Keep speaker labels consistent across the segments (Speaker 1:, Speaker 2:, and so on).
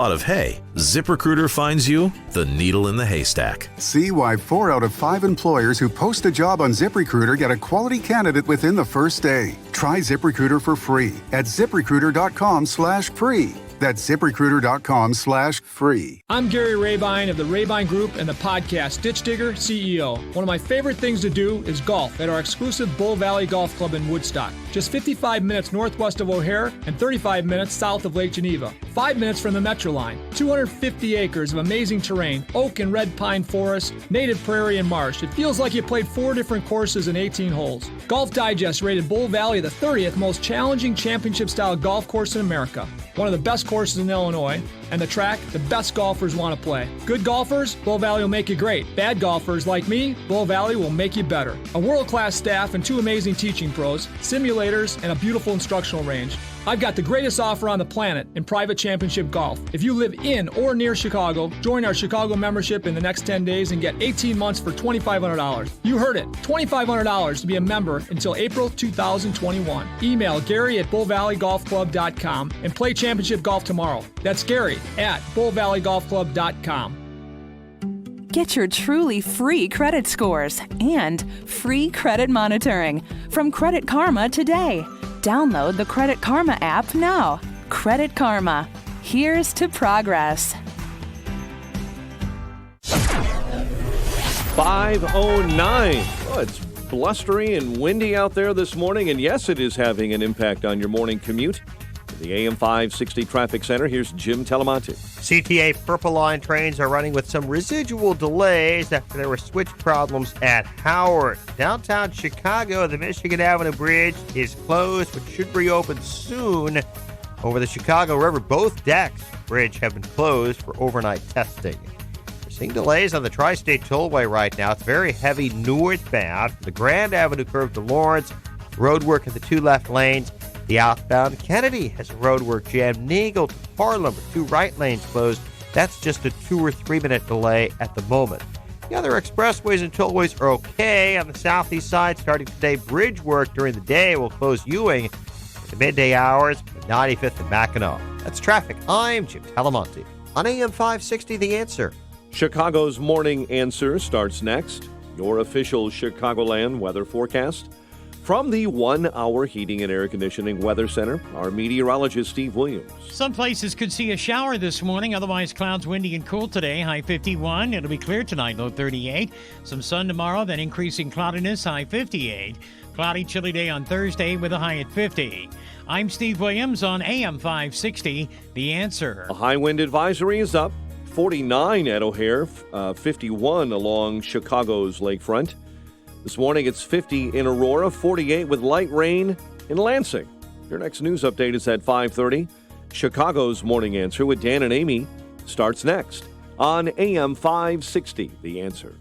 Speaker 1: lot of hay, ZipRecruiter finds you the needle in the haystack.
Speaker 2: See why 4 out of 5 employers who post a job on ZipRecruiter get a quality candidate within the first day. Try ZipRecruiter for free at ZipRecruiter.com/free. That's ZipRecruiter.com/free.
Speaker 3: I'm Gary Rabine of the Rabine Group and the podcast Ditch Digger CEO. One of my favorite things to do is golf at our exclusive Bull Valley Golf Club in Woodstock. Just 55 minutes northwest of O'Hare and 35 minutes south of Lake Geneva. 5 minutes from the Metro line. 250 acres of amazing terrain, oak and red pine forests, native prairie and marsh. It feels like you played 4 different courses in 18 holes. Golf Digest rated Bull Valley the 30th most challenging championship-style golf course in America. One of the best courses in Illinois, and the track the best golfers want to play. Good golfers, Bull Valley will make you great. Bad golfers like me, Bull Valley will make you better. A world-class staff and 2 amazing teaching pros, simulators, and a beautiful instructional range. I've got the greatest offer on the planet in private championship golf. If you live in or near Chicago, join our Chicago membership in the next 10 days and get 18 months for $2,500. You heard it, $2,500 to be a member until April 2021. Email Gary at bullvalleygolfclub.com and play championship golf tomorrow. That's Gary at bullvalleygolfclub.com.
Speaker 4: Get your truly free credit scores and free credit monitoring from Credit Karma today. Download the Credit Karma app now. Credit Karma. Here's to progress.
Speaker 5: 5:09. Oh, it's blustery and windy out there this morning, and yes, it is having an impact on your morning commute. The AM 560 Traffic Center, here's Jim Telemonte.
Speaker 6: CTA Purple Line trains are running with some residual delays after there were switch problems at Howard. Downtown Chicago, the Michigan Avenue Bridge is closed but should reopen soon. Over the Chicago River, both decks of the bridge have been closed for overnight testing. We're seeing delays on the Tri-State Tollway right now. It's very heavy northbound. The Grand Avenue curve to Lawrence, road work in the 2 left lanes. The outbound Kennedy has a roadwork jam. Neagle to Harlem with 2 right lanes closed. That's just a 2 or 3 minute delay at the moment. The other expressways and tollways are okay. On the southeast side, starting today, bridge work during the day will close Ewing at the midday hours, 95th and Mackinac. That's traffic. I'm Jim Telemonte on AM 560, The Answer.
Speaker 5: Chicago's Morning Answer starts next. Your official Chicagoland weather forecast. From the 1-hour Heating and Air Conditioning Weather Center, our meteorologist Steve Williams.
Speaker 7: Some places could see a shower this morning, otherwise clouds, windy and cool today, high 51. It'll be clear tonight, low 38. Some sun tomorrow, then increasing cloudiness, high 58. Cloudy, chilly day on Thursday with a high at 50. I'm Steve Williams on AM 560, The Answer.
Speaker 5: A high wind advisory is up, 49 at O'Hare, 51 along Chicago's lakefront. This morning, it's 50 in Aurora, 48 with light rain in Lansing. Your next news update is at 5:30. Chicago's Morning Answer with Dan and Amy starts next on AM 560, The Answer.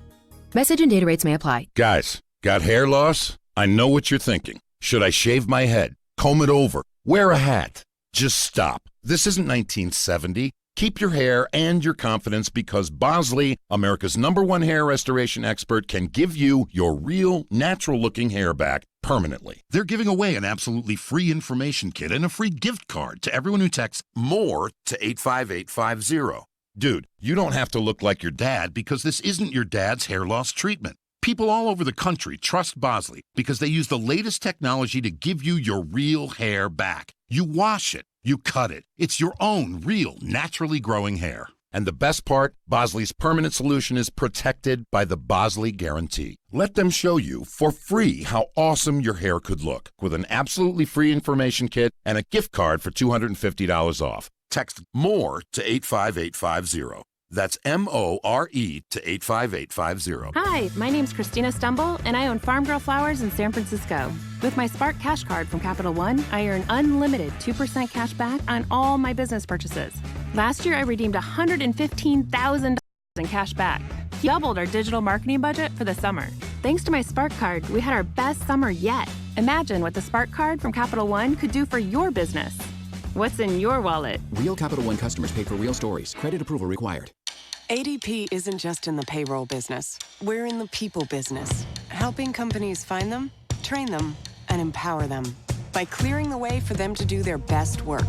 Speaker 8: Message and data rates may apply.
Speaker 9: Guys, got hair loss? I know what you're thinking. Should I shave my head? Comb it over? Wear a hat? Just stop. This isn't 1970. Keep your hair and your confidence because Bosley, America's #1 hair restoration expert, can give you your real, natural-looking hair back permanently. They're giving away an absolutely free information kit and a free gift card to everyone who texts MORE to 85850. Dude, you don't have to look like your dad because this isn't your dad's hair loss treatment. People all over the country trust Bosley because they use the latest technology to give you your real hair back. You wash it. You cut it. It's your own real, naturally growing hair. And the best part, Bosley's permanent solution is protected by the Bosley Guarantee. Let them show you for free how awesome your hair could look with an absolutely free information kit and a gift card for $250 off. Text MORE to 85850. That's MORE to 85850.
Speaker 10: Hi, my name's Christina Stumble, and I own Farm Girl Flowers in San Francisco. With my Spark Cash Card from Capital One, I earn unlimited 2% cash back on all my business purchases. Last year, I redeemed $115,000 in cash back. Doubled our digital marketing budget for the summer. Thanks to my Spark Card, we had our best summer yet. Imagine what the Spark Card from Capital One could do for your business. What's in your wallet?
Speaker 11: Real Capital One customers pay for real stories. Credit approval required.
Speaker 12: ADP isn't just in the payroll business. We're in the people business, helping companies find them, train them, and empower them by clearing the way for them to do their best work.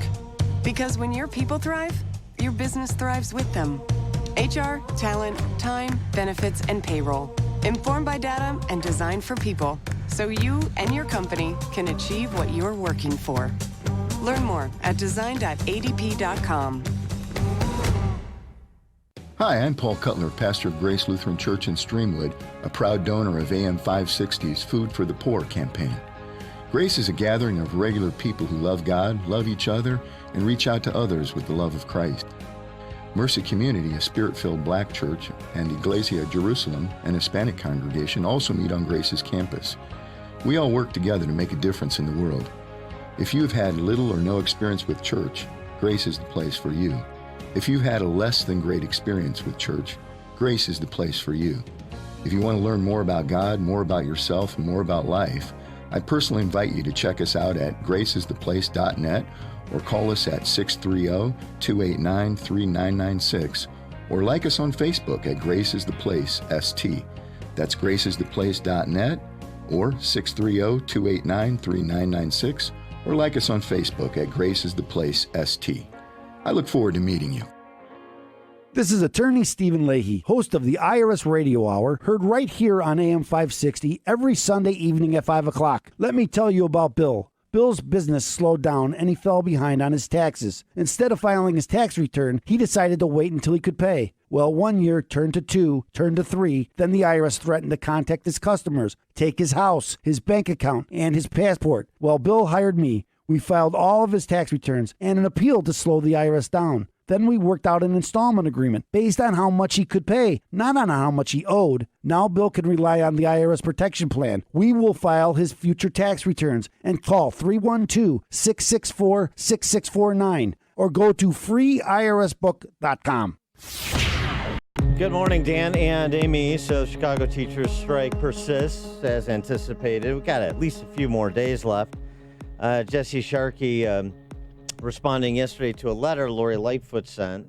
Speaker 12: Because when your people thrive, your business thrives with them. HR, talent, time, benefits, and payroll. Informed by data and designed for people, so you and your company can achieve what you're working for. Learn more at design.adp.com.
Speaker 13: Hi, I'm Paul Cutler, pastor of Grace Lutheran Church in Streamwood, a proud donor of AM 560's Food for the Poor campaign. Grace is a gathering of regular people who love God, love each other, and reach out to others with the love of Christ. Mercy Community, a spirit-filled black church, and Iglesia Jerusalem, an Hispanic congregation, also meet on Grace's campus. We all work together to make a difference in the world. If you've had little or no experience with church, Grace is the place for you. If you've had a less than great experience with church, Grace is the place for you. If you want to learn more about God, more about yourself, and more about life, I personally invite you to check us out at gracestheplace.net or call us at 630-289-3996 or like us on Facebook at Grace is the Place ST. That's gracestheplace.net or 630-289-3996 or like us on Facebook at Grace is the Place ST. I look forward to meeting you.
Speaker 14: This is Attorney Stephen Leahy, host of the IRS Radio Hour, heard right here on AM 560 every Sunday evening at 5 o'clock. Let me tell you about Bill. Bill's business slowed down and he fell behind on his taxes. Instead of filing his tax return, he decided to wait until he could pay. Well, 1 year turned to 2, turned to 3. Then the IRS threatened to contact his customers, take his house, his bank account, and his passport. Well, Bill hired me. We filed all of his tax returns and an appeal to slow the IRS down. Then we worked out an installment agreement based on how much he could pay, not on how much he owed. Now Bill can rely on the IRS protection plan. We will file his future tax returns and call 312-664-6649 or go to freeirsbook.com.
Speaker 6: Good morning, Dan and Amy. So Chicago teachers' strike persists as anticipated. We've got at least a few more days left. Jesse Sharkey responding yesterday to a letter Lori Lightfoot sent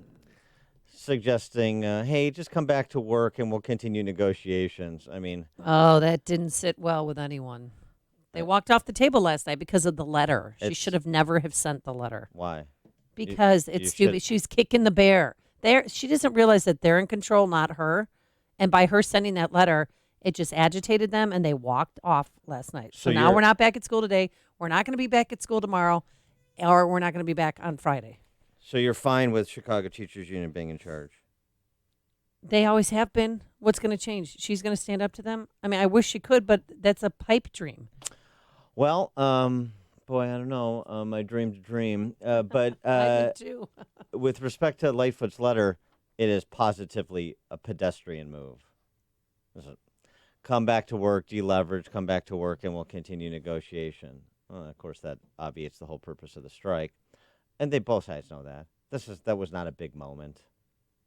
Speaker 6: suggesting, hey, just come back to work and we'll continue negotiations. I mean...
Speaker 15: Oh, that didn't sit well with anyone. They walked off the table last night because of the letter. She should have never have sent the letter.
Speaker 6: Why?
Speaker 15: Because it's stupid. She's kicking the bear. She doesn't realize that they're in control, not her. And by her sending that letter, it just agitated them, and they walked off last night. So now we're not back at school today. We're not going to be back at school tomorrow, or we're not going to be back on Friday.
Speaker 6: So you're fine with Chicago Teachers Union being in charge?
Speaker 15: They always have been. What's going to change? She's going to stand up to them? I mean, I wish she could, but that's a pipe dream.
Speaker 6: Well, boy, I don't know. I dreamed a dream. But
Speaker 15: I did too.
Speaker 6: With respect to Lightfoot's letter, it is positively a pedestrian move. Come back to work, deleverage, come back to work, and we'll continue negotiation. Well, of course, that obviates the whole purpose of the strike. And they both sides know that. That was not a big moment.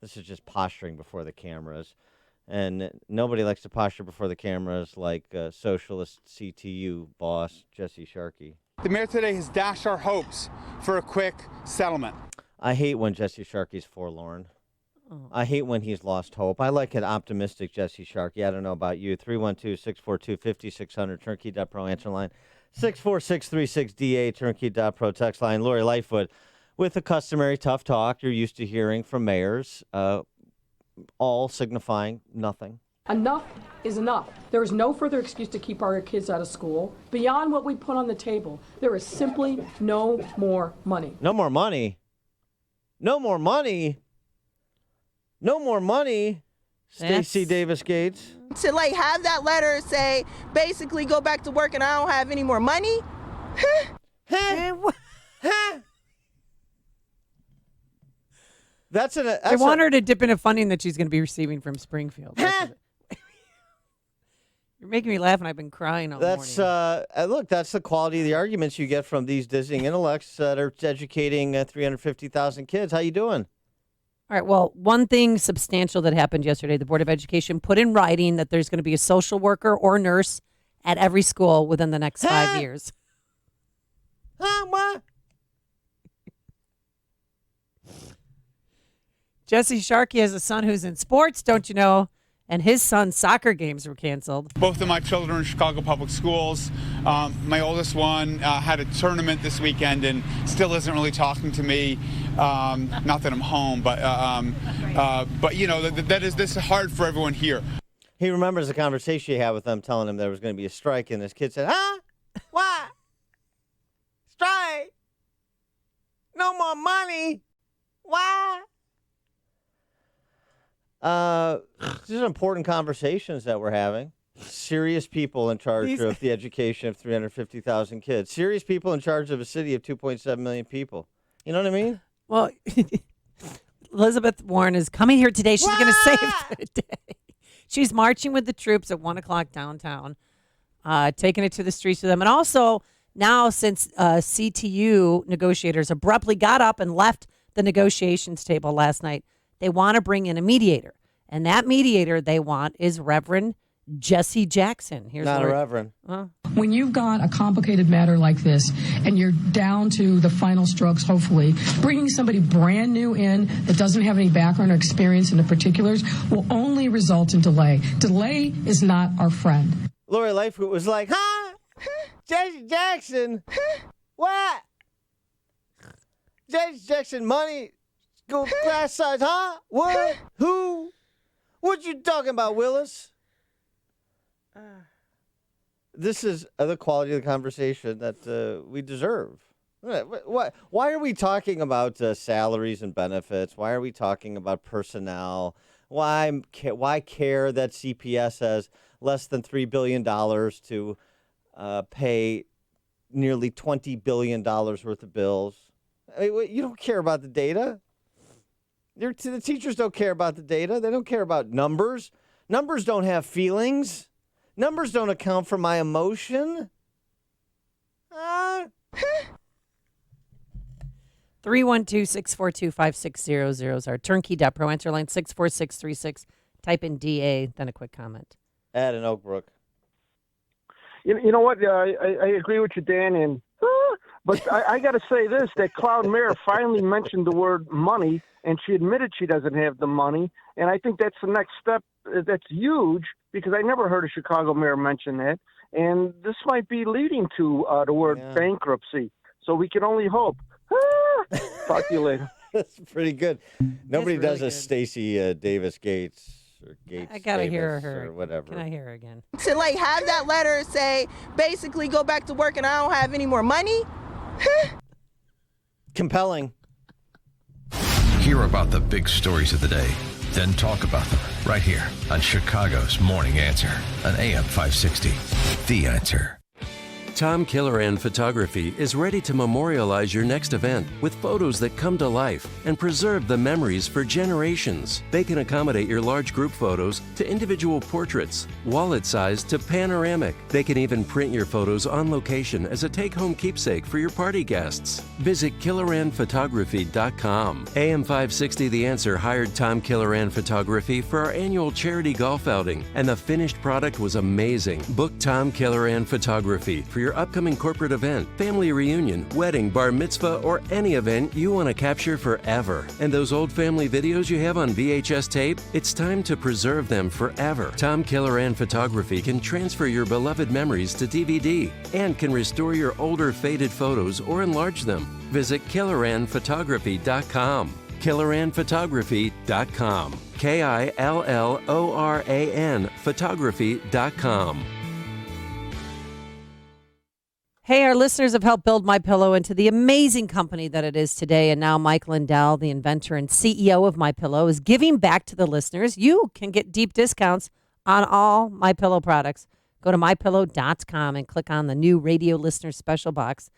Speaker 6: This is just posturing before the cameras. And nobody likes to posture before the cameras like socialist CTU boss Jesse Sharkey.
Speaker 16: The mayor today has dashed our hopes for a quick settlement.
Speaker 6: I hate when Jesse Sharkey's forlorn. Oh. I hate when he's lost hope. I like an optimistic Jesse Sharkey. I don't know about you. 312-642-5600, turnkey.pro answer line. 64636DA, turnkey.pro text line. Lori Lightfoot with the customary tough talk you're used to hearing from mayors, all signifying nothing.
Speaker 17: Enough is enough. There is no further excuse to keep our kids out of school. Beyond what we put on the table, there is simply no more money.
Speaker 6: No more money? No more money? No more money? Stacey Davis Gates.
Speaker 18: To have that letter say, basically go back to work and I don't have any more money?
Speaker 15: I want her to dip into funding that she's going to be receiving from Springfield. You're making me laugh, and I've been crying all morning.
Speaker 6: Look, that's the quality of the arguments you get from these dizzying intellects that are educating 350,000 kids. How you doing?
Speaker 15: All right, well, one thing substantial that happened yesterday, the Board of Education put in writing that there's going to be a social worker or nurse at every school within the next 5 years.
Speaker 6: What?
Speaker 15: Jesse Sharkey has a son who's in sports, don't you know? And his son's soccer games were canceled.
Speaker 16: Both of my children are in Chicago Public Schools. My oldest one had a tournament this weekend and still isn't really talking to me. Not that I'm home, but this is hard for everyone here.
Speaker 19: He remembers the conversation he had with them, telling him there was going to be a strike, and his kid said, "Huh? Why? Strike? No more money? Why?" These are important conversations that we're having. Serious people in charge of the education of 350,000 kids. Serious people in charge of a city of 2.7 million people. You know what I mean?
Speaker 15: Well, Elizabeth Warren is coming here today. She's going to save the day. She's marching with the troops at 1 o'clock downtown, taking it to the streets with them. And also, now since CTU negotiators abruptly got up and left the negotiations table last night, they want to bring in a mediator. And that mediator they want is Reverend Jesse Jackson. Here's
Speaker 19: not a reverend.
Speaker 17: When you've got a complicated matter like this and you're down to the final strokes, hopefully, bringing somebody brand new in that doesn't have any background or experience in the particulars will only result in delay. Delay is not our friend.
Speaker 19: Lori Lightfoot was like, huh? Jesse Jackson? What? Jesse Jackson money? Go class size, huh? What? Who? What you talking about, Willis? This is the quality of the conversation that we deserve. Why are we talking about salaries and benefits? Why are we talking about personnel? Why care that CPS has less than $3 billion to pay nearly $20 billion worth of bills? I mean, you don't care about the data. The teachers don't care about the data. They don't care about numbers. Numbers don't have feelings. Numbers don't account for my emotion.
Speaker 15: 312-642-5600 is our turnkey.pro. Answer line 64636. Type in DA, then a quick comment.
Speaker 19: Ed in Oak Brook.
Speaker 20: You know what? I agree with you, Dan. But I got to say this, that Cloud Mayor finally mentioned the word money, and she admitted she doesn't have the money. And I think that's the next step. That's huge, because I never heard a Chicago mayor mention that. And this might be leading to the word bankruptcy. So we can only hope. Talk to you later.
Speaker 19: That's pretty good. Nobody does a Stacey Davis Gates or Gates.
Speaker 15: I gotta
Speaker 19: Davis
Speaker 15: hear her
Speaker 19: or whatever.
Speaker 15: Can I hear her again?
Speaker 18: To have that letter say, basically go back to work and I don't have any more money.
Speaker 19: Compelling.
Speaker 1: Hear about the big stories of the day, then talk about them right here on Chicago's Morning Answer on AM 560. The Answer.
Speaker 21: Tom Killeran Photography is ready to memorialize your next event with photos that come to life and preserve the memories for generations. They can accommodate your large group photos to individual portraits, wallet size to panoramic. They can even print your photos on location as a take-home keepsake for your party guests. Visit KilleranPhotography.com. AM 560 The Answer hired Tom Killeran Photography for our annual charity golf outing, and the finished product was amazing. Book Tom Killeran Photography for your upcoming corporate event, family reunion, wedding, bar mitzvah, or any event you want to capture forever. And those old family videos you have on VHS tape, it's time to preserve them forever. Tom Killeran Photography can transfer your beloved memories to DVD and can restore your older faded photos or enlarge them. Visit KilleranPhotography.com. KilleranPhotography.com. KILLORAN Photography.com.
Speaker 15: Hey, our listeners have helped build MyPillow into the amazing company that it is today. And now Mike Lindell, the inventor and CEO of MyPillow, is giving back to the listeners. You can get deep discounts on all MyPillow products. Go to MyPillow.com and click on the new radio listener special box.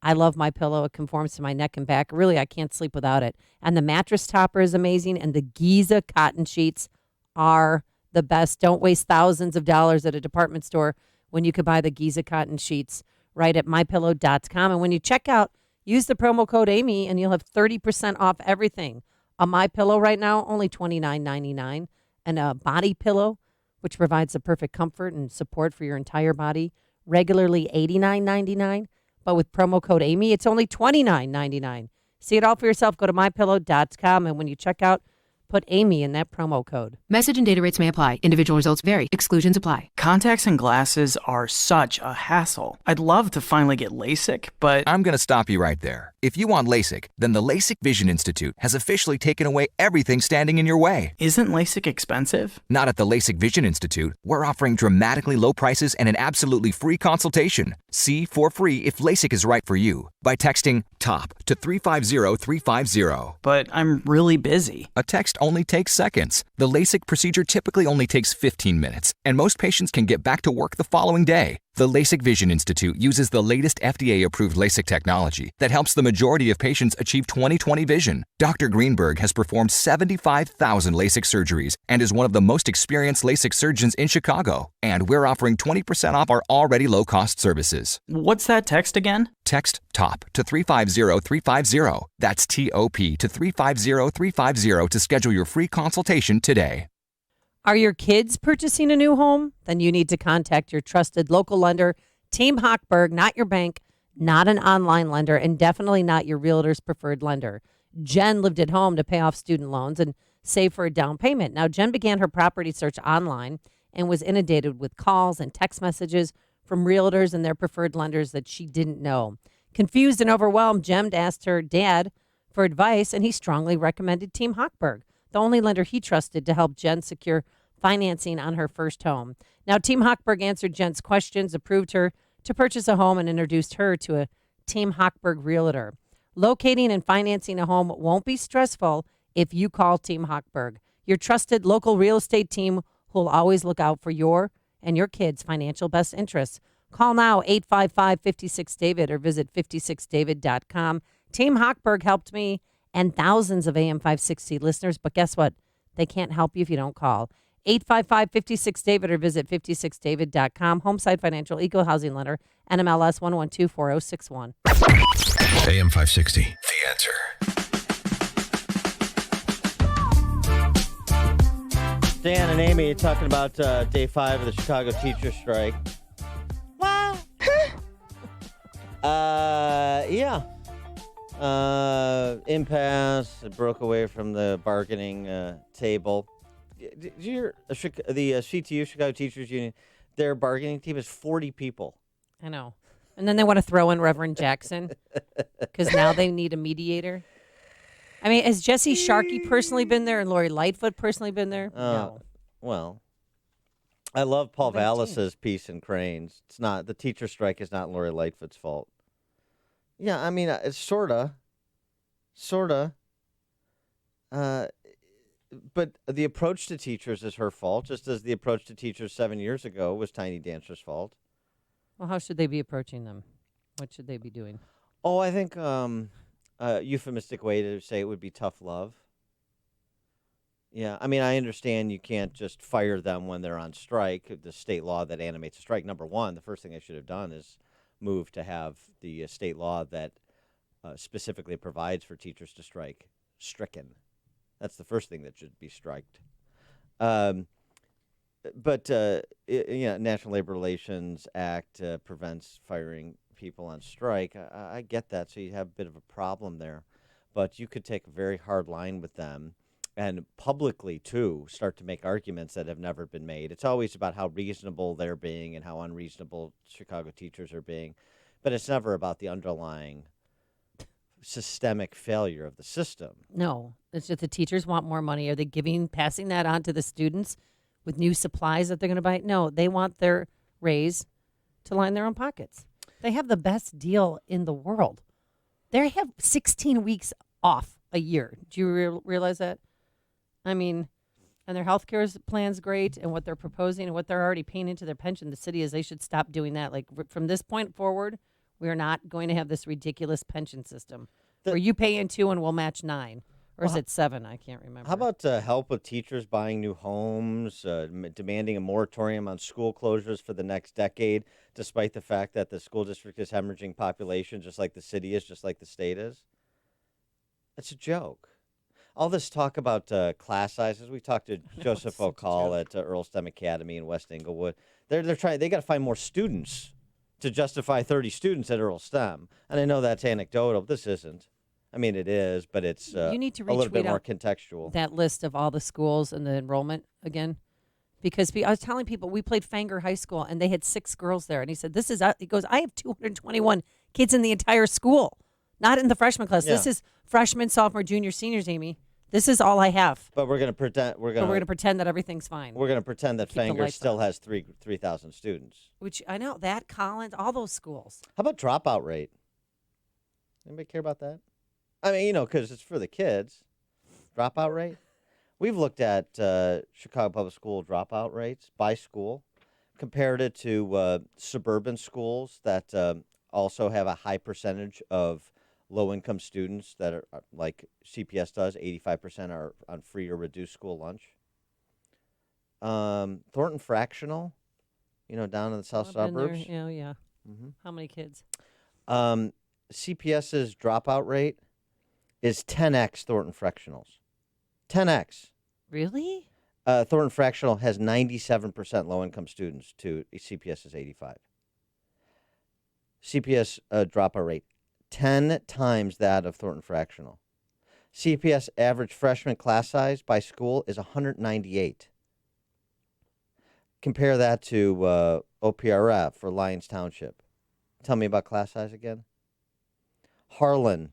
Speaker 15: I love MyPillow. It conforms to my neck and back. Really, I can't sleep without it. And the mattress topper is amazing. And the Giza cotton sheets are the best. Don't waste thousands of dollars at a department store when you could buy the Giza cotton sheets right at MyPillow.com. And when you check out, use the promo code Amy and you'll have 30% off everything. A MyPillow right now, only $29.99. And a body pillow, which provides the perfect comfort and support for your entire body, regularly $89.99. But with promo code Amy, it's only $29.99. See it all for yourself. Go to MyPillow.com. And when you check out, Put Amy in that promo code.
Speaker 8: Message and data rates may apply. Individual results vary. Exclusions apply.
Speaker 2: Contacts and glasses are such a hassle. I'd love to finally get LASIK, but
Speaker 22: I'm going to stop you right there. If you want LASIK, then the LASIK Vision Institute has officially taken away everything standing in your way.
Speaker 2: Isn't LASIK expensive?
Speaker 22: Not at the LASIK Vision Institute. We're offering dramatically low prices and an absolutely free consultation. See for free if LASIK is right for you by texting TOP to 350350.
Speaker 2: But I'm really busy.
Speaker 22: A text only takes seconds. The LASIK procedure typically only takes 15 minutes, and most patients can get back to work the following day. The LASIK Vision Institute uses the latest FDA-approved LASIK technology that helps the majority of patients achieve 20/20 vision. Dr. Greenberg has performed 75,000 LASIK surgeries and is one of the most experienced LASIK surgeons in Chicago. And we're offering 20% off our already low-cost services.
Speaker 2: What's that text again?
Speaker 22: Text TOP to 350350. That's TOP to 350350 to schedule your free consultation today.
Speaker 15: Are your kids purchasing a new home? Then you need to contact your trusted local lender, Team Hochberg, not your bank, not an online lender, and definitely not your realtor's preferred lender. Jen lived at home to pay off student loans and save for a down payment. Now, Jen began her property search online and was inundated with calls and text messages from realtors and their preferred lenders that she didn't know. Confused and overwhelmed, Jen asked her dad for advice, and he strongly recommended Team Hochberg, the only lender he trusted to help Jen secure financing on her first home. Now, Team Hochberg answered Jen's questions, approved her to purchase a home, and introduced her to a Team Hochberg realtor. Locating and financing a home won't be stressful if you call Team Hochberg, your trusted local real estate team who will always look out for your and your kids' financial best interests. Call now, 855-56-DAVID, or visit 56david.com. Team Hochberg helped me and thousands of AM 560 listeners, but guess what? They can't help you if you don't call. 855-56-DAVID or visit 56david.com. Homeside Financial, Equal Housing Lender, NMLS 1124061.
Speaker 1: AM 560, The Answer.
Speaker 19: Dan and Amy talking about day 5 of the Chicago teacher strike.
Speaker 15: Wow.
Speaker 19: Yeah. Impasse, broke away from the bargaining table. Did you hear the CTU, Chicago Teachers Union, their bargaining team is 40 people.
Speaker 15: I know. And then they want to throw in Reverend Jackson because now they need a mediator. I mean, has Jesse Sharkey personally been there and Lori Lightfoot personally been there? No.
Speaker 19: Well, I love Paul Vallis's piece in Cranes. It's not, the teacher strike is not Lori Lightfoot's fault. Yeah, I mean, it's sorta. But the approach to teachers is her fault, just as the approach to teachers 7 years ago was Tiny Dancer's fault.
Speaker 15: Well, how should they be approaching them? What should they be doing?
Speaker 19: Oh, I think a euphemistic way to say it would be tough love. Yeah, I mean, I understand you can't just fire them when they're on strike. The state law that animates a strike, number one, the first thing they should have done is move to have the state law that specifically provides for teachers to strike stricken. That's the first thing that should be striked. But National Labor Relations Act prevents firing people on strike. I get that, so you have a bit of a problem there. But you could take a very hard line with them and publicly, too, start to make arguments that have never been made. It's always about how reasonable they're being and how unreasonable Chicago teachers are being. But it's never about the underlying systemic failure of the system.
Speaker 15: No, it's just the teachers want more money. Are they passing that on to the students with new supplies that they're going to buy? No, they want their raise to line their own pockets. They have the best deal in the world. They have 16 weeks off a year. Do you realize that? I mean, and their health care plan's great, and what they're proposing and what they're already paying into their pension, the city is they should stop doing that. Like, from this point forward, we are not going to have this ridiculous pension system where you pay in 2 and we'll match 9. Or is it 7? I can't remember.
Speaker 19: How about help with teachers buying new homes, demanding a moratorium on school closures for the next decade, despite the fact that the school district is hemorrhaging population just like the city is, just like the state is? It's a joke. All this talk about class sizes. We talked to Joseph O'Call at Earl STEM Academy in West Englewood. They're trying. They got to find more students to justify 30 students at Earl STEM. And I know that's anecdotal, but this isn't. I mean, it is, but it's
Speaker 15: You need to
Speaker 19: a little bit
Speaker 15: retweet
Speaker 19: more
Speaker 15: out
Speaker 19: contextual.
Speaker 15: that list of all the schools and the enrollment again. Because I was telling people, we played Fanger High School, and they had 6 girls there. And he said, he goes, I have 221 kids in the entire school, not in the freshman class.
Speaker 19: Yeah.
Speaker 15: This is freshman, sophomore, junior, seniors, Amy. This is all I have.
Speaker 19: But we're going to pretend
Speaker 15: We're going to pretend that everything's fine.
Speaker 19: We're going to pretend that
Speaker 15: Keep the
Speaker 19: Fanger
Speaker 15: lights
Speaker 19: still
Speaker 15: on.
Speaker 19: has 3,000 students.
Speaker 15: Which I know, that, Collins, all those schools.
Speaker 19: How about dropout rate? Anybody care about that? I mean, because it's for the kids. Dropout rate? We've looked at Chicago Public School dropout rates by school, compared it to suburban schools that also have a high percentage of low-income students that are, like CPS does, 85% are on free or reduced school lunch. Thornton Fractional, down in the south
Speaker 15: I've been there.
Speaker 19: suburbs.
Speaker 15: Yeah.
Speaker 19: Mm-hmm.
Speaker 15: How many kids?
Speaker 19: CPS's dropout rate is 10x Thornton Fractionals. 10x.
Speaker 15: Really?
Speaker 19: Thornton Fractional has 97% low-income students to CPS is 85. CPS dropout rate, 10 times that of Thornton Fractional. CPS average freshman class size by school is 198. Compare that to OPRF for Lyons Township. Tell me about class size again. Harlan,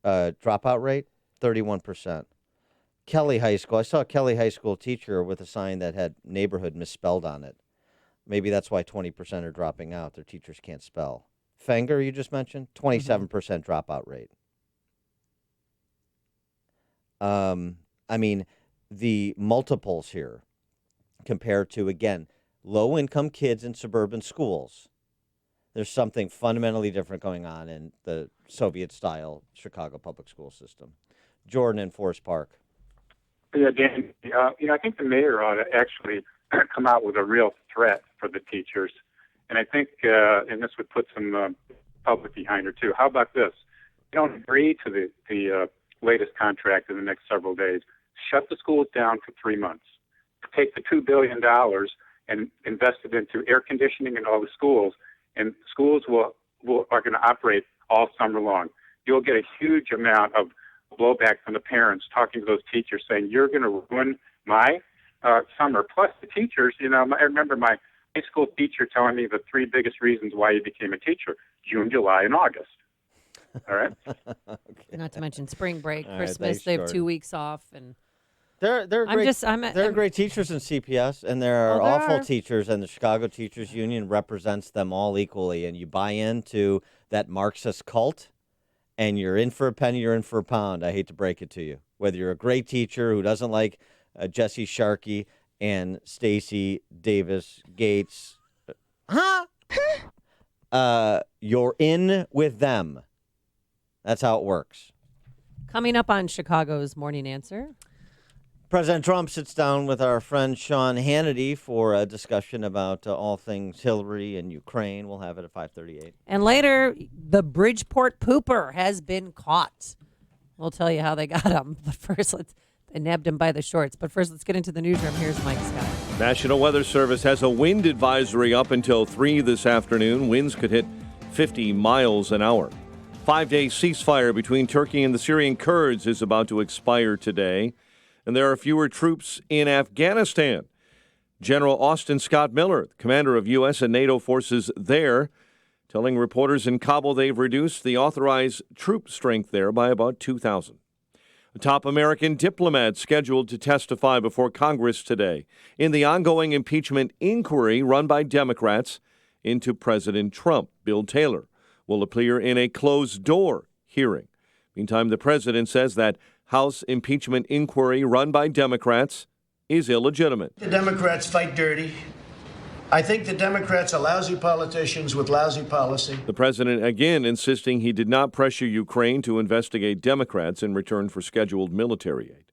Speaker 19: dropout rate, 31%. Kelly High School, I saw a Kelly High School teacher with a sign that had neighborhood misspelled on it. Maybe that's why 20% are dropping out. Their teachers can't spell. Fanger, you just mentioned, 27% dropout rate. I mean, the multiples here compared to, again, low-income kids in suburban schools. There's something fundamentally different going on in the Soviet-style Chicago public school system. Jordan in Forest Park.
Speaker 3: Yeah, Dan, I think the mayor ought to actually come out with a real threat for the teachers. And I think, and this would put some public behind her, too. How about this? You don't agree to the latest contract in the next several days. Shut the schools down for 3 months. Take the $2 billion and invest it into air conditioning in all the schools, and schools are going to operate all summer long. You'll get a huge amount of blowback from the parents talking to those teachers saying, you're going to ruin my summer. Plus the teachers, I remember my high school teacher telling me the 3 biggest reasons why he became a teacher: June, July, and August. All right.
Speaker 19: Okay.
Speaker 15: Not to mention spring break,
Speaker 19: All right,
Speaker 15: Christmas.
Speaker 19: thanks,
Speaker 15: They have
Speaker 19: Jordan.
Speaker 15: 2 weeks off, and
Speaker 19: There are great teachers in CPS, and there are awful teachers, and the Chicago Teachers Union represents them all equally. And you buy into that Marxist cult, and you're in for a penny, you're in for a pound. I hate to break it to you. Whether you're a great teacher who doesn't like Jesse Sharkey and Stacy Davis Gates, you're in with them. That's how it works.
Speaker 15: coming up on Chicago's Morning Answer.
Speaker 19: President Trump sits down with our friend Sean Hannity for a discussion about all things Hillary and Ukraine. We'll have it at 5:38.
Speaker 15: And later, the Bridgeport pooper has been caught. We'll tell you how they got him. But first, they nabbed him by the shorts. But first, let's get into the newsroom. Here's Mike Scott.
Speaker 5: National Weather Service has a wind advisory up until 3 this afternoon. Winds could hit 50 miles an hour. 5-day ceasefire between Turkey and the Syrian Kurds is about to expire today, and there are fewer troops in Afghanistan. General Austin Scott Miller, commander of U.S. and NATO forces there, telling reporters in Kabul they've reduced the authorized troop strength there by about 2,000. A top American diplomat scheduled to testify before Congress today in the ongoing impeachment inquiry run by Democrats into President Trump. Bill Taylor will appear in a closed-door hearing. Meantime, the president says that House impeachment inquiry run by Democrats is illegitimate.
Speaker 4: The Democrats fight dirty. I think the Democrats are lousy politicians with lousy policy.
Speaker 5: The president again insisting he did not pressure Ukraine to investigate Democrats in return for scheduled military aid.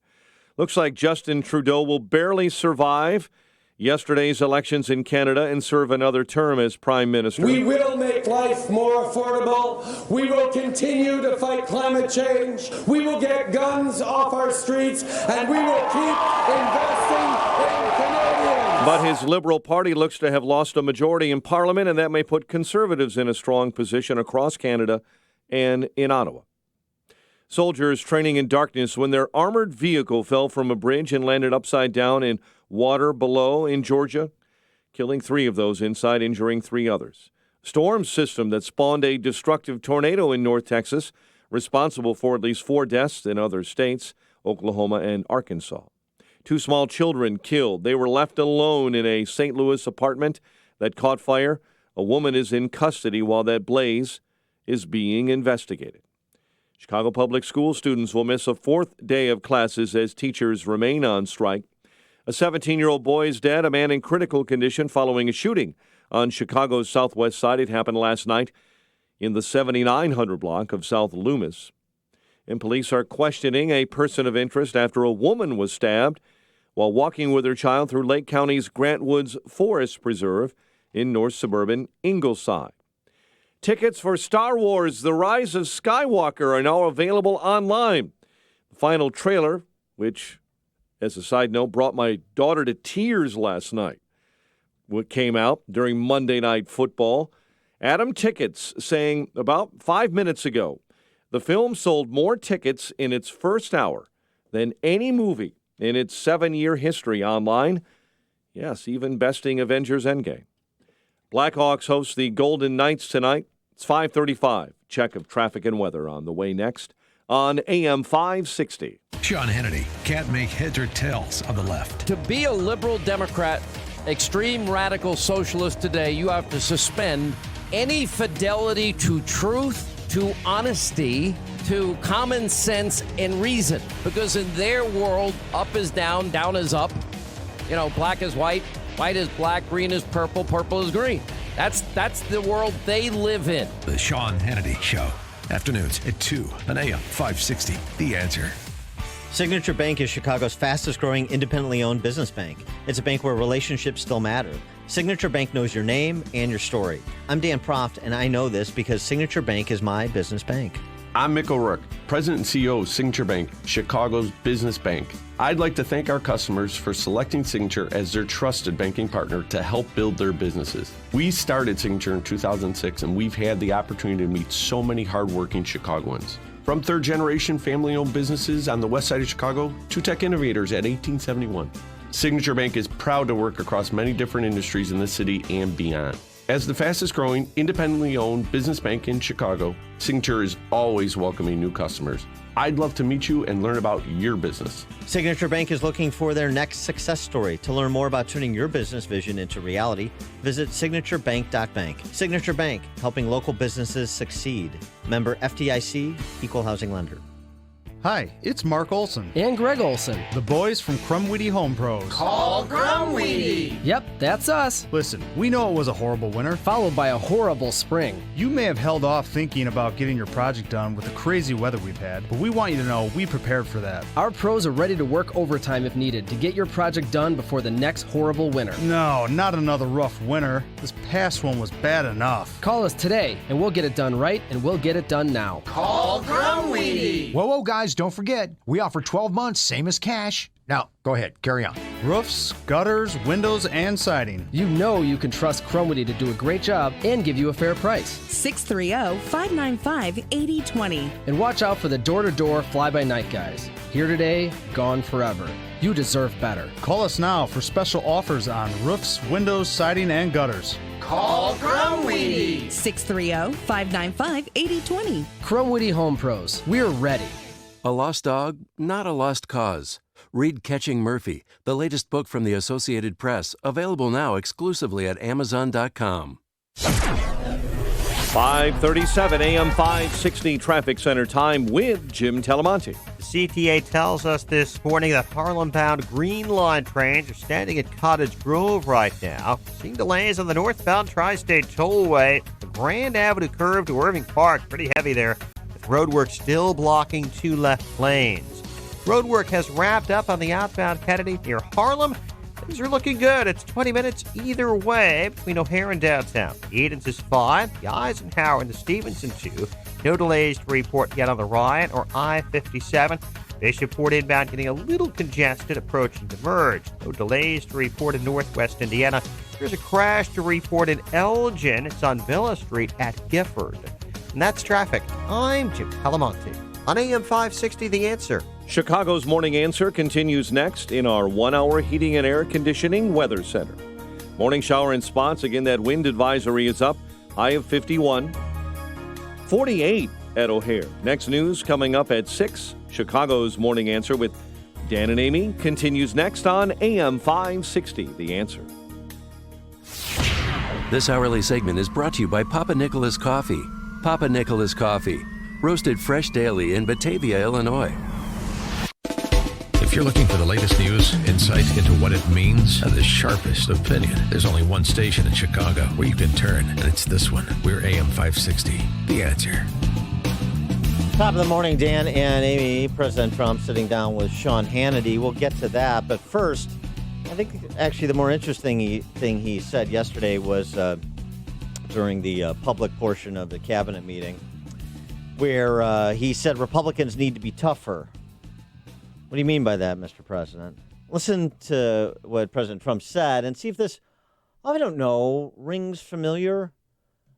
Speaker 5: Looks like Justin Trudeau will barely survive yesterday's elections in Canada and serve another term as prime minister.
Speaker 23: We will make life more affordable. We will continue to fight climate change. We will get guns off our streets, and we will keep investing in Canadians.
Speaker 5: But his Liberal Party looks to have lost a majority in Parliament, and that may put Conservatives in a strong position across Canada and in Ottawa. Soldiers training in darkness when their armored vehicle fell from a bridge and landed upside down in water below in Georgia, killing 3 of those inside, injuring 3 others. Storm system that spawned a destructive tornado in North Texas, responsible for at least 4 deaths in other states, Oklahoma and Arkansas. 2 small children killed. They were left alone in a St. Louis apartment that caught fire. A woman is in custody while that blaze is being investigated. Chicago Public School students will miss a 4th day of classes as teachers remain on strike. A 17-year-old boy is dead, a man in critical condition following a shooting on Chicago's southwest side. It happened last night in the 7900 block of South Loomis. And police are questioning a person of interest after a woman was stabbed while walking with her child through Lake County's Grant Woods Forest Preserve in north suburban Ingleside. Tickets for Star Wars: The Rise of Skywalker are now available online. The final trailer, which, as a side note, brought my daughter to tears last night, what came out during Monday Night Football. Adam Tickets saying about 5 minutes ago, the film sold more tickets in its first hour than any movie in its 7-year history online. Yes, even besting Avengers Endgame. Blackhawks host the Golden Knights tonight. It's 5:35. Check of traffic and weather on the way next on AM 560.
Speaker 1: Sean Hannity can't make heads or tails of the left.
Speaker 7: To be a liberal Democrat, extreme radical socialist today, you have to suspend any fidelity to truth, to honesty, to common sense and reason. Because in their world, up is down, down is up. You know, black is white, white is black, green is purple, purple is green. That's the world they live in.
Speaker 1: The Sean Hannity Show. Afternoons at 2 on AM 560. The Answer.
Speaker 9: Signature Bank is Chicago's fastest growing independently owned business bank. It's a bank where relationships still matter. Signature Bank knows your name and your story. I'm Dan Proft, and I know this because Signature Bank is my business bank.
Speaker 10: I'm Mick O'Rourke, President and CEO of Signature Bank, Chicago's business bank. I'd like to thank our customers for selecting Signature as their trusted banking partner to help build their businesses. We started Signature in 2006, and we've had the opportunity to meet so many hardworking Chicagoans. From third-generation family-owned businesses on the west side of Chicago to tech innovators at 1871. Signature Bank is proud to work across many different industries in the city and beyond. As the fastest growing, independently owned business bank in Chicago, Signature is always welcoming new customers. I'd love to meet you and learn about your business.
Speaker 9: Signature Bank is looking for their next success story. To learn more about turning your business vision into reality, visit signaturebank.bank. Signature Bank, helping local businesses succeed. Member FDIC, Equal Housing Lender.
Speaker 24: Hi, it's Mark Olson.
Speaker 7: And Greg Olson.
Speaker 24: The boys from Crumweedy Home Pros.
Speaker 7: Call Crumweedy. Yep, that's us.
Speaker 24: Listen, we know it was a horrible winter,
Speaker 7: followed by a horrible spring.
Speaker 24: You may have held off thinking about getting your project done with the crazy weather we've had, but we want you to know we prepared for that.
Speaker 7: Our pros are ready to work overtime if needed to get your project done before the next horrible winter.
Speaker 24: No, not another rough winter. This past one was bad enough.
Speaker 7: Call us today, and we'll get it done right, and we'll get it done now.
Speaker 25: Call Crumweedy.
Speaker 26: Whoa, guys, don't forget, we offer 12 months, same as cash. Now, go ahead, carry on.
Speaker 24: Roofs, gutters, windows, and siding.
Speaker 7: You know you can trust Crumweedy to do a great job and give you a fair price.
Speaker 27: 630-595-8020.
Speaker 7: And watch out for the door-to-door fly-by-night guys. Here today, gone forever. You deserve better.
Speaker 24: Call us now for special offers on roofs, windows, siding, and gutters.
Speaker 25: Call Crumweedy.
Speaker 27: 630-595-8020.
Speaker 7: Crumweedy Home Pros. We're ready.
Speaker 21: A lost dog, not a lost cause. Read Catching Murphy, the latest book from the Associated Press, available now exclusively at Amazon.com.
Speaker 5: 5:37 AM 560 Traffic Center time with Jim Talamonte.
Speaker 6: The CTA tells us this morning that Harlem-bound Green Line trains are standing at Cottage Grove right now. Seeing delays on the northbound Tri-State Tollway, the Grand Avenue curve to Irving Park, pretty heavy there. Roadwork still blocking 2 left lanes. Roadwork has wrapped up on the outbound Kennedy near Harlem. Things are looking good. It's 20 minutes either way between O'Hare and downtown. The Edens is 5, the Eisenhower and the Stevenson 2. No delays to report yet on the Ryan or I-57. Bishopport inbound getting a little congested approaching the merge. No delays to report in northwest Indiana. There's a crash to report in Elgin. It's on Villa Street at Gifford. And that's traffic. I'm Jim Talamonte. on AM 560 The Answer.
Speaker 5: Chicago's Morning Answer continues next in our 1-hour heating and air conditioning weather center. Morning shower in spots. Again, that wind advisory is up. High of 51. 48 at O'Hare. Next news coming up at 6. Chicago's Morning Answer with Dan and Amy continues next on AM 560 The Answer.
Speaker 21: This hourly segment is brought to you by Papa Nicholas Coffee. Papa Nicholas Coffee, roasted fresh daily in Batavia, Illinois.
Speaker 1: If you're looking for the latest news, insight into what it means, and the sharpest opinion, there's only one station in Chicago where you can turn, and it's this one. We're AM 560, The Answer.
Speaker 19: Top of the morning, Dan and Amy. President Trump sitting down with Sean Hannity. We'll get to that. But first, I think actually the more interesting thing he said yesterday was during the public portion of the cabinet meeting, where he said Republicans need to be tougher. What do you mean by that, Mr. President? Listen to what President Trump said and see if this, I don't know, rings familiar,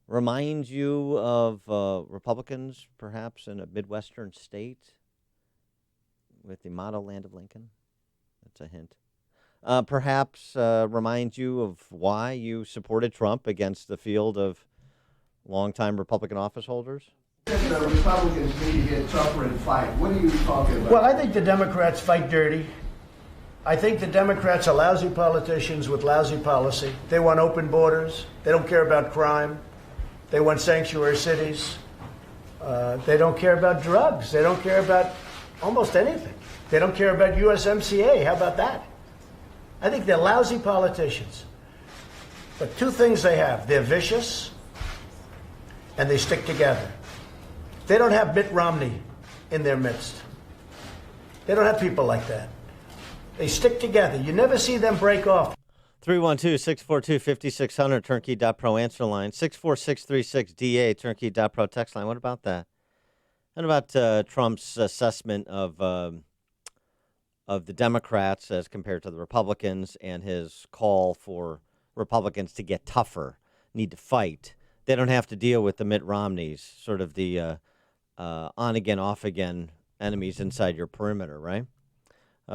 Speaker 19: reminds you of Republicans perhaps in a Midwestern state with the motto Land of Lincoln. That's a hint. Perhaps reminds you of why you supported Trump against the field of longtime Republican office holders.
Speaker 4: The Republicans need to get tougher and fight. What are you talking about?
Speaker 11: Well, I think the Democrats fight dirty. I think the Democrats are lousy politicians with lousy policy. They want open borders. They don't care about crime. They want sanctuary cities. They don't care about drugs. They don't care about almost anything. They don't care about USMCA. How about that? I think they're lousy politicians. But two things they have. They're vicious and they stick together. They don't have Mitt Romney in their midst. They don't have people like that. They stick together. You never see them break off.
Speaker 19: 312-642-5600, turnkey.pro answer line. 64636-DA, turnkey.pro text line. What about that? What about Trump's assessment of the Democrats as compared to the Republicans and his call for Republicans to get tougher, need to fight? They don't have to deal with the Mitt Romneys, sort of the on-again, off-again enemies inside your perimeter, right?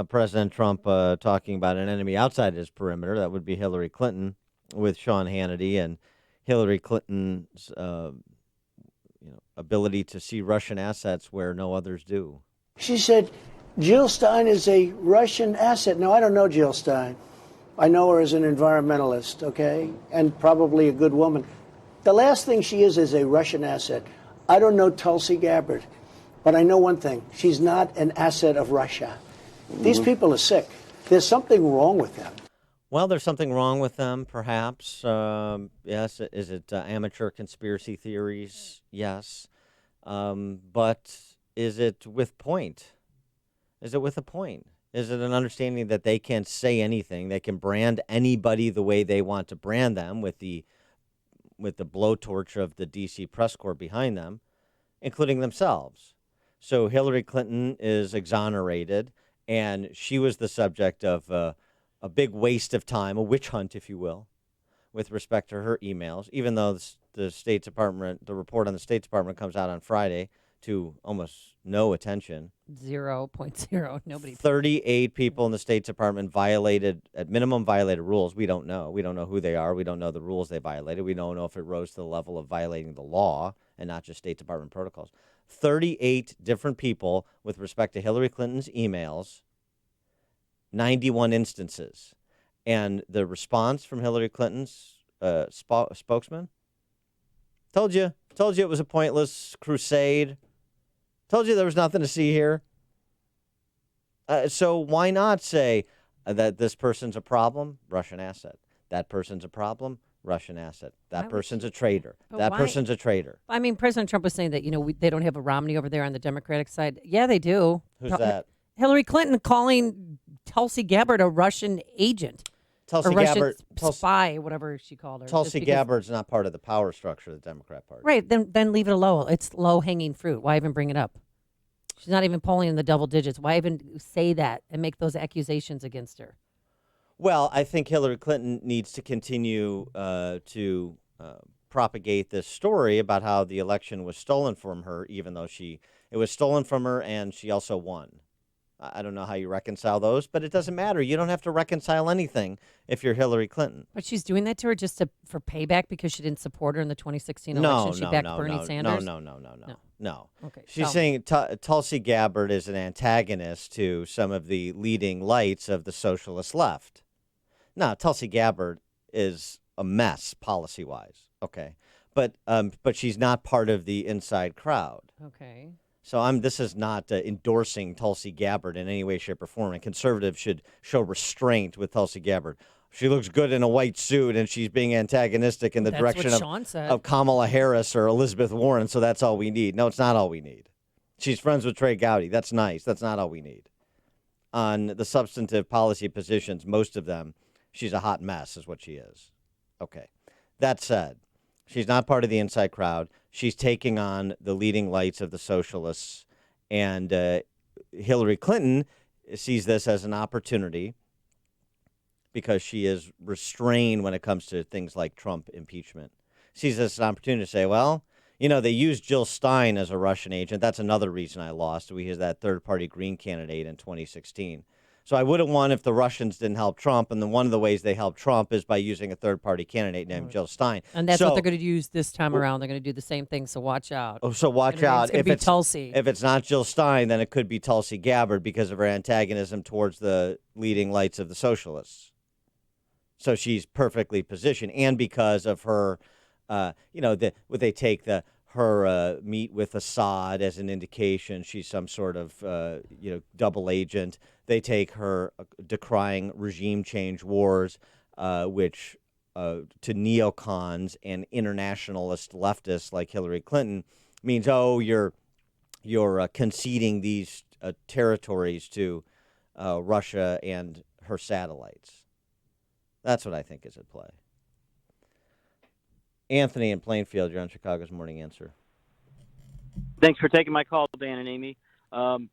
Speaker 19: President Trump talking about an enemy outside his perimeter. That would be Hillary Clinton with Sean Hannity and Hillary Clinton's ability to see Russian assets where no others do.
Speaker 11: She said, Jill Stein is a Russian asset. No, I don't know Jill Stein. I know her as an environmentalist, okay, and probably a good woman. The last thing she is a Russian asset. I don't know Tulsi Gabbard, but I know one thing. She's not an asset of Russia. These people are sick. There's something wrong with them.
Speaker 19: Well, there's something wrong with them, perhaps. Yes. Is it amateur conspiracy theories? Yes. But is it with point? Is it with a point? Is it an understanding that they can't say anything? They can brand anybody the way they want to brand them with the blowtorch of the D.C. press corps behind them, including themselves. So Hillary Clinton is exonerated, and she was the subject of a big waste of time, a witch hunt, if you will, with respect to her emails, even though the State Department, the report on the State Department comes out on Friday to almost no attention.
Speaker 15: 0.0. Nobody.
Speaker 19: 38 people in the State Department at minimum violated rules. We don't know. We don't know who they are. We don't know the rules they violated. We don't know if it rose to the level of violating the law and not just State Department protocols. 38 different people with respect to Hillary Clinton's emails, 91 instances. And the response from Hillary Clinton's spokesman, told you it was a pointless crusade. Told you there was nothing to see here. So why not say that this person's a problem? Russian asset. That person's a problem? Russian asset. That person's a traitor. That person's a traitor.
Speaker 15: I mean, President Trump was saying that, they don't have a Romney over there on the Democratic side. Yeah, they do.
Speaker 19: Who's that?
Speaker 15: Hillary Clinton calling Tulsi Gabbard a Russian agent.
Speaker 19: Tulsi
Speaker 15: Gabbard,
Speaker 19: Russian
Speaker 15: spy, whatever she called her.
Speaker 19: Tulsi Gabbard's not part of the power structure of the Democrat Party.
Speaker 15: Right, then leave it alone. It's low-hanging fruit. Why even bring it up? She's not even polling in the double digits. Why even say that and make those accusations against her?
Speaker 19: Well, I think Hillary Clinton needs to continue to propagate this story about how the election was stolen from her, even though she It was stolen from her, and she also won. I don't know how you reconcile those, but it doesn't matter. You don't have to reconcile anything if you're Hillary Clinton.
Speaker 15: But she's doing that to her just for payback because she didn't support her in the 2016 election. She backed Bernie Sanders?
Speaker 19: No.
Speaker 15: Okay.
Speaker 19: She's saying Tulsi Gabbard is an antagonist to some of the leading lights of the socialist left. Now, Tulsi Gabbard is a mess policy-wise, okay? But she's not part of the inside crowd.
Speaker 15: Okay.
Speaker 19: So this is not endorsing Tulsi Gabbard in any way, shape, or form. And conservatives should show restraint with Tulsi Gabbard. She looks good in a white suit, and she's being antagonistic in the direction of Kamala Harris or Elizabeth Warren, so that's all we need. No, it's not all we need. She's friends with Trey Gowdy. That's nice. That's not all we need. On the substantive policy positions, most of them, she's a hot mess is what she is. Okay. That said, she's not part of the inside crowd. She's taking on the leading lights of the socialists, and Hillary Clinton sees this as an opportunity because she is restrained when it comes to things like Trump impeachment. Sees this as an opportunity to say, well, they used Jill Stein as a Russian agent. That's another reason I lost. We had that third-party Green candidate in 2016. So I would have won if the Russians didn't help Trump, and then one of the ways they helped Trump is by using a third-party candidate named Jill Stein.
Speaker 15: And that's what they're going to use this time around. They're going to do the same thing, so watch out.
Speaker 19: Oh, so watch out.
Speaker 15: It's going to be Tulsi.
Speaker 19: If it's not Jill Stein, then it could be Tulsi Gabbard because of her antagonism towards the leading lights of the socialists. So she's perfectly positioned, and because of her, they take her meet with Assad as an indication she's some sort of double agent. They take her decrying regime change wars, which to neocons and internationalist leftists like Hillary Clinton means, you're conceding these territories to Russia and her satellites. That's what I think is at play. Anthony in Plainfield, you're on Chicago's Morning Answer.
Speaker 12: Thanks for taking my call, Dan and Amy. Trump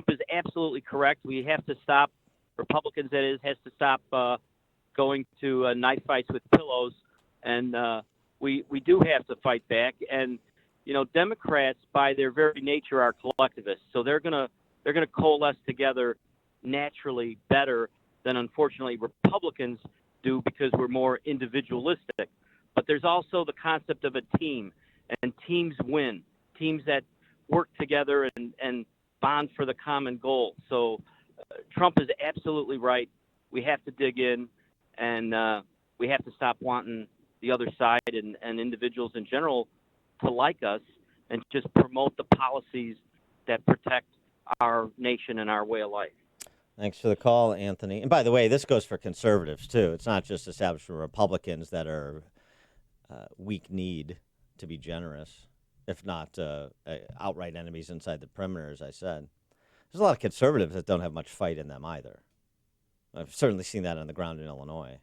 Speaker 12: is absolutely correct. We have to stop, Republicans that is, has to stop going to knife fights with pillows, and we do have to fight back. And Democrats, by their very nature, are collectivists, so they're gonna coalesce together naturally better than unfortunately Republicans do because we're more individualistic. But there's also the concept of a team, and teams win. Teams that work together and bond for the common goal. So Trump is absolutely right. We have to dig in, and we have to stop wanting the other side and individuals in general to like us and just promote the policies that protect our nation and our way of life.
Speaker 19: Thanks for the call, Anthony. And by the way, this goes for conservatives, too. It's not just establishment Republicans that are weak-kneed, to be generous, if not outright enemies inside the perimeter, as I said. There's a lot of conservatives that don't have much fight in them either. I've certainly seen that on the ground in Illinois.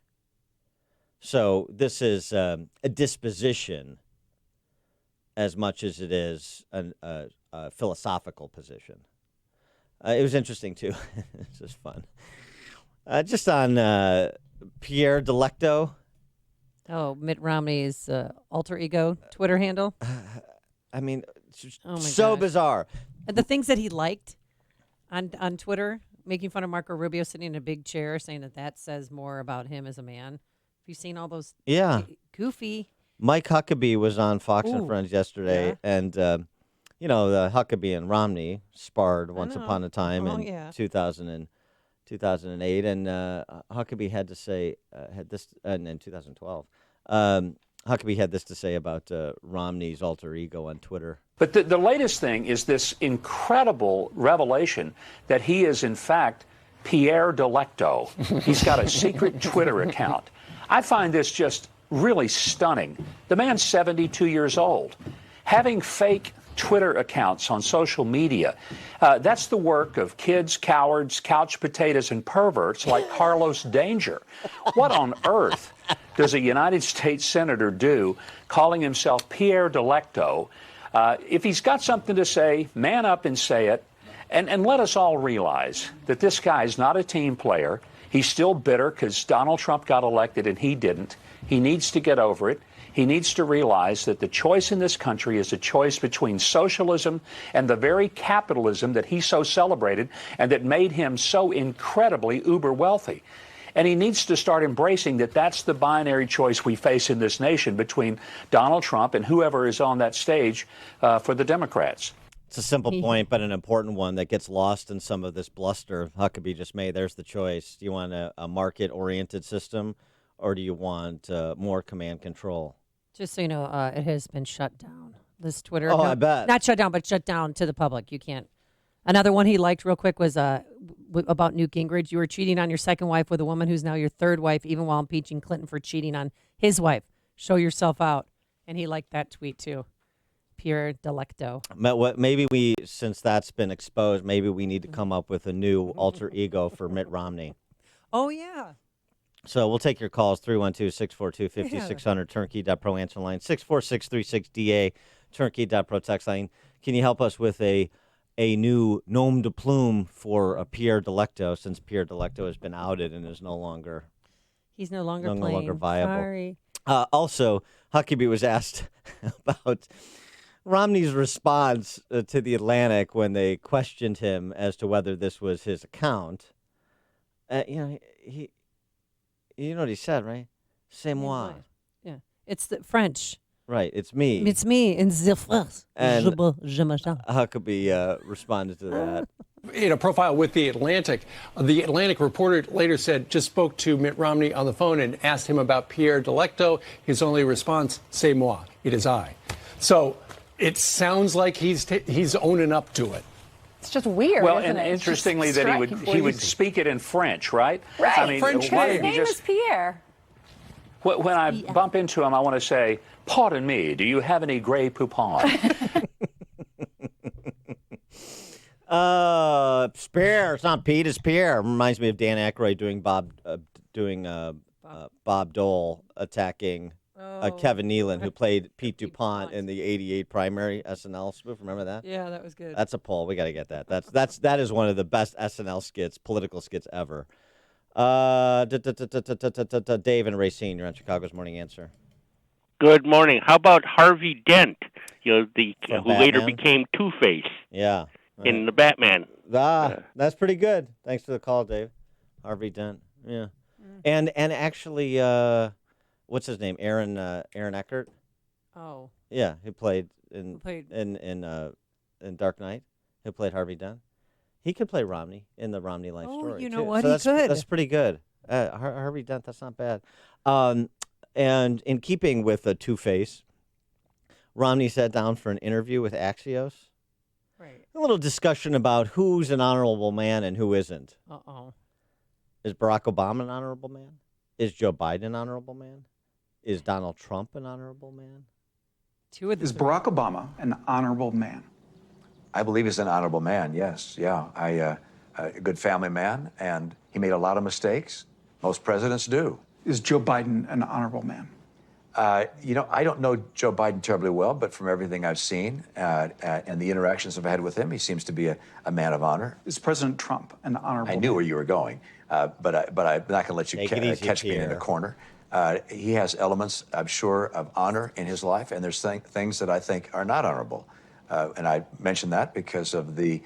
Speaker 19: So this is a disposition as much as it is a philosophical position. It was interesting, too. This is fun. Just on Pierre Delecto.
Speaker 15: Oh, Mitt Romney's alter ego Twitter handle.
Speaker 19: So bizarre.
Speaker 15: And the things that he liked on Twitter, making fun of Marco Rubio sitting in a big chair, saying that says more about him as a man. Have you seen all those?
Speaker 19: Yeah.
Speaker 15: Goofy.
Speaker 19: Mike Huckabee was on Fox and Friends yesterday, and the Huckabee and Romney sparred once upon a time in 2008, and Huckabee had to say in 2012. Huckabee had this to say about Romney's alter ego on Twitter.
Speaker 13: But the latest thing is this incredible revelation that he is, in fact, Pierre Delecto. He's got a secret Twitter account. I find this just really stunning. The man's 72 years old. Having fake Twitter accounts on social media, that's the work of kids, cowards, couch potatoes, and perverts like Carlos Danger. What on earth does a United States senator do calling himself Pierre Delecto? If he's got something to say, man up and say it. And let us all realize that this guy's not a team player. He's still bitter because Donald Trump got elected and he didn't. He needs to get over it. He needs to realize that the choice in this country is a choice between socialism and the very capitalism that he so celebrated and that made him so incredibly uber wealthy. And he needs to start embracing that that's the binary choice we face in this nation between Donald Trump and whoever is on that stage for the Democrats.
Speaker 19: It's a simple point, but an important one that gets lost in some of this bluster Huckabee just made. There's the choice. Do you want a market-oriented system, or do you want more command control?
Speaker 15: Just so you know, it has been shut down. This Twitter
Speaker 19: account.
Speaker 15: I bet. Not shut down, but shut down to the public. You can't. Another one he liked real quick was about Newt Gingrich. You were cheating on your second wife with a woman who's now your third wife, even while impeaching Clinton for cheating on his wife. Show yourself out. And he liked that tweet, too. Pure delecto.
Speaker 19: Maybe since that's been exposed, maybe we need to come up with a new alter ego for Mitt Romney.
Speaker 15: Oh, yeah.
Speaker 19: So we'll take your calls, 312-642-5600, turnkey.pro answer line, 64636DA, turnkey.pro text line. Can you help us with a new nom de plume for Pierre Delecto, since Pierre Delecto has been outed and is no longer
Speaker 15: He's no longer playing.
Speaker 19: No longer viable.
Speaker 15: Sorry.
Speaker 19: Also, Huckabee was asked about Romney's response to the Atlantic when they questioned him as to whether this was his account. You know what he said, right? C'est moi.
Speaker 15: Yeah, it's the French.
Speaker 19: Right, it's me.
Speaker 15: It's me in the France.
Speaker 19: And Huckabee responded to that.
Speaker 8: In a profile with The Atlantic reporter later said, just spoke to Mitt Romney on the phone and asked him about Pierre Delecto. His only response, c'est moi, it is I. So it sounds like he's owning up to it.
Speaker 14: It's just weird.
Speaker 13: Well,
Speaker 14: isn't
Speaker 13: and
Speaker 14: it?
Speaker 13: interestingly, that he would speak it in French, right?
Speaker 14: Right.
Speaker 13: I mean,
Speaker 14: French. His name is Pierre.
Speaker 13: When I bump into him, I want to say, "Pardon me, do you have any Grey Poupon?"
Speaker 19: Pierre. It's not Pete. It's Pierre. Reminds me of Dan Aykroyd doing Bob Dole attacking Kevin Nealon, who played Pete DuPont in the '88 primary SNL spoof. Remember that?
Speaker 15: Yeah, that was good.
Speaker 19: That's a poll. We got to get that. That is one of the best SNL skits, political skits ever. Dave and Racine, you're on Chicago's Morning Answer.
Speaker 16: Good morning. How about Harvey Dent? Who later
Speaker 19: Batman?
Speaker 16: became Two-Face.
Speaker 19: Yeah.
Speaker 16: In the Batman.
Speaker 19: That's pretty good. Thanks for the call, Dave. Harvey Dent. Yeah. And actually, what's his name? Aaron Eckhart.
Speaker 15: Oh.
Speaker 19: Yeah, who played in Dark Knight. Who played Harvey Dent. He could play Romney in the Romney life story.
Speaker 15: You know
Speaker 19: too.
Speaker 15: what?
Speaker 19: So
Speaker 15: He could.
Speaker 19: That's pretty good. Harvey Dent. That's not bad. And in keeping with Two-Face, Romney sat down for an interview with Axios.
Speaker 15: Right.
Speaker 19: A little discussion about who's an honorable man and who isn't.
Speaker 15: Uh-oh.
Speaker 19: Is Barack Obama an honorable man? Is Joe Biden an honorable man? Is Donald Trump an honorable man?
Speaker 17: Is Barack Obama an honorable man?
Speaker 18: I believe he's an honorable man, yes. Yeah. A good family man, and he made a lot of mistakes. Most presidents do.
Speaker 17: Is Joe Biden an honorable man?
Speaker 18: I don't know Joe Biden terribly well, but from everything I've seen and the interactions I've had with him, he seems to be a man of honor.
Speaker 17: Is President Trump an honorable man?
Speaker 18: I knew where you were going, but I'm not going to let you catch me in a corner. He has elements, I'm sure, of honor in his life, and there's things that I think are not honorable. And I mention that because of the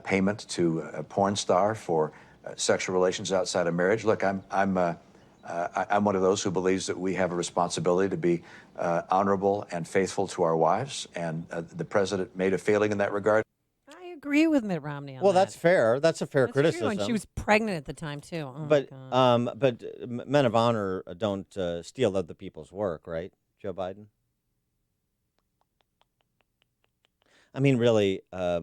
Speaker 18: payment to a porn star for sexual relations outside of marriage. Look, I'm one of those who believes that we have a responsibility to be honorable and faithful to our wives, and the president made a failing in that regard.
Speaker 15: I agree with Mitt Romney on
Speaker 19: Well,
Speaker 15: that.
Speaker 19: that's fair. That's a fair
Speaker 15: That's
Speaker 19: criticism.
Speaker 15: true, and she was pregnant at the time, too. Oh,
Speaker 19: but
Speaker 15: my God.
Speaker 19: men of honor don't steal other people's work, right, Joe Biden? I mean, really, I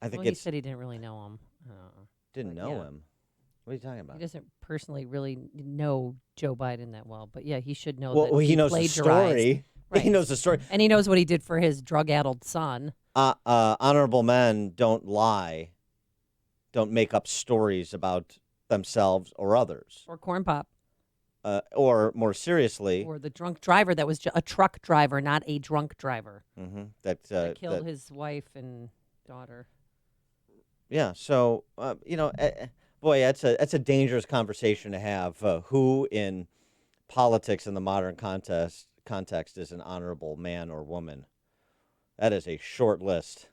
Speaker 19: think
Speaker 15: he said he didn't really know him.
Speaker 19: Didn't know him. What are you talking about?
Speaker 15: He doesn't personally really know Joe Biden that well, but yeah, he should know
Speaker 19: Well,
Speaker 15: that
Speaker 19: he knows the
Speaker 15: plagiarized.
Speaker 19: story.
Speaker 15: Right.
Speaker 19: He knows the story.
Speaker 15: And he knows what he did for his drug-addled son.
Speaker 19: Honorable men don't lie, don't make up stories about themselves or others.
Speaker 15: Or Corn Pop.
Speaker 19: Or more seriously.
Speaker 15: Or the drunk driver that was a truck driver, not a drunk driver.
Speaker 19: Mm-hmm,
Speaker 15: that killed his wife and daughter.
Speaker 19: Yeah, so, boy, that's a dangerous conversation to have. Who in politics in the modern context is an honorable man or woman. That is a short list.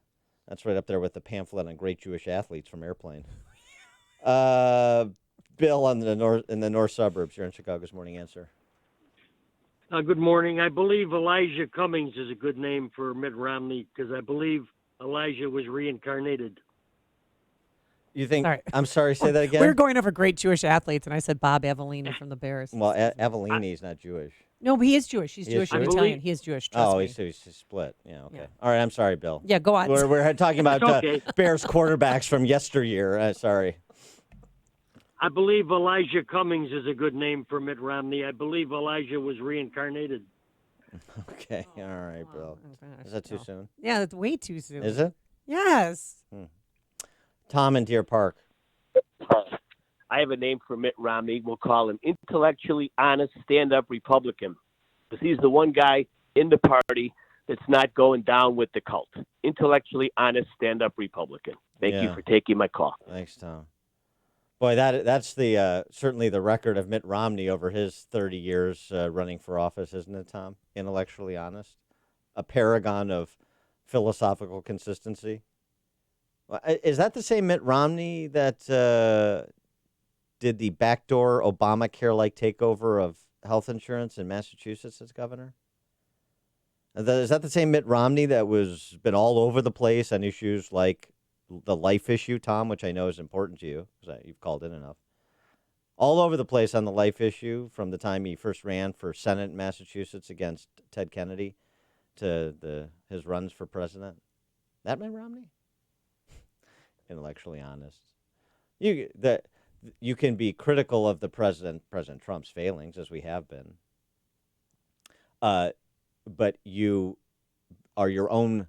Speaker 19: That's right up there with the pamphlet on great Jewish athletes from Airplane. Bill in the north suburbs. You're in Chicago's Morning Answer.
Speaker 2: Good morning. I believe Elijah Cummings is a good name for Mitt Romney because I believe Elijah was reincarnated.
Speaker 19: You think?
Speaker 15: Sorry.
Speaker 19: I'm sorry. Say that again.
Speaker 15: We were going over great Jewish athletes, and I said Bob Avellini from the Bears.
Speaker 19: Well, Avellini's not Jewish.
Speaker 15: No, but he is Jewish. He's Jewish and Italian. He is Jewish. Trust me.
Speaker 19: He's split. Yeah. Okay. Yeah. All right. I'm sorry, Bill.
Speaker 15: Yeah. Go on.
Speaker 19: We're talking about
Speaker 2: okay.
Speaker 19: Bears quarterbacks from yesteryear. Sorry.
Speaker 2: I believe Elijah Cummings is a good name for Mitt Romney. I believe Elijah was reincarnated.
Speaker 19: Okay. All right, Bill. Is that too soon?
Speaker 15: Yeah, that's way too soon.
Speaker 19: Is it?
Speaker 15: Yes.
Speaker 19: Tom in Deer Park.
Speaker 3: I have a name for Mitt Romney. We'll call him intellectually honest, stand-up Republican. Because he's the one guy in the party that's not going down with the cult. Intellectually honest, stand-up Republican. Thank you for taking my call.
Speaker 19: Thanks, Tom. Boy, that's the certainly the record of Mitt Romney over his 30 years running for office, isn't it, Tom? Intellectually honest. A paragon of philosophical consistency. Is that the same Mitt Romney that did the backdoor Obamacare-like takeover of health insurance in Massachusetts as governor? Is that the same Mitt Romney that was been all over the place on issues like the life issue, Tom, which I know is important to you because you've called in enough? All over the place on the life issue from the time he first ran for Senate in Massachusetts against Ted Kennedy to his runs for president. That Mitt Romney? Intellectually honest. You can be critical of the President Trump's failings, as we have been, but you are your own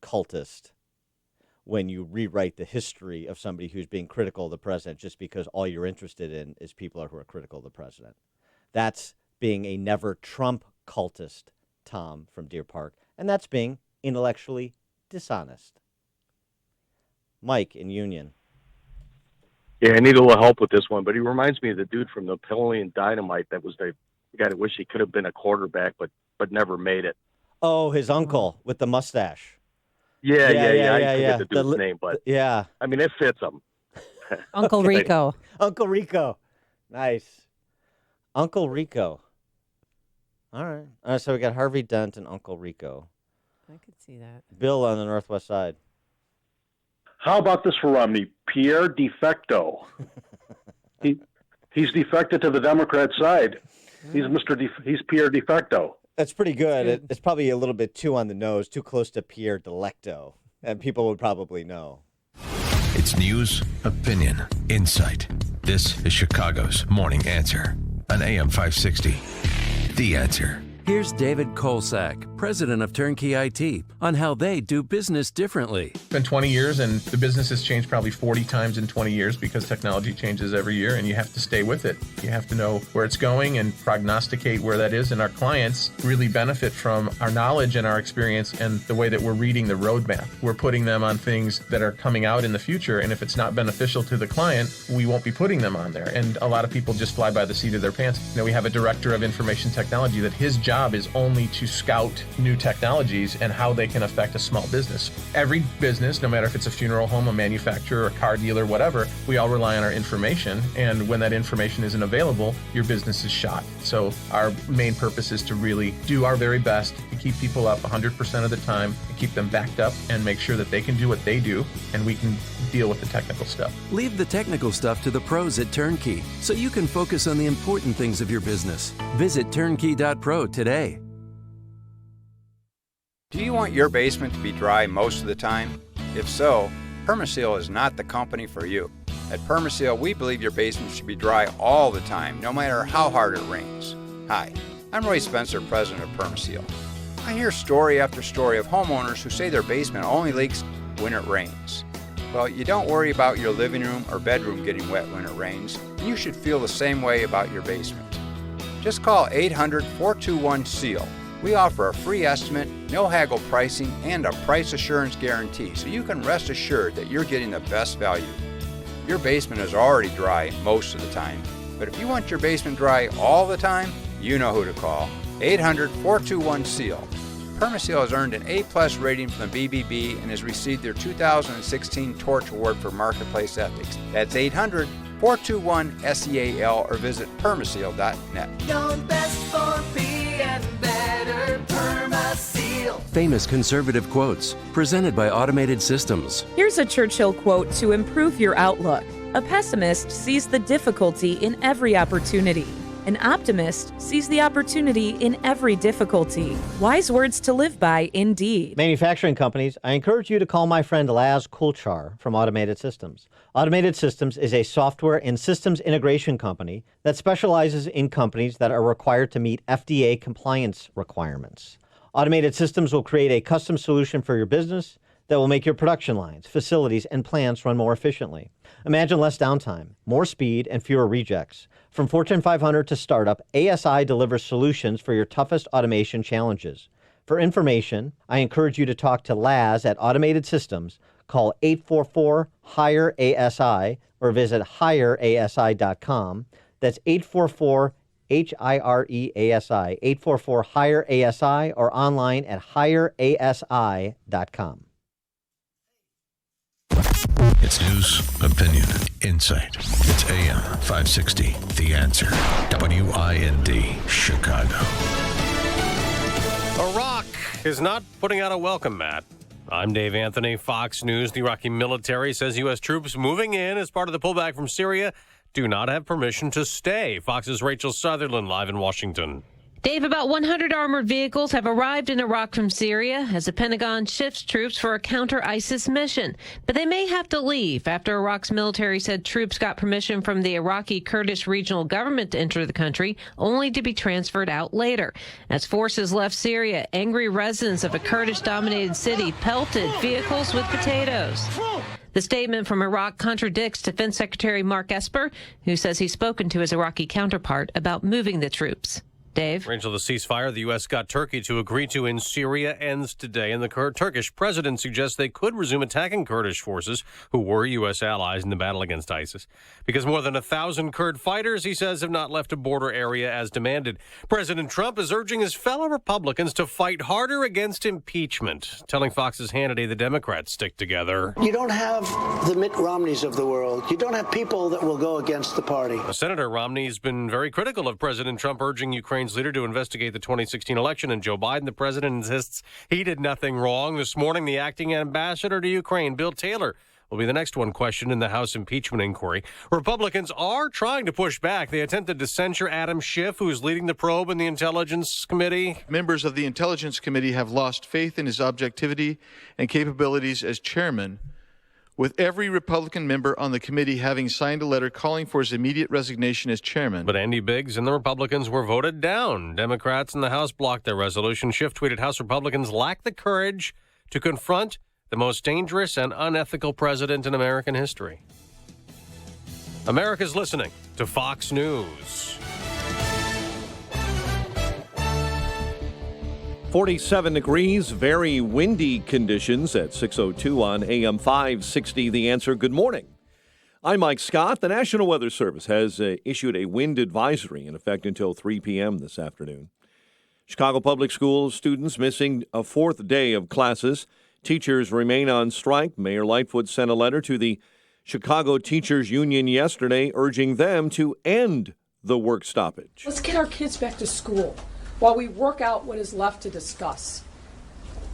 Speaker 19: cultist when you rewrite the history of somebody who's being critical of the president just because all you're interested in is people who are critical of the president. That's being a never Trump cultist, Tom from Deer Park, and that's being intellectually dishonest. Mike in Union.
Speaker 10: Yeah, I need a little help with this one, but he reminds me of the dude from Napoleon Dynamite that was the guy that wished he could have been a quarterback, but never made it.
Speaker 19: Oh, his uncle with the mustache.
Speaker 10: Yeah. I forget the dude's name, but
Speaker 19: yeah,
Speaker 10: I mean it fits him.
Speaker 15: Uncle Rico.
Speaker 19: Uncle Rico. Nice. Uncle Rico. All right. So we got Harvey Dent and Uncle Rico.
Speaker 15: I could see that.
Speaker 19: Bill on the northwest side.
Speaker 10: How about this for Romney? Pierre Defecto. He's defected to the Democrat side. He's Pierre Defecto.
Speaker 19: That's pretty good. It's probably a little bit too on the nose, too close to Pierre Delecto, and people would probably know.
Speaker 1: It's news, opinion, insight. This is Chicago's Morning Answer on AM 560. The Answer.
Speaker 21: Here's David Kolsak, president of Turnkey IT, on how they do business differently.
Speaker 20: It's been 20 years, and the business has changed probably 40 times in 20 years because technology changes every year, and you have to stay with it. You have to know where it's going and prognosticate where that is, and our clients really benefit from our knowledge and our experience and the way that we're reading the roadmap. We're putting them on things that are coming out in the future, and if it's not beneficial to the client, we won't be putting them on there. And a lot of people just fly by the seat of their pants. You know, we have a director of information technology that his job is only to scout new technologies and how they can affect a small business. Every business, no matter if it's a funeral home, a manufacturer, a car dealer, whatever, we all rely on our information. And when that information isn't available, your business is shot. So our main purpose is to really do our very best to keep people up 100% of the time and keep them backed up and make sure that they can do what they do and we can deal with the technical stuff.
Speaker 21: Leave the technical stuff to the pros at Turnkey so you can focus on the important things of your business. Visit turnkey.pro today.
Speaker 22: Do you want your basement to be dry most of the time? If so, Permaseal is not the company for you. At Permaseal, we believe your basement should be dry all the time, no matter how hard it rains. Hi, I'm Roy Spencer, president of Permaseal. I hear story after story of homeowners who say their basement only leaks when it rains. Well, you don't worry about your living room or bedroom getting wet when it rains, and you should feel the same way about your basement. Just call 800-421-SEAL. We offer a free estimate, no haggle pricing, and a price assurance guarantee, so you can rest assured that you're getting the best value. Your basement is already dry most of the time. But if you want your basement dry all the time, you know who to call. 800-421-SEAL. Permaseal has earned an A-plus rating from the BBB and has received their 2016 Torch Award for Marketplace Ethics. That's 800-421-SEAL or visit permaseal.net.
Speaker 7: Known best for being better, Permaseal.
Speaker 21: Famous conservative quotes, presented by Automated Systems.
Speaker 9: Here's a Churchill quote to improve your outlook. A pessimist sees the difficulty in every opportunity. An optimist sees the opportunity in every difficulty. Wise words to live by, indeed.
Speaker 19: Manufacturing companies, I encourage you to call my friend Laz Kulchar from Automated Systems. Automated Systems is a software and systems integration company that specializes in companies that are required to meet FDA compliance requirements. Automated Systems will create a custom solution for your business that will make your production lines, facilities, and plants run more efficiently. Imagine less downtime, more speed, and fewer rejects. From Fortune 500 to startup, ASI delivers solutions for your toughest automation challenges. For information, I encourage you to talk to Laz at Automated Systems. Call 844-HIRE-ASI or visit hireasi.com. That's 844-HIRE-ASI, 844-HIRE-ASI, or online at hireasi.com.
Speaker 1: It's news, opinion, insight. It's AM 560, The Answer. WIND, Chicago.
Speaker 23: Iraq is not putting out a welcome mat. I'm Dave Anthony, Fox News. The Iraqi military says U.S. troops moving in as part of the pullback from Syria do not have permission to stay. Fox's Rachel Sutherland live in Washington.
Speaker 24: Dave, about 100 armored vehicles have arrived in Iraq from Syria as the Pentagon shifts troops for a counter-ISIS mission. But they may have to leave after Iraq's military said troops got permission from the Iraqi Kurdish regional government to enter the country, only to be transferred out later. As forces left Syria, angry residents of a Kurdish-dominated city pelted vehicles with potatoes. The statement from Iraq contradicts Defense Secretary Mark Esper, who says he's spoken to his Iraqi counterpart about moving the troops. Dave?
Speaker 23: Rachel, the ceasefire the U.S. got Turkey to agree to in Syria ends today, and the Turkish president suggests they could resume attacking Kurdish forces who were U.S. allies in the battle against ISIS. Because more than 1,000 Kurd fighters, he says, have not left a border area as demanded. President Trump is urging his fellow Republicans to fight harder against impeachment, telling Fox's Hannity the Democrats stick together.
Speaker 25: You don't have the Mitt Romneys of the world. You don't have people that will go against the party.
Speaker 23: Senator Romney has been very critical of President Trump urging Ukraine's leader to investigate the 2016 election, and Joe Biden, the president, insists he did nothing wrong. This morning, the acting ambassador to Ukraine, Bill Taylor, will be the next one questioned in the House impeachment inquiry. Republicans are trying to push back. They attempted to censure Adam Schiff, who's leading the probe in the Intelligence Committee.
Speaker 26: Members of the Intelligence Committee have lost faith in his objectivity and capabilities as chairman, with every Republican member on the committee having signed a letter calling for his immediate resignation as chairman.
Speaker 23: But Andy Biggs and the Republicans were voted down. Democrats in the House blocked their resolution. Schiff tweeted House Republicans lack the courage to confront the most dangerous and unethical president in American history. America's listening to Fox News.
Speaker 5: 47 degrees, very windy conditions at 6:02 on AM 560. The Answer. Good morning. I'm Ike Scott. The National Weather Service has issued a wind advisory in effect until 3 p.m. this afternoon. Chicago Public Schools students missing a fourth day of classes. Teachers remain on strike. Mayor Lightfoot sent a letter to the Chicago Teachers Union yesterday urging them to end the work stoppage.
Speaker 27: Let's get our kids back to school while we work out what is left to discuss.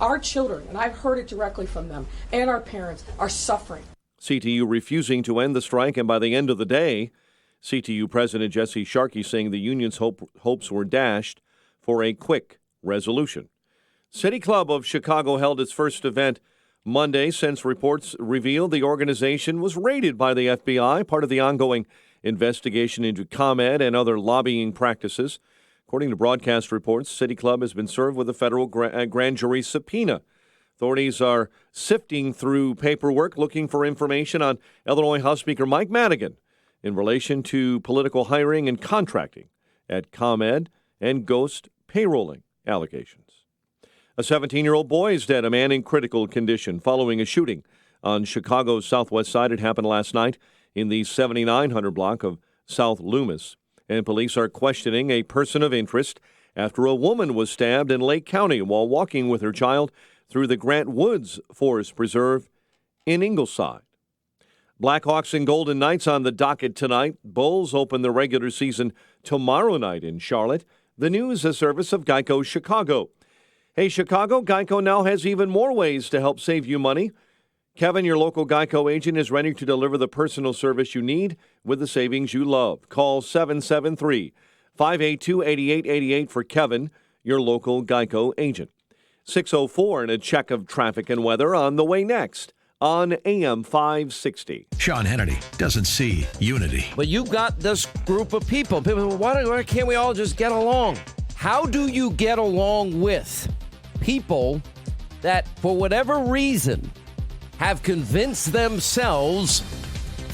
Speaker 27: Our children, and I've heard it directly from them, and our parents are suffering.
Speaker 5: CTU refusing to end the strike, and by the end of the day, CTU President Jesse Sharkey saying the union's hopes were dashed for a quick resolution. City Club of Chicago held its first event Monday since reports revealed the organization was raided by the FBI, part of the ongoing investigation into ComEd and other lobbying practices. According to broadcast reports, City Club has been served with a federal grand jury subpoena. Authorities are sifting through paperwork looking for information on Illinois House Speaker Mike Madigan in relation to political hiring and contracting at ComEd and ghost payrolling allegations. A 17-year-old boy is dead, a man in critical condition following a shooting on Chicago's southwest side. It happened last night in the 7900 block of South Loomis. And police are questioning a person of interest after a woman was stabbed in Lake County while walking with her child through the Grant Woods Forest Preserve in Ingleside. Blackhawks and Golden Knights on the docket tonight. Bulls open the regular season tomorrow night in Charlotte. The news, a service of Geico Chicago. Hey, Chicago, Geico now has even more ways to help save you money. Kevin, your local Geico agent, is ready to deliver the personal service you need with the savings you love. Call 773-582-8888 for Kevin, your local Geico agent. 6:04 and a check of traffic and weather on the way next on AM 560.
Speaker 1: Sean Hannity doesn't see unity.
Speaker 4: But you've got this group of people. Why can't we all just get along? How do you get along with people that, for whatever reason, have convinced themselves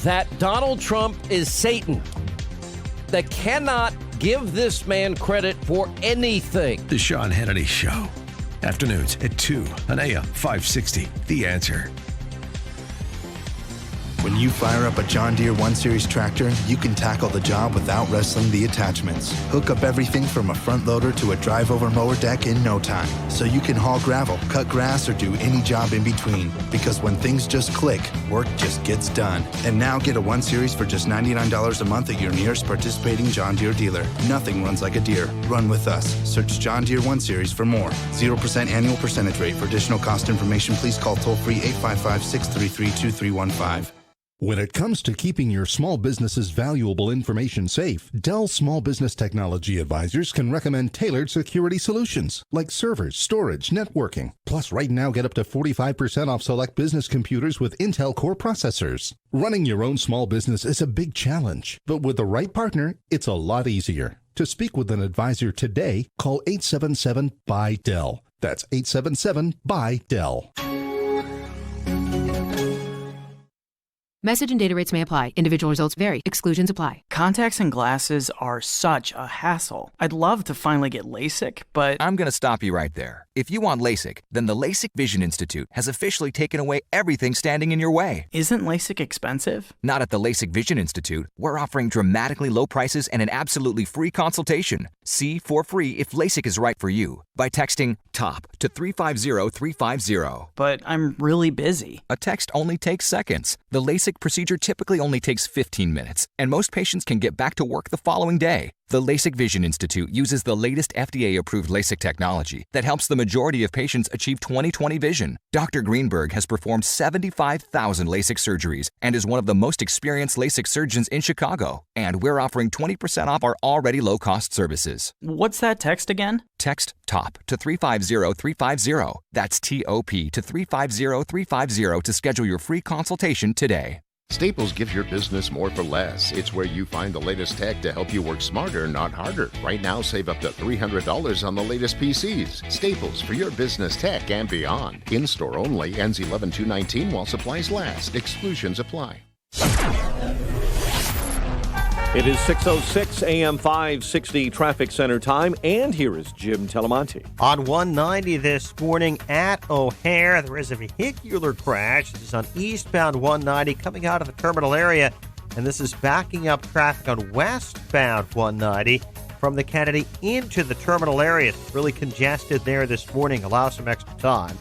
Speaker 4: that Donald Trump is Satan, that cannot give this man credit for anything?
Speaker 1: The Sean Hannity Show. Afternoons at 2 on AM 560. The Answer.
Speaker 6: When you fire up a John Deere 1 Series tractor, you can tackle the job without wrestling the attachments. Hook up everything from a front loader to a drive-over mower deck in no time, so you can haul gravel, cut grass, or do any job in between. Because when things just click, work just gets done. And now get a 1 Series for just $99 a month at your nearest participating John Deere dealer. Nothing runs like a Deere. Run with us. Search John Deere 1 Series for more. 0% annual percentage rate. For additional cost information, please call toll-free 855-633-2315.
Speaker 8: When it comes to keeping your small business's valuable information safe, Dell Small Business Technology Advisors can recommend tailored security solutions like servers, storage, networking. Plus, right now, get up to 45% off select business computers with Intel Core processors. Running your own small business is a big challenge, but with the right partner, it's a lot easier. To speak with an advisor today, call 877-BUY-DELL. That's 877-BUY-DELL.
Speaker 11: Message and data rates may apply. Individual results vary. Exclusions apply.
Speaker 12: Contacts and glasses are such a hassle. I'd love to finally get LASIK, but
Speaker 13: I'm going to stop you right there. If you want LASIK, then the LASIK Vision Institute has officially taken away everything standing in your way.
Speaker 12: Isn't LASIK expensive?
Speaker 13: Not at the LASIK Vision Institute. We're offering dramatically low prices and an absolutely free consultation. See for free if LASIK is right for you by texting TOP to 350-350.
Speaker 12: But I'm really busy.
Speaker 13: A text only takes seconds. The LASIK procedure typically only takes 15 minutes, and most patients can get back to work the following day. The LASIK Vision Institute uses the latest FDA-approved LASIK technology that helps the majority of patients achieve 20/20 vision. Dr. Greenberg has performed 75,000 LASIK surgeries and is one of the most experienced LASIK surgeons in Chicago. And we're offering 20% off our already low-cost services.
Speaker 12: What's that text again?
Speaker 13: Text TOP to 350-350. That's TOP to 350-350 to schedule your free consultation today.
Speaker 14: Staples gives your business more for less. It's where you find the latest tech to help you work smarter, not harder. Right now, save up to $300 on the latest PCs. Staples for your business tech and beyond. In-store only. Ends 11/2/19 while supplies last. Exclusions apply.
Speaker 5: It is 6:06 AM 560 Traffic Center time, and here is Jim Telemonte.
Speaker 28: On 190 this morning at O'Hare, there is a vehicular crash. This is on eastbound 190 coming out of the terminal area, and this is backing up traffic on westbound 190 from the Kennedy into the terminal area. It's really congested there this morning. Allow some extra time.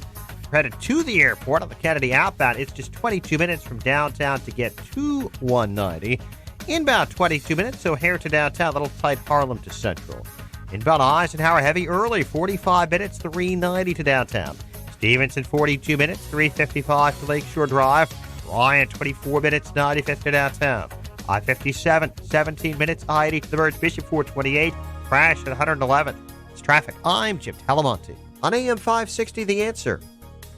Speaker 28: Headed to the airport on the Kennedy outbound, it's just 22 minutes from downtown to get to 190. Inbound 22 minutes, O'Hare to downtown, little tight Harlem to Central. Inbound Eisenhower heavy early, 45 minutes, 390 to downtown. Stevenson 42 minutes, 355 to Lakeshore Drive. Ryan 24 minutes, 95 to downtown. I-57, 17 minutes, I-80 to the Birch Bishop 428. Crash at 111. It's traffic. I'm Jim Talamonte on AM 560 The Answer.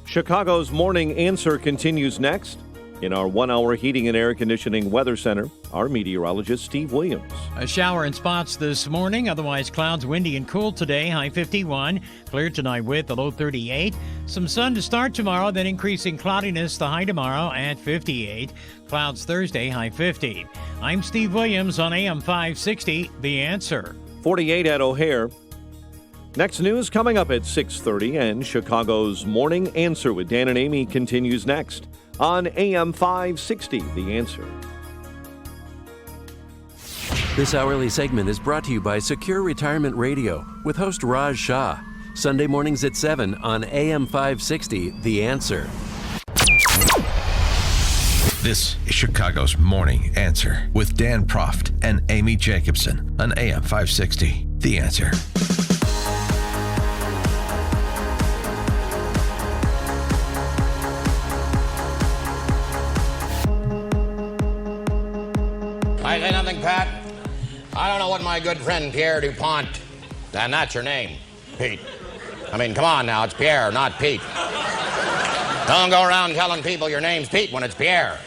Speaker 5: Chicago's Morning Answer continues next. In our 1-hour heating and air conditioning weather center, our meteorologist, Steve Williams.
Speaker 29: A shower in spots this morning, otherwise clouds, windy and cool today, high 51. Clear tonight with a low 38. Some sun to start tomorrow, then increasing cloudiness, the high tomorrow at 58. Clouds Thursday, high 50. I'm Steve Williams on AM 560, The Answer.
Speaker 5: 48 at O'Hare. Next news coming up at 6:30, and Chicago's Morning Answer with Dan and Amy continues next on AM 560, The Answer.
Speaker 21: This hourly segment is brought to you by Secure Retirement Radio with host Raj Shah. Sunday mornings at 7 on AM 560, The Answer.
Speaker 1: This is Chicago's Morning Answer with Dan Proft and Amy Jacobson on AM 560, The Answer.
Speaker 2: I say nothing, Pat. I don't know what my good friend Pierre DuPont, and that's your name, Pete. I mean, come on now, it's Pierre, not Pete. Don't go around telling people your name's Pete when it's Pierre.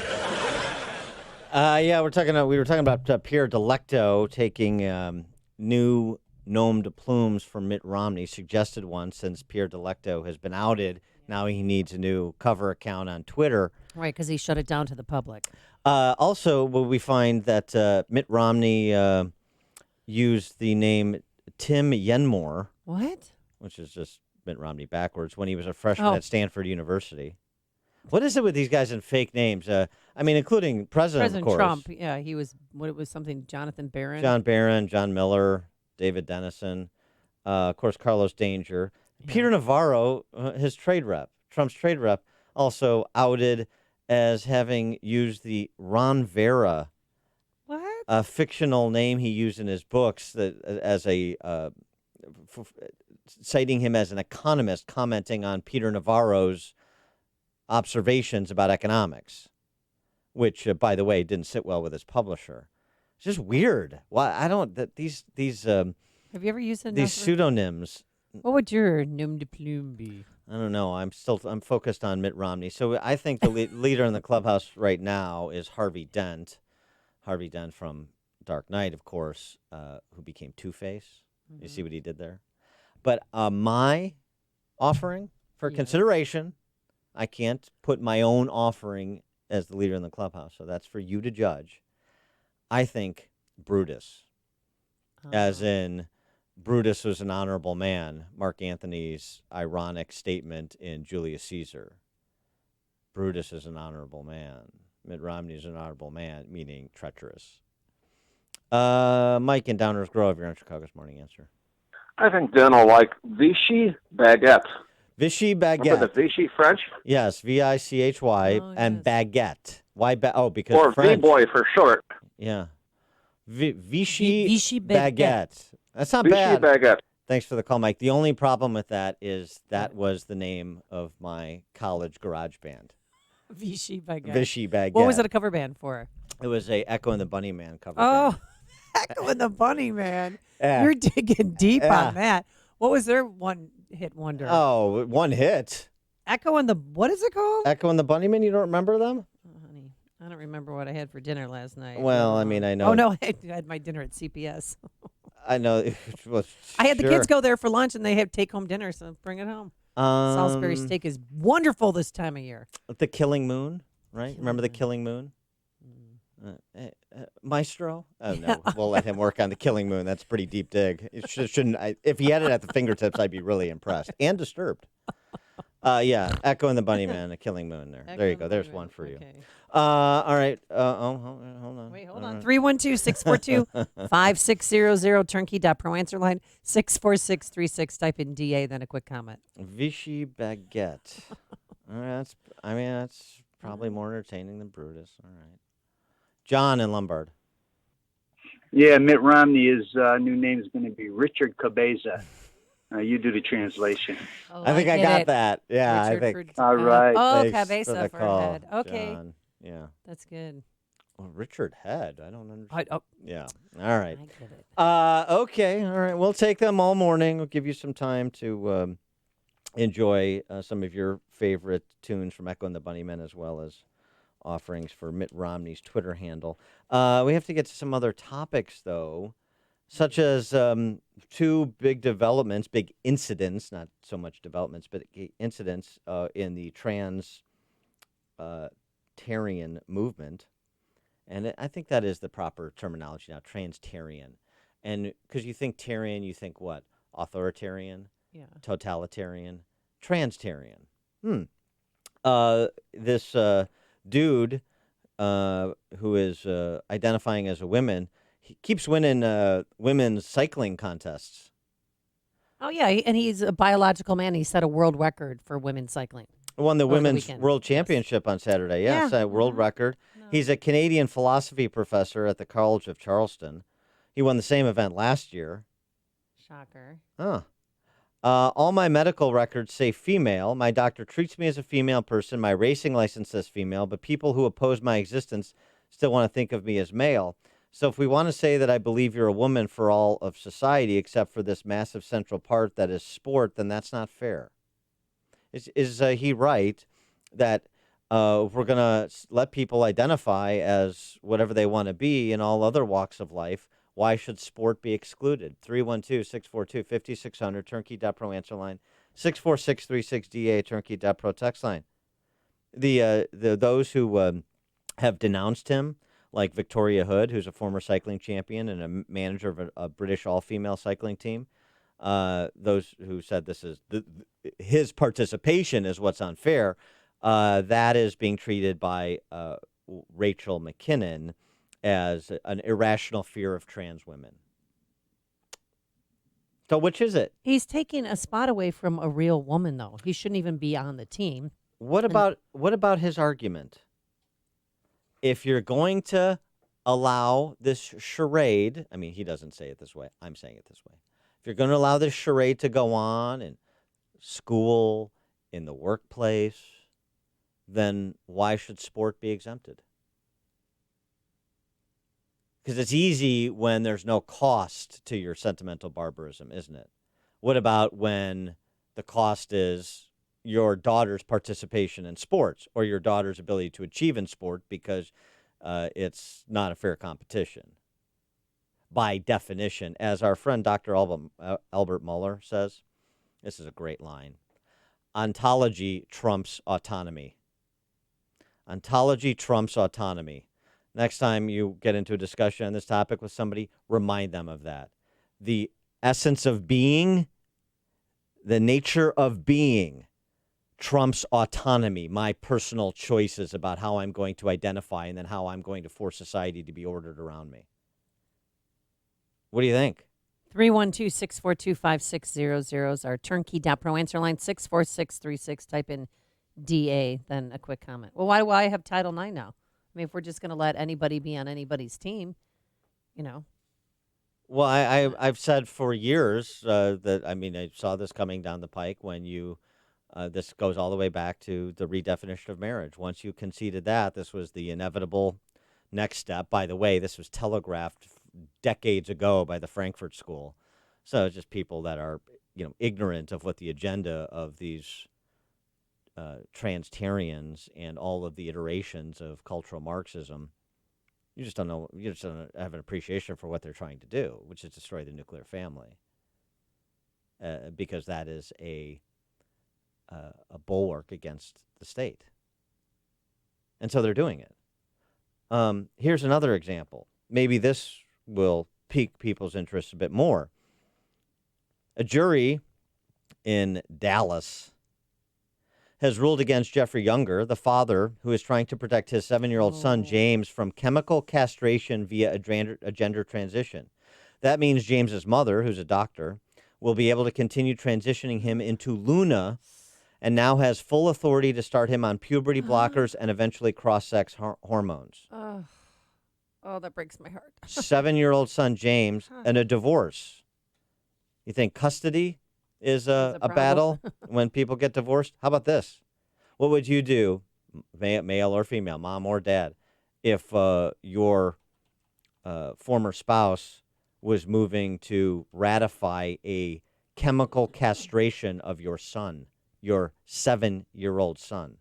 Speaker 19: We were talking about Pierre Delecto taking new nom de plumes from Mitt Romney, suggested one since Pierre Delecto has been outed. Now he needs a new cover account on Twitter.
Speaker 3: Right, because he shut it down to the public.
Speaker 19: Also, we find that Mitt Romney used the name Tim Yenmore.
Speaker 3: What?
Speaker 19: Which is just Mitt Romney backwards, when he was a freshman at Stanford University. What is it with these guys and fake names? Including President of course.
Speaker 3: Trump. Yeah, he was, it was something, Jonathan Barron.
Speaker 19: John Barron, John Miller, David Dennison, of course, Carlos Danger. Yeah. Peter Navarro, his trade rep, Trump's trade rep, also outed as having used the Ron Vera, a fictional name he used in his books, that as citing him as an economist commenting on Peter Navarro's observations about economics, which, by the way, didn't sit well with his publisher. It's just weird. Why these
Speaker 3: have you ever used
Speaker 19: these pseudonyms?
Speaker 3: What would your nom de plume be?
Speaker 19: I don't know. I'm focused on Mitt Romney. So I think the leader in the clubhouse right now is Harvey Dent. Harvey Dent from Dark Knight, of course, who became Two-Face. Mm-hmm. You see what he did there? But my offering for consideration, I can't put my own offering as the leader in the clubhouse. So that's for you to judge. I think Brutus, as in Brutus was an honorable man, Mark Antony's ironic statement in Julius Caesar. Brutus is an honorable man. Mitt Romney is an honorable man, meaning treacherous. Mike in Downers Grove, you're on Chicago's Morning Answer.
Speaker 10: I think Dan will like Vichy Baguette.
Speaker 19: Vichy Baguette.
Speaker 10: Remember the Vichy French?
Speaker 19: Yes, Vichy, and baguette. Why? Because
Speaker 10: or
Speaker 19: French.
Speaker 10: V-boy for short.
Speaker 19: Yeah. Vichy Baguette. That's not
Speaker 10: Vichy
Speaker 19: bad.
Speaker 10: Baguette.
Speaker 19: Thanks for the call, Mike. The only problem with that is that was the name of my college garage band.
Speaker 3: Vichy Baguette.
Speaker 19: Vichy Baguette.
Speaker 3: What was it a cover band for?
Speaker 19: It was a Echo and the Bunnyman cover band.
Speaker 3: Echo and the Bunnyman.
Speaker 19: Yeah.
Speaker 3: You're digging deep on that. What was their one-hit wonder?
Speaker 19: Oh, one hit.
Speaker 3: Echo and the, what is it called?
Speaker 19: Echo and the Bunnymen, you don't remember them?
Speaker 3: Oh, honey, I don't remember what I had for dinner last night.
Speaker 19: Well, I mean, I know.
Speaker 3: Oh, no, I had my dinner at CPS.
Speaker 19: I know. Well,
Speaker 3: I had the kids go there for lunch, and they have take-home dinner, so bring it home. Salisbury steak is wonderful this time of year.
Speaker 19: The Killing Moon, right? Remember the Killing Moon? Maestro? Oh, no. We'll let him work on the Killing Moon. That's a pretty deep dig. It shouldn't. If he had it at the fingertips, I'd be really impressed and disturbed. Echo and the Bunnyman, the Killing Moon there. There you go. There's one for you. Okay. All right. Hold on.
Speaker 3: Wait, hold on. 312-642-5600, turnkey.pro, answer line 64636. Type in DA, then a quick comment.
Speaker 19: Vichy Baguette. All right. That's probably more entertaining than Brutus. All right. John in Lombard.
Speaker 15: Yeah, Mitt Romney, his new name is going to be Richard Cabeza. You do the translation.
Speaker 19: Oh, I think I got that. Yeah,
Speaker 15: Richard
Speaker 19: I think.
Speaker 15: All right.
Speaker 3: Oh, Cabeza for
Speaker 19: call,
Speaker 3: Head. Okay.
Speaker 19: John. Yeah.
Speaker 3: That's good.
Speaker 19: Well, Richard Head. I don't understand.
Speaker 3: Oh.
Speaker 19: Yeah. All right.
Speaker 3: I get it.
Speaker 19: Okay. All right. We'll take them all morning. We'll give you some time to enjoy some of your favorite tunes from Echo and the Bunnymen, as well as offerings for Mitt Romney's Twitter handle. We have to get to some other topics, though, such as two big developments, big incidents, not so much developments, but incidents in the trans-tarian movement. And I think that is the proper terminology now, trans-tarian. And because you think tarian, you think what? Authoritarian?
Speaker 3: Yeah.
Speaker 19: Totalitarian? Trans-tarian. This dude who is identifying as a woman, he keeps winning women's cycling contests.
Speaker 3: Oh, yeah, and he's a biological man. He set a world record for women's cycling.
Speaker 19: Won the
Speaker 3: over
Speaker 19: women's
Speaker 3: weekend.
Speaker 19: world championship on Saturday. Yes,
Speaker 3: Yeah.
Speaker 19: a world record. He's a Canadian philosophy professor at the College of Charleston. He won the same event last year.
Speaker 3: Shocker.
Speaker 19: Huh. All my medical records say female. My doctor treats me as a female person. My racing license says female, but people who oppose my existence still want to think of me as male. So if we want to say that I believe you're a woman for all of society except for this massive central part that is sport, then that's not fair. Is he right that if we're going to let people identify as whatever they want to be in all other walks of life, why should sport be excluded? 312-642-5600, turnkey.pro answer line, 64636DA, turnkey.pro text line. Those who have denounced him, like Victoria Hood, who's a former cycling champion and a manager of a British all-female cycling team, those who said this is his participation is what's unfair, that is being treated by Rachel McKinnon as an irrational fear of trans women. So which is it?
Speaker 3: He's taking a spot away from a real woman, though. He shouldn't even be on the team.
Speaker 19: What about his argument? If you're going to allow this charade, I mean, he doesn't say it this way. I'm saying it this way. If you're going to allow this charade to go on in school, in the workplace, then why should sport be exempted? Because it's easy when there's no cost to your sentimental barbarism, isn't it? What about when the cost is your daughter's participation in sports or your daughter's ability to achieve in sport because it's not a fair competition? By definition, as our friend Dr. Albert Mueller says, this is a great line, ontology trumps autonomy. Ontology trumps autonomy. Next time you get into a discussion on this topic with somebody, remind them of that. The essence of being, the nature of being, trumps autonomy, my personal choices about how I'm going to identify and then how I'm going to force society to be ordered around me. What do you think?
Speaker 3: 312-642-5600 is our turnkey.pro answer line, 64636. Type in DA, then a quick comment. Well, why do I have Title IX now? I mean, if we're just going to let anybody be on anybody's team, you know.
Speaker 19: Well, I've said for years that, I mean, I saw this coming down the pike when you, this goes all the way back to the redefinition of marriage. Once you conceded that, this was the inevitable next step. By the way, this was telegraphed decades ago by the Frankfurt School. So it's just people that are, ignorant of what the agenda of these transtarians and all of the iterations of cultural Marxism, you just don't know. You just don't have an appreciation for what they're trying to do, which is destroy the nuclear family, because that is a bulwark against the state, and so they're doing it. Here's another example. Maybe this will pique people's interest a bit more. A jury in Dallas has ruled against Jeffrey Younger, the father who is trying to protect his 7-year-old son, James, from chemical castration via a gender transition. That means James's mother, who's a doctor, will be able to continue transitioning him into Luna and now has full authority to start him on puberty blockers and eventually cross-sex hormones.
Speaker 3: Oh, that breaks my heart.
Speaker 19: 7-year-old son, James, and a divorce. You think custody is a battle when people get divorced? How about this? What would you do, male or female, mom or dad, if your former spouse was moving to ratify a chemical castration of your son, your 7-year-old son?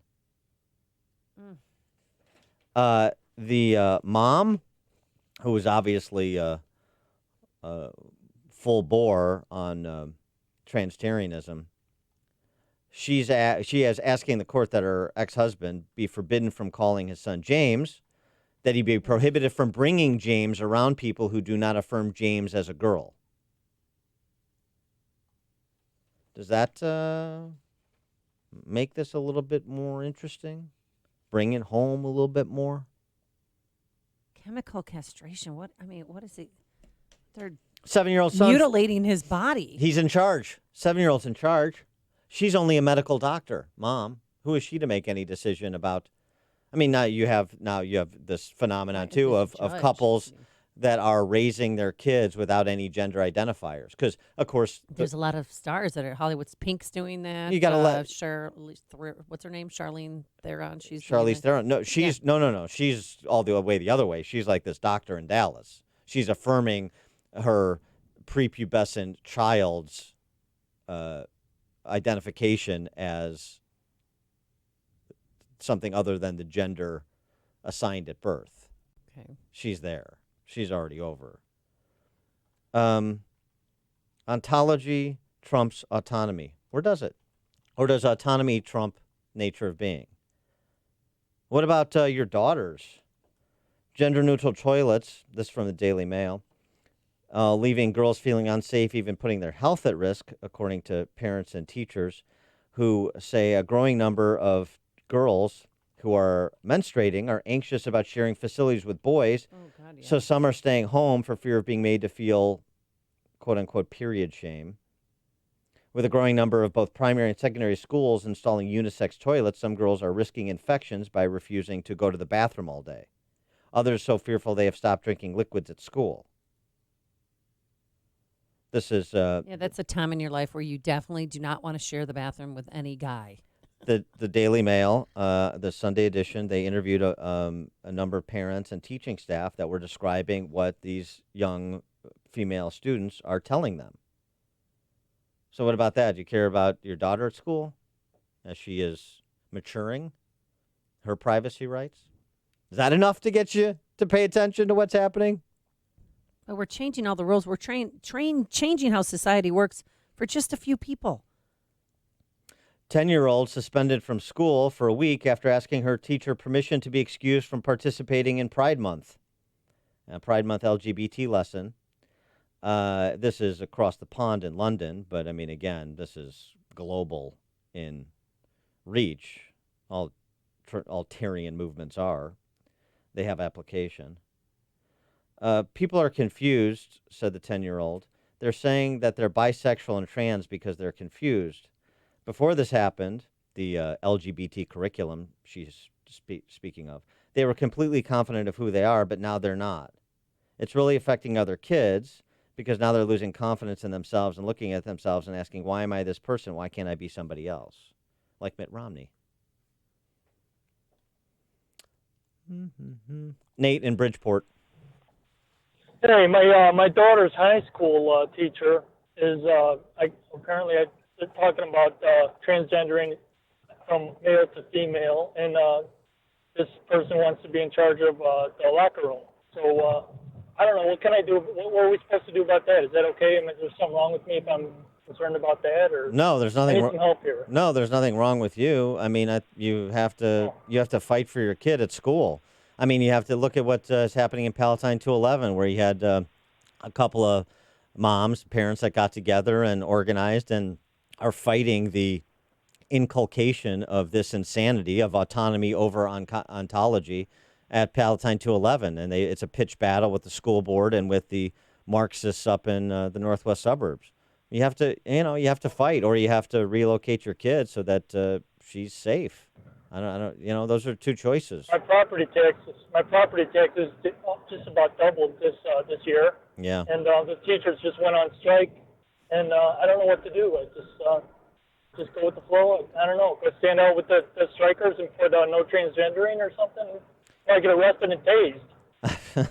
Speaker 19: The mom, who was obviously full bore on transtarianism, she is asking the court that her ex-husband be forbidden from calling his son James, that he be prohibited from bringing James around people who do not affirm James as a girl. Does that make this a little bit more interesting? Bring it home a little bit more?
Speaker 3: Chemical castration. What is it? They're
Speaker 19: 7-year-old son.
Speaker 3: mutilating his body.
Speaker 19: He's in charge. 7-year-old's in charge. She's only a medical doctor. Mom, who is she to make any decision about? I mean, now you have this phenomenon too of couples that are raising their kids without any gender identifiers. Because of course,
Speaker 3: there's a lot of stars that are Hollywood's Pink's doing that.
Speaker 19: You gotta let
Speaker 3: what's her name? Charlize Theron. She's
Speaker 19: Charlize Theron. No, she's no. She's all the way the other way. She's like this doctor in Dallas. She's affirming her prepubescent child's identification as something other than the gender assigned at birth.
Speaker 3: Okay.
Speaker 19: She's there. She's already over. Ontology trumps autonomy. Or does it? Or does autonomy trump nature of being? What about your daughters? Gender-neutral toilets, this from the Daily Mail, leaving girls feeling unsafe, even putting their health at risk, according to parents and teachers, who say a growing number of girls who are menstruating are anxious about sharing facilities with boys.
Speaker 3: Oh, God, yeah.
Speaker 19: So some are staying home for fear of being made to feel, quote unquote, period shame. With a growing number of both primary and secondary schools installing unisex toilets, some girls are risking infections by refusing to go to the bathroom all day. Others so fearful they have stopped drinking liquids at school. This is
Speaker 3: that's a time in your life where you definitely do not want to share the bathroom with any guy.
Speaker 19: The Daily Mail, the Sunday edition, they interviewed a number of parents and teaching staff that were describing what these young female students are telling them. So what about that? Do you care about your daughter at school as she is maturing, her privacy rights? Is that enough to get you to pay attention to what's happening?
Speaker 3: But we're changing all the rules. We're changing how society works for just a few people.
Speaker 19: 10-year-old suspended from school for a week after asking her teacher permission to be excused from participating in Pride Month. A Pride Month LGBT lesson. This is across the pond in London, but I mean, again, this is global in reach. All Tyrian movements are. They have application. People are confused, said the 10-year-old. They're saying that they're bisexual and trans because they're confused. Before this happened, the LGBT curriculum she's speaking of, they were completely confident of who they are, but now they're not. It's really affecting other kids because now they're losing confidence in themselves and looking at themselves and asking, why am I this person? Why can't I be somebody else? Like Mitt Romney. Nate in Bridgeport.
Speaker 7: Hey, my daughter's high school teacher is apparently talking about transgendering from male to female, and this person wants to be in charge of the locker room. So I don't know, what can I do? What are we supposed to do about that? Is that okay? I mean, is there something wrong with me if I'm concerned about that, or
Speaker 19: no? There's nothing.
Speaker 7: I need some help here.
Speaker 19: No, there's nothing wrong with you. I mean, you have to fight for your kid at school. I mean, you have to look at what is happening in Palatine 211, where you had a couple of parents that got together and organized and are fighting the inculcation of this insanity of autonomy over ontology at Palatine 211. And it's a pitched battle with the school board and with the Marxists up in the northwest suburbs. You have to fight, or you have to relocate your kid so that she's safe. I don't. Those are two choices.
Speaker 7: My property taxes just about doubled this year.
Speaker 19: Yeah.
Speaker 7: And the teachers just went on strike, and I don't know what to do. I just go with the flow. I don't know. Go stand out with the strikers and put no transgendering or something. I get arrested and tased.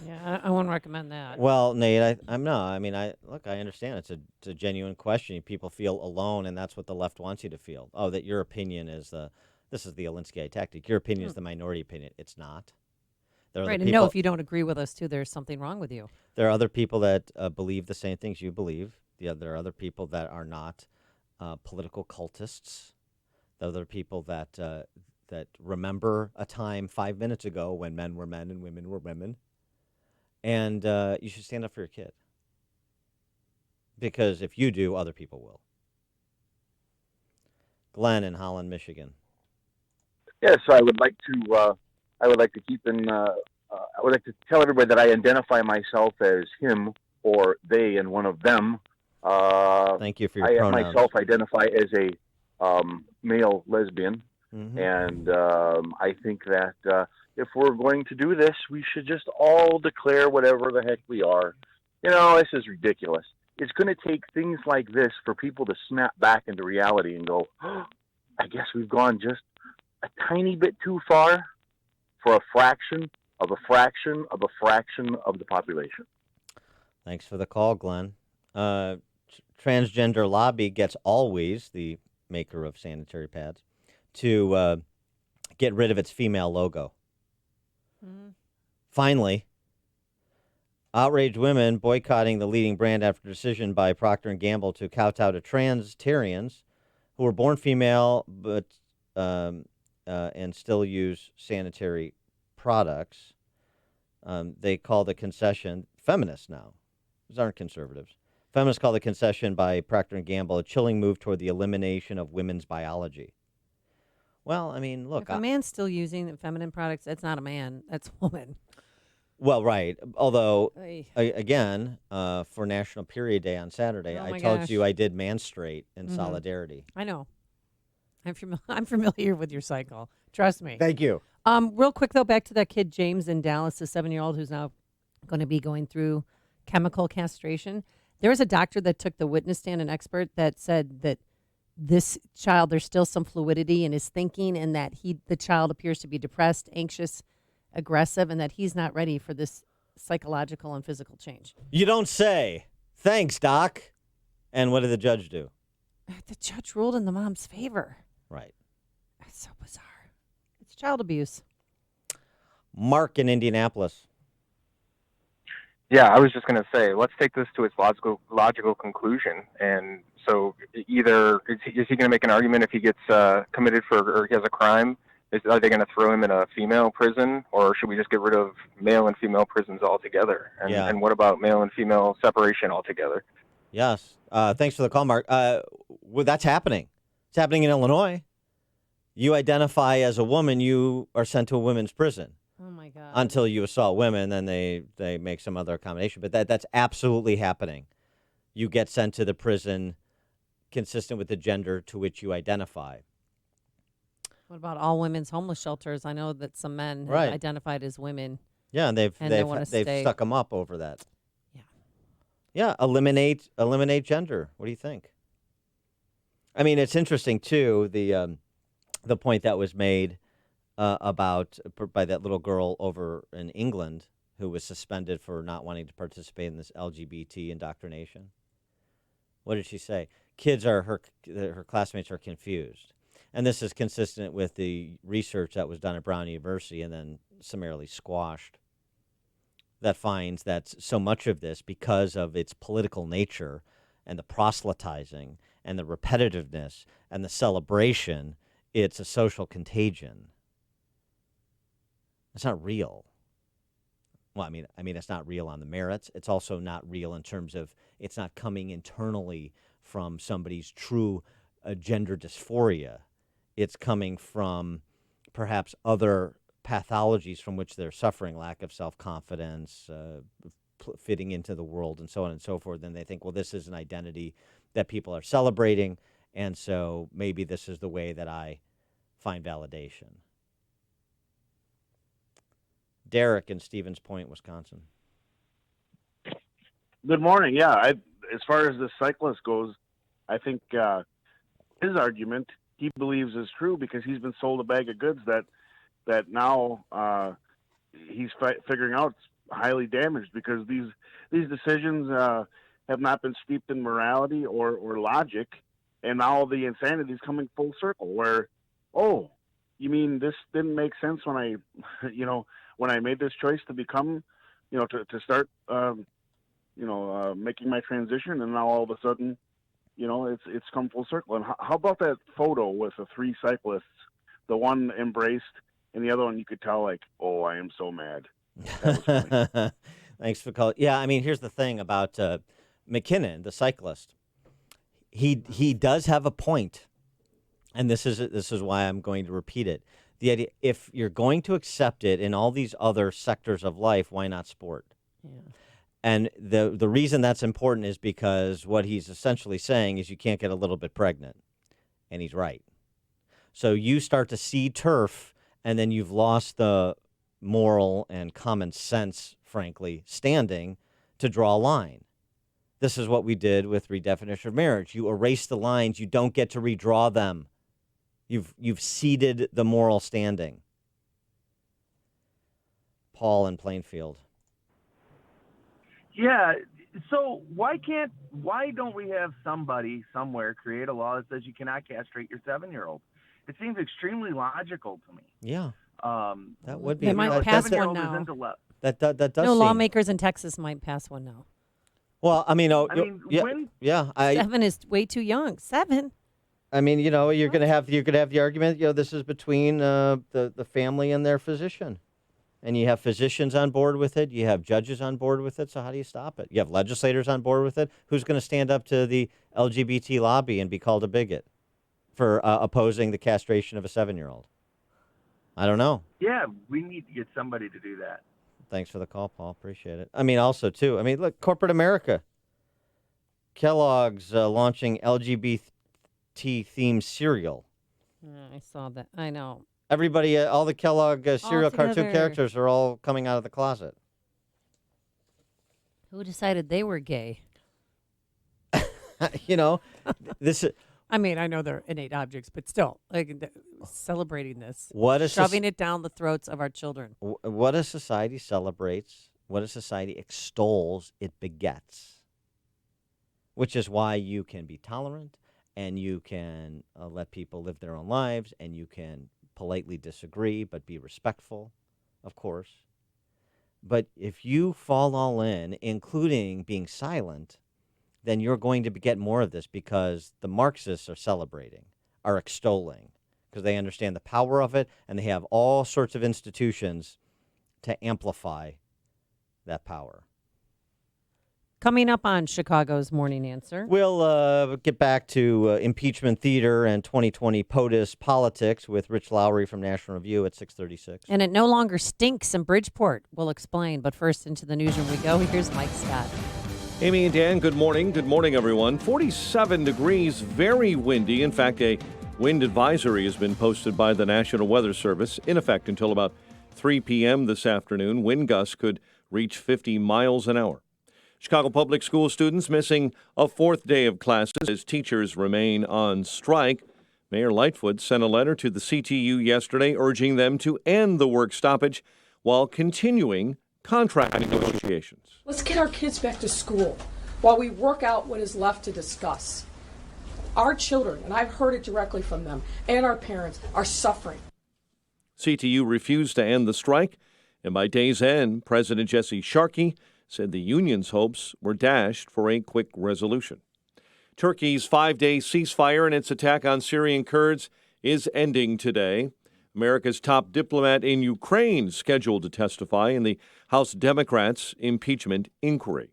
Speaker 3: Yeah, I wouldn't recommend that.
Speaker 19: Well, Nate, I understand it's a genuine question. People feel alone, and that's what the left wants you to feel. Oh, that your opinion is this is the Alinsky tactic. Your opinion is the minority opinion. It's not.
Speaker 3: Right, and no, if you don't agree with us, too, there's something wrong with you.
Speaker 19: There are other people that believe the same things you believe. There are other people that are not political cultists. There are other people that remember a time 5 minutes ago when men were men and women were women. And you should stand up for your kid. Because if you do, other people will. Glenn in Holland, Michigan.
Speaker 10: Yes, I would like to keep in would like to tell everybody that I identify myself as him or they and one of them.
Speaker 19: Thank you for your
Speaker 10: I
Speaker 19: pronouns.
Speaker 10: myself identify as a male lesbian,
Speaker 19: Mm-hmm.
Speaker 10: and I think that if we're going to do this, we should just all declare whatever the heck we are. You know, this is ridiculous. It's going to take things like this for people to snap back into reality and go, oh, I guess we've gone just a tiny bit too far for a fraction of a fraction of a fraction of the population.
Speaker 19: Thanks for the call, Glenn. Transgender Lobby gets Always, the maker of sanitary pads, to get rid of its female logo. Finally, outraged women boycotting the leading brand after decision by Procter & Gamble to kowtow to Transitarians who were born female but and still use sanitary products. They call the concession, feminists now, these aren't conservatives. Feminists call the concession by Procter & Gamble a chilling move toward the elimination of women's biology. Well, I mean, look.
Speaker 3: If a man's still using the feminine products, that's not a man. That's a woman.
Speaker 19: Well, right. Although,
Speaker 3: Oy.
Speaker 19: again, for National Period Day on Saturday,
Speaker 3: Oh
Speaker 19: I
Speaker 3: my
Speaker 19: told
Speaker 3: gosh.
Speaker 19: you I did menstruate in
Speaker 3: Mhm.
Speaker 19: solidarity.
Speaker 3: I know. I'm familiar with your cycle. Trust me.
Speaker 19: Thank you.
Speaker 3: Real quick, though, back to that kid, James in Dallas, the 7-year-old who's now going to be going through chemical castration. There was a doctor that took the witness stand, an expert, that said that this child, there's still some fluidity in his thinking, and that the child appears to be depressed, anxious, aggressive, and that he's not ready for this psychological and physical change.
Speaker 19: You don't say. Thanks, Doc. And what did the judge do?
Speaker 3: The judge ruled in the mom's favor.
Speaker 19: Right.
Speaker 3: That's so bizarre. It's child abuse.
Speaker 19: Mark in Indianapolis.
Speaker 9: Yeah, I was just going to say, let's take this to its logical conclusion. And so either is he going to make an argument if he gets committed or he has a crime? Are they going to throw him in a female prison, or should we just get rid of male and female prisons altogether? And,
Speaker 19: Yeah.
Speaker 9: and what about male and female separation altogether?
Speaker 19: Yes. Thanks for the call, Mark. Well, that's happening. It's happening in Illinois. You identify as a woman, you are sent to a women's prison.
Speaker 3: Oh, my God.
Speaker 19: Until you assault women, then they make some other accommodation. But that's absolutely happening. You get sent to the prison consistent with the gender to which you identify.
Speaker 3: What about all women's homeless shelters? I know that some men have
Speaker 19: Right.
Speaker 3: identified as women.
Speaker 19: Yeah, and
Speaker 3: they
Speaker 19: they've
Speaker 3: wanna stay.
Speaker 19: stuck them up over that. Yeah. Eliminate gender. What do you think? I mean, it's interesting too, the point that was made about by that little girl over in England who was suspended for not wanting to participate in this LGBT indoctrination. What did she say? Her classmates are confused. And this is consistent with the research that was done at Brown University and then summarily squashed, that finds that so much of this, because of its political nature and the proselytizing and the repetitiveness and the celebration, it's a social contagion. It's not real. Well, I mean, it's not real on the merits. It's also not real in terms of it's not coming internally from somebody's true gender dysphoria. It's coming from perhaps other pathologies from which they're suffering, lack of self-confidence, fitting into the world, and so on and so forth. And they think, well, this is an identity that people are celebrating, and so maybe this is the way that I find validation. Derek in Stevens Point, Wisconsin.
Speaker 16: Good morning. Yeah, as far as the cyclist goes, I think his argument he believes is true because he's been sold a bag of goods that now he's figuring out it's highly damaged because these decisions have not been steeped in morality or logic, and now the insanity is coming full circle. Where, oh, you mean this didn't make sense when I made this choice to become, to start, making my transition, and now all of a sudden, it's come full circle. And how about that photo with the three cyclists, the one embraced and the other one you could tell like, oh, I am so mad. That was funny.
Speaker 19: Thanks for calling. Yeah, I mean, here's the thing about McKinnon, the cyclist. He does have a point, and this is why I'm going to repeat it. The idea, if you're going to accept it in all these other sectors of life, why not sport?
Speaker 3: Yeah.
Speaker 19: And the reason that's important is because what he's essentially saying is you can't get a little bit pregnant. And he's right. So you start to see turf, and then you've lost the moral and common sense, frankly, standing to draw a line. This is what we did with redefinition of marriage. You erase the lines. You don't get to redraw them. You've ceded the moral standing. Paul in Plainfield.
Speaker 17: Yeah. So why don't we have somebody somewhere create a law that says you cannot castrate your 7-year-old? It seems extremely logical to me.
Speaker 19: Yeah. That would be.
Speaker 3: They might pass one now.
Speaker 19: That does.
Speaker 3: No,
Speaker 19: seem-
Speaker 3: lawmakers in Texas might pass one now.
Speaker 19: Well, I mean,
Speaker 17: when?
Speaker 3: 7 is way too young. 7.
Speaker 19: I mean, you're going to have the argument. This is between the family and their physician, and you have physicians on board with it. You have judges on board with it. So how do you stop it? You have legislators on board with it. Who's going to stand up to the LGBT lobby and be called a bigot for opposing the castration of a 7-year-old? I don't know.
Speaker 17: Yeah, we need to get somebody to do that.
Speaker 19: Thanks for the call, Paul. Appreciate it. I mean, also, too, look, corporate America. Kellogg's launching LGBT-themed cereal.
Speaker 3: I saw that. I know.
Speaker 19: Everybody, all the Kellogg cereal cartoon
Speaker 3: together.
Speaker 19: characters are all coming out of the closet.
Speaker 3: Who decided they were gay?
Speaker 19: This is...
Speaker 3: I mean, I know they're innate objects, but still, celebrating this.
Speaker 19: Shoving
Speaker 3: it down the throats of our children.
Speaker 19: What a society celebrates, what a society extols, it begets. Which is why you can be tolerant, and you can let people live their own lives, and you can politely disagree, but be respectful, of course. But if you fall all in, including being silent, then you're going to get more of this because the Marxists are celebrating, are extolling, because they understand the power of it, and they have all sorts of institutions to amplify that power.
Speaker 3: Coming up on Chicago's Morning Answer.
Speaker 19: We'll get back to impeachment theater and 2020 POTUS politics with Rich Lowry from National Review at 6:36.
Speaker 3: And it no longer stinks in Bridgeport. We'll explain. But first, into the newsroom we go. Here's Mike Scott.
Speaker 5: Amy and Dan, good morning. Good morning, everyone. 47 degrees, very windy. In fact, a wind advisory has been posted by the National Weather Service in effect until about 3 p.m. this afternoon. Wind gusts could reach 50 miles an hour. Chicago Public School students missing a 4th day of classes as teachers remain on strike. Mayor Lightfoot sent a letter to the CTU yesterday urging them to end the work stoppage while continuing contract negotiations.
Speaker 18: Let's get our kids back to school while we work out what is left to discuss. Our children, and I've heard it directly from them, and our parents are suffering.
Speaker 5: CTU refused to end the strike, and by day's end, President Jesse Sharkey said the union's hopes were dashed for a quick resolution. Turkey's 5-day ceasefire and its attack on Syrian Kurds is ending today. America's top diplomat in Ukraine scheduled to testify in the House Democrats' impeachment inquiry.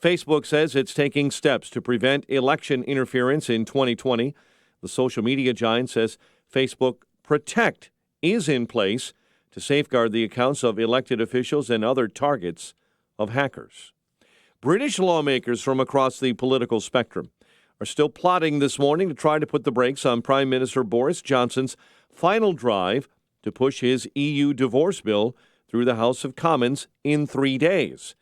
Speaker 5: Facebook says it's taking steps to prevent election interference in 2020. The social media giant says Facebook Protect is in place to safeguard the accounts of elected officials and other targets of hackers. British lawmakers from across the political spectrum are still plotting this morning to try to put the brakes on Prime Minister Boris Johnson's final drive to push his EU divorce bill through the House of Commons in 3 days.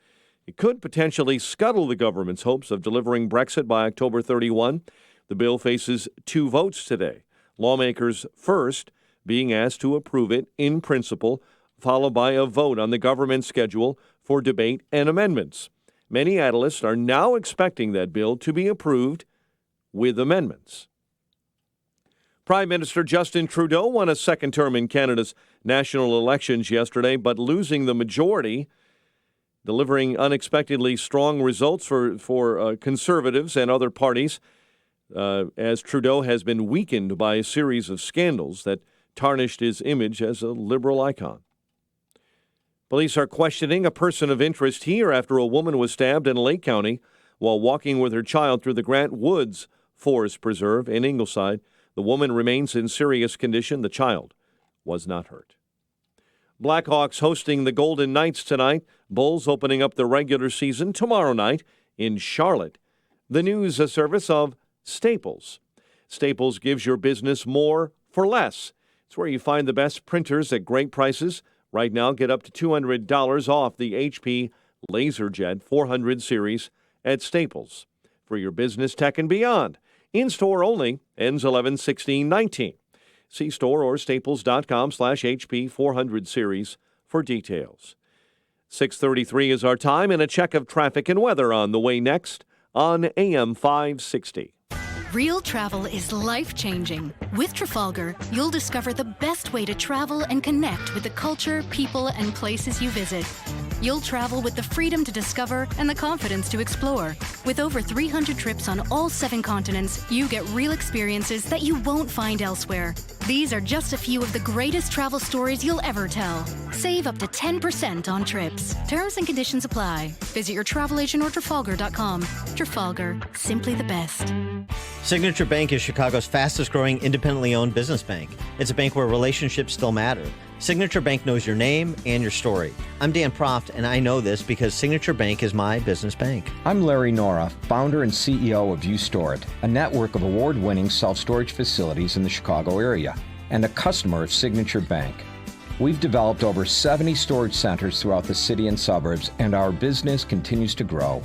Speaker 5: It could potentially scuttle the government's hopes of delivering Brexit by October 31. The bill faces 2 votes today. Lawmakers first being asked to approve it in principle, followed by a vote on the government's schedule for debate and amendments. Many analysts are now expecting that bill to be approved with amendments. Prime Minister Justin Trudeau won a second term in Canada's national elections yesterday, but losing the majority, delivering unexpectedly strong results for Conservatives and other parties, as Trudeau has been weakened by a series of scandals that tarnished his image as a liberal icon. Police are questioning a person of interest here after a woman was stabbed in Lake County while walking with her child through the Grant Woods Forest Preserve in Ingleside. The woman remains in serious condition. The child was not hurt. Blackhawks hosting the Golden Knights tonight. Bulls opening up the regular season tomorrow night in Charlotte. The news a service of Staples. Staples gives your business more for less. It's where you find the best printers at great prices. Right now, get up to $200 off the HP LaserJet 400 series at Staples. For your business, tech, and beyond. In-store only, ends 11/16/19. See store or staples.com/HP 400 series for details. 6:33 is our time, and a check of traffic and weather on the way next on AM 560.
Speaker 4: Real travel is life-changing. With Trafalgar, you'll discover the best way to travel and connect with the culture, people, and places you visit. You'll travel with the freedom to discover and the confidence to explore. With over 300 trips on all 7 continents, you get real experiences that you won't find elsewhere. These are just a few of the greatest travel stories you'll ever tell. Save up to 10% on trips. Terms and conditions apply. Visit your travel agent or Trafalgar.com. Trafalgar, simply the best.
Speaker 19: Signature Bank is Chicago's fastest growing independently owned business bank. It's a bank where relationships still matter. Signature Bank knows your name and your story. I'm Dan Proft, and I know this because Signature Bank is my business bank.
Speaker 6: I'm Larry Nora, founder and CEO of You Store It, a network of award-winning self-storage facilities in the Chicago area, and a customer of Signature Bank. We've developed over 70 storage centers throughout the city and suburbs, and our business continues to grow.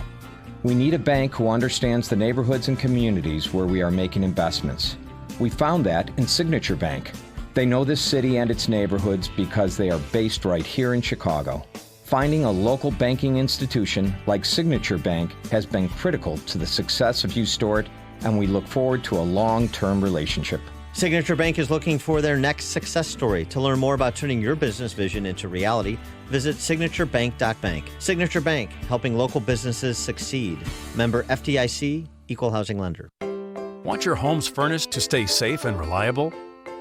Speaker 6: We need a bank who understands the neighborhoods and communities where we are making investments. We found that in Signature Bank. They know this city and its neighborhoods because they are based right here in Chicago. Finding a local banking institution like Signature Bank has been critical to the success of You Store It, and we look forward to a long-term relationship.
Speaker 19: Signature Bank is looking for their next success story. To learn more about turning your business vision into reality, visit signaturebank.bank. Signature Bank, helping local businesses succeed. Member FDIC, Equal Housing Lender.
Speaker 20: Want your home's furnace to stay safe and reliable?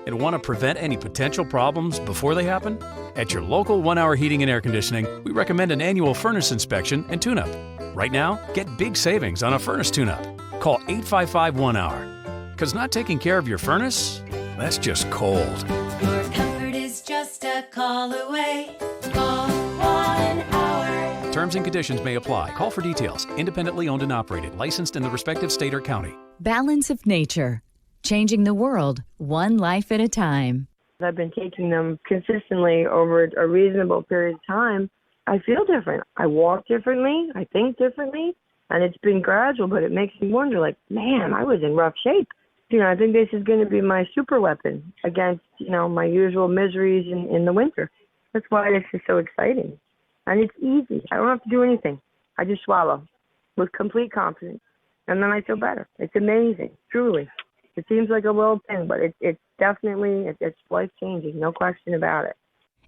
Speaker 20: And want to prevent any potential problems before they happen? At your local 1 Hour Heating and Air Conditioning, we recommend an annual furnace inspection and tune-up. Right now, get big savings on a furnace tune-up. Call 855-1-HOUR. Because not taking care of your furnace, that's just cold.
Speaker 22: Your comfort is just a call away. Call 1 Hour.
Speaker 20: Terms and conditions may apply. Call for details. Independently owned and operated. Licensed in the respective state or county.
Speaker 23: Balance of Nature. Changing the world, one life at a time.
Speaker 24: I've been taking them consistently over a reasonable period of time. I feel different. I walk differently. I think differently. And it's been gradual, but it makes me wonder, like, man, I was in rough shape. I think this is going to be my super weapon against, my usual miseries in the winter. That's why this is so exciting. And it's easy. I don't have to do anything. I just swallow with complete confidence. And then I feel better. It's amazing, truly. It seems like a little thing, but it's definitely, it's life-changing, no question about it.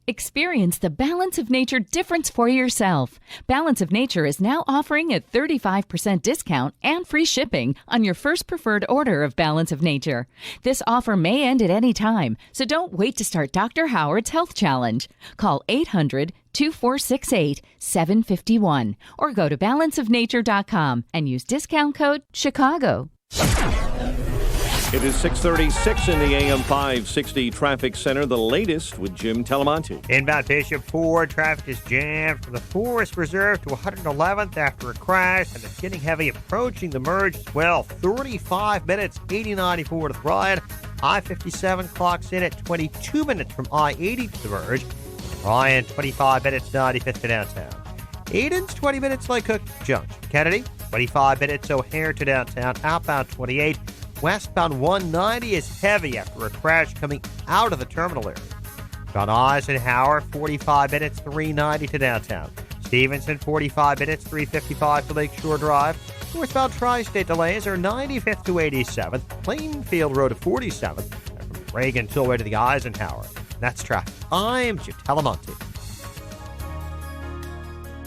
Speaker 23: Experience the Balance of Nature difference for yourself. Balance of Nature is now offering a 35% discount and free shipping on your first preferred order of Balance of Nature. This offer may end at any time, so don't wait to start Dr. Howard's Health Challenge. Call 800-2468-751 or go to balanceofnature.com and use discount code CHICAGO.
Speaker 5: It is 6:36 in the AM 560 Traffic Center, the latest with Jim Telemonte.
Speaker 28: Inbound Bishop 4, traffic is jammed from the Forest Reserve to 111th after a crash, and it's getting heavy approaching the merge as well. 35 minutes, 8094 to the Ryan. I-57 clocks in at 22 minutes from I-80 to the merge. Ryan, 25 minutes, 95th to downtown. Eden's 20 minutes, Lake Cook Junction. Kennedy, 25 minutes, O'Hare to downtown. Outbound 28. Westbound 190 is heavy after a crash coming out of the terminal area. John Eisenhower, 45 minutes, 390 to downtown. Stevenson, 45 minutes, 355 to Lakeshore Drive. Northbound Tri-State delays are 95th to 87th, Plainfield Road to 47th, and from Reagan Tollway to the Eisenhower. That's traffic. I'm Jim Telemonte.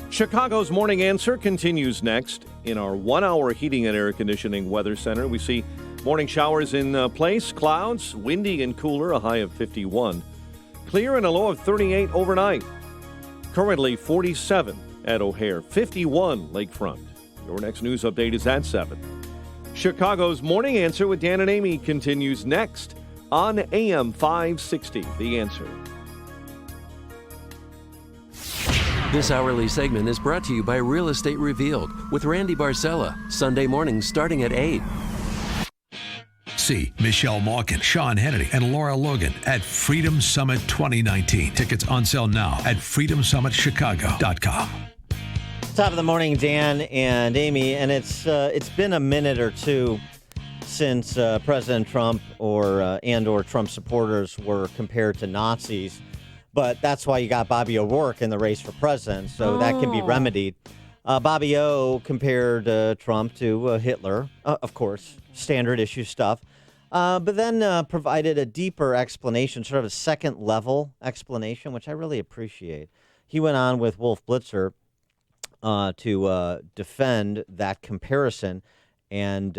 Speaker 5: Chicago's Morning Answer continues next. In our 1 Hour Heating and Air Conditioning Weather Center, we see morning showers in place, clouds, windy and cooler, a high of 51. Clear and a low of 38 overnight. Currently 47 at O'Hare, 51 Lakefront. Your next news update is at 7. Chicago's Morning Answer with Dan and Amy continues next on AM 560. The Answer.
Speaker 21: This hourly segment is brought to you by Real Estate Revealed with Randy Barcella, Sunday mornings starting at 8.
Speaker 1: See Michelle Malkin, Sean Hannity, and Laura Logan at Freedom Summit 2019. Tickets on sale now at freedomsummitchicago.com.
Speaker 19: Top of the morning, Dan and Amy, and it's been a minute or two since President Trump or Trump supporters were compared to Nazis, but that's why you got Bobby O'Rourke in the race for president, so that can be remedied. Bobby O compared Trump to Hitler, of course, standard issue stuff. But then provided a deeper explanation, sort of a second-level explanation, which I really appreciate. He went on with Wolf Blitzer to defend that comparison and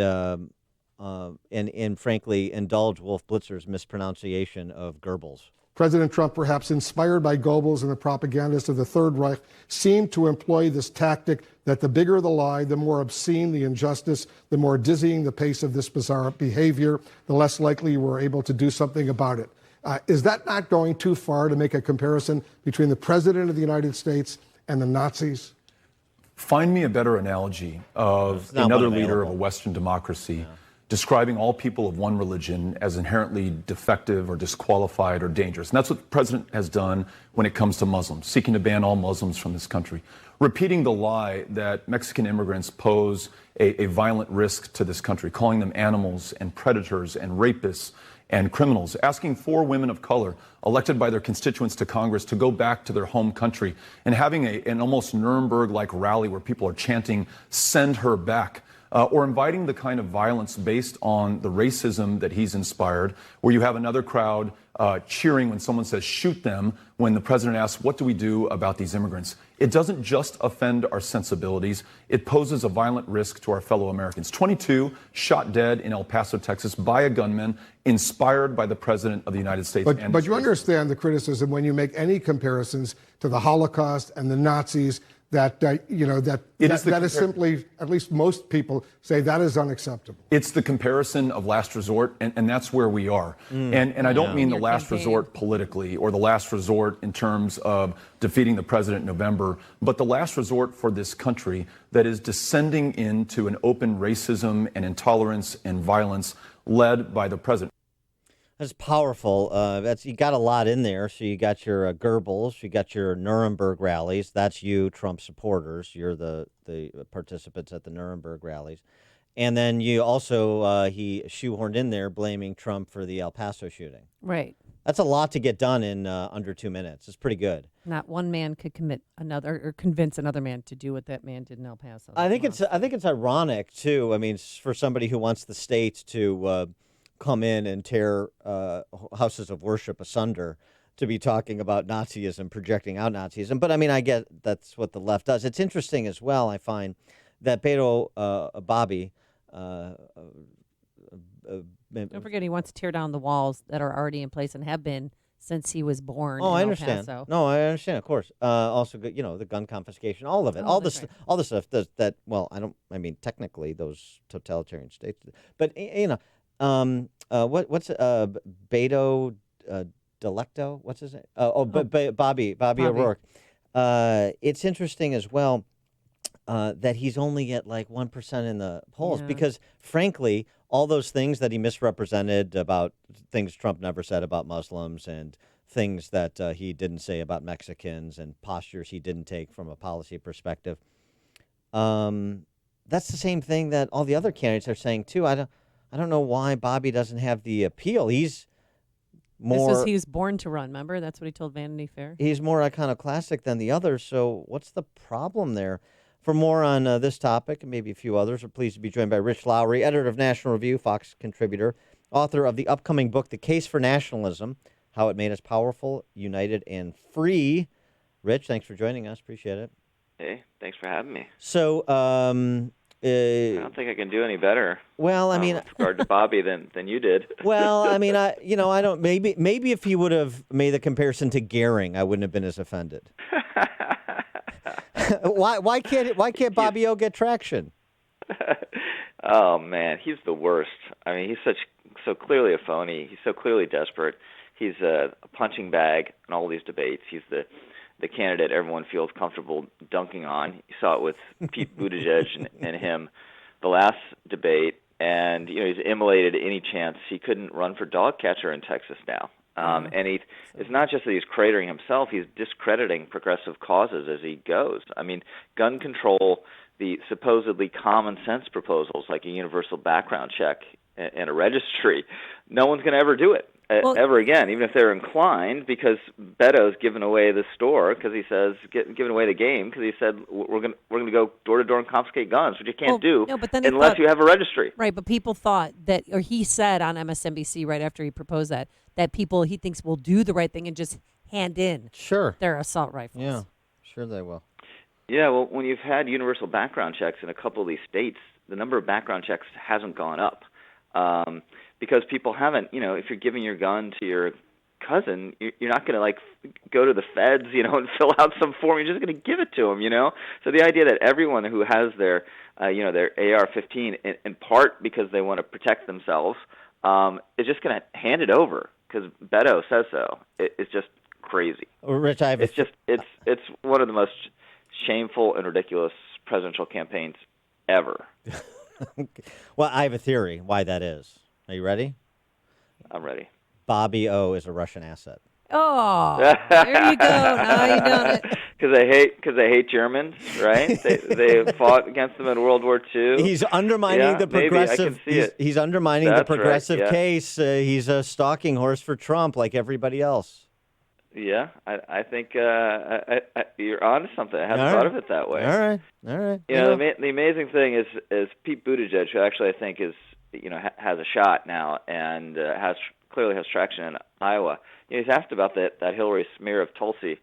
Speaker 19: frankly, indulge Wolf Blitzer's mispronunciation of Goebbels.
Speaker 8: President Trump, perhaps inspired by Goebbels and the propagandists of the Third Reich, seemed to employ this tactic that the bigger the lie, the more obscene the injustice, the more dizzying the pace of this bizarre behavior, the less likely you were able to do something about it. Is that not going too far to make a comparison between the President of the United States and the Nazis?
Speaker 11: Find me a better analogy of another leader of a Western democracy describing all people of one religion as inherently defective or disqualified or dangerous. And that's what the president has done when it comes to Muslims, seeking to ban all Muslims from this country. Repeating the lie that Mexican immigrants pose a violent risk to this country, calling them animals and predators and rapists and criminals, asking 4 women of color elected by their constituents to Congress to go back to their home country and having an almost Nuremberg-like rally where people are chanting, "Send her back." Or inviting the kind of violence based on the racism that he's inspired, where you have another crowd cheering when someone says shoot them, when the president asks, what do we do about these immigrants? It doesn't just offend our sensibilities, it poses a violent risk to our fellow Americans. 22 shot dead in El Paso, Texas by a gunman inspired by the president of the United States.
Speaker 8: But you understand the criticism when you make any comparisons to the Holocaust and the Nazis, that is simply, at least most people say, that is unacceptable.
Speaker 11: It's the comparison of last resort, and that's where we are. And I don't mean the last resort politically or the last resort in terms of defeating the president in November, but the last resort for this country that is descending into an open racism and intolerance and violence led by the president.
Speaker 19: That's powerful. You got a lot in there. So you got your Goebbels, you got your Nuremberg rallies. That's you, Trump supporters. You're the participants at the Nuremberg rallies. And then you also, he shoehorned in there blaming Trump for the El Paso shooting.
Speaker 3: Right.
Speaker 19: That's a lot to get done in under 2 minutes. It's pretty good.
Speaker 3: Not one man could commit another or convince another man to do what that man did in El Paso.
Speaker 19: I think it's ironic too. I mean, for somebody who wants the state to come in and tear houses of worship asunder, to be talking about Nazism, projecting out Nazism. But I mean, I get that's what the left does. It's interesting as well, I find, that Beto Bobby.
Speaker 3: Don't forget, he wants to tear down the walls that are already in place and have been since he was born.
Speaker 19: Oh,
Speaker 3: in
Speaker 19: I understand.
Speaker 3: El Paso.
Speaker 19: No, I understand, of course. Also, the gun confiscation, all of it, all the stuff that. Well, technically, those totalitarian states, but what's Beto Delecto? What's his name? Bobby O'Rourke. It's interesting as well that he's only at like 1% in the polls because, frankly, all those things that he misrepresented about things Trump never said about Muslims and things that he didn't say about Mexicans and postures he didn't take from a policy perspective. That's the same thing that all the other candidates are saying too. I don't know why Bobby doesn't have the appeal. He's more.
Speaker 3: He was born to run. Remember, that's what he told Vanity Fair.
Speaker 19: He's more iconoclastic than the others. So what's the problem there? For more on this topic and maybe a few others, we're pleased to be joined by Rich Lowry, editor of National Review, Fox contributor, author of the upcoming book, The Case for Nationalism: How It Made Us Powerful, United, and Free. Rich, thanks for joining us. Appreciate it.
Speaker 12: Hey, thanks for having me.
Speaker 19: So,
Speaker 12: I don't think I can do any better.
Speaker 19: Well, I mean,
Speaker 12: with regard to Bobby than you did.
Speaker 19: Well, I mean, I don't. Maybe if he would have made the comparison to Goering, I wouldn't have been as offended. Why can't Bobby O get traction?
Speaker 12: Oh man, he's the worst. I mean, he's so clearly a phony. He's so clearly desperate. He's a punching bag in all these debates. He's the candidate everyone feels comfortable dunking on. You saw it with Pete Buttigieg and him the last debate, and he's immolated any chance. He couldn't run for dog catcher in Texas now. And it's not just that he's cratering himself, he's discrediting progressive causes as he goes. I mean, gun control, the supposedly common sense proposals like a universal background check and a registry, no one's going to ever do it ever again, even if they're inclined, because Beto's given away the store because he says, giving away the game because he said, we're going to go door to door and confiscate guns, which you can't do unless you have a registry.
Speaker 3: Right, but people thought that, or he said on MSNBC right after he proposed that people he thinks will do the right thing and just hand in their assault rifles.
Speaker 19: Yeah, sure they will.
Speaker 12: Yeah, well, when you've had universal background checks in a couple of these states, the number of background checks hasn't gone up. Because people haven't, if you're giving your gun to your cousin, you're not going to go to the feds, and fill out some form. You're just going to give it to them, So the idea that everyone who has their AR-15, in part because they want to protect themselves, is just going to hand it over because Beto says so. It's just crazy.
Speaker 19: Well, Rich,
Speaker 12: it's one of the most shameful and ridiculous presidential campaigns ever.
Speaker 19: Well, I have a theory why that is. Are you ready?
Speaker 12: I'm ready.
Speaker 19: Bobby O is a Russian asset.
Speaker 3: Oh, there you go. Now you done it.
Speaker 12: Because they hate Germans, right? they fought against them in World War II.
Speaker 19: He's undermining the progressive.
Speaker 12: Maybe. I can see
Speaker 19: he's undermining the progressive
Speaker 12: right, yeah.
Speaker 19: case. He's a stalking horse for Trump, like everybody else.
Speaker 12: Yeah, I think you're onto something. I hadn't thought of it that way.
Speaker 19: All right.
Speaker 12: The amazing thing is Pete Buttigieg, who actually I think is has a shot now and clearly has traction in Iowa. He's asked about that Hillary smear of Tulsi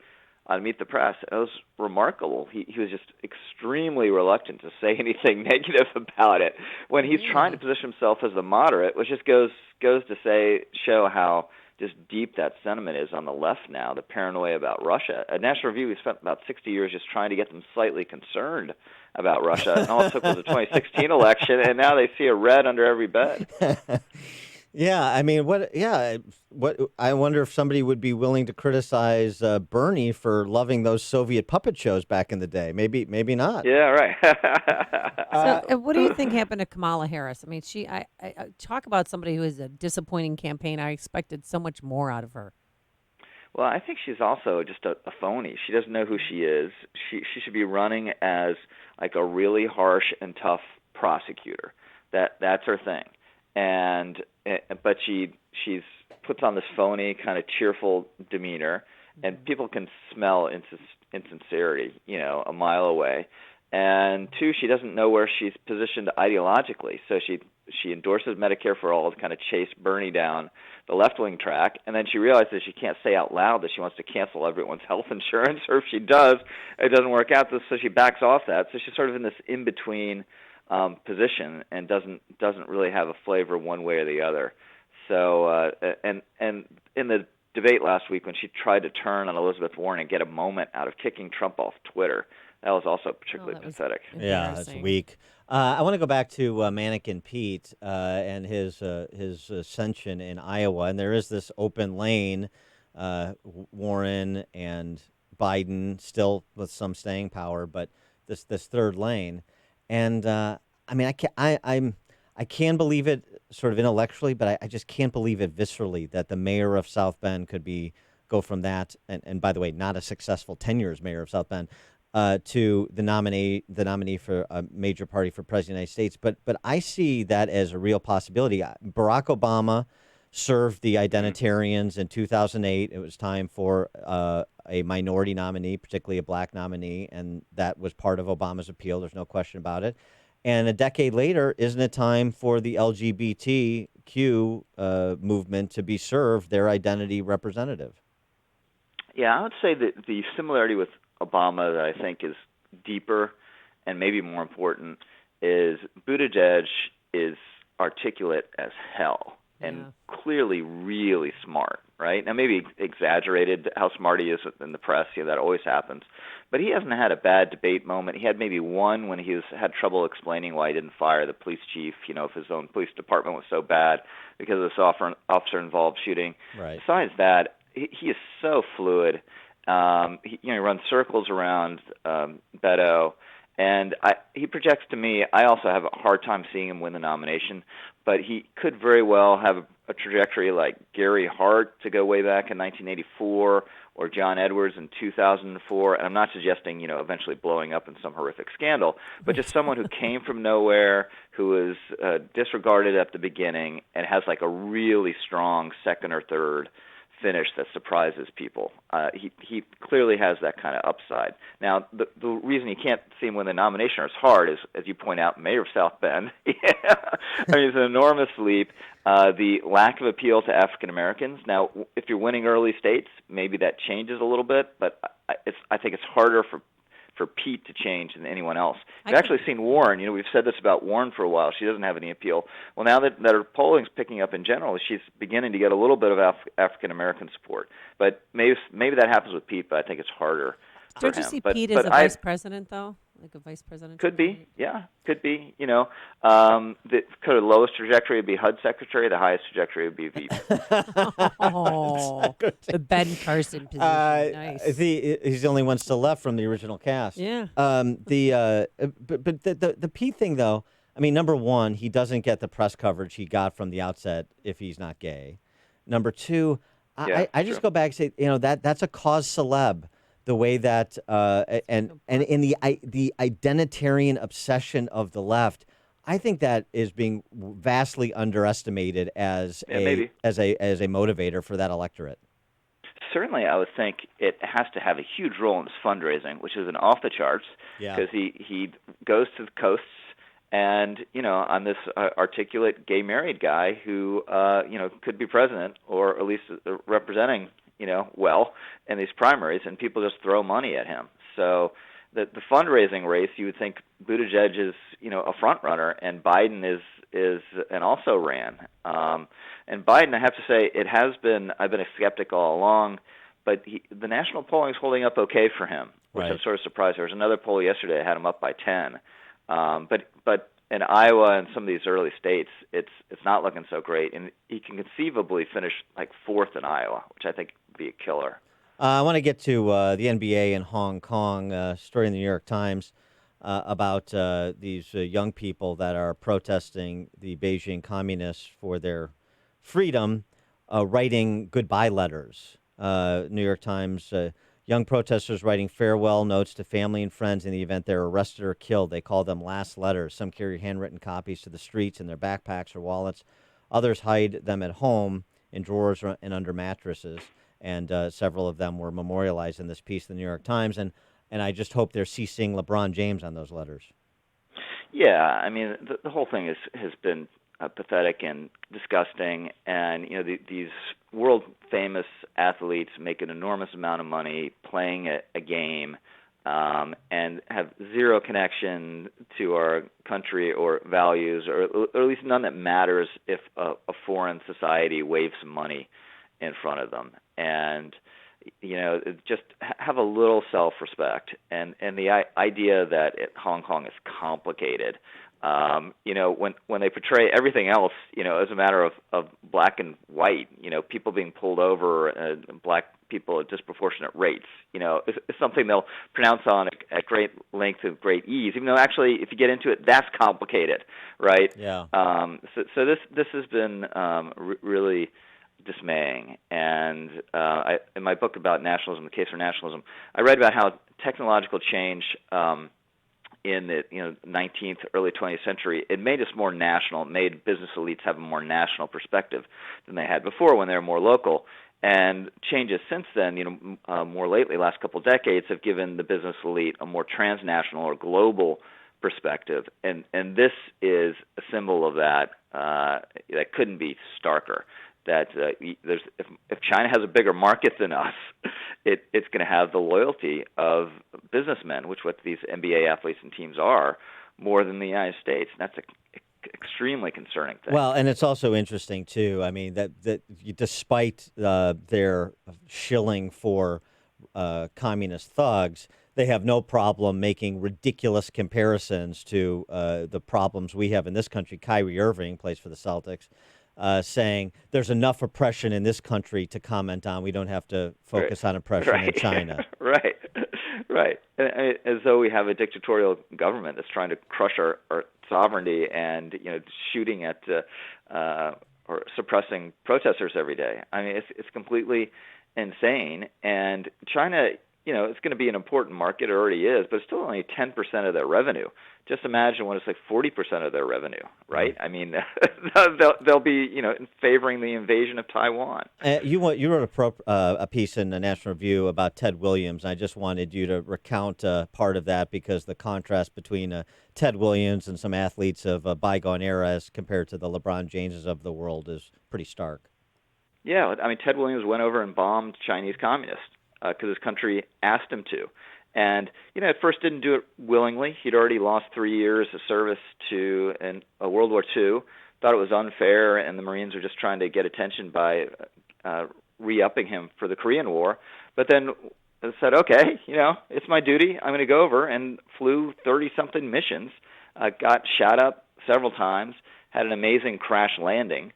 Speaker 12: on Meet the Press. It was remarkable. He was just extremely reluctant to say anything negative about it when he's trying to position himself as the moderate, which just goes to show how just deep that sentiment is on the left now, the paranoia about Russia. At National Review, we spent about 60 years just trying to get them slightly concerned about Russia. And all it took was the 2016 election, and now they see a red under every bed.
Speaker 19: Yeah, I mean, what I wonder if somebody would be willing to criticize Bernie for loving those Soviet puppet shows back in the day. Maybe not.
Speaker 12: Yeah, right.
Speaker 3: So, what do you think happened to Kamala Harris? I mean, I talk about somebody who is a disappointing campaign. I expected so much more out of her.
Speaker 12: Well, I think she's also just a phony. She doesn't know who she is. She should be running as like a really harsh and tough prosecutor. That's her thing. But she's puts on this phony kind of cheerful demeanor, and people can smell insincerity, a mile away. And two, she doesn't know where she's positioned ideologically. So she endorses Medicare for all to kind of chase Bernie down the left-wing track, and then she realizes she can't say out loud that she wants to cancel everyone's health insurance, or if she does, it doesn't work out. So she backs off that. So she's sort of in this in-between position and doesn't really have a flavor one way or the other. So and in the debate last week when she tried to turn on Elizabeth Warren and get a moment out of kicking Trump off Twitter, that was also particularly pathetic.
Speaker 19: Yeah, that's weak. I want to go back to Mannequin Pete and his ascension in Iowa, and there is this open lane, Warren and Biden still with some staying power, but this third lane. And I mean, I can believe it sort of intellectually, but I just can't believe it viscerally that the mayor of South Bend could go from that, and by the way, not a successful 10 years mayor of South Bend, to the nominee for a major party for president of the United States. But I see that as a real possibility. Barack Obama served the identitarians in 2008. It was time for a minority nominee, particularly a black nominee, and that was part of Obama's appeal. There's no question about it. And a decade later, isn't it time for the LGBTQ movement to be served their identity representative?
Speaker 12: Yeah, I would say that the similarity with Obama that I think is deeper and maybe more important is Buttigieg is articulate as hell and clearly really smart, right? Now, maybe exaggerated how smart he is in the press, that always happens. but he hasn't had a bad debate moment. He had maybe one when he had trouble explaining why he didn't fire the police chief, if his own police department was so bad because of this officer-involved shooting.
Speaker 19: Right.
Speaker 12: Besides that, he is so fluid. He runs circles around Beto, and he projects to me. I also have a hard time seeing him win the nomination, but he could very well have a trajectory like Gary Hart to go way back in 1984 or John Edwards in 2004. And I'm not suggesting, eventually blowing up in some horrific scandal, but just someone who came from nowhere, who was disregarded at the beginning and has like a really strong second or third finish that surprises people. He clearly has that kind of upside. Now, the reason you can't see him win the nomination or it's hard is, as you point out, mayor of South Bend. It's an enormous leap. The lack of appeal to African Americans. Now, if you're winning early states, maybe that changes a little bit, but I think it's harder for Pete to change than anyone else. We've actually seen Warren. We've said this about Warren for a while. She doesn't have any appeal. Well, now that her polling's picking up in general, she's beginning to get a little bit of African American support. But maybe that happens with Pete, but I think it's harder for him.
Speaker 3: Don't you see Pete as a vice president, though? Like a vice president?
Speaker 12: Could be, yeah. Could be, the lowest trajectory would be HUD secretary. The highest trajectory would be VP.
Speaker 3: Oh, the Ben Carson position. Nice.
Speaker 19: He's the only one still left from the original cast.
Speaker 3: Yeah.
Speaker 19: But the Pete thing, though, I mean, number one, he doesn't get the press coverage he got from the outset if he's not gay. Number two, I just go back and say, that's a cause celeb. The way that and in the identitarian obsession of the left, I think that is being vastly underestimated as a motivator for that electorate.
Speaker 12: Certainly, I would think it has to have a huge role in his fundraising, which is off the charts because he goes to the coasts and on this articulate gay married guy who could be president or at least representing in these primaries, and people just throw money at him. So the fundraising race, you would think Buttigieg is, a front runner, and Biden is and also ran. And Biden, I have to say, I've been a skeptic all along, but the national polling is holding up okay for him, which I'm sort of surprised. There was another poll yesterday that had him up by 10. But in Iowa and some of these early states, it's not looking so great, and he can conceivably finish like fourth in Iowa, which I think would be a killer.
Speaker 19: I want to get to the NBA in Hong Kong. Story in the New York Times about these young people that are protesting the Beijing communists for their freedom, writing goodbye letters. New York Times. Young protesters writing farewell notes to family and friends in the event they're arrested or killed. They call them last letters. Some carry handwritten copies to the streets in their backpacks or wallets. Others hide them at home in drawers and under mattresses. And several of them were memorialized in this piece in the New York Times. And I just hope they're CCing LeBron James on those letters.
Speaker 12: Yeah, I mean, the whole thing has been pathetic and disgusting, and these world famous athletes make an enormous amount of money playing a game and have zero connection to our country or values, or at least none that matters if a foreign society waves some money in front of them. And just have a little self-respect, and the idea that Hong Kong is complicated. When they portray everything else, as a matter of black and white, people being pulled over, black people at disproportionate rates, it's something they'll pronounce on at great length and great ease, even though actually, if you get into it, that's complicated, right?
Speaker 19: Yeah.
Speaker 12: So this has been really dismaying. And in my book about nationalism, The Case for Nationalism, I read about how technological change in the 19th, early 20th century, it made us more national. It made business elites have a more national perspective than they had before when they were more local. And changes since then, more lately, last couple of decades, have given the business elite a more transnational or global perspective. And this is a symbol of that that couldn't be starker. That if China has a bigger market than us, it's going to have the loyalty of businessmen, which what these NBA athletes and teams are, more than the United States. And that's an extremely concerning thing.
Speaker 19: Well, and it's also interesting too. I mean that despite their shilling for communist thugs, they have no problem making ridiculous comparisons to the problems we have in this country. Kyrie Irving plays for the Celtics, saying there's enough oppression in this country to comment on. We don't have to focus on oppression in China.
Speaker 12: Right. As though we have a dictatorial government that's trying to crush our sovereignty and shooting at or suppressing protesters every day. I mean, it's completely insane. And China, it's going to be an important market. It already is, but it's still only 10% of their revenue. Just imagine when it's like 40% of their revenue, right? I mean, they'll be, favoring the invasion of Taiwan.
Speaker 19: You wrote a piece in the National Review about Ted Williams. I just wanted you to recount part of that because the contrast between Ted Williams and some athletes of a bygone era as compared to the LeBron Jameses of the world is pretty stark.
Speaker 12: Yeah, I mean, Ted Williams went over and bombed Chinese communists because his country asked him to. And, at first didn't do it willingly. He'd already lost 3 years of service to World War II, thought it was unfair, and the Marines were just trying to get attention by re-upping him for the Korean War. But then said, okay, it's my duty. I'm going to go over, and flew 30-something missions, got shot up several times, had an amazing crash landing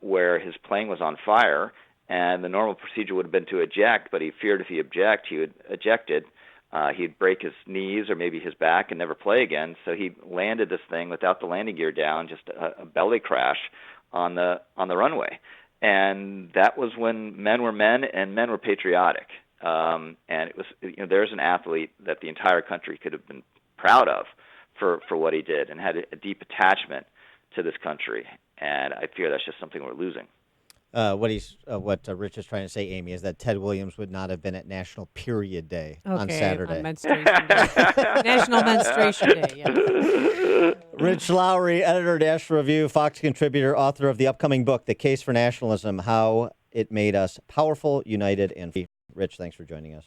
Speaker 12: where his plane was on fire, and the normal procedure would have been to eject, but he feared if he ejected, he'd break his knees or maybe his back and never play again. So he landed this thing without the landing gear down, just a belly crash on the runway. And that was when men were men and men were patriotic. And it was, there's an athlete that the entire country could have been proud of for what he did and had a deep attachment to this country. And I fear that's just something we're losing.
Speaker 19: What Rich is trying to say, Amy, is that Ted Williams would not have been at National Period Day on Saturday.
Speaker 3: On Menstruation Day. National Menstruation Day, yes.
Speaker 19: Rich Lowry, editor, National Review, Fox contributor, author of the upcoming book, The Case for Nationalism, How It Made Us Powerful, United, and Free. Rich, thanks for joining us.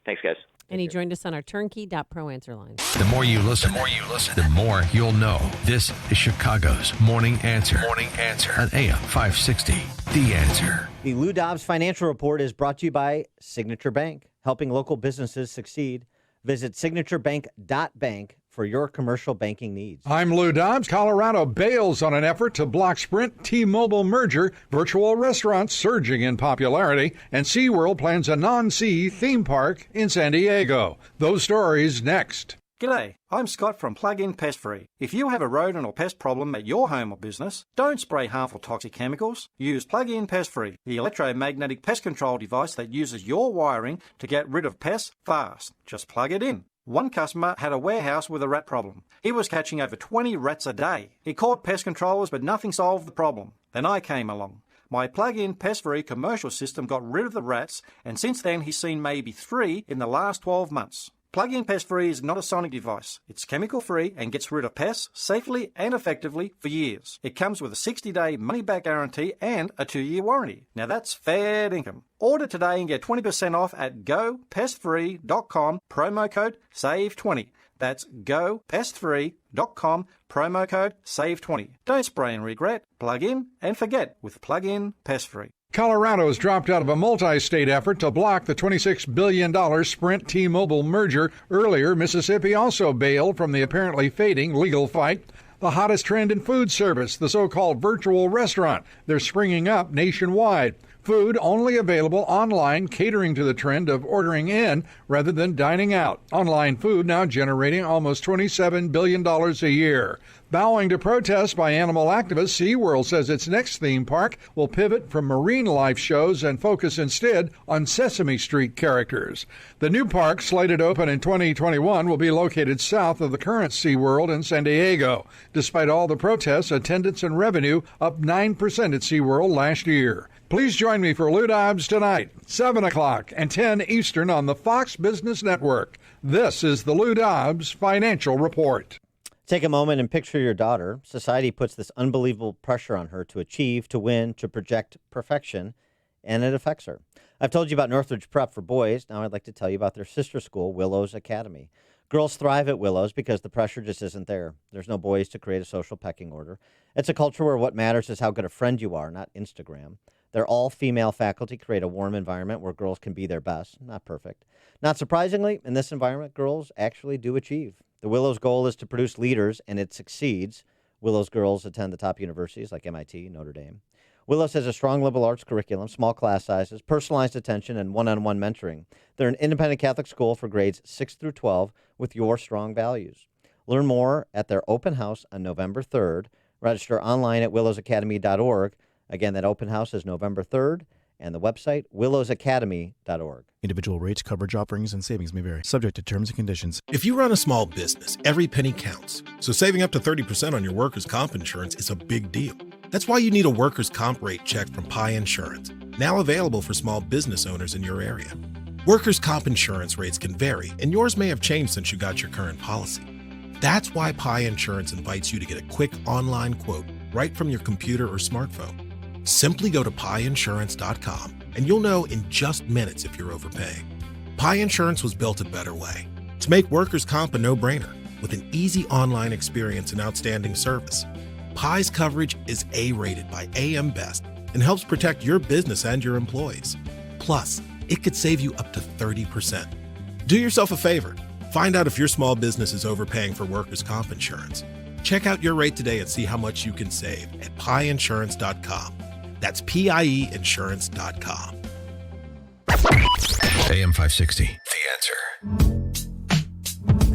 Speaker 12: Thanks, guys.
Speaker 3: And he joined us on our turnkey.pro answer line.
Speaker 1: The more you listen, the more you'll know. This is Chicago's Morning Answer. Morning Answer on AM 560. The Answer.
Speaker 19: The Lou Dobbs Financial Report is brought to you by Signature Bank, helping local businesses succeed. Visit signaturebank.bank for your commercial banking needs.
Speaker 2: I'm Lou Dobbs. Colorado bails on an effort to block Sprint T-Mobile merger, virtual restaurants surging in popularity, and SeaWorld plans a non-sea theme park in San Diego. Those stories next.
Speaker 7: G'day, I'm Scott from Plug-in Pest Free. If you have a rodent or pest problem at your home or business, don't spray harmful toxic chemicals. Use Plug-in Pest Free, the electromagnetic pest control device that uses your wiring to get rid of pests fast. Just plug it in. One customer had a warehouse with a rat problem. He was catching over 20 rats a day. He called pest controllers, but nothing solved the problem. Then I came along. My plug-in pest-free commercial system got rid of the rats, and since then he's seen maybe 3 in the last 12 months. Plug-in Pest-Free is not a sonic device. It's chemical-free and gets rid of pests safely and effectively for years. It comes with a 60-day money-back guarantee and a 2-year warranty. Now that's fair income. Order today and get 20% off at gopestfree.com, promo code SAVE20. That's gopestfree.com, promo code SAVE20. Don't spray and regret. Plug in and forget with Plug-in Pest-Free.
Speaker 2: Colorado's dropped out of a multi-state effort to block the $26 billion Sprint T-Mobile merger. Earlier, Mississippi also bailed from the apparently fading legal fight. The hottest trend in food service, the so-called virtual restaurant. They're springing up nationwide. Food only available online, catering to the trend of ordering in rather than dining out. Online food now generating almost $27 billion a year. Bowing to protests by animal activists, SeaWorld says its next theme park will pivot from marine life shows and focus instead on Sesame Street characters. The new park, slated to open in 2021, will be located south of the current SeaWorld in San Diego. Despite all the protests, attendance and revenue up 9% at SeaWorld last year. Please join me for Lou Dobbs tonight, 7 o'clock and 10 Eastern on the Fox Business Network. This is the Lou Dobbs Financial Report.
Speaker 19: Take a moment and picture your daughter. Society puts this unbelievable pressure on her to achieve, to win, to project perfection, and it affects her. I've told you about Northridge Prep for boys. Now I'd like to tell you about their sister school, Willows Academy. Girls thrive at Willows because the pressure just isn't there. There's no boys to create a social pecking order. It's a culture where what matters is how good a friend you are, not Instagram. Their all-female faculty create a warm environment where girls can be their best. Not perfect. Not surprisingly, in this environment, girls actually do achieve. The Willows' goal is to produce leaders, and it succeeds. Willows girls attend the top universities like MIT, Notre Dame. Willows has a strong liberal arts curriculum, small class sizes, personalized attention, and one-on-one mentoring. They're an independent Catholic school for grades 6 through 12 with your strong values. Learn more at their open house on November 3rd. Register online at willowsacademy.org. Again, that open house is November 3rd, and the website, willowsacademy.org.
Speaker 9: Individual rates, coverage offerings, and savings may vary, subject to terms and conditions.
Speaker 10: If you run a small business, every penny counts. So saving up to 30% on your workers' comp insurance is a big deal. That's why you need a workers' comp rate check from Pi Insurance, now available for small business owners in your area. Workers' comp insurance rates can vary, and yours may have changed since you got your current policy. That's why Pi Insurance invites you to get a quick online quote right from your computer or smartphone. Simply go to piinsurance.com, and you'll know in just minutes if you're overpaying. Pi Insurance was built a better way, to make workers' comp a no-brainer, with an easy online experience and outstanding service. Pi's coverage is A-rated by AM Best and helps protect your business and your employees. Plus, it could save you up to 30%. Do yourself a favor. Find out if your small business is overpaying for workers' comp insurance. Check out your rate today and see how much you can save at piinsurance.com. That's pieinsurance.com.
Speaker 1: AM 560, The Answer.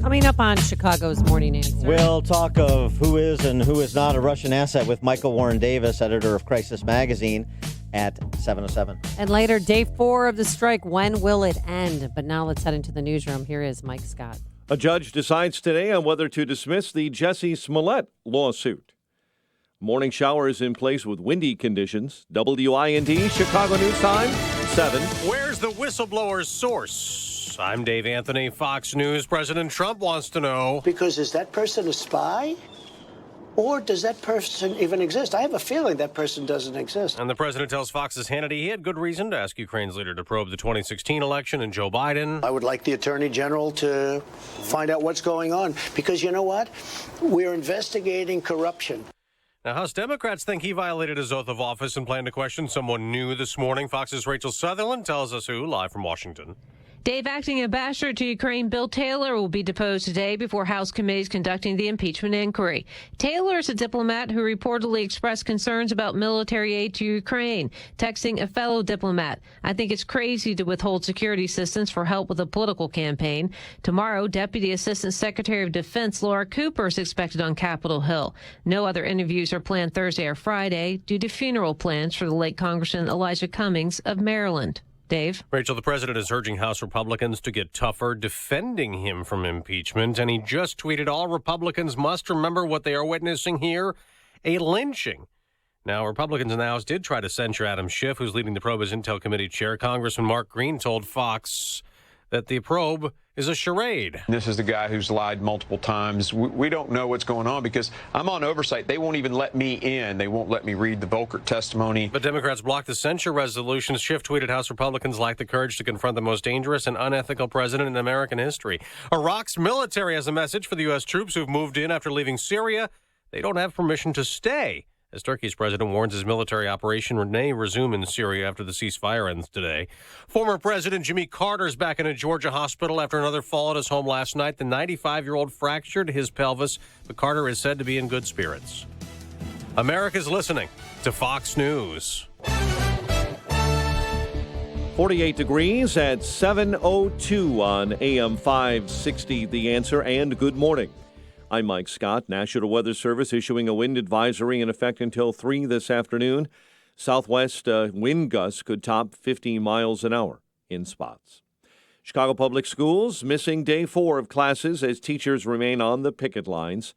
Speaker 3: Coming up on Chicago's Morning Answer.
Speaker 19: We'll talk of who is and who is not a Russian asset with Michael Warren Davis, editor of Crisis Magazine, at 7:07.
Speaker 3: And later, day 4 of the strike. When will it end? But now let's head into the newsroom. Here is Mike Scott.
Speaker 5: A judge decides today on whether to dismiss the Jussie Smollett lawsuit. Morning showers in place with windy conditions. WIND, Chicago News Time, 7.
Speaker 13: Where's the whistleblower's source? I'm Dave Anthony, Fox News. President Trump wants to know.
Speaker 14: Because is that person a spy? Or does that person even exist? I have a feeling that person doesn't exist.
Speaker 13: And the president tells Fox's Hannity he had good reason to ask Ukraine's leader to probe the 2016 election and Joe Biden.
Speaker 14: I would like the attorney general to find out what's going on. Because you know what? We're investigating corruption.
Speaker 13: Now, House Democrats think he violated his oath of office and plan to question someone new this morning. Fox's Rachel Sutherland tells us who, live from Washington.
Speaker 15: Dave, acting ambassador to Ukraine Bill Taylor will be deposed today before House committees conducting the impeachment inquiry. Taylor is a diplomat who reportedly expressed concerns about military aid to Ukraine, texting a fellow diplomat, "I think it's crazy to withhold security assistance for help with a political campaign." Tomorrow, Deputy Assistant Secretary of Defense Laura Cooper is expected on Capitol Hill. No other interviews are planned Thursday or Friday due to funeral plans for the late Congressman Elijah Cummings of Maryland. Dave?
Speaker 13: Rachel, the president is urging House Republicans to get tougher defending him from impeachment, and he just tweeted, "All Republicans must remember what they are witnessing here, a lynching." Now, Republicans in the House did try to censure Adam Schiff, who's leading the probe as Intel Committee Chair. Congressman Mark Green told Fox that the probe is a charade.
Speaker 25: This is the guy who's lied multiple times. We don't know what's going on because I'm on oversight. They won't even let me in. They won't let me read the Volkert testimony.
Speaker 13: But Democrats blocked the censure resolution. Schiff tweeted House Republicans lack the courage to confront the most dangerous and unethical president in American history. Iraq's military has a message for the U.S. troops who've moved in after leaving Syria. They don't have permission to stay, as Turkey's president warns his military operation may resume in Syria after the ceasefire ends today. Former President Jimmy Carter is back in a Georgia hospital after another fall at his home last night. The 95-year-old fractured his pelvis, but Carter is said to be in good spirits. America's listening to Fox News.
Speaker 5: 48 degrees at 7:02 on AM 560, The Answer, and good morning. I'm Mike Scott. National Weather Service issuing a wind advisory in effect until 3 this afternoon. Southwest wind gusts could top 15 miles an hour in spots. Chicago Public Schools missing day 4 of classes as teachers remain on the picket lines.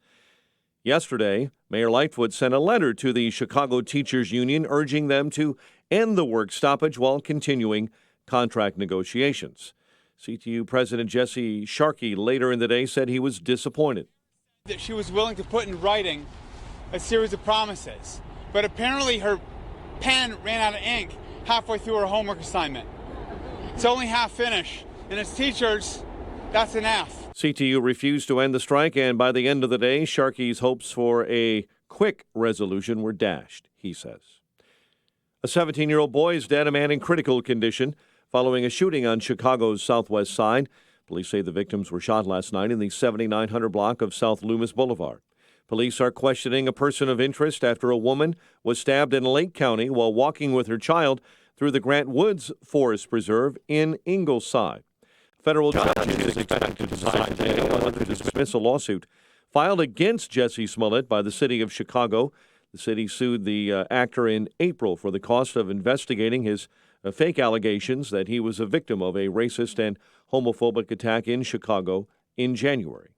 Speaker 5: Yesterday, Mayor Lightfoot sent a letter to the Chicago Teachers Union urging them to end the work stoppage while continuing contract negotiations. CTU President Jesse Sharkey later in the day said he was disappointed
Speaker 26: that she was willing to put in writing a series of promises, but apparently her pen ran out of ink halfway through her homework assignment. It's only half finished, and as teachers, that's an F.
Speaker 5: CTU refused to end the strike, and by the end of the day, Sharkey's hopes for a quick resolution were dashed, he says. A 17-year-old boy is dead, a man in critical condition following a shooting on Chicago's southwest side. Police say the victims were shot last night in the 7900 block of South Loomis Boulevard. Police are questioning a person of interest after a woman was stabbed in Lake County while walking with her child through the Grant Woods Forest Preserve in Ingleside. Federal judge is expected to decide today whether to dismiss a lawsuit filed against Jesse Smollett by the city of Chicago. The city sued the actor in April for the cost of investigating his fake allegations that he was a victim of a racist and homophobic attack in Chicago in January.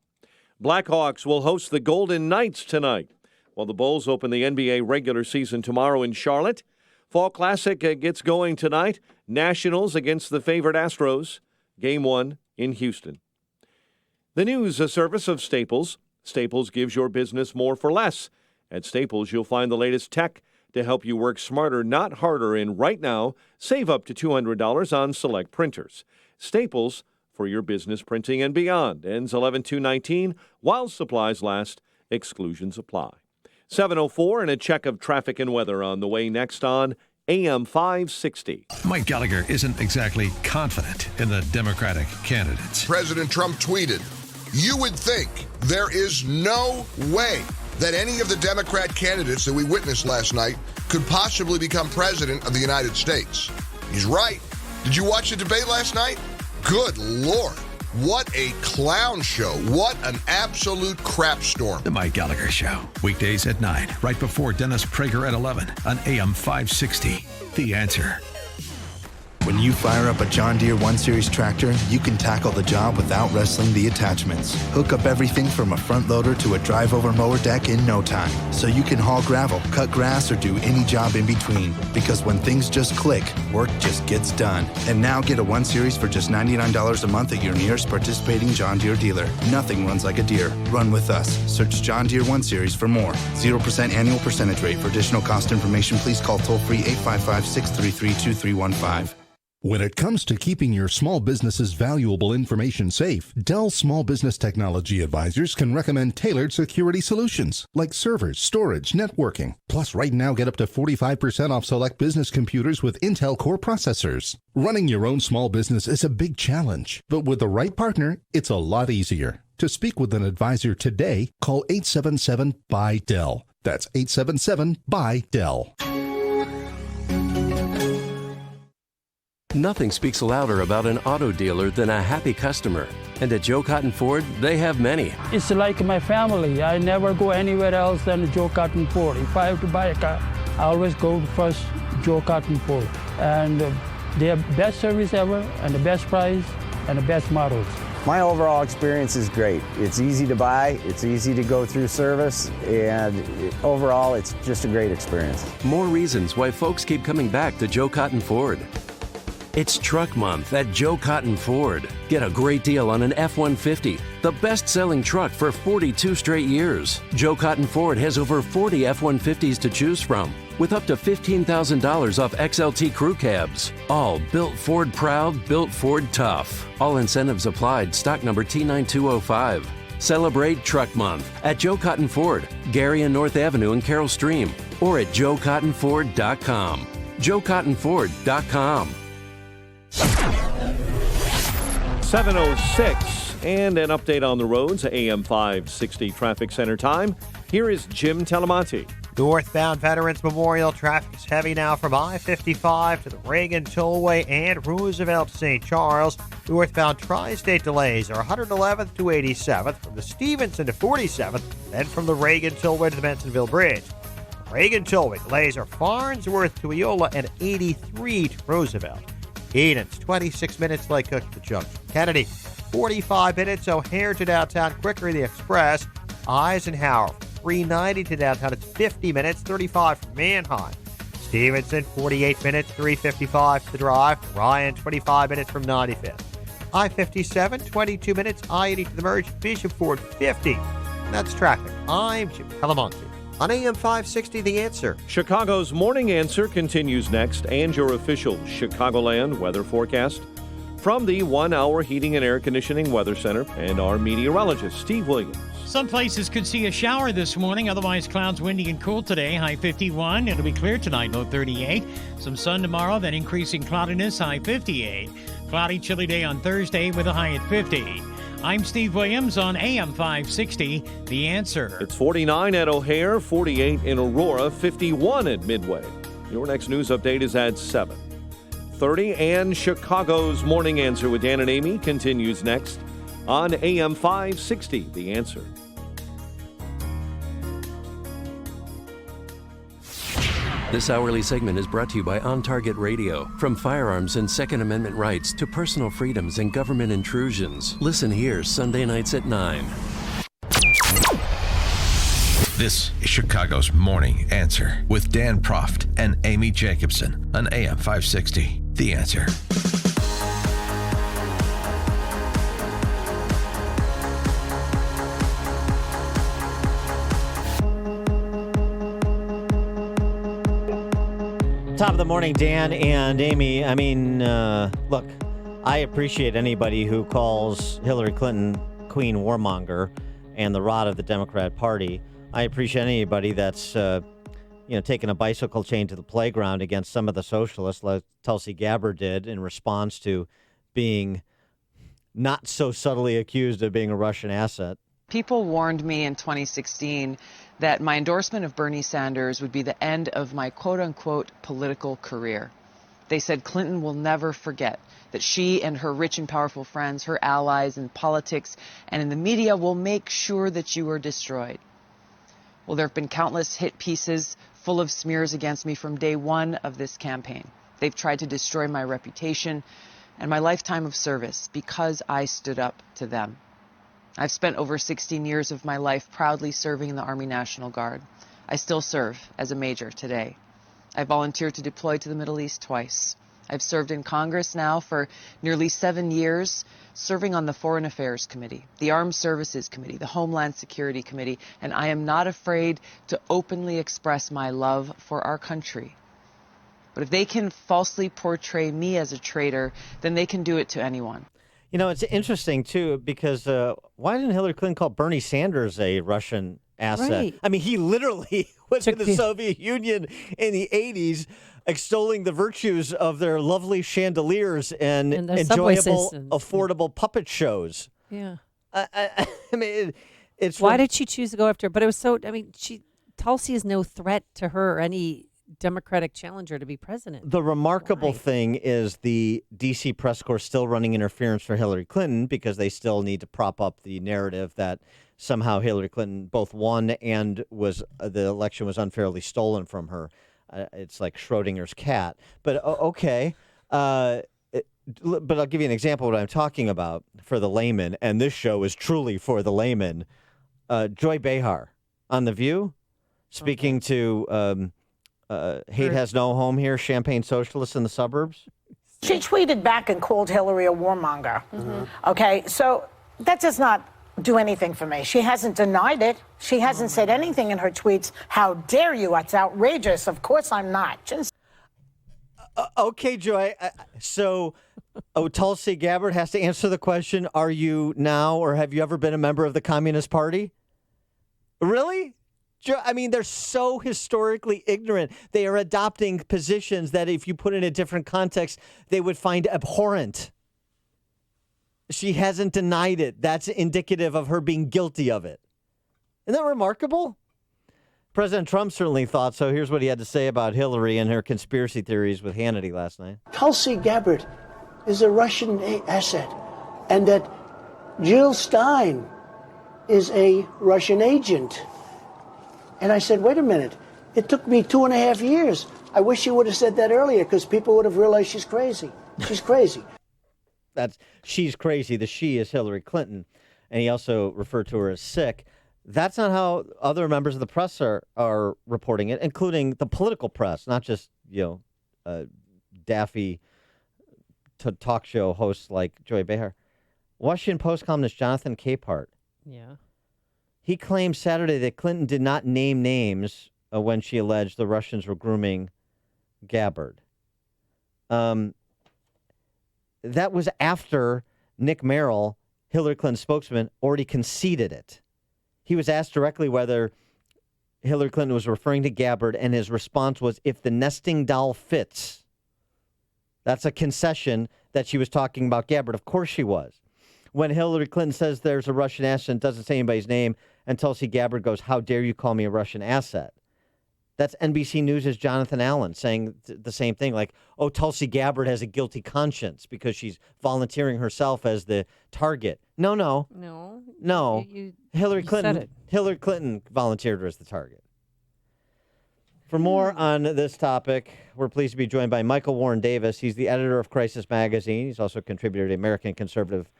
Speaker 5: Blackhawks will host the Golden Knights tonight, while the Bulls open the NBA regular season tomorrow in Charlotte. Fall Classic gets going tonight. Nationals against the favored Astros. Game 1 in Houston. The news service of Staples. Staples gives your business more for less. At Staples, you'll find the latest tech to help you work smarter, not harder. And right now, save up to $200 on select printers. Staples, for your business printing and beyond. Ends 11/2/19. While supplies last, exclusions apply. 7:04 and a check of traffic and weather on the way next on AM 560.
Speaker 1: Mike Gallagher isn't exactly confident in the Democratic candidates.
Speaker 4: President Trump tweeted, "You would think there is no way that any of the Democrat candidates that we witnessed last night could possibly become president of the United States." He's right. Did you watch the debate last night? Good Lord. What a clown show. What an absolute crap storm.
Speaker 1: The Mike Gallagher Show. Weekdays at 9, right before Dennis Prager at 11 on AM 560. The Answer.
Speaker 9: When you fire up a John Deere 1 Series tractor, you can tackle the job without wrestling the attachments. Hook up everything from a front loader to a drive-over mower deck in no time. So you can haul gravel, cut grass, or do any job in between. Because when things just click, work just gets done. And now get a 1 Series for just $99 a month at your nearest participating John Deere dealer. Nothing runs like a Deere. Run with us. Search John Deere 1 Series for more. 0% annual percentage rate. For additional cost information, please call toll-free 855-633-2315.
Speaker 6: When it comes to keeping your small business's valuable information safe, Dell Small Business Technology Advisors can recommend tailored security solutions like servers, storage, networking. Plus, right now, get up to 45% off select business computers with Intel Core processors. Running your own small business is a big challenge, but with the right partner, it's a lot easier. To speak with an advisor today, call 877-BUY-DELL. That's 877-BUY-DELL.
Speaker 21: Nothing speaks louder about an auto dealer than a happy customer. And at Joe Cotton Ford, they have many.
Speaker 16: It's like my family. I never go anywhere else than Joe Cotton Ford. If I have to buy a car, I always go first Joe Cotton Ford. And they have best service ever, and the best price, and the best models.
Speaker 17: My overall experience is great. It's easy to buy, it's easy to go through service, and overall, it's just a great experience.
Speaker 21: More reasons why folks keep coming back to Joe Cotton Ford. It's Truck Month at Joe Cotton Ford. Get a great deal on an F-150, the best-selling truck for 42 straight years. Joe Cotton Ford has over 40 F-150s to choose from, with up to $15,000 off XLT crew cabs. All built Ford proud, built Ford tough. All incentives applied. Stock number T9205. Celebrate Truck Month at Joe Cotton Ford, Gary and North Avenue in Carroll Stream, or at joecottonford.com. joecottonford.com.
Speaker 5: 7:06 and an update on the roads. AM 560 Traffic Center time. Here is Jim Talamonte.
Speaker 28: Northbound Veterans Memorial traffic is heavy now from I-55 to the Reagan Tollway and Roosevelt to St. Charles. Northbound Tri-State delays are 111th to 87th, from the Stevenson to 47th, then from the Reagan Tollway to the Bensonville Bridge. Reagan Tollway delays are Farnsworth to Eola and 83 to Roosevelt. Edens, 26 minutes like Cook to Junction. Kennedy, 45 minutes. O'Hare to downtown, quicker the Express. Eisenhower, 390 to downtown. It's 50 minutes, 35 from Manheim. Stevenson, 48 minutes, 355 to the drive. Ryan, 25 minutes from 95th. I-57, 22 minutes. I-80 to the merge. Bishop Ford, 50. And that's traffic. I'm Jim Talamonte. On AM 560, The Answer.
Speaker 5: Chicago's Morning Answer continues next, and your official Chicagoland weather forecast. from the 1 Hour Heating and Air Conditioning Weather Center and our meteorologist, Steve Williams.
Speaker 8: Some places could see a shower this morning. Otherwise, clouds, windy, and cool today. High 51. It'll be clear tonight, low 38. Some sun tomorrow, then increasing cloudiness, high 58. Cloudy, chilly day on Thursday with a high at 50. I'm Steve Williams on AM 560, The Answer.
Speaker 5: It's 49 at O'Hare, 48 in Aurora, 51 at Midway. Your next news update is at 7:30, and Chicago's Morning Answer with Dan and Amy continues next on AM 560, The Answer.
Speaker 21: This hourly segment is brought to you by On Target Radio. From firearms and Second Amendment rights to personal freedoms and government intrusions. Listen here Sunday nights at 9.
Speaker 1: This is Chicago's Morning Answer with Dan Proft and Amy Jacobson on AM 560. The Answer.
Speaker 19: Top of the morning, Dan and Amy. I mean, look, I appreciate anybody who calls Hillary Clinton Queen Warmonger and the rod of the Democrat Party. I appreciate anybody that's, taking a bicycle chain to the playground against some of the socialists, like Tulsi Gabbard did in response to being not so subtly accused of being a Russian asset.
Speaker 11: People warned me in 2016 that my endorsement of Bernie Sanders would be the end of my quote-unquote political career. They said Clinton will never forget that she and her rich and powerful friends, her allies in politics and in the media, will make sure that you are destroyed. Well, there have been countless hit pieces full of smears against me from day one of this campaign. They've tried to destroy my reputation and my lifetime of service because I stood up to them. I've spent over 16 years of my life proudly serving in the Army National Guard. I still serve as a major today. I volunteered to deploy to the Middle East twice. I've served in Congress now for nearly 7 years, serving on the Foreign Affairs Committee, the Armed Services Committee, the Homeland Security Committee, and I am not afraid to openly express my love for our country. But if they can falsely portray me as a traitor, then they can do it to anyone.
Speaker 19: You know, it's interesting, too, because why didn't Hillary Clinton call Bernie Sanders a Russian asset?
Speaker 3: Right.
Speaker 19: I mean, he literally was in the Soviet Union in the 80s, extolling the virtues of their lovely chandeliers and enjoyable, affordable puppet shows.
Speaker 3: Yeah.
Speaker 19: I mean, it's...
Speaker 3: Why did she choose to go after? But it was so... I mean, Tulsi is no threat to her or any Democratic challenger to be president.
Speaker 19: The remarkable thing is the D.C. press corps still running interference for Hillary Clinton because they still need to prop up the narrative that somehow Hillary Clinton both won and the election was unfairly stolen from her. It's like Schrodinger's cat. But okay. But I'll give you an example of what I'm talking about for the layman, and this show is truly for the layman. Joy Behar on The View, speaking to... hate has no home here, champagne socialists in the suburbs.
Speaker 18: She tweeted back and called Hillary a warmonger. Okay, so that does not do anything for me. She hasn't denied it. She hasn't said anything in her tweets. How dare you? That's outrageous. Of course I'm not.
Speaker 19: Okay, Joy. So Tulsi Gabbard has to answer the question, are you now or have you ever been a member of the Communist Party? Really? I mean, they're so historically ignorant. They are adopting positions that if you put in a different context, they would find abhorrent. She hasn't denied it. That's indicative of her being guilty of it. Isn't that remarkable? President Trump certainly thought so. Here's what he had to say about Hillary and her conspiracy theories with Hannity last night.
Speaker 14: Tulsi Gabbard is a Russian asset, and that Jill Stein is a Russian agent. And I said, wait a minute, it took me 2.5 years. I wish you would have said that earlier because people would have realized she's crazy. She's crazy.
Speaker 19: She's crazy. The she is Hillary Clinton. And he also referred to her as sick. That's not how other members of the press are reporting it, including the political press, not just, daffy talk show hosts like Joy Behar. Washington Post columnist Jonathan Capehart.
Speaker 3: Yeah.
Speaker 19: He claimed Saturday that Clinton did not name names when she alleged the Russians were grooming Gabbard. that was after Nick Merrill, Hillary Clinton's spokesman, already conceded it. He was asked directly whether Hillary Clinton was referring to Gabbard, and his response was, if the nesting doll fits. That's a concession that she was talking about Gabbard. Of course she was. When Hillary Clinton says there's a Russian asset and doesn't say anybody's name, and Tulsi Gabbard goes, how dare you call me a Russian asset? That's NBC News' Jonathan Allen saying the same thing, like, oh, Tulsi Gabbard has a guilty conscience because she's volunteering herself as the target. No. Hillary Clinton volunteered her as the target. For more on this topic, we're pleased to be joined by Michael Warren Davis. He's the editor of Crisis Magazine. He's also a contributor to American Conservative,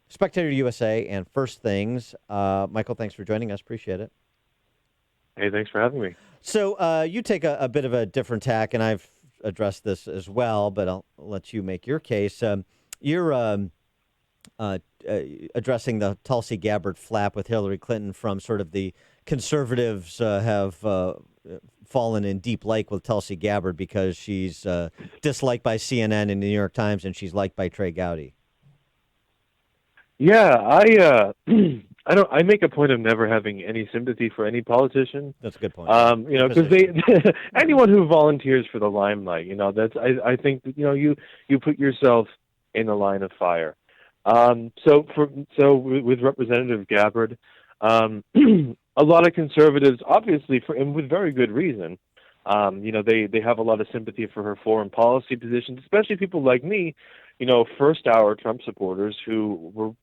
Speaker 19: Spectator USA, and First Things. Michael, thanks for joining us. Appreciate it.
Speaker 2: Hey, thanks for having me.
Speaker 19: So you take a bit of a different tack, and I've addressed this as well, but I'll let you make your case. You're addressing the Tulsi Gabbard flap with Hillary Clinton from sort of the conservatives have fallen in deep like with Tulsi Gabbard because she's disliked by CNN and the New York Times, and she's liked by Trey Gowdy.
Speaker 2: Yeah, I make a point of never having any sympathy for any politician.
Speaker 19: That's a good point.
Speaker 2: Because anyone who volunteers for the limelight, I think that, you put yourself in the line of fire. So with Representative Gabbard, a lot of conservatives, obviously, and with very good reason, they have a lot of sympathy for her foreign policy positions, especially people like me, first-hour Trump supporters who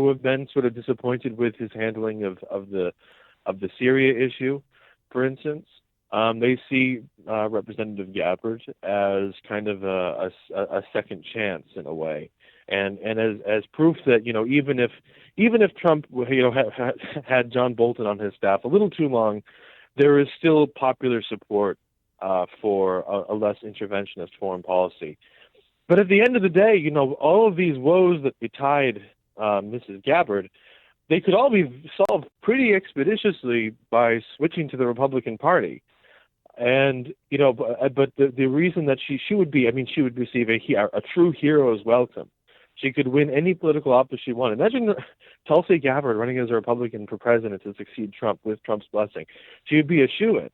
Speaker 2: have been sort of disappointed with his handling of the Syria issue, for instance. They see Representative Gabbard as kind of a second chance in a way, and as proof that even if Trump had John Bolton on his staff a little too long, there is still popular support for a less interventionist foreign policy. But at the end of the day, all of these woes that betide Mrs. Gabbard, they could all be solved pretty expeditiously by switching to the Republican Party. And, but the reason that she would receive a true hero's welcome. She could win any political office she wanted. Imagine Tulsi Gabbard running as a Republican for president to succeed Trump with Trump's blessing. She would be a shoo-in.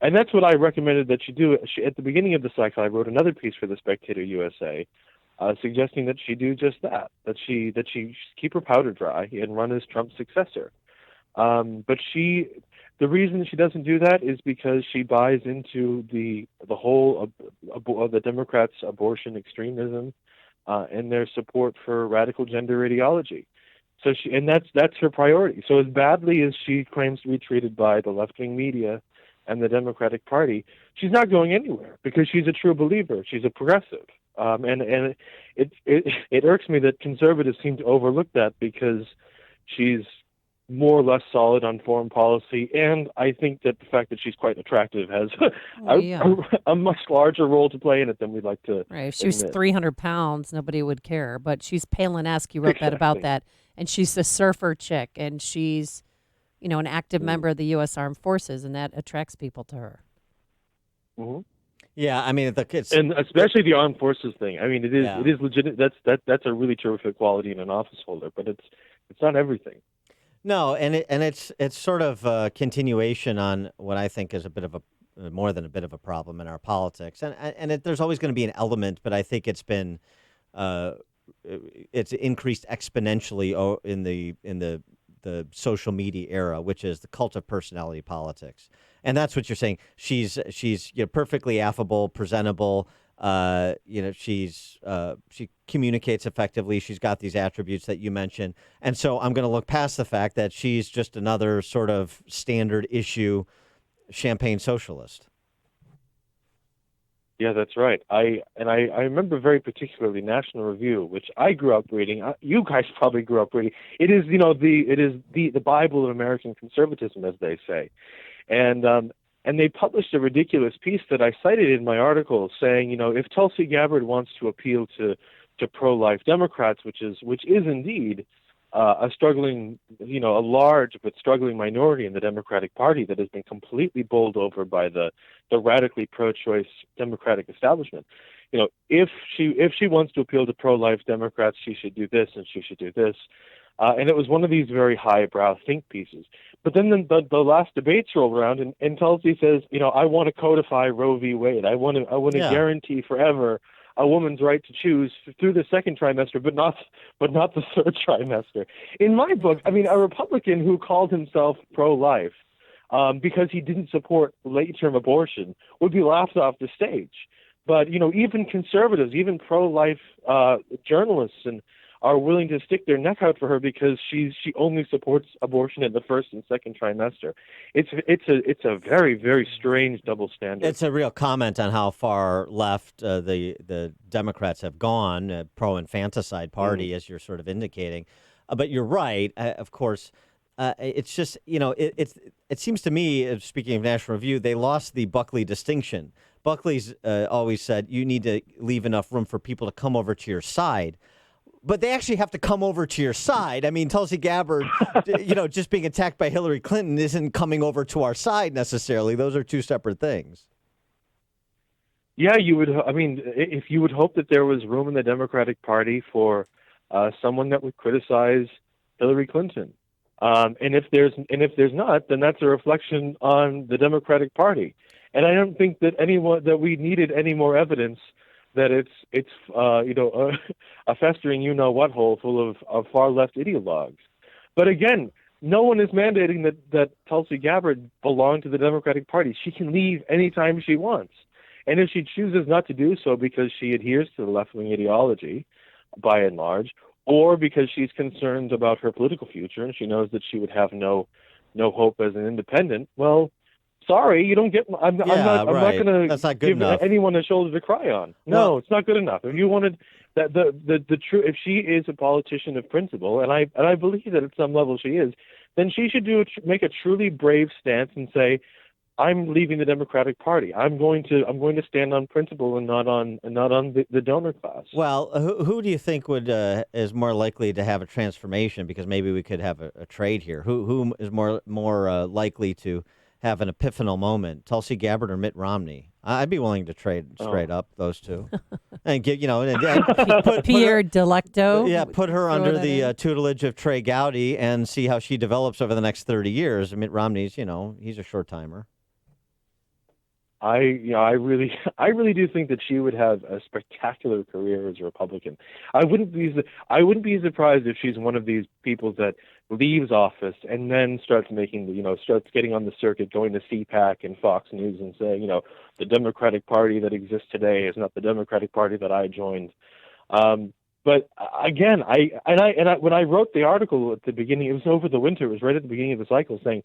Speaker 2: And that's what I recommended that she do. At the beginning of the cycle, I wrote another piece for the Spectator USA, suggesting that she do just that she keep her powder dry and run as Trump's successor. But the reason she doesn't do that is because she buys into the whole of the Democrats' abortion extremism and their support for radical gender ideology. So that's her priority. So as badly as she claims to be treated by the left-wing media and the Democratic Party, she's not going anywhere because she's a true believer. She's a progressive. And it irks me that conservatives seem to overlook that because she's more or less solid on foreign policy, and I think that the fact that she's quite attractive has a much larger role to play in it than we'd like to
Speaker 3: Right. If she was
Speaker 2: admit.
Speaker 3: 300 pounds, nobody would care. But she's Palin-esque. You wrote that about that. And she's a surfer chick, and she's, an active member of the U.S. Armed Forces, and that attracts people to her.
Speaker 2: Mm-hmm.
Speaker 19: Yeah, I mean,
Speaker 2: and especially the armed forces thing. I mean, it is legitimate. That's a really terrific quality in an office holder, but it's not everything.
Speaker 19: No, and it's sort of a continuation on what I think is a bit of more than a bit of a problem in our politics, and there's always going to be an element, but I think it's been it's increased exponentially in the social media era, which is the cult of personality politics, and that's what you're saying. She's perfectly affable, presentable. She communicates effectively. She's got these attributes that you mentioned. And so I'm going to look past the fact that she's just another sort of standard issue champagne socialist.
Speaker 2: Yeah, that's right. I remember very particularly National Review, which I grew up reading. You guys probably grew up reading. It is, the Bible of American conservatism, as they say. And they published a ridiculous piece that I cited in my article saying, if Tulsi Gabbard wants to appeal to pro-life Democrats, which is indeed a struggling, a large but struggling minority in the Democratic Party that has been completely bowled over by the radically pro-choice Democratic establishment. if she wants to appeal to pro-life Democrats, she should do this and she should do this. And it was one of these very highbrow think pieces. But then the last debates roll around, and Tulsi says, I want to codify Roe v. Wade. I want to guarantee forever a woman's right to choose through the second trimester, but not the third trimester. In my book, a Republican who called himself pro-life because he didn't support late-term abortion would be laughed off the stage. But even conservatives, even pro-life journalists, are willing to stick their neck out for her because she only supports abortion in the first and second trimester. It's a very, very strange double standard.
Speaker 7: It's a real comment on how far left the Democrats have gone, pro-infanticide party, as you're sort of indicating. But you're right, of course. It's just, it seems to me, speaking of National Review, they lost the Buckley distinction. Buckley's always said you need to leave enough room for people to come over to your side. But they actually have to come over to your side. Tulsi Gabbard, just being attacked by Hillary Clinton isn't coming over to our side necessarily. Those are two separate things.
Speaker 2: Yeah, you would. If you would hope that there was room in the Democratic Party for someone that would criticize Hillary Clinton, and if there's not, then that's a reflection on the Democratic Party. And I don't think that we needed any more evidence that it's a festering you-know-what hole full of far-left ideologues. But again, no one is mandating that Tulsi Gabbard belong to the Democratic Party. She can leave anytime she wants. And if she chooses not to do so because she adheres to the left-wing ideology, by and large, or because she's concerned about her political future and she knows that she would have no hope as an independent, well, sorry, you don't get. I'm not going to give
Speaker 7: enough.
Speaker 2: Anyone a shoulder to cry on. No, it's not good enough. If you wanted that, the true, if she is a politician of principle, and I believe that at some level she is, then she should make a truly brave stance and say, I'm leaving the Democratic Party. I'm going to stand on principle and not on the donor class.
Speaker 7: Well, who do you think is more likely to have a transformation? Because maybe we could have a trade here. Who is more likely to have an epiphanal moment, Tulsi Gabbard or Mitt Romney? I'd be willing to trade straight up those two, and get put
Speaker 3: Pierre Delecto.
Speaker 7: Yeah, put her under the tutelage of Trey Gowdy and see how she develops over the next 30 years. Mitt Romney's, he's a short timer.
Speaker 2: I really do think that she would have a spectacular career as a Republican. I wouldn't be surprised if she's one of these people that leaves office and then starts getting on the circuit, going to CPAC and Fox News and saying, the Democratic Party that exists today is not the Democratic Party that I joined. But again, when I wrote the article at the beginning, it was over the winter. It was right at the beginning of the cycle, saying,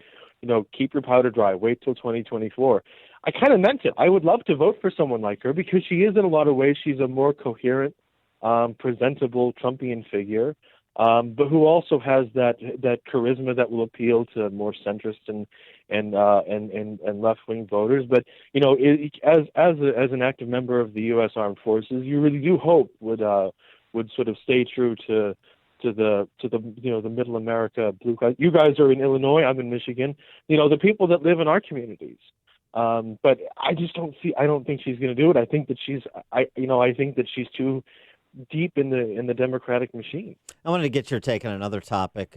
Speaker 2: keep your powder dry, wait till 2024. I kind of meant it. I would love to vote for someone like her because she is, in a lot of ways, she's a more coherent, presentable Trumpian figure, but who also has that charisma that will appeal to more centrist and left-wing voters. But as an active member of the U.S. Armed Forces, you really do hope would sort of stay true to the middle America blue guys. You guys are in Illinois, I'm in Michigan. The people that live in our communities. But I don't think she's going to do it. I think that she's too deep in the Democratic machine.
Speaker 7: I wanted to get your take on another topic,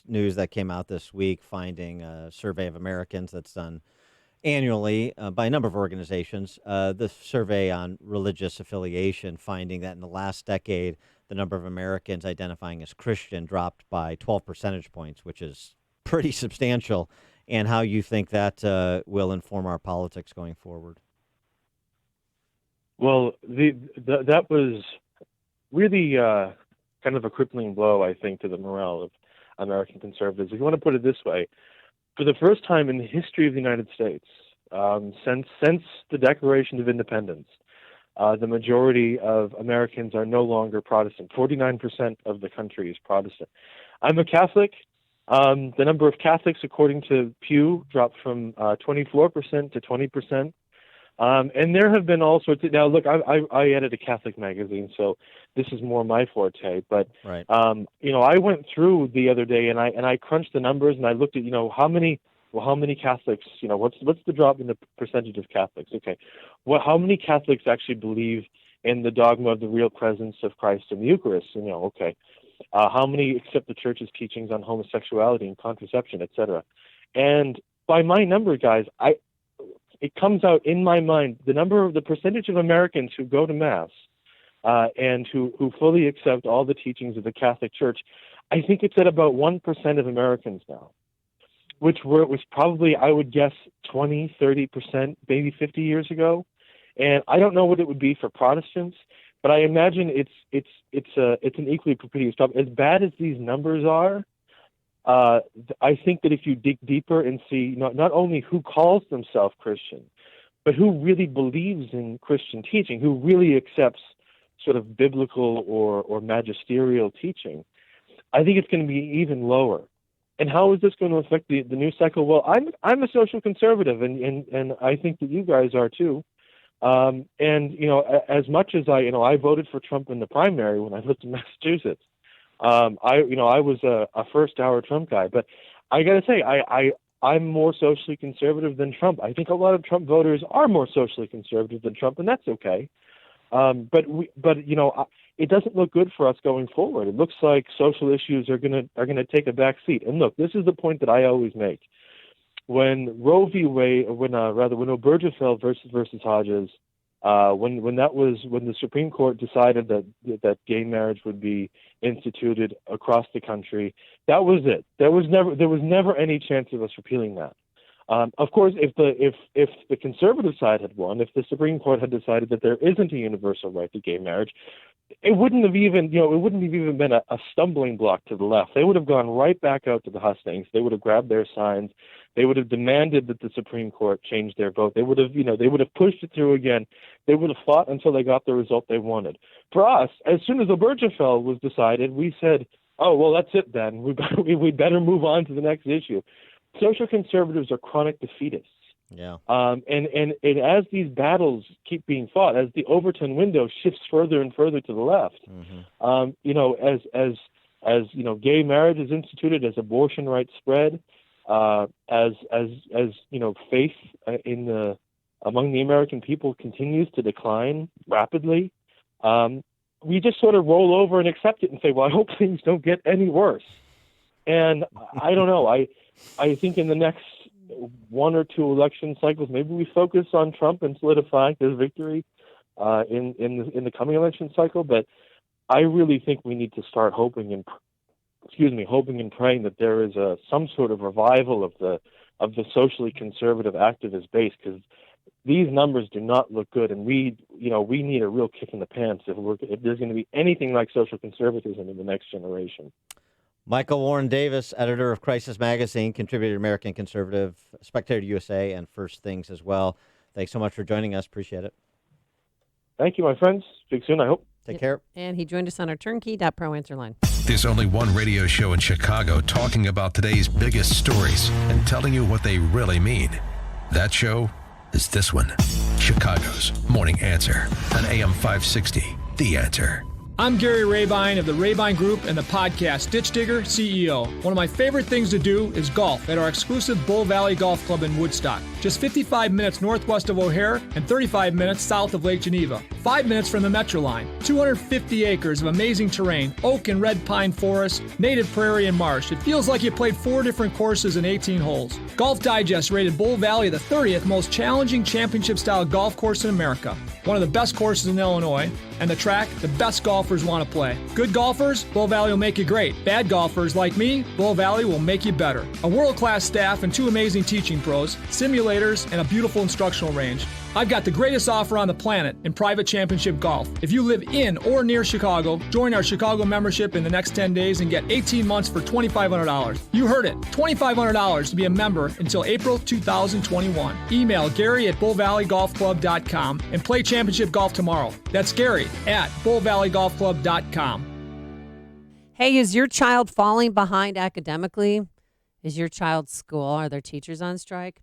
Speaker 7: news that came out this week, finding a survey of Americans that's done annually by a number of organizations. The survey on religious affiliation, finding that in the last decade, the number of Americans identifying as Christian dropped by 12 percentage points, which is pretty substantial, and how you think that will inform our politics going forward.
Speaker 2: Well, that was really kind of a crippling blow, I think, to the morale of American conservatives. If you want to put it this way, for the first time in the history of the United States, since the Declaration of Independence, the majority of Americans are no longer Protestant. 49% of the country is Protestant. I'm a Catholic. The number of Catholics, according to Pew, dropped from 24% to 20%. And there have been all sorts of, now look, I edit a Catholic magazine, so this is more my forte, but, I went through the other day and I crunched the numbers and I looked at, how many well, how many Catholics, what's the drop in the percentage of Catholics? Okay. Well, how many Catholics actually believe in the dogma of the real presence of Christ in the Eucharist? Okay. How many accept the Church's teachings on homosexuality and contraception, etc.? And by my number, guys, it comes out in my mind, the percentage of Americans who go to Mass and who fully accept all the teachings of the Catholic Church, I think it's at about 1% of Americans now, which was probably, I would guess, 20, 30%, maybe 50 years ago. And I don't know what it would be for Protestants, but I imagine it's an equally perpetuous problem. As bad as these numbers are, I think that if you dig deeper and see not only who calls themselves Christian, but who really believes in Christian teaching, who really accepts sort of biblical or magisterial teaching, I think it's going to be even lower. And how is this going to affect the news cycle? Well, I'm a social conservative, and I think that you guys are too. And as much as I voted for Trump in the primary when I lived in Massachusetts, I was a first-hour Trump guy. But I got to say, I'm more socially conservative than Trump. I think a lot of Trump voters are more socially conservative than Trump, and that's okay. But it doesn't look good for us going forward. It looks like social issues are gonna take a back seat. And look, this is the point that I always make. When Obergefell versus Hodges, when the Supreme Court decided that gay marriage would be instituted across the country, that was it. There was never any chance of us repealing that. Of course, if the conservative side had won, if the Supreme Court had decided that there isn't a universal right to gay marriage, it wouldn't have even been a stumbling block to the left. They would have gone right back out to the hustings. They would have grabbed their signs. They would have demanded that the Supreme Court change their vote. They would have pushed it through again. They would have fought until they got the result they wanted. For us, as soon as Obergefell was decided, we said, "Oh, well, that's it then. We better move on to the next issue." Social conservatives are chronic defeatists.
Speaker 7: Yeah.
Speaker 2: And as these battles keep being fought, as the Overton window shifts further and further to the left, as gay marriage is instituted, as abortion rights spread, as faith among the American people continues to decline rapidly, we just sort of roll over and accept it and say, "Well, I hope things don't get any worse." And I don't know. I think in the next one or two election cycles, maybe we focus on Trump and solidifying his victory in the coming election cycle. But I really think we need to start hoping and praying that there is some sort of revival of the socially conservative activist base, because these numbers do not look good, and we need a real kick in the pants if there's going to be anything like social conservatism in the next generation.
Speaker 7: Michael Warren Davis, editor of Crisis Magazine, contributor to American Conservative, Spectator USA, and First Things as well. Thanks so much for joining us. Appreciate it.
Speaker 2: Thank you, my friends. Speak soon, I hope.
Speaker 7: Take care.
Speaker 3: And he joined us on our turnkey.pro answer line.
Speaker 1: There's only one radio show in Chicago talking about today's biggest stories and telling you what they really mean. That show is this one, Chicago's Morning Answer on AM 560, The Answer.
Speaker 10: I'm Gary Rabine of the Rabine Group and the podcast Ditch Digger CEO. One of my favorite things to do is golf at our exclusive Bull Valley Golf Club in Woodstock. Just 55 minutes northwest of O'Hare and 35 minutes south of Lake Geneva. 5 minutes from the Metro line. 250 acres of amazing terrain, oak and red pine forest, native prairie and marsh. It feels like you played 4 different courses in 18 holes. Golf Digest rated Bull Valley the 30th most challenging championship-style golf course in America. One of the best courses in Illinois, and the track the best golfers want to play. Good golfers, Bull Valley will make you great. Bad golfers like me, Bull Valley will make you better. A world-class staff and 2 amazing teaching pros, simulators, and a beautiful instructional range. I've got the greatest offer on the planet in private championship golf. If you live in or near Chicago, join our Chicago membership in the next 10 days and get 18 months for $2,500. You heard it, $2,500 to be a member until April 2021. Email Gary at bullvalleygolfclub.com and play championship golf tomorrow. That's Gary at bullvalleygolfclub.com.
Speaker 3: Hey, is your child falling behind academically? Is your child's school, are their teachers on strike?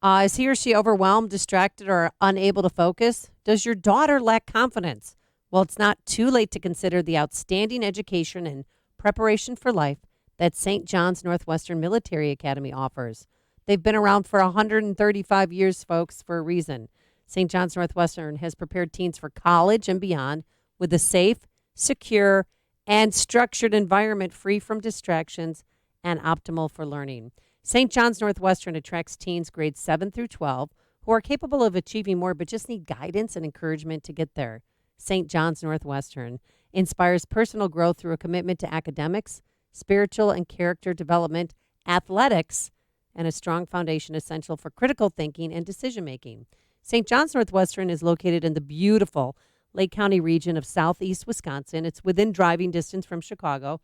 Speaker 3: Is he or she overwhelmed, distracted, or unable to focus? Does your daughter lack confidence? Well, it's not too late to consider the outstanding education and preparation for life that St. John's Northwestern Military Academy offers. They've been around for 135 years, folks, for a reason. St. John's Northwestern has prepared teens for college and beyond with a safe, secure, and structured environment free from distractions and optimal for learning. St. John's Northwestern attracts teens grades 7 through 12 who are capable of achieving more but just need guidance and encouragement to get there. St. John's Northwestern inspires personal growth through a commitment to academics, spiritual and character development, athletics, and a strong foundation essential for critical thinking and decision-making. St. John's Northwestern is located in the beautiful Lake County region of southeast Wisconsin. It's within driving distance from Chicago.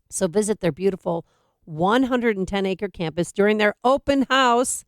Speaker 3: So visit their beautiful 110-acre campus during their open house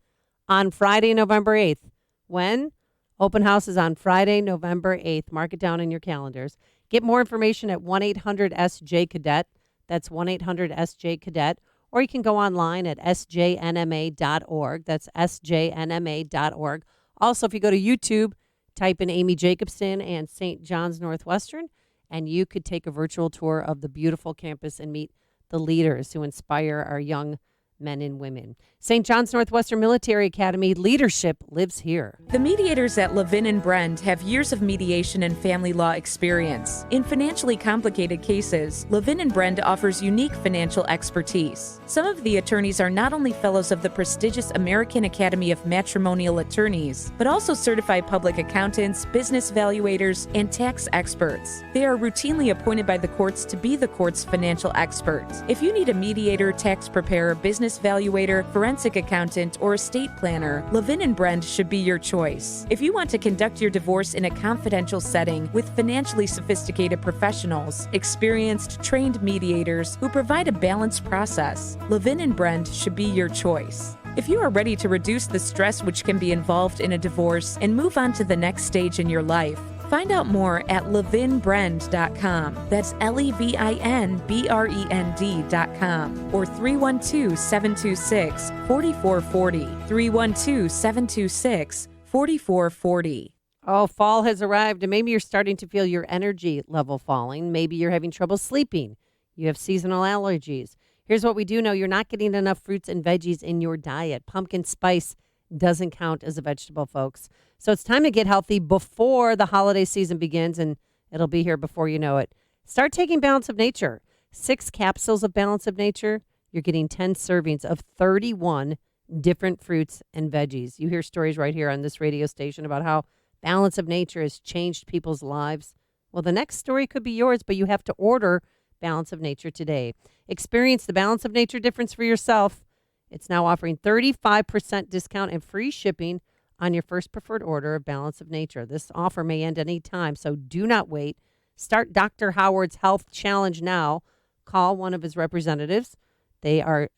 Speaker 3: on Friday, November 8th. When? Open house is on Friday, November 8th. Mark it down in your calendars. Get more information at 1-800-SJ-CADET. That's 1-800-SJ-CADET. Or you can go online at sjnma.org. That's sjnma.org. Also, if you go to YouTube, type in Amy Jacobson and St. John's Northwestern, and you could take a virtual tour of the beautiful campus and meet the leaders who inspire our young men and women. St. John's Northwestern Military Academy, leadership lives here.
Speaker 12: The mediators at Levin and Brend have years of mediation and family law experience. In financially complicated cases, Levin and Brend offers unique financial expertise. Some of the attorneys are not only fellows of the prestigious American Academy of Matrimonial Attorneys, but also certified public accountants, business valuators, and tax experts. They are routinely appointed by the courts to be the court's financial experts. If you need a mediator, tax preparer, business valuator, forensic accountant, or estate planner, Levin and Brend should be your choice. If you want to conduct your divorce in a confidential setting with financially sophisticated professionals, experienced, trained mediators who provide a balanced process, Levin and Brend should be your choice. If you are ready to reduce the stress which can be involved in a divorce and move on to the next stage in your life, find out more at levinbrend.com. That's LEVINBREND.com or 312-726-4440. 312-726-4440.
Speaker 3: Oh, fall has arrived, and maybe you're starting to feel your energy level falling. Maybe you're having trouble sleeping. You have seasonal allergies. Here's what we do know. You're not getting enough fruits and veggies in your diet. Pumpkin spice doesn't count as a vegetable, folks. So it's time to get healthy before the holiday season begins, and it'll be here before you know it. Start taking Balance of Nature. 6 capsules of Balance of Nature. You're getting 10 servings of 31 different fruits and veggies. You hear stories right here on this radio station about how Balance of Nature has changed people's lives. Well, the next story could be yours, but you have to order Balance of Nature today. Experience the Balance of Nature difference for yourself. It's now offering 35% discount and free shipping on your first preferred order of Balance of Nature. This offer may end any time, so do not wait. Start Dr. Howard's Health Challenge now. Call one of his representatives. They are,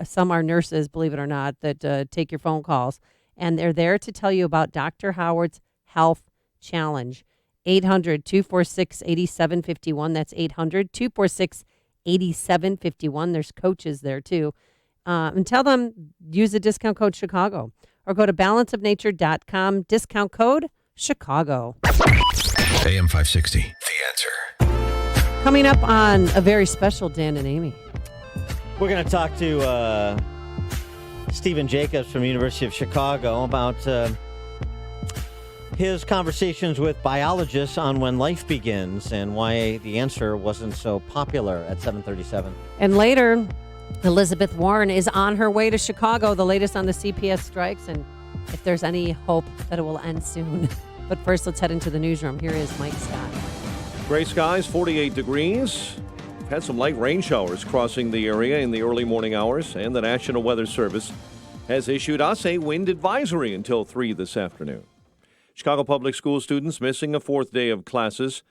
Speaker 3: some are nurses, believe it or not, that take your phone calls. And they're there to tell you about Dr. Howard's Health Challenge. 800-246-8751. That's 800-246-8751. There's coaches there, too. And tell them, use the discount code Chicago. Or go to balanceofnature.com, discount code Chicago.
Speaker 1: AM 560, The Answer.
Speaker 3: Coming up on a very special Dan and Amy.
Speaker 7: We're going to talk to Stephen Jacobs from University of Chicago about his conversations with biologists on when life begins and why The Answer wasn't so popular at 7:37.
Speaker 3: And later, Elizabeth Warren is on her way to Chicago, the latest on the CPS strikes, and if there's any hope that it will end soon. But first, let's head into the newsroom. Here is Mike Scott.
Speaker 5: Gray skies, 48 degrees. We've had some light rain showers crossing the area in the early morning hours, and the National Weather Service has issued us a wind advisory until 3 this afternoon. Chicago Public School students missing a 4th day of classes.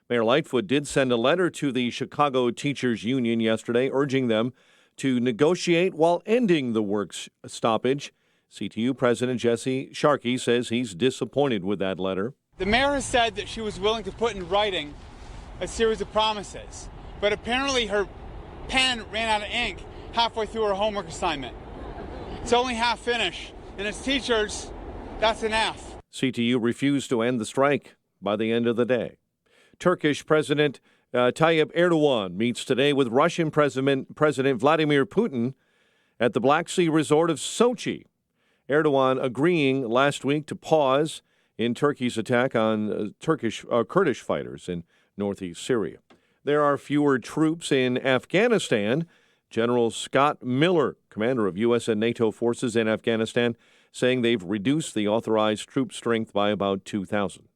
Speaker 5: Mayor Lightfoot did send a letter to the Chicago Teachers Union yesterday urging them to negotiate while ending the work stoppage. CTU President Jesse Sharkey says he's disappointed with that letter.
Speaker 26: The mayor has said that she was willing to put in writing a series of promises, but apparently her pen ran out of ink halfway through her homework assignment. It's only half finished, and as teachers, that's an F.
Speaker 5: CTU refused to end the strike by the end of the day. Turkish President Tayyip Erdogan meets today with Russian President Vladimir Putin at the Black Sea resort of Sochi. Erdogan agreeing last week to pause in Turkey's attack on Kurdish fighters in northeast Syria. There are fewer troops in Afghanistan. General Scott Miller, commander of U.S. and NATO forces in Afghanistan, saying they've reduced the authorized troop strength by about 2,000.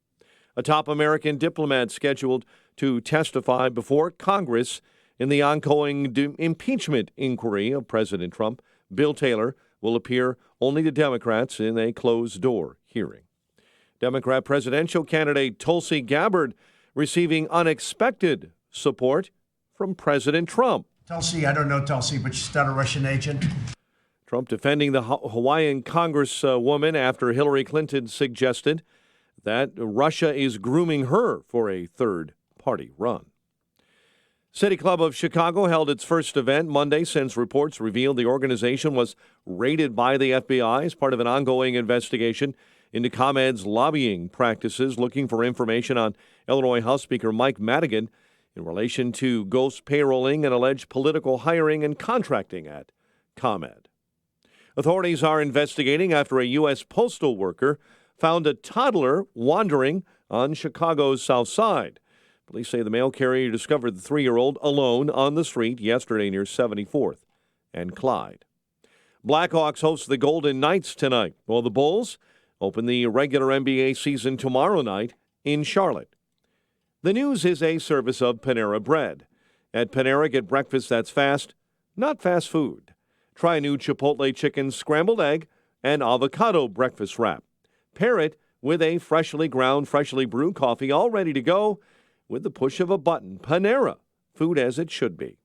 Speaker 5: A top American diplomat scheduled to testify before Congress in the ongoing impeachment inquiry of President Trump, Bill Taylor, will appear only to Democrats in a closed-door hearing. Democrat presidential candidate Tulsi Gabbard receiving unexpected support from President Trump.
Speaker 13: Tulsi, I don't know Tulsi, but she's not a Russian agent.
Speaker 5: Trump defending the Hawaiian Congresswoman after Hillary Clinton suggested that Russia is grooming her for a third-party run. City Club of Chicago held its first event Monday since reports revealed the organization was raided by the FBI as part of an ongoing investigation into ComEd's lobbying practices, looking for information on Illinois House Speaker Mike Madigan in relation to ghost payrolling and alleged political hiring and contracting at ComEd. Authorities are investigating after a U.S. postal worker found a toddler wandering on Chicago's South Side. Police say the mail carrier discovered the 3-year-old alone on the street yesterday near 74th and Clyde. Blackhawks host the Golden Knights tonight, while the Bulls open the regular NBA season tomorrow night in Charlotte. The news is a service of Panera Bread. At Panera, get breakfast that's fast, not fast food. Try a new Chipotle chicken scrambled egg and avocado breakfast wrap. Pair it with a freshly ground, freshly brewed coffee, all ready to go with the push of a button. Panera, food as it should be.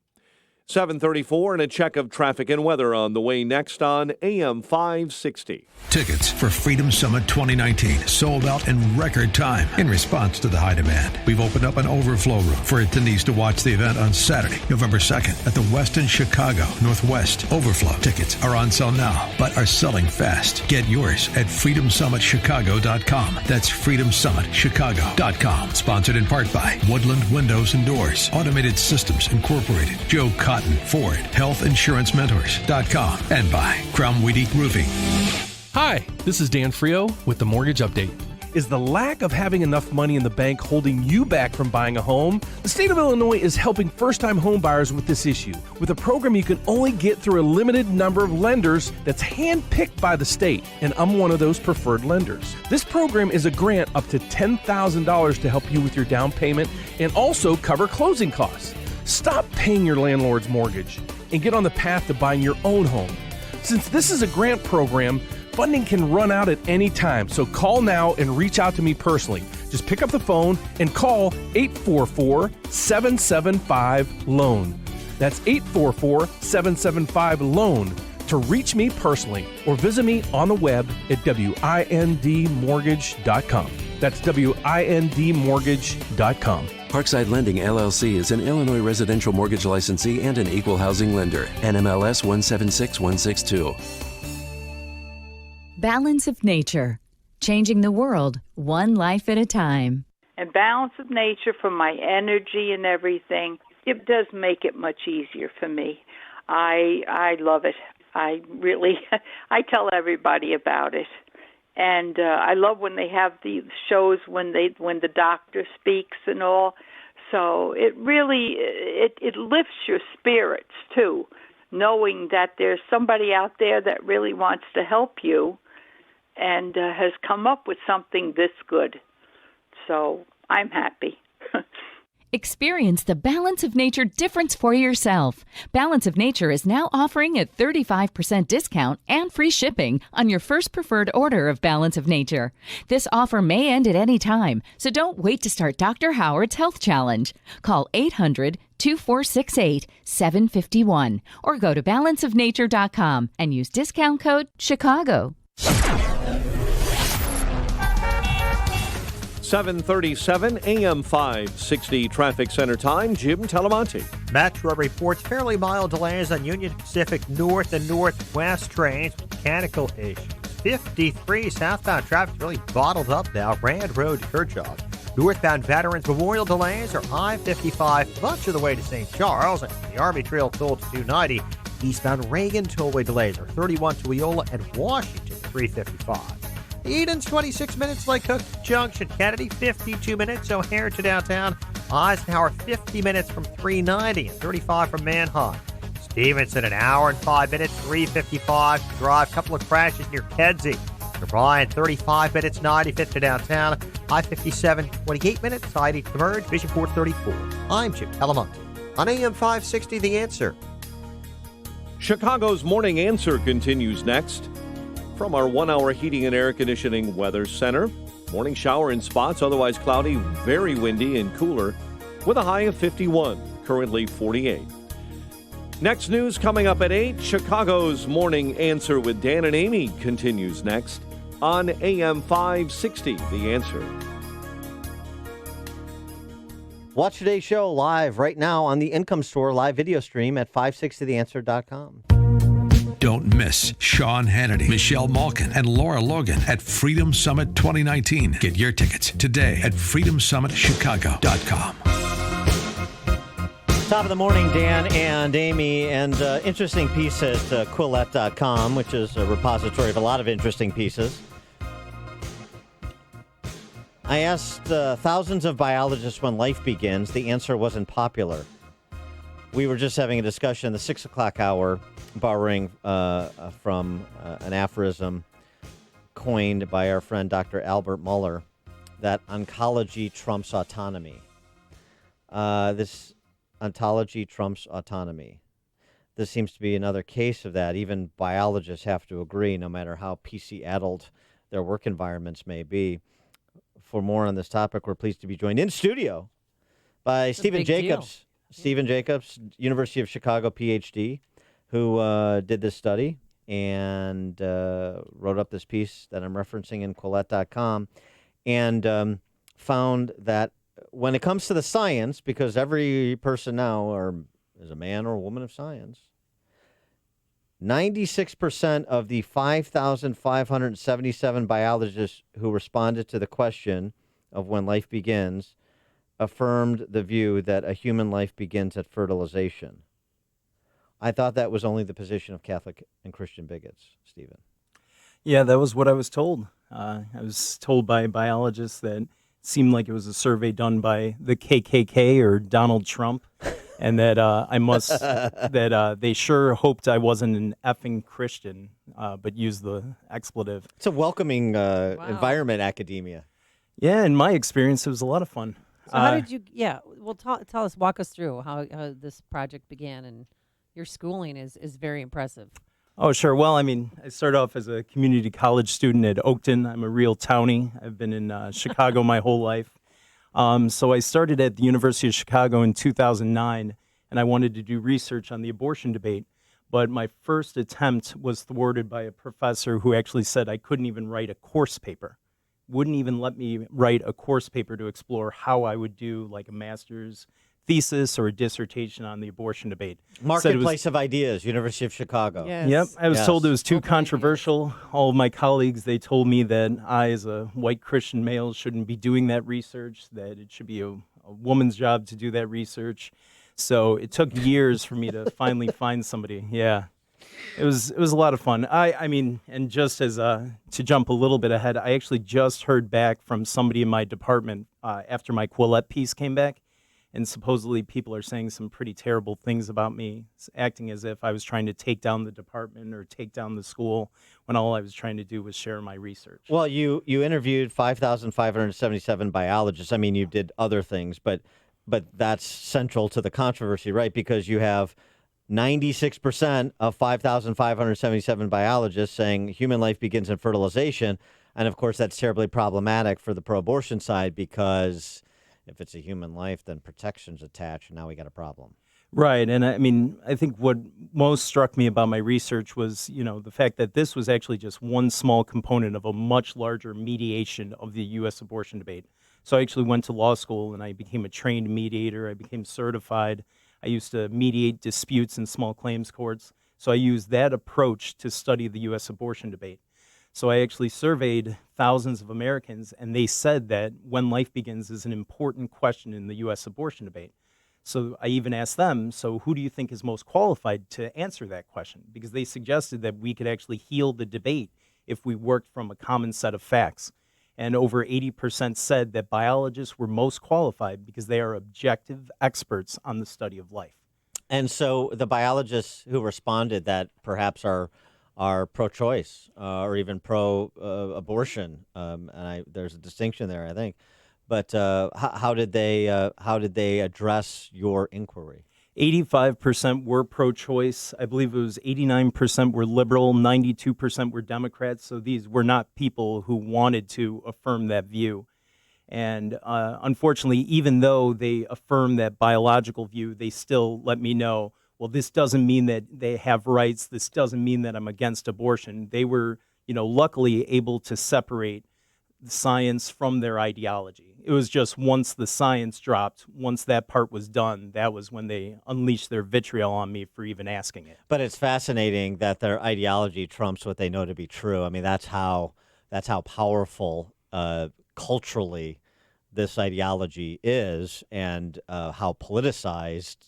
Speaker 5: 7:34 and a check of traffic and weather on the way next on AM 560.
Speaker 1: Tickets for Freedom Summit 2019 sold out in record time in response to the high demand. We've opened up an overflow room for attendees to watch the event on Saturday, November 2nd at the Westin Chicago Northwest. Overflow tickets are on sale now, but are selling fast. Get yours at freedomsummitchicago.com. That's freedomsummitchicago.com. Sponsored in part by Woodland Windows and Doors, Automated Systems Incorporated, Joe Cotton Ford, HealthInsuranceMentors.com, and by Crown Weedy Roofing.
Speaker 15: Hi, this is Dan Frio with the Mortgage Update. Is the lack of having enough money in the bank holding you back from buying a home? The state of Illinois is helping first-time home buyers with this issue with a program you can only get through a limited number of lenders that's hand-picked by the state, and I'm one of those preferred lenders. This program is a grant up to $10,000 to help you with your down payment and also cover closing costs. Stop paying your landlord's mortgage and get on the path to buying your own home. Since this is a grant program, funding can run out at any time, so call now and reach out to me personally. Just pick up the phone and call 844-775-LOAN. That's 844-775-LOAN to reach me personally, or visit me on the web at windmortgage.com. That's windmortgage.com.
Speaker 21: Parkside Lending, LLC is an Illinois residential mortgage licensee and an equal housing lender. NMLS 176162.
Speaker 20: Balance of Nature. Changing the world, one life at a time.
Speaker 22: And balance of nature for my energy and everything, it does make it much easier for me. I love it. I tell everybody about it. And I love when they have the shows when the doctor speaks and all. So it really it lifts your spirits too, knowing that there's somebody out there that really wants to help you and has come up with something this good. So I'm happy.
Speaker 20: Experience the Balance of Nature difference for yourself. Balance of Nature is now offering a 35% discount and free shipping on your first preferred order of Balance of Nature. This offer may end at any time, so don't wait to start Dr. Howard's Health Challenge. Call 800-2468-751 or go to balanceofnature.com and use discount code CHICAGO.
Speaker 5: 7:37 AM 560 Traffic Center time. Jim Talamonte.
Speaker 28: Metro reports fairly mild delays on Union Pacific North and Northwest trains with mechanical issues. 53 southbound traffic really bottled up now. Rand Road to Kirchhoff. Northbound Veterans Memorial delays are I-55 much of the way to St. Charles and the Army Trail full to 290. Eastbound Reagan tollway delays are 31 to Eola and Washington, 355. Eden's 26 minutes like Cook Junction. Kennedy, 52 minutes. O'Hare to downtown. Eisenhower, 50 minutes from 390 and 35 from Manhunt. Stevenson, an hour and 5 minutes, 355 drive. Couple of crashes near Kedzie. Bryan, 35 minutes, 95th to downtown. I-57, 28 minutes, I-80 to Converge, Vision 434. I'm Chip Telemonte. On AM 560, The Answer.
Speaker 5: Chicago's Morning Answer continues next. From our 1-hour heating and air conditioning weather center, morning shower in spots, otherwise cloudy, very windy and cooler, with a high of 51, currently 48. Next news coming up at 8. Chicago's Morning Answer with Dan and Amy continues next on AM 560, The Answer.
Speaker 7: Watch today's show live right now on the Income Store live video stream at 560theanswer.com.
Speaker 1: Don't miss Sean Hannity, Michelle Malkin, and Laura Logan at Freedom Summit 2019. Get your tickets today at freedomsummitchicago.com.
Speaker 7: Top of the morning, Dan and Amy, and interesting piece at Quillette.com, which is a repository of a lot of interesting pieces. I asked thousands of biologists when life begins. The answer wasn't popular. We were just having a discussion in the 6 o'clock hour, borrowing from an aphorism coined by our friend Dr. Albert Muller, that oncology trumps autonomy. This ontology trumps autonomy. This seems to be another case of that. Even biologists have to agree, no matter how PC-addled their work environments may be. For more on this topic, we're pleased to be joined in studio by Stephen Jacobs. Stephen Jacobs, University of Chicago PhD, who did this study and wrote up this piece that I'm referencing in Quillette.com, and found that when it comes to the science, because every person now is a man or a woman of science, 96% of the 5,577 biologists who responded to the question of when life begins affirmed the view that a human life begins at fertilization. I thought that was only the position of Catholic and Christian bigots, Stephen.
Speaker 4: Yeah, that was what I was told. I was told by biologists that it seemed like it was a survey done by the KKK or Donald Trump, and that they sure hoped I wasn't an effing Christian, but used the expletive.
Speaker 7: It's a welcoming environment, academia.
Speaker 4: Yeah, in my experience, it was a lot of fun.
Speaker 3: So how did you, tell us, walk us through how this project began, and your schooling is very impressive.
Speaker 4: Oh, sure. Well, I mean, I started off as a community college student at Oakton. I'm a real townie. I've been in Chicago my whole life. So I started at the University of Chicago in 2009, and I wanted to do research on the abortion debate. But my first attempt was thwarted by a professor who actually said I couldn't even write a course paper. Wouldn't even let me write a course paper to explore how I would do like a master's thesis or a dissertation on the abortion debate.
Speaker 7: Marketplace of Ideas, University of Chicago.
Speaker 4: Yes. Yep, I was told it was too controversial. All of my colleagues, they told me that I, as a white Christian male, shouldn't be doing that research, that it should be a woman's job to do that research. So it took years for me to finally find somebody. Yeah. It was a lot of fun. I mean, and just as to jump a little bit ahead, I actually just heard back from somebody in my department after my Quillette piece came back. And supposedly people are saying some pretty terrible things about me, acting as if I was trying to take down the department or take down the school when all I was trying to do was share my research.
Speaker 7: Well, you interviewed 5,577 biologists. I mean, you did other things, but that's central to the controversy, right? Because you have 96% of 5,577 biologists saying human life begins in fertilization. And, of course, that's terribly problematic for the pro-abortion side because if it's a human life, then protection's attached, and now we got a problem.
Speaker 4: Right, and I mean, I think what most struck me about my research was, the fact that this was actually just one small component of a much larger mediation of the U.S. abortion debate. So I actually went to law school, and I became a trained mediator. I became certified. I used to mediate disputes in small claims courts. So I used that approach to study the U.S. abortion debate. So I actually surveyed thousands of Americans, and they said that when life begins is an important question in the U.S. abortion debate. So I even asked them, so who do you think is most qualified to answer that question? Because they suggested that we could actually heal the debate if we worked from a common set of facts. And over 80% said that biologists were most qualified because they are objective experts on the study of life.
Speaker 7: And so the biologists who responded that perhaps are pro-choice or even pro-abortion, there's a distinction there, I think. But how did they address your inquiry?
Speaker 4: 85% were pro-choice. I believe it was 89% were liberal, 92% were Democrats. So these were not people who wanted to affirm that view. And unfortunately, even though they affirm that biological view, they still let me know, well, this doesn't mean that they have rights. This doesn't mean that I'm against abortion. They were, luckily able to separate science from their ideology. It was just once the science dropped, once that part was done, that was when they unleashed their vitriol on me for even asking it.
Speaker 7: But it's fascinating that their ideology trumps what they know to be true. I mean, that's how powerful culturally this ideology is, and how politicized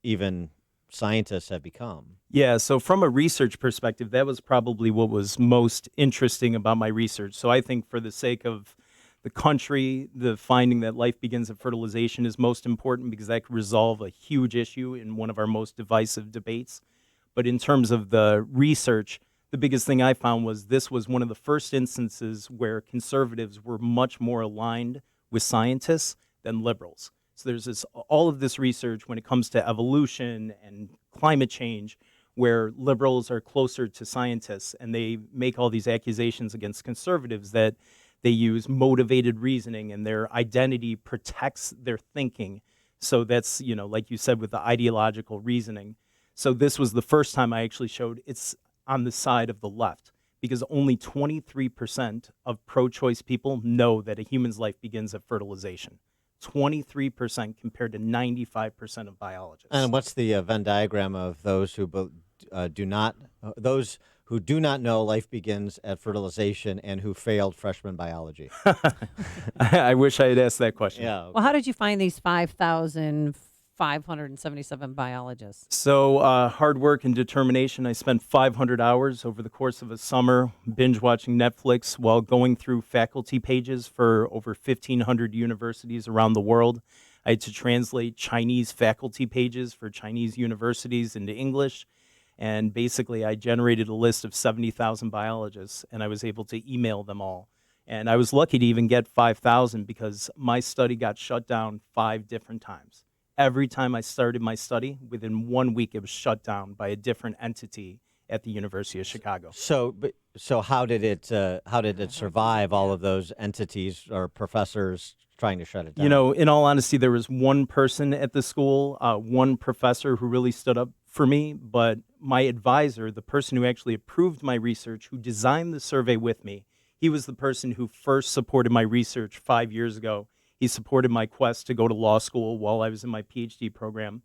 Speaker 7: even scientists have become.
Speaker 4: Yeah, so from a research perspective, that was probably what was most interesting about my research. So I think for the sake of the country, the finding that life begins at fertilization is most important because that could resolve a huge issue in one of our most divisive debates. But in terms of the research, the biggest thing I found was this was one of the first instances where conservatives were much more aligned with scientists than liberals. So there's all of this research when it comes to evolution and climate change where liberals are closer to scientists, and they make all these accusations against conservatives that they use motivated reasoning and their identity protects their thinking. So that's, like you said, with the ideological reasoning. So this was the first time I actually showed it's on the side of the left, because only 23% of pro-choice people know that a human's life begins at fertilization. 23% compared to 95% of biologists.
Speaker 7: And what's the Venn diagram of those who do not know life begins at fertilization and who failed freshman biology?
Speaker 4: I wish I had asked that question.
Speaker 7: Yeah.
Speaker 3: Well, how did you find these 5,577 biologists?
Speaker 4: So hard work and determination. I spent 500 hours over the course of a summer binge watching Netflix while going through faculty pages for over 1,500 universities around the world. I had to translate Chinese faculty pages for Chinese universities into English. And basically, I generated a list of 70,000 biologists, and I was able to email them all. And I was lucky to even get 5,000 because my study got shut down 5 different times. Every time I started my study, within 1 week, it was shut down by a different entity at the University of Chicago.
Speaker 7: So how did it survive all of those entities or professors trying to shut it down?
Speaker 4: In all honesty, there was one person at the school, one professor who really stood up for me, but my advisor, the person who actually approved my research, who designed the survey with me, he was the person who first supported my research 5 years ago. He supported my quest to go to law school while I was in my PhD program.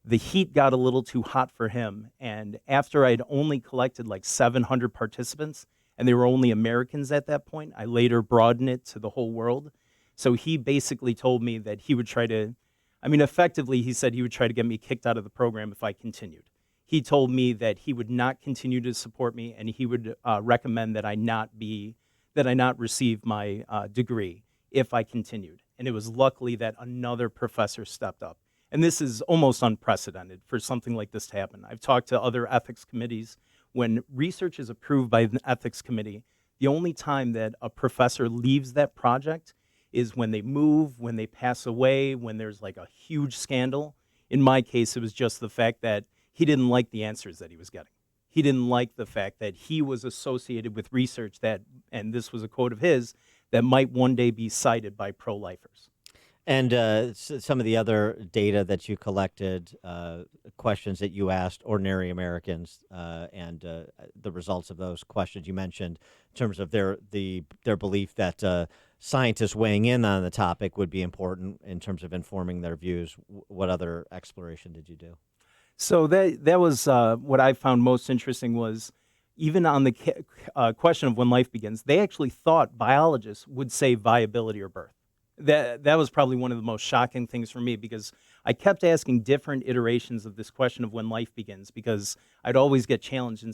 Speaker 4: The heat got a little too hot for him, and after I'd only collected like 700 participants, and they were only Americans at that point, I later broadened it to the whole world. So he basically told me that he would try to, effectively he said he would try to get me kicked out of the program if I continued. He told me that he would not continue to support me, and he would recommend that I not receive my degree if I continued. And it was luckily that another professor stepped up. And this is almost unprecedented for something like this to happen. I've talked to other ethics committees. When research is approved by an ethics committee, the only time that a professor leaves that project is when they move, when they pass away, when there's like a huge scandal. In my case, it was just the fact that he didn't like the answers that he was getting. He didn't like the fact that he was associated with research that, and this was a quote of his, that might one day be cited by pro-lifers.
Speaker 7: And some of the other data that you collected, questions that you asked ordinary Americans, and the results of those questions you mentioned in terms of their belief that scientists weighing in on the topic would be important in terms of informing their views. What other exploration did you do?
Speaker 4: So that was what I found most interesting was even on the question of when life begins, they actually thought biologists would say viability or birth. That was probably one of the most shocking things for me because I kept asking different iterations of this question of when life begins, because I'd always get challenged and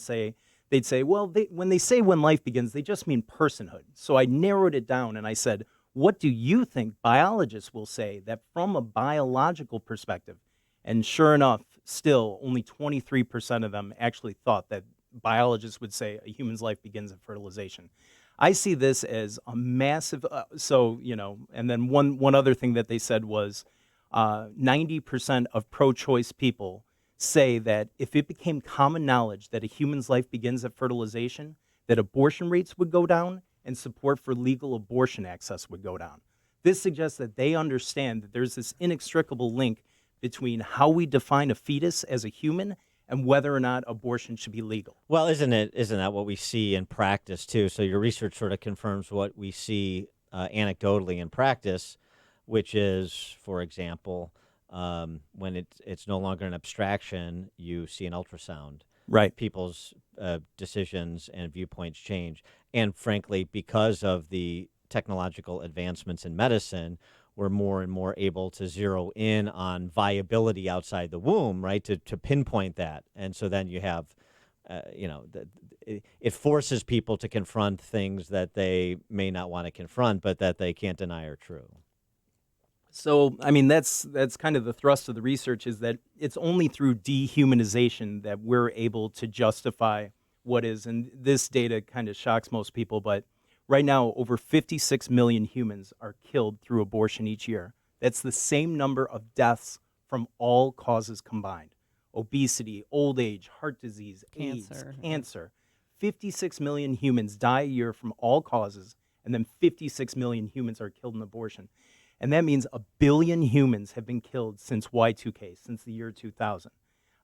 Speaker 4: they'd say, well, when they say when life begins, they just mean personhood. So I narrowed it down and I said, what do you think biologists will say that from a biological perspective? And sure enough, still only 23% of them actually thought that biologists would say a human's life begins at fertilization. I see this as a massive, and then one other thing that they said was 90% of pro-choice people say that if it became common knowledge that a human's life begins at fertilization, that abortion rates would go down and support for legal abortion access would go down. This suggests that they understand that there's this inextricable link between how we define a fetus as a human and whether or not abortion should be legal.
Speaker 7: Well, isn't that what we see in practice too? So your research sort of confirms what we see anecdotally in practice, which is, for example, when it's no longer an abstraction, you see an ultrasound.
Speaker 4: Right.
Speaker 7: People's decisions and viewpoints change. And frankly, because of the technological advancements in medicine, we're more and more able to zero in on viability outside the womb, right, to pinpoint that. And so then you have, it forces people to confront things that they may not want to confront, but that they can't deny are true.
Speaker 4: So, I mean, that's kind of the thrust of the research, is that it's only through dehumanization that we're able to justify what is. And this data kind of shocks most people, but right now, over 56 million humans are killed through abortion each year. That's the same number of deaths from all causes combined. Obesity, old age, heart disease, AIDS, cancer. 56 million humans die a year from all causes, and then 56 million humans are killed in abortion. And that means 1 billion humans have been killed since Y2K, since the year 2000.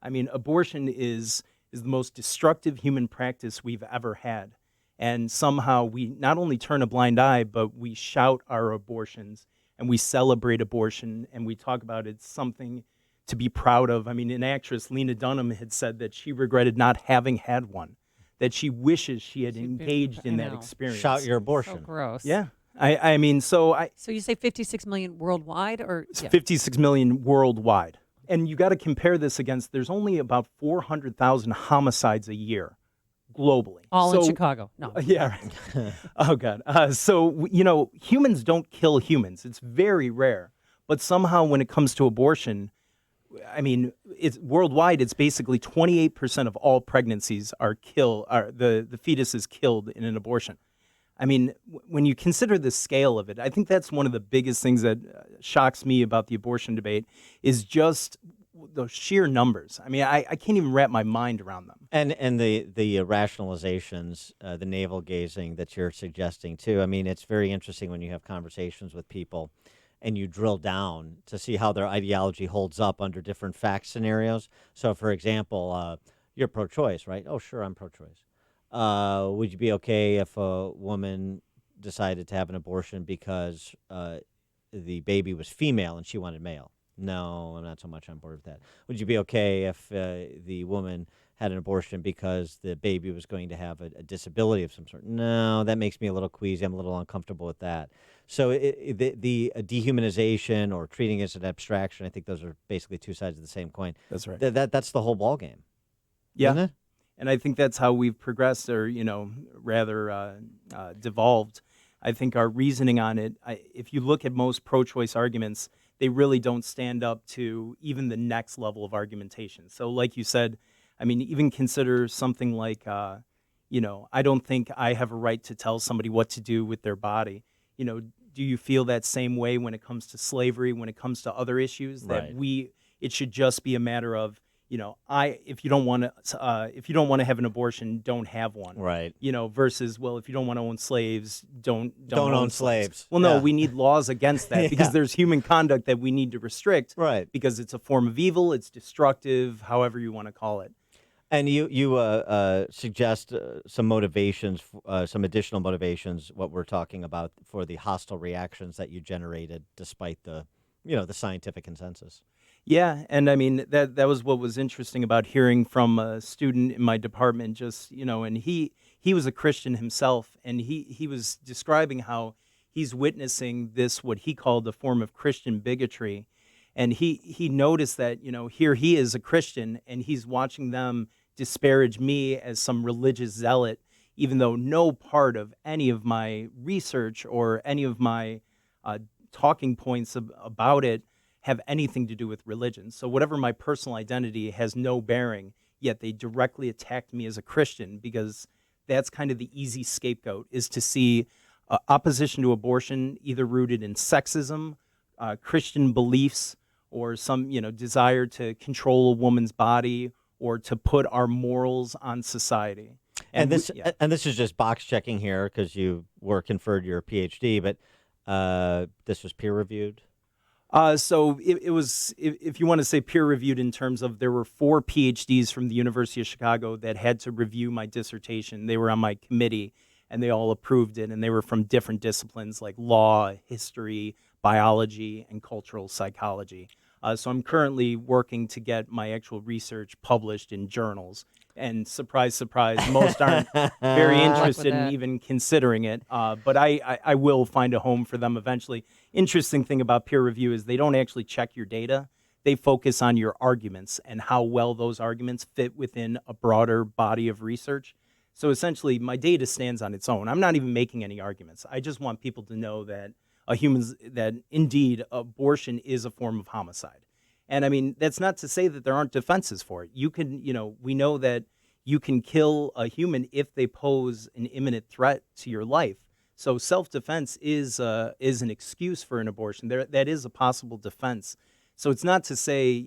Speaker 4: I mean, abortion is the most destructive human practice we've ever had. And somehow we not only turn a blind eye, but we shout our abortions and we celebrate abortion and we talk about it's something to be proud of. I mean, an actress, Lena Dunham, had said that she regretted not having had one, that she wishes she had engaged in that experience.
Speaker 7: Shout your abortion.
Speaker 3: So gross.
Speaker 4: Yeah. I mean, so
Speaker 3: you say 56 million worldwide, or
Speaker 4: 56 million worldwide. And you got to compare this against, there's only about 400,000 homicides a year globally.
Speaker 3: All in Chicago. No.
Speaker 4: Yeah. Right. Oh, God. Humans don't kill humans. It's very rare. But somehow when it comes to abortion, I mean, it's worldwide, it's basically 28% of all pregnancies the fetus is killed in an abortion. I mean, when you consider the scale of it, I think that's one of the biggest things that shocks me about the abortion debate is just those sheer numbers. I mean, I can't even wrap my mind around them.
Speaker 7: And the rationalizations, the navel gazing that you're suggesting too. I mean, it's very interesting when you have conversations with people and you drill down to see how their ideology holds up under different fact scenarios. So, for example, you're pro-choice, right? Oh, sure, I'm pro-choice. Would you be okay if a woman decided to have an abortion because the baby was female and she wanted male? No, I'm not so much on board with that. Would you be okay if the woman had an abortion because the baby was going to have a disability of some sort? No, that makes me a little queasy. I'm a little uncomfortable with that. So the dehumanization or treating it as an abstraction, I think those are basically two sides of the same coin.
Speaker 4: That's right.
Speaker 7: That's the whole ballgame.
Speaker 4: Yeah.
Speaker 7: Isn't it?
Speaker 4: And I think that's how we've progressed, or rather devolved. I think our reasoning on it, if you look at most pro-choice arguments, they really don't stand up to even the next level of argumentation. So like you said, I mean, even consider something like, I don't think I have a right to tell somebody what to do with their body. Do you feel that same way when it comes to slavery, when it comes to other issues? That it should just be a matter of, if you don't want to have an abortion, don't have one.
Speaker 7: Right.
Speaker 4: Versus, well, if you don't want to own slaves, don't
Speaker 7: own slaves.
Speaker 4: Well, no, we need laws against that because there's human conduct that we need to restrict.
Speaker 7: Right.
Speaker 4: Because it's a form of evil, it's destructive, however you want to call it.
Speaker 7: And you suggest some motivations, some additional motivations, what we're talking about for the hostile reactions that you generated despite the scientific consensus.
Speaker 4: Yeah, and I mean, that was what was interesting about hearing from a student in my department, and he was a Christian himself, and he was describing how he's witnessing this, what he called a form of Christian bigotry. And he noticed that, here he is a Christian, and he's watching them disparage me as some religious zealot, even though no part of any of my research or any of my talking points about it have anything to do with religion. So whatever my personal identity has no bearing, yet they directly attacked me as a Christian, because that's kind of the easy scapegoat, is to see opposition to abortion either rooted in sexism, Christian beliefs, or some desire to control a woman's body or to put our morals on society.
Speaker 7: And this is just box checking here because you were conferred your PhD, but this was peer reviewed.
Speaker 4: So it was, if you want to say peer reviewed in terms of, there were 4 PhDs from the University of Chicago that had to review my dissertation. They were on my committee and they all approved it, and they were from different disciplines like law, history, biology, and cultural psychology. So I'm currently working to get my actual research published in journals. And surprise, surprise, most aren't very interested in even considering it. But I will find a home for them eventually. Interesting thing about peer review is they don't actually check your data. They focus on your arguments and how well those arguments fit within a broader body of research. So essentially, my data stands on its own. I'm not even making any arguments. I just want people to know that that indeed abortion is a form of homicide. And I mean, that's not to say that there aren't defenses for it. You can, we know that you can kill a human if they pose an imminent threat to your life. So self-defense is an excuse for an abortion. That is a possible defense. So it's not to say,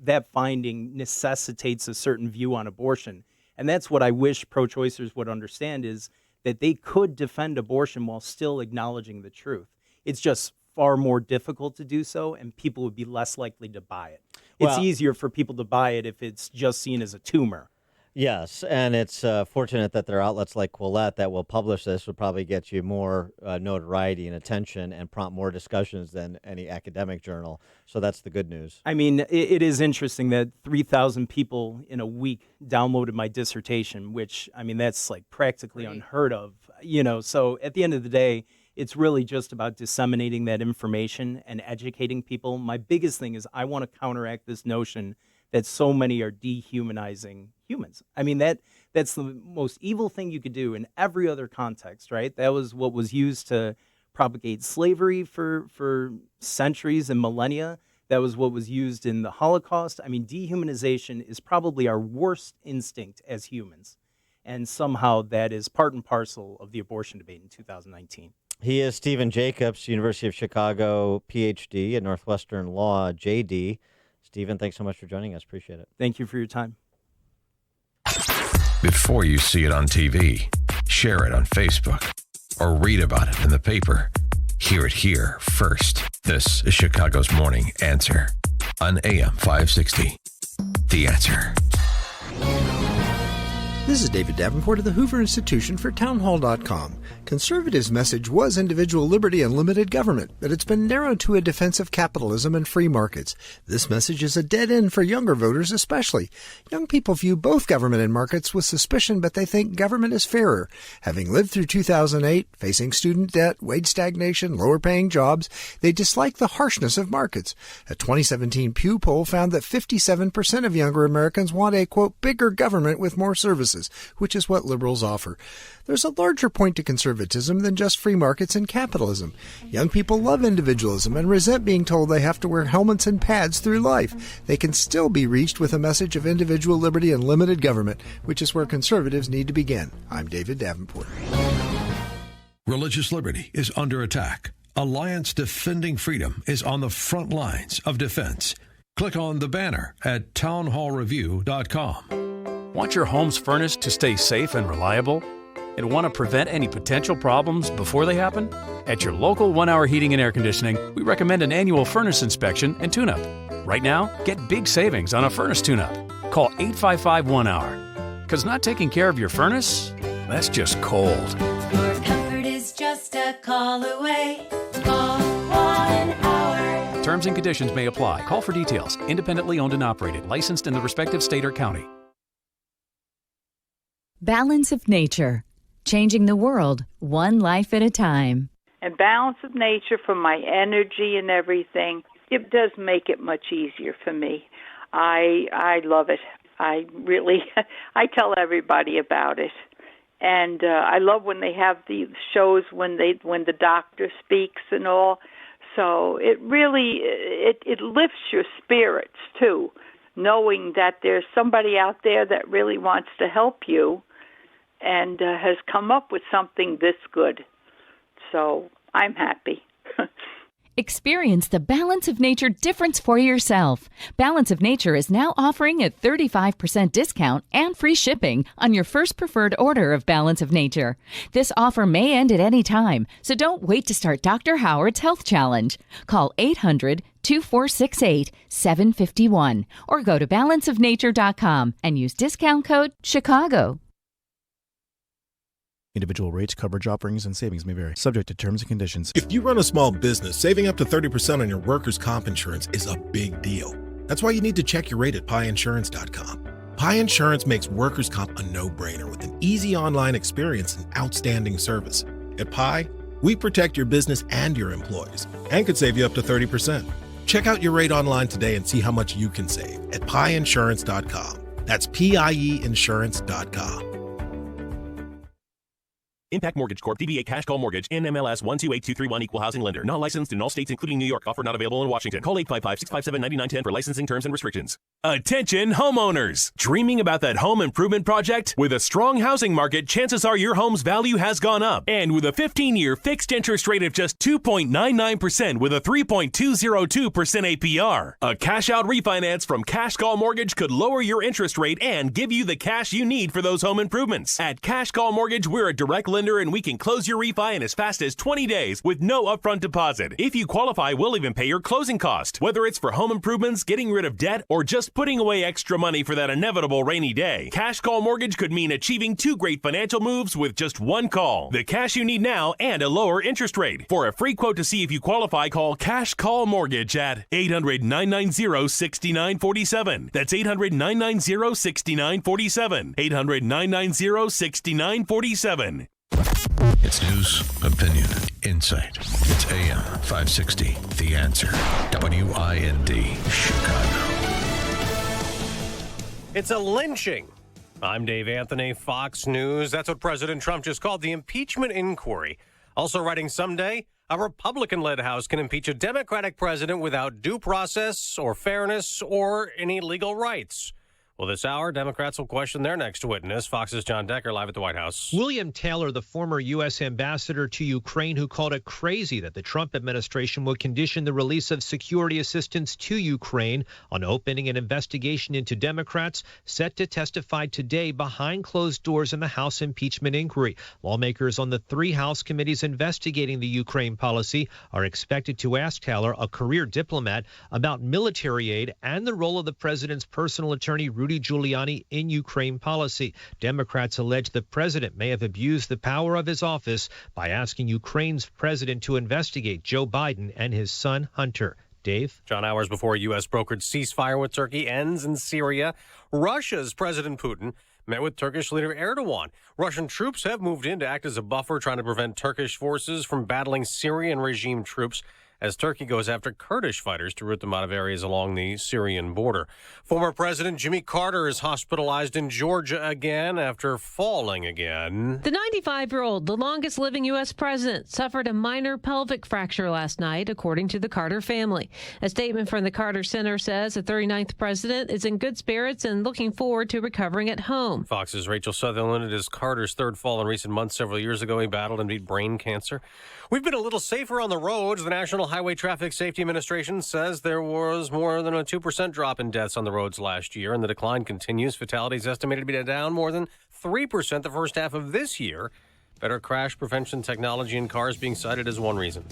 Speaker 4: that finding necessitates a certain view on abortion. And that's what I wish pro-choicers would understand, is that they could defend abortion while still acknowledging the truth. It's just far more difficult to do so, and people would be less likely to buy it. It's easier for people to buy it if it's just seen as a tumor.
Speaker 7: Yes, and it's fortunate that there are outlets like Quillette that will publish this. Would probably get you more notoriety and attention and prompt more discussions than any academic journal. So that's the good news.
Speaker 4: I mean, it is interesting that 3,000 people in a week downloaded my dissertation, which, I mean, that's like practically unheard of. So at the end of the day, it's really just about disseminating that information and educating people. My biggest thing is I want to counteract this notion that so many are dehumanizing humans. I mean, that's the most evil thing you could do in every other context, right? That was what was used to propagate slavery for centuries and millennia. That was what was used in the Holocaust. I mean, dehumanization is probably our worst instinct as humans. And somehow that is part and parcel of the abortion debate in 2019.
Speaker 7: He is Stephen Jacobs, University of Chicago, PhD in Northwestern Law, JD. Stephen, thanks so much for joining us. Appreciate it.
Speaker 4: Thank you for your time.
Speaker 1: Before you see it on TV, share it on Facebook, or read about it in the paper, hear it here first. This is Chicago's Morning Answer on AM 560. The Answer.
Speaker 6: This is David Davenport of the Hoover Institution for Townhall.com. Conservatives' message was individual liberty and limited government, but it's been narrowed to a defense of capitalism and free markets. This message is a dead end for younger voters especially. Young people view both government and markets with suspicion, but they think government is fairer. Having lived through 2008, facing student debt, wage stagnation, lower-paying jobs, they dislike the harshness of markets. A 2017 Pew poll found that 57% of younger Americans want a, quote, bigger government with more services, which is what liberals offer. There's a larger point to conservatism than just free markets and capitalism. Young people love individualism and resent being told they have to wear helmets and pads through life. They can still be reached with a message of individual liberty and limited government, which is where conservatives need to begin. I'm David Davenport.
Speaker 1: Religious liberty is under attack. Alliance Defending Freedom is on the front lines of defense. Click on the banner at townhallreview.com.
Speaker 9: Want your home's furnace to stay safe and reliable? And want to prevent any potential problems before they happen? At your local 1 Hour Heating and Air Conditioning, we recommend an annual furnace inspection and tune-up. Right now, get big savings on a furnace tune-up. Call 855-1-HOUR. Because not taking care of your furnace, that's just cold.
Speaker 16: Your comfort is just a call away. Call 1 Hour.
Speaker 9: Terms and conditions may apply. Call for details. Independently owned and operated. Licensed in the respective state or county.
Speaker 20: Balance of Nature. Changing the world, one life at a time.
Speaker 22: And balance of nature for my energy and everything. it does make it much easier for me. I love it. I really, I tell everybody about it. And I love when they have the shows when the doctor speaks and all. So it really it lifts your spirits too, knowing that there's somebody out there that really wants to help you and has come up with something this good. So I'm happy.
Speaker 20: Experience the Balance of Nature difference for yourself. Balance of Nature is now offering a 35% discount and free shipping on your first preferred order of Balance of Nature. This offer may end at any time, so don't wait to start Dr. Howard's Health Challenge. Call 800-2468-751 or go to balanceofnature.com and use discount code CHICAGO.
Speaker 8: Individual rates, coverage offerings, and savings may vary, subject to terms and conditions. If you run a small business, saving up to 30% on your workers' comp insurance is a big deal. That's why you need to check your rate at piinsurance.com. Pi Insurance makes workers' comp a no-brainer with an easy online experience and outstanding service. At Pi, we protect your business and your employees and could save you up to 30%. Check out your rate online today and see how much you can save at piinsurance.com. That's pieinsurance.com.
Speaker 11: Impact Mortgage Corp. DBA Cash Call Mortgage. NMLS 128231. Equal housing lender. Not licensed in all states, including New York. Offer not available in Washington. Call 855-657-9910 for licensing terms and restrictions.
Speaker 17: Attention homeowners! Dreaming about that home improvement project? With a strong housing market, chances are your home's value has gone up. And with a 15-year fixed interest rate of just 2.99% with a 3.202% APR, a cash-out refinance from Cash Call Mortgage could lower your interest rate and give you the cash you need for those home improvements. At Cash Call Mortgage, we're a direct lender and we can close your refi in as fast as 20 days with no upfront deposit. If you qualify, we'll even pay your closing cost. Whether it's for home improvements, getting rid of debt, or just putting away extra money for that inevitable rainy day, Cash Call Mortgage could mean achieving two great financial moves with just one call. The cash you need now and a lower interest rate. For a free quote to see if you qualify, call Cash Call Mortgage at 800-990-6947. That's 800-990-6947. 800-990-6947.
Speaker 1: It's news, opinion, insight. It's AM 560, The Answer. WIND, Chicago.
Speaker 28: It's a lynching. I'm Dave Anthony, Fox News. That's what President Trump just called the impeachment inquiry. Also writing someday, a Republican-led House can impeach a Democratic president without due process or fairness or any legal rights. Well, this hour, Democrats will question their next witness. Fox's John Decker live at the White House.
Speaker 18: William Taylor, the former U.S. ambassador to Ukraine, who called it crazy that the Trump administration would condition the release of security assistance to Ukraine on opening an investigation into Democrats, set to testify today behind closed doors in the House impeachment inquiry. Lawmakers on the three House committees investigating the Ukraine policy are expected to ask Taylor, a career diplomat, about military aid and the role of the president's personal attorney, Rudy Giuliani, in Ukraine policy. Democrats allege the president may have abused the power of his office by asking Ukraine's president to investigate Joe Biden and his son, Hunter. Dave?
Speaker 28: John, hours before a U.S. brokered ceasefire with Turkey ends in Syria, Russia's President Putin met with Turkish leader Erdogan. Russian troops have moved in to act as a buffer, trying to prevent Turkish forces from battling Syrian regime troops as Turkey goes after Kurdish fighters to root them out of areas along the Syrian border. Former President Jimmy Carter is hospitalized in Georgia again after falling again.
Speaker 23: The 95-year-old, the longest-living U.S. president, suffered a minor pelvic fracture last night, according to the Carter family. A statement from the Carter Center says the 39th president is in good spirits and looking forward to recovering at home.
Speaker 28: Fox's Rachel Sutherland. It is Carter's third fall in recent months. Several years ago, he battled and beat brain cancer. We've been a little safer on the roads. The National Highway Traffic Safety Administration says there was more than a 2% drop in deaths on the roads last year, and the decline continues. Fatalities estimated to be down more than 3% the first half of this year. Better crash prevention technology in cars being cited as one reason.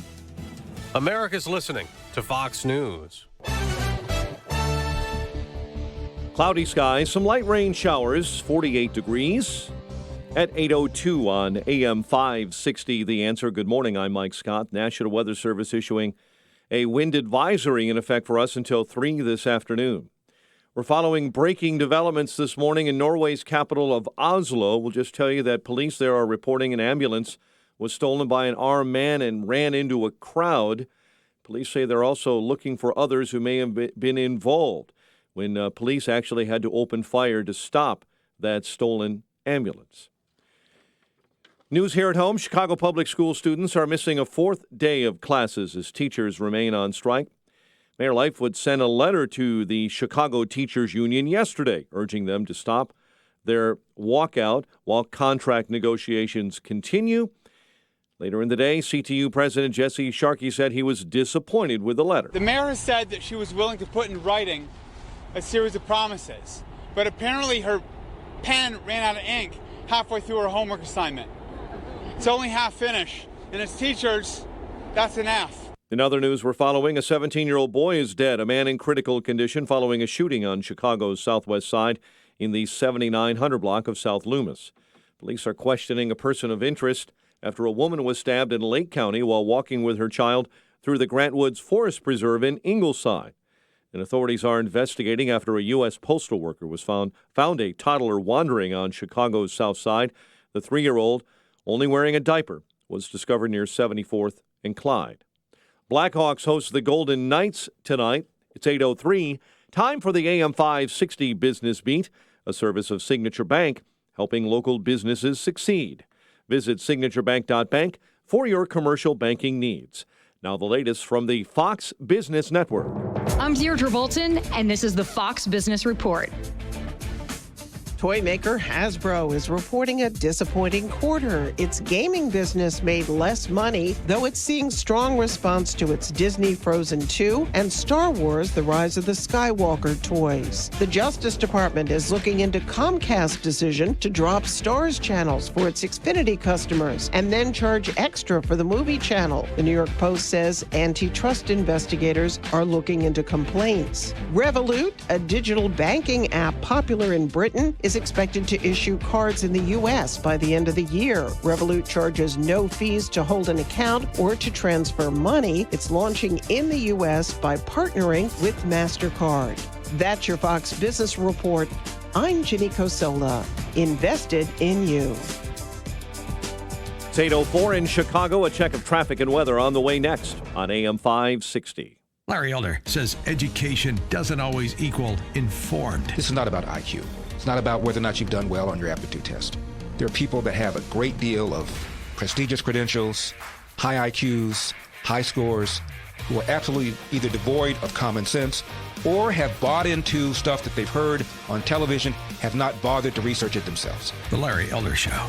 Speaker 28: America's listening to Fox News.
Speaker 5: Cloudy skies, some light rain showers, 48 degrees. At 8:02 on AM 560, The Answer. Good morning, I'm Mike Scott. National Weather Service issuing a wind advisory in effect for us until 3 this afternoon. We're following breaking developments this morning in Norway's capital of Oslo. We'll just tell you that police there are reporting an ambulance was stolen by an armed man and ran into a crowd. Police say they're also looking for others who may have been involved when police actually had to open fire to stop that stolen ambulance. News here at home, Chicago public school students are missing a fourth day of classes as teachers remain on strike. Mayor Lightfoot sent a letter to the Chicago Teachers Union yesterday, urging them to stop their walkout while contract negotiations continue. Later in the day, CTU President Jesse Sharkey said he was disappointed with the letter.
Speaker 26: The mayor has said that she was willing to put in writing a series of promises, but apparently her pen ran out of ink halfway through her homework assignment. It's only half finished, and as teachers, that's an F.
Speaker 5: In other news we're following, a 17-year-old boy is dead, a man in critical condition following a shooting on Chicago's southwest side in the 7900 block of South Loomis. Police are questioning a person of interest after a woman was stabbed in Lake County while walking with her child through the Grant Woods Forest Preserve in Ingleside. And authorities are investigating after a U.S. postal worker was found a toddler wandering on Chicago's south side. The 3-year-old, only wearing a diaper, was discovered near 74th and Clyde. Blackhawks host the Golden Knights tonight. It's 8:03. Time for the AM 560 Business Beat, a service of Signature Bank, helping local businesses succeed. Visit signaturebank.bank for your commercial banking needs. Now the latest from the Fox Business Network.
Speaker 2: I'm Deirdre Bolton, and this is the Fox Business Report.
Speaker 10: Toy maker Hasbro is reporting a disappointing quarter. Its gaming business made less money, though it's seeing strong response to its Disney Frozen 2 and Star Wars The Rise of the Skywalker toys. The Justice Department is looking into Comcast's decision to drop Starz channels for its Xfinity customers and then charge extra for the movie channel. The New York Post says antitrust investigators are looking into complaints. Revolut, a digital banking app popular in Britain, is expected to issue cards in the U.S. by the end of the year. Revolut charges no fees to hold an account or to transfer money. It's launching in the U.S. by partnering with MasterCard. That's your Fox Business Report. I'm Ginny Cosola. Invested in you.
Speaker 5: It's 8:04 in Chicago. A check of traffic and weather on the way next on AM 560.
Speaker 1: Larry Elder says education doesn't always equal informed.
Speaker 12: This is not about IQ. It's not about whether or not you've done well on your aptitude test. There are people that have a great deal of prestigious credentials, high IQs, high scores, who are absolutely either devoid of common sense or have bought into stuff that they've heard on television, have not bothered to research it themselves.
Speaker 1: The Larry Elder Show.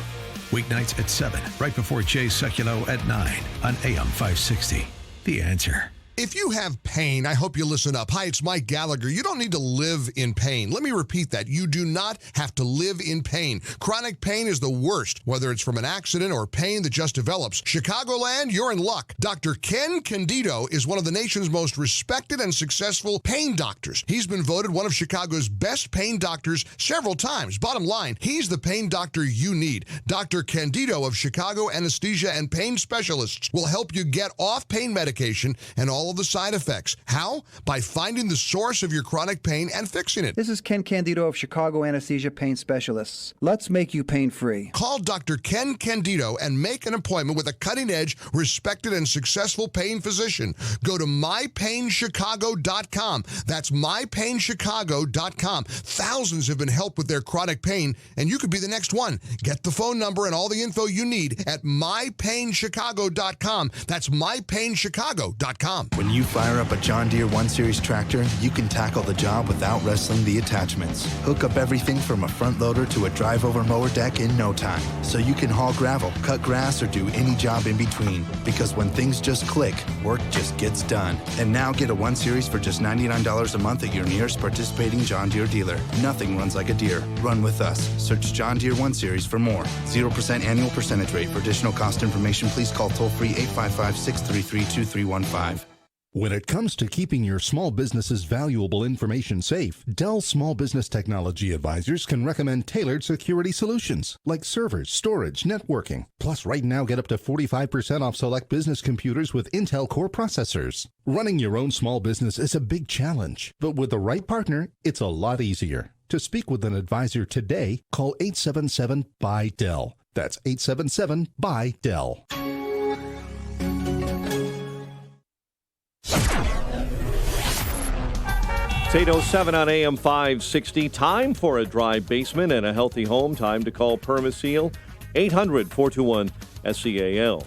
Speaker 1: Weeknights at 7, right before Jay Sekulow at 9 on AM 560. The Answer.
Speaker 14: If you have pain, I hope you listen up. Hi, it's Mike Gallagher. You don't need to live in pain. Let me repeat that. You do not have to live in pain. Chronic pain is the worst, whether it's from an accident or pain that just develops. Chicagoland, you're in luck. Dr. Ken Candido is one of the nation's most respected and successful pain doctors. He's been voted one of Chicago's best pain doctors several times. Bottom line, he's the pain doctor you need. Dr. Candido of Chicago Anesthesia and Pain Specialists will help you get off pain medication and all of the side effects. How? By finding the source of your chronic pain and fixing it.
Speaker 19: This is Ken Candido of Chicago Anesthesia Pain Specialists. Let's make you pain-free.
Speaker 14: Call Dr. Ken Candido and make an appointment with a cutting-edge, respected, and successful pain physician. Go to mypainchicago.com. That's mypainchicago.com. Thousands have been helped with their chronic pain, and you could be the next one. Get the phone number and all the info you need at mypainchicago.com. That's mypainchicago.com.
Speaker 24: When you fire up a John Deere 1 Series tractor, you can tackle the job without wrestling the attachments. Hook up everything from a front loader to a drive-over mower deck in no time. So you can haul gravel, cut grass, or do any job in between. Because when things just click, work just gets done. And now get a 1 Series for just $99 a month at your nearest participating John Deere dealer. Nothing runs like a Deere. Run with us. Search John Deere 1 Series for more. 0% annual percentage rate. For additional cost information, please call toll-free 855-633-2315.
Speaker 8: When it comes to keeping your small business's valuable information safe, Dell Small Business Technology Advisors can recommend tailored security solutions like servers, storage, networking. Plus, right now, get up to 45% off select business computers with Intel Core processors. Running your own small business is a big challenge, but with the right partner, it's a lot easier. To speak with an advisor today, call 877-BUY-DELL. That's 877-BUY-DELL.
Speaker 5: It's 8:07 on AM 560. Time for a dry basement and a healthy home. Time to call Permaseal, 800-421-SCAL.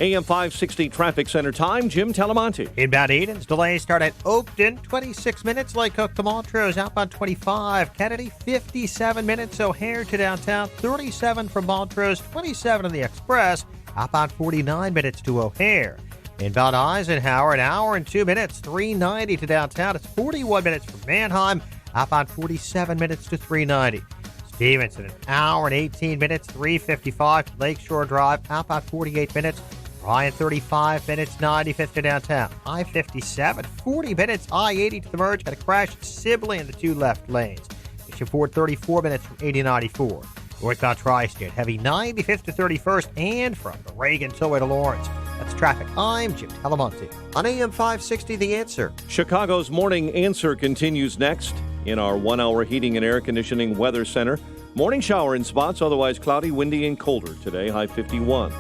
Speaker 5: AM 560 Traffic Center time, Jim Talamonte.
Speaker 28: Inbound Eden's delays start at Oakton, 26 minutes. Lake Cook to Montrose, outbound 25. Kennedy, 57 minutes. O'Hare to downtown, 37 from Montrose, 27 on the Express. Outbound 49 minutes to O'Hare. Inbound Eisenhower, an hour and 2 minutes, 390 to downtown. It's 41 minutes from Manheim. Outbound 47 minutes to 390. Stevenson, an hour and 18 minutes, 355 to Lakeshore Drive. Outbound 48 minutes. Ryan, 35 minutes, 95th to downtown. I-57, 40 minutes, I-80 to the merge. Got a crash at Sibley in the two left lanes. Issue 4, 34 minutes from 80-94. Northbound Tri-State, heavy 95th to 31st, and from the Reagan Tollway to Lawrence. That's traffic. I'm Jim Talamonte. On AM 560, The Answer.
Speaker 5: Chicago's Morning Answer continues next in our 1-hour heating and air conditioning weather center. Morning shower in spots, otherwise cloudy, windy, and colder today, high 51.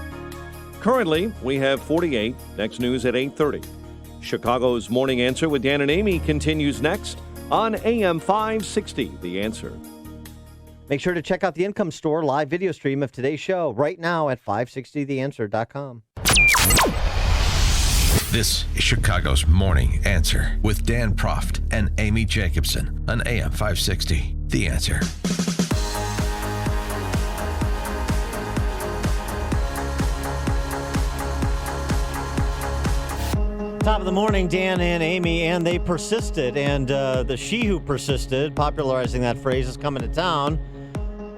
Speaker 5: Currently, we have 48. Next news at 8:30. Chicago's Morning Answer with Dan and Amy continues next on AM 560, The Answer.
Speaker 3: Make sure to check out the Income Store live video stream of today's show right now at 560theanswer.com.
Speaker 1: This is Chicago's Morning Answer with Dan Proft and Amy Jacobson on AM 560, The Answer.
Speaker 3: Top of the morning, Dan and Amy, and they persisted. And the she who persisted, popularizing that phrase, is coming to town.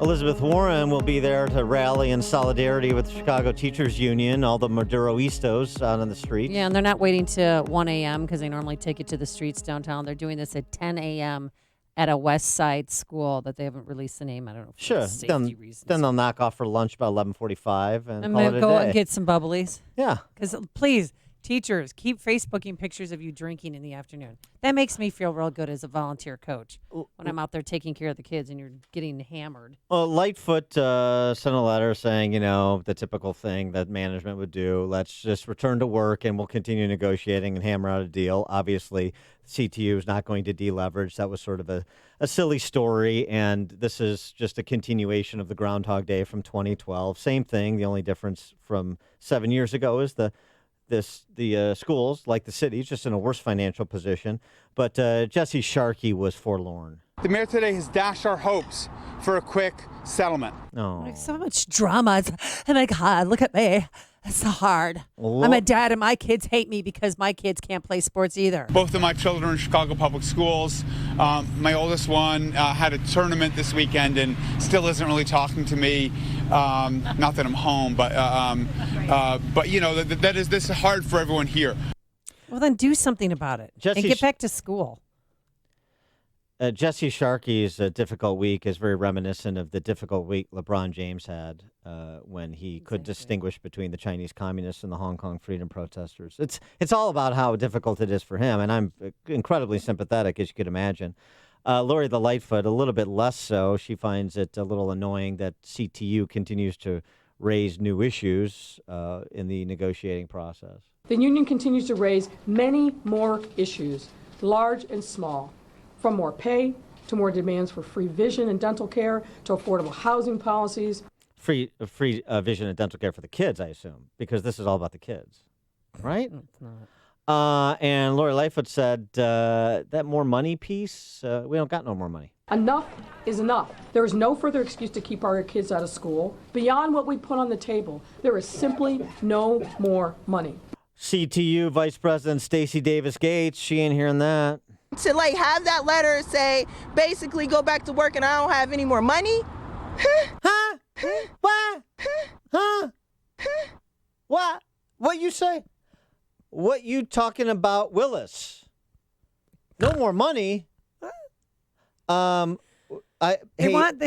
Speaker 3: Elizabeth Warren will be there to rally in solidarity with the Chicago Teachers Union, all the Maduroistas out on the street.
Speaker 4: Yeah, and they're not waiting to 1 a.m. because they normally take it to the streets downtown. They're doing this at 10 a.m. at a West Side school that they haven't released the name. I don't know.
Speaker 3: Sure. Then they'll knock off for lunch about 11:45 and call it a
Speaker 4: go
Speaker 3: day.
Speaker 4: and get some bubblies.
Speaker 3: Yeah.
Speaker 4: Because please, teachers, keep Facebooking pictures of you drinking in the afternoon. That makes me feel real good as a volunteer coach when I'm out there taking care of the kids and you're getting hammered.
Speaker 3: Well, Lightfoot sent a letter saying, the typical thing that management would do. Let's just return to work and we'll continue negotiating and hammer out a deal. Obviously, CTU is not going to deleverage. That was sort of a silly story, and this is just a continuation of the Groundhog Day from 2012. Same thing. The only difference from 7 years ago is the schools, like the cities, just in a worse financial position. But Jesse Sharkey was forlorn.
Speaker 26: The mayor today has dashed our hopes for a quick settlement.
Speaker 3: No.
Speaker 4: So much drama. Oh my God, look at me. It's so hard.
Speaker 26: Well,
Speaker 4: I'm a dad and my kids hate me because my kids can't play sports either.
Speaker 26: Both of my children are in Chicago Public Schools. My oldest one had a tournament this weekend and still isn't really talking to me. Not that I'm home, but this is hard for everyone here.
Speaker 4: Well, then do something about it and get back to school.
Speaker 3: Jesse Sharkey's difficult week is very reminiscent of the difficult week LeBron James had when he could distinguish between the Chinese communists and the Hong Kong freedom protesters. It's all about how difficult it is for him, and I'm incredibly sympathetic, as you could imagine. Lori the Lightfoot, a little bit less so. She finds it a little annoying that CTU continues to raise new issues in the negotiating process.
Speaker 7: The union continues to raise many more issues, large and small, from more pay to more demands for free vision and dental care to affordable housing policies.
Speaker 3: Free vision and dental care for the kids, I assume, because this is all about the kids, right?
Speaker 4: It's not.
Speaker 3: And Lori Lightfoot said that more money piece, we don't got no more money.
Speaker 7: Enough is enough. There is no further excuse to keep our kids out of school. Beyond what we put on the table, there is simply no more money.
Speaker 3: CTU Vice President Stacey Davis Gates, she ain't hearing that.
Speaker 13: To have that letter say, basically go back to work and I don't have any more money?
Speaker 3: Huh? What? Huh? What? What you say? What you talking about, Willis? No more money?
Speaker 4: They want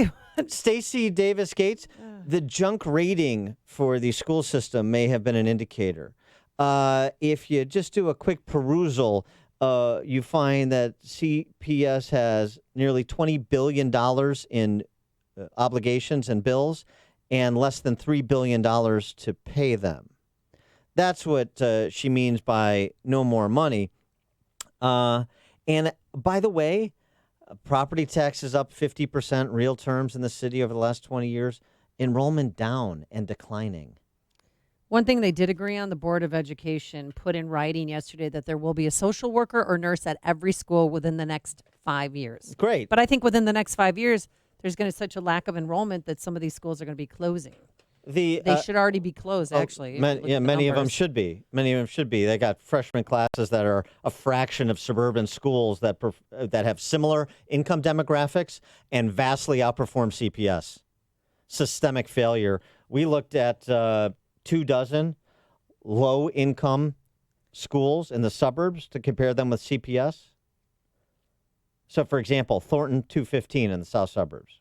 Speaker 3: Stacey Davis Gates, the junk rating for the school system may have been an indicator. If you just do a quick perusal, you find that CPS has nearly $20 billion in obligations and bills and less than $3 billion to pay them. That's what she means by no more money. And By the way, property tax is up 50% real terms in the city over the last 20 years. Enrollment down and declining.
Speaker 4: One thing they did agree on, the Board of Education put in writing yesterday that there will be a social worker or nurse at every school within the next 5 years.
Speaker 3: Great.
Speaker 4: But I think within the next 5 years, there's going to be such a lack of enrollment that some of these schools are going to be closing. They should already be closed, actually.
Speaker 3: Many of them should be. Many of them should be. They got freshman classes that are a fraction of suburban schools that have similar income demographics and vastly outperform CPS. Systemic failure. We looked at 24 low-income schools in the suburbs to compare them with CPS. So, for example, Thornton 215 in the south suburbs.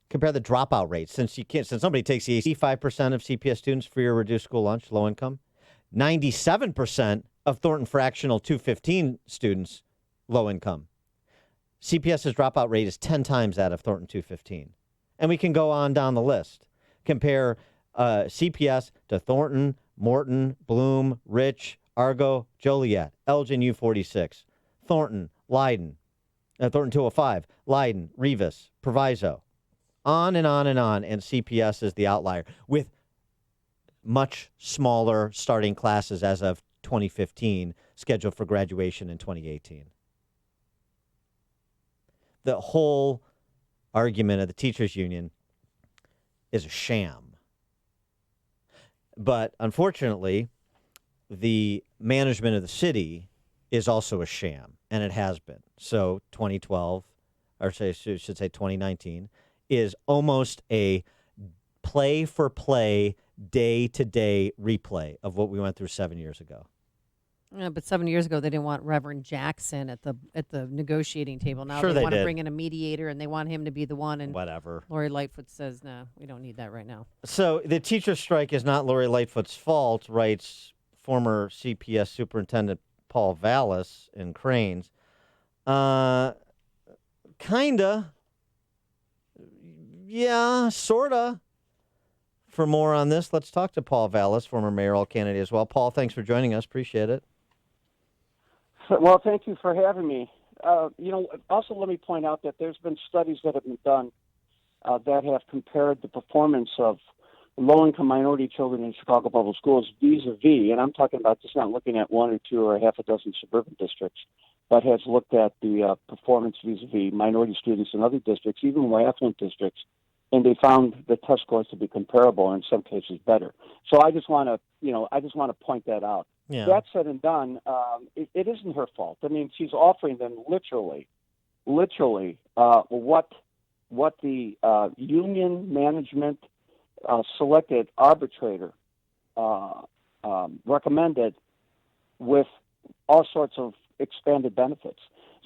Speaker 3: Compare the dropout rate. Since somebody takes the 85% of CPS students free or reduced school lunch, low income, 97% of Thornton fractional 215 students, low income. CPS's dropout rate is 10 times that of Thornton 215. And we can go on down the list. Compare CPS to Thornton, Morton, Bloom, Rich, Argo, Joliet, Elgin U46, Thornton, Leiden, Thornton 205, Leiden, Rivas, Proviso. On and on and on, and CPS is the outlier with much smaller starting classes as of 2015, scheduled for graduation in 2018. The whole argument of the teachers union is a sham. But unfortunately, the management of the city is also a sham, and it has been. So 2012, or should say 2019, is almost a play-for-play, day-to-day replay of what we went through 7 years ago.
Speaker 4: Yeah, but 7 years ago, they didn't want Reverend Jackson at the negotiating table. Now
Speaker 3: Sure
Speaker 4: they
Speaker 3: they
Speaker 4: want to
Speaker 3: did.
Speaker 4: bring in a mediator, and they want him to be the one. And
Speaker 3: whatever.
Speaker 4: Lori Lightfoot says, no, we don't need that right now.
Speaker 3: So the teacher strike is not Lori Lightfoot's fault, writes former CPS Superintendent Paul Vallis in Cranes. Kinda. Yeah, sorta. For more on this, let's talk to Paul Vallis, former mayoral candidate as well. Paul, thanks for joining us. Appreciate it.
Speaker 6: Well, thank you for having me. Also let me point out that there's been studies that have been done that have compared the performance of low-income minority children in Chicago public schools vis-a-vis, and I'm talking about just not looking at one or two or half a dozen suburban districts, but has looked at the performance vis-a-vis minority students in other districts, even more affluent districts, and they found the test scores to be comparable, and in some cases better. So I just want to point that out.
Speaker 3: Yeah.
Speaker 6: That said and done, it isn't her fault. I mean, she's offering them literally, what the union management selected arbitrator recommended, with all sorts of expanded benefits.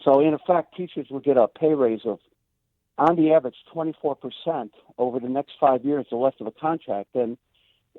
Speaker 6: So in effect, teachers would get a pay raise of, on the average, 24% over the next 5 years, the length of a contract. And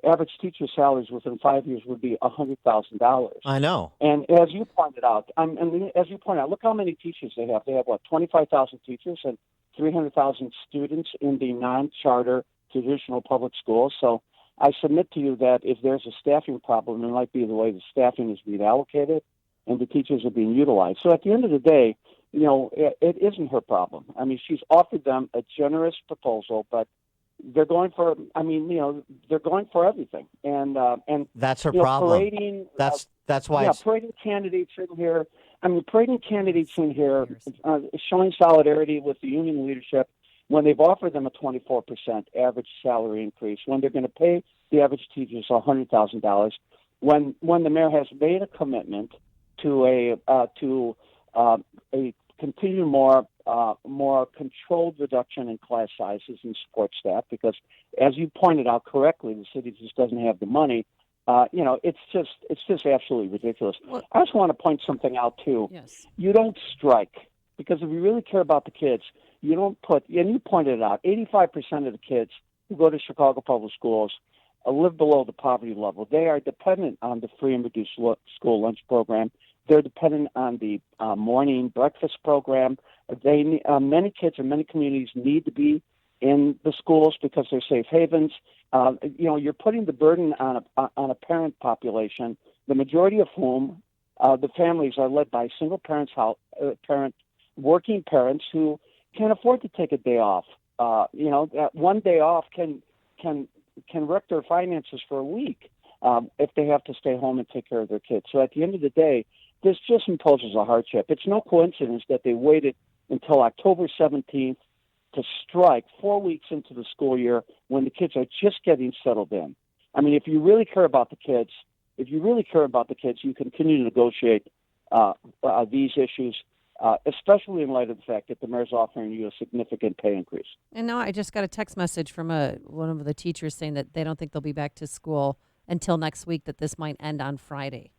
Speaker 6: average teacher salaries within 5 years would be $100,000.
Speaker 3: I know.
Speaker 6: And as you pointed out, look how many teachers they have. They have, 25,000 teachers and 300,000 students in the non-charter traditional public schools. So I submit to you that if there's a staffing problem, it might be the way the staffing is being allocated and the teachers are being utilized. So at the end of the day, it isn't her problem. I mean, she's offered them a generous proposal, but they're going for, they're going for everything. And
Speaker 3: that's her problem.
Speaker 6: Parading,
Speaker 3: that's why.
Speaker 6: Parading candidates in here. Showing solidarity with the union leadership when they've offered them a 24% average salary increase, when they're going to pay the average teachers $100,000, when the mayor has made a commitment to a continued more controlled reduction in class sizes and support staff, because as you pointed out correctly, the city just doesn't have the money. It's just absolutely ridiculous. I just want to point something out too.
Speaker 4: Yes.
Speaker 6: You don't strike, because if you really care about the kids, you don't put, and you pointed it out, 85% of the kids who go to Chicago public schools live below the poverty level. They are dependent on the free and reduced school lunch program. They're dependent on the morning breakfast program. Many kids in many communities need to be in the schools because they're safe havens. You're putting the burden on a parent population, the majority of whom The families are led by single working parents who can't afford to take a day off. That one day off can wreck their finances for a week if they have to stay home and take care of their kids. So at the end of the day, this just imposes a hardship. It's no coincidence that they waited until October 17th to strike 4 weeks into the school year when the kids are just getting settled in. I mean, if you really care about the kids, you continue to negotiate these issues, especially in light of the fact that the mayor's offering you a significant pay increase.
Speaker 4: And now I just got a text message from one of the teachers saying that they don't think they'll be back to school until next week, that this might end on Friday.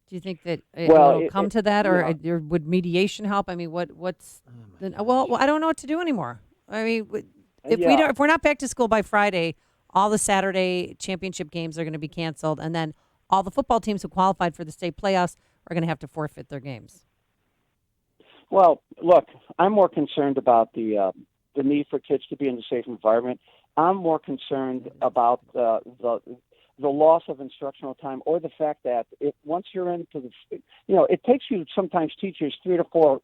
Speaker 4: Do you think that it'll come to that, or would mediation help? I mean, what's well, I don't know what to do anymore. I mean, if we're not back to school by Friday, all the Saturday championship games are going to be canceled, and then all the football teams who qualified for the state playoffs are going to have to forfeit their games.
Speaker 6: Well, look, I'm more concerned about the need for kids to be in a safe environment. I'm more concerned about the loss of instructional time, or the fact that once you're into it takes you sometimes teachers 3 to 4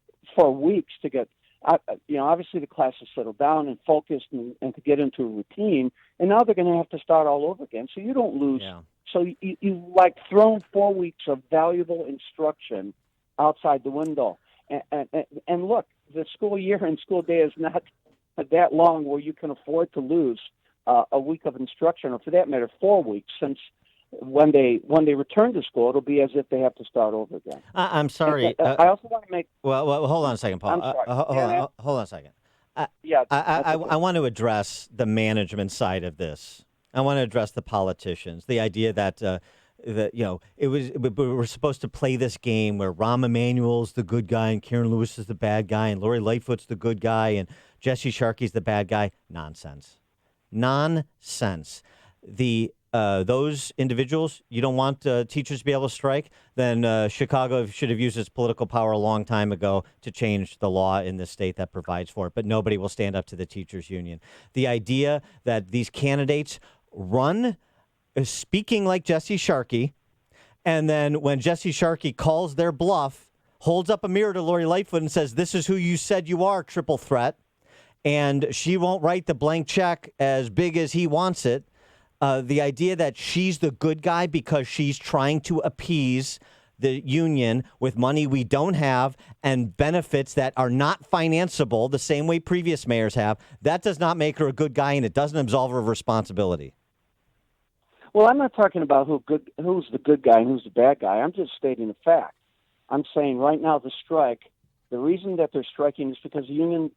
Speaker 6: weeks to get, obviously the class is settled down and focused and to get into a routine, and now they're going to have to start all over again. So you don't lose. Yeah. So you like thrown 4 weeks of valuable instruction outside the window. And look, the school year and school day is not that long where you can afford to lose a week of instruction, or for that matter, 4 weeks, since when they return to school, it'll be as if they have to start over again.
Speaker 3: I'm sorry.
Speaker 6: I also want to make...
Speaker 3: Well, hold on a second, Paul.
Speaker 6: I'm sorry.
Speaker 3: Hold on a second.
Speaker 6: I
Speaker 3: want to address the management side of this. I want to address the politicians. The idea that we're supposed to play this game where Rahm Emanuel's the good guy and Karen Lewis is the bad guy and Lori Lightfoot's the good guy and Jesse Sharkey's the bad guy. Nonsense. Those individuals, you don't want teachers to be able to strike, then Chicago should have used its political power a long time ago to change the law in this state that provides for it. But nobody will stand up to the teachers union. The idea that these candidates run speaking like Jesse Sharkey, and then when Jesse Sharkey calls their bluff, holds up a mirror to Lori Lightfoot and says, "This is who you said you are, triple threat," and she won't write the blank check as big as he wants it. The idea that she's the good guy because she's trying to appease the union with money we don't have and benefits that are not financeable the same way previous mayors have, that does not make her a good guy, and it doesn't absolve her of responsibility.
Speaker 6: Well, I'm not talking about who's the good guy and who's the bad guy. I'm just stating the fact. I'm saying right now the reason that they're striking is because the union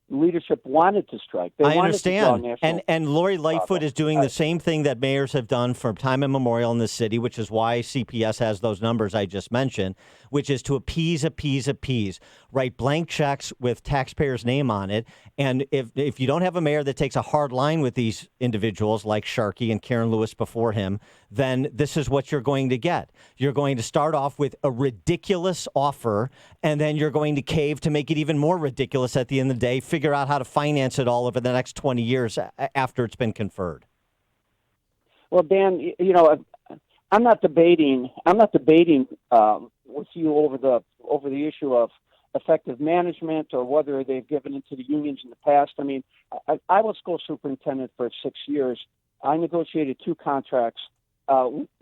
Speaker 6: leadership wanted to strike. They
Speaker 3: I
Speaker 6: wanted
Speaker 3: understand.
Speaker 6: To draw
Speaker 3: and Lori Lightfoot is doing the same thing that mayors have done for time immemorial in this city, which is why CPS has those numbers I just mentioned, which is to appease, write blank checks with taxpayers' name on it. And if you don't have a mayor that takes a hard line with these individuals like Sharkey and Karen Lewis before him, then this is what you're going to get. You're going to start off with a ridiculous offer, and then you're going to cave to make it even more ridiculous at the end of the day, figure out how to finance it all over the next 20 years after it's been conferred.
Speaker 6: Well, Dan, I'm not debating with you over the issue of effective management or whether they've given into the unions in the past. I mean, I was school superintendent for 6 years. I negotiated 2 contracts.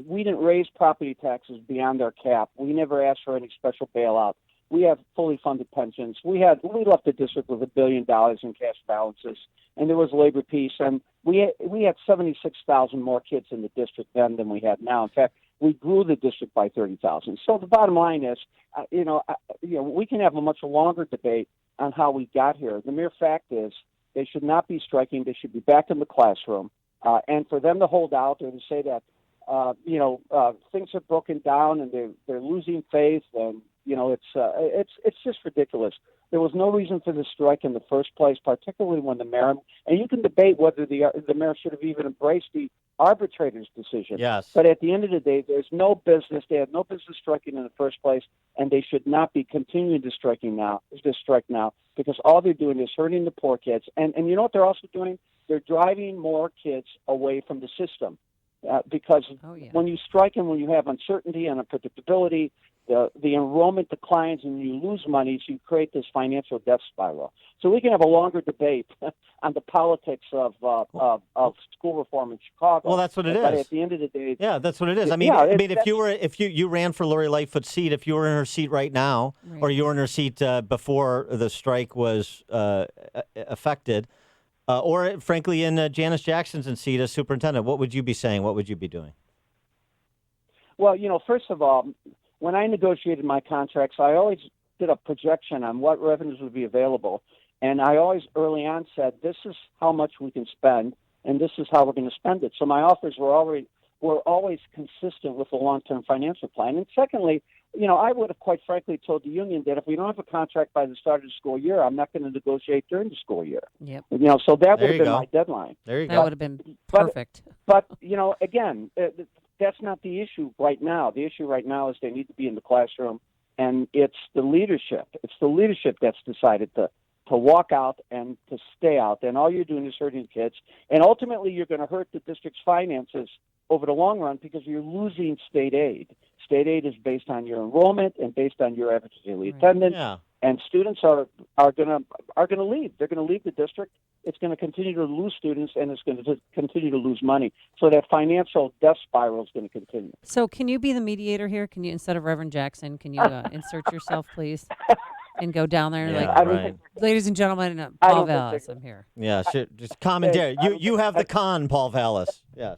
Speaker 6: We didn't raise property taxes beyond our cap. We never asked for any special bailout. We have fully funded pensions. We left the district with $1 billion in cash balances, and there was labor peace, and we had 76,000 more kids in the district then than we have now. In fact, we grew the district by 30,000. So the bottom line is, we can have a much longer debate on how we got here. The mere fact is, they should not be striking. They should be back in the classroom, and for them to hold out or to say that, things are broken down and they're losing faith, and it's just ridiculous. There was no reason for the strike in the first place, particularly when the mayor, and you can debate whether the mayor should have even embraced the arbitrator's decision.
Speaker 3: Yes.
Speaker 6: But at the end of the day, there's no business. They had no business striking in the first place, and they should not be continuing to strike now, because all they're doing is hurting the poor kids. And you know what they're also doing? They're driving more kids away from the system. because when you strike and when you have uncertainty and unpredictability, the enrollment declines and you lose money, so you create this financial death spiral. So we can have a longer debate on the politics of school reform in Chicago.
Speaker 3: Well, that's what it
Speaker 6: but
Speaker 3: is.
Speaker 6: at the end of the day,
Speaker 3: yeah, that's what it is. If you ran for Lori Lightfoot's seat, if you were in her seat right now, or you were in her seat before the strike was affected, or frankly in Janice Jackson's seat as superintendent, what would you be saying? What would you be doing?
Speaker 6: Well, first of all, when I negotiated my contracts, I always did a projection on what revenues would be available. And I always early on said, this is how much we can spend, and this is how we're going to spend it. So my offers were always consistent with the long-term financial plan. And secondly, I would have quite frankly told the union that if we don't have a contract by the start of the school year, I'm not going to negotiate during the school year.
Speaker 4: Yep.
Speaker 6: So that would have been my deadline.
Speaker 3: There you go.
Speaker 4: That would have been perfect.
Speaker 6: But again, that's not the issue right now. The issue right now is they need to be in the classroom, and it's the leadership. It's the leadership that's decided to walk out and to stay out. And all you're doing is hurting kids. And ultimately, you're going to hurt the district's finances over the long run because you're losing state aid. State aid is based on your enrollment and based on your average daily attendance.
Speaker 3: Yeah.
Speaker 6: And students are going to leave. They're going to leave the district. It's going to continue to lose students, and it's going to continue to lose money. So that financial death spiral is going to continue.
Speaker 4: So can you be the mediator here? Can you, instead of Reverend Jackson, can you insert yourself, please, and go down there and ladies and gentlemen, Paul Vallis, I'm here.
Speaker 3: Yeah, just commentary. You have the con, Paul Vallis. Yes.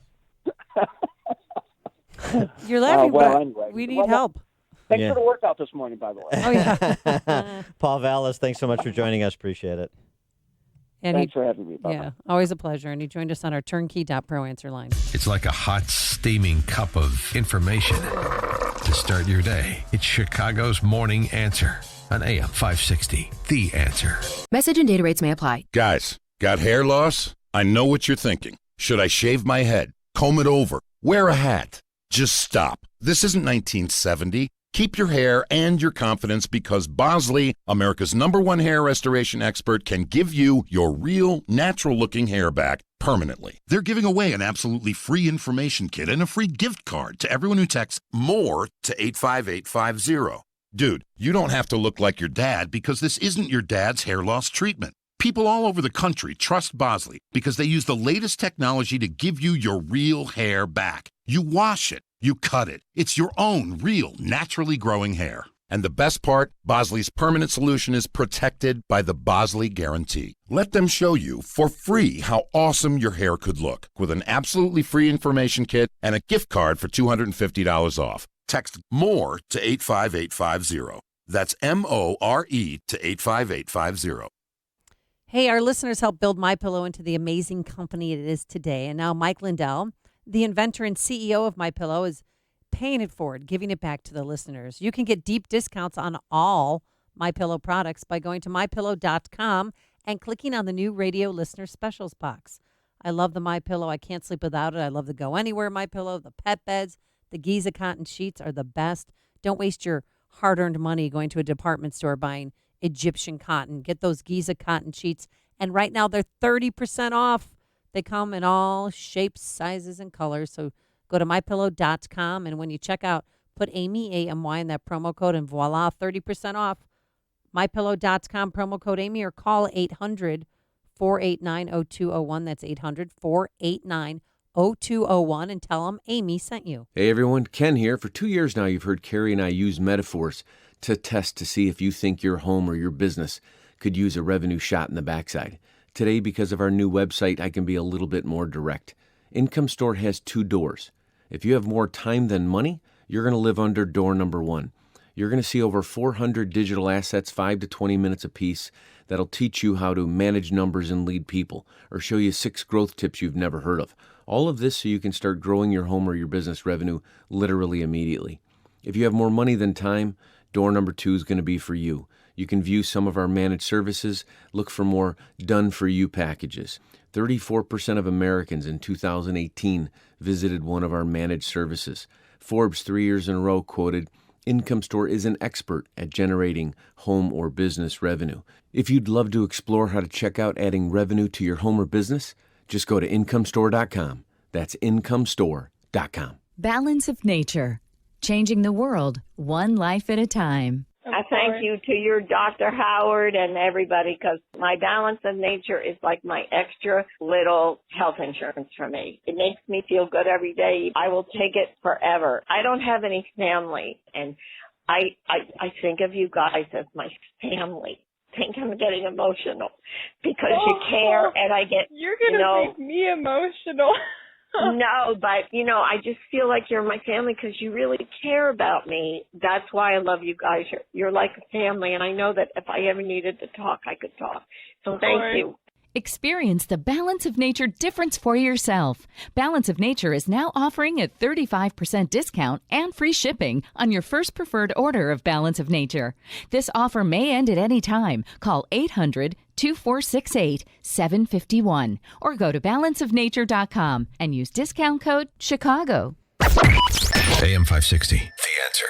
Speaker 4: You're laughing, but
Speaker 6: anyway.
Speaker 4: we need help.
Speaker 6: Thanks for the workout this morning, by the way.
Speaker 4: Oh, yeah.
Speaker 3: Paul Vallis, thanks so much for joining us. Appreciate it.
Speaker 4: And
Speaker 6: thanks for having me. Bye-bye.
Speaker 4: Yeah, always a pleasure. And he joined us on our turnkey.pro answer line.
Speaker 1: It's like a hot, steaming cup of information to start your day. It's Chicago's Morning Answer on AM 560. The Answer.
Speaker 9: Message and data rates may apply.
Speaker 15: Guys, got hair loss? I know what you're thinking. Should I shave my head? Comb it over? Wear a hat? Just stop. This isn't 1970. Keep your hair and your confidence because Bosley, America's #1 hair restoration expert, can give you your real, natural-looking hair back permanently. They're giving away an absolutely free information kit and a free gift card to everyone who texts MORE to 85850. Dude, you don't have to look like your dad because this isn't your dad's hair loss treatment. People all over the country trust Bosley because they use the latest technology to give you your real hair back. You wash it. You cut it. It's your own real, naturally growing hair. And the best part, Bosley's permanent solution is protected by the Bosley Guarantee. Let them show you for free how awesome your hair could look with an absolutely free information kit and a gift card for $250 off. Text MORE to 85850. That's MORE to 85850.
Speaker 4: Hey, our listeners helped build MyPillow into the amazing company it is today. And now Mike Lindell, the inventor and CEO of MyPillow, is paying it forward, giving it back to the listeners. You can get deep discounts on all MyPillow products by going to MyPillow.com and clicking on the new radio listener specials box. I love the MyPillow. I can't sleep without it. I love the Go Anywhere MyPillow. The pet beds, the Giza cotton sheets are the best. Don't waste your hard-earned money going to a department store buying Egyptian cotton. Get those Giza cotton sheets. And right now they're 30% off. They come in all shapes, sizes, and colors. So go to MyPillow.com, and when you check out, put Amy, A-M-Y, in that promo code, and voila, 30% off. MyPillow.com, promo code Amy, or call 800-489-0201. That's 800-489-0201, and tell them Amy sent you.
Speaker 16: Hey, everyone. Ken here. For 2 years now, you've heard Carrie and I use metaphors to test to see if you think your home or your business could use a revenue shot in the backside. Today, because of our new website, I can be a little bit more direct. Income Store has 2 doors. If you have more time than money, you're going to live under door number 1. You're going to see over 400 digital assets, 5 to 20 minutes apiece, that'll teach you how to manage numbers and lead people, or show you 6 growth tips you've never heard of. All of this so you can start growing your home or your business revenue literally immediately. If you have more money than time, door number 2 is going to be for you. You can view some of our managed services, look for more done-for-you packages. 34% of Americans in 2018 visited one of our managed services. Forbes 3 years in a row quoted, Income Store is an expert at generating home or business revenue. If you'd love to explore how to check out adding revenue to your home or business, just go to IncomeStore.com. That's IncomeStore.com. PineSpecialist.com.
Speaker 9: Balance of Nature. Changing the world, one life at a time.
Speaker 11: I thank you to your Dr. Howard and everybody, because my Balance of Nature is like my extra little health insurance for me. It makes me feel good every day. I will take it forever. I don't have any family, and I think of you guys as my family. I think I'm getting emotional because you care, and I get,
Speaker 17: You're going to make me emotional.
Speaker 11: No, but, I just feel like you're my family because you really care about me. That's why I love you guys. You're like a family, and I know that if I ever needed to talk, I could talk. So thank you.
Speaker 9: Experience the Balance of Nature difference for yourself. Balance of Nature is now offering a 35% discount and free shipping on your first preferred order of Balance of Nature. This offer may end at any time. Call 800-2468-751 or go to balanceofnature.com and use discount code Chicago.
Speaker 1: AM 560. The Answer.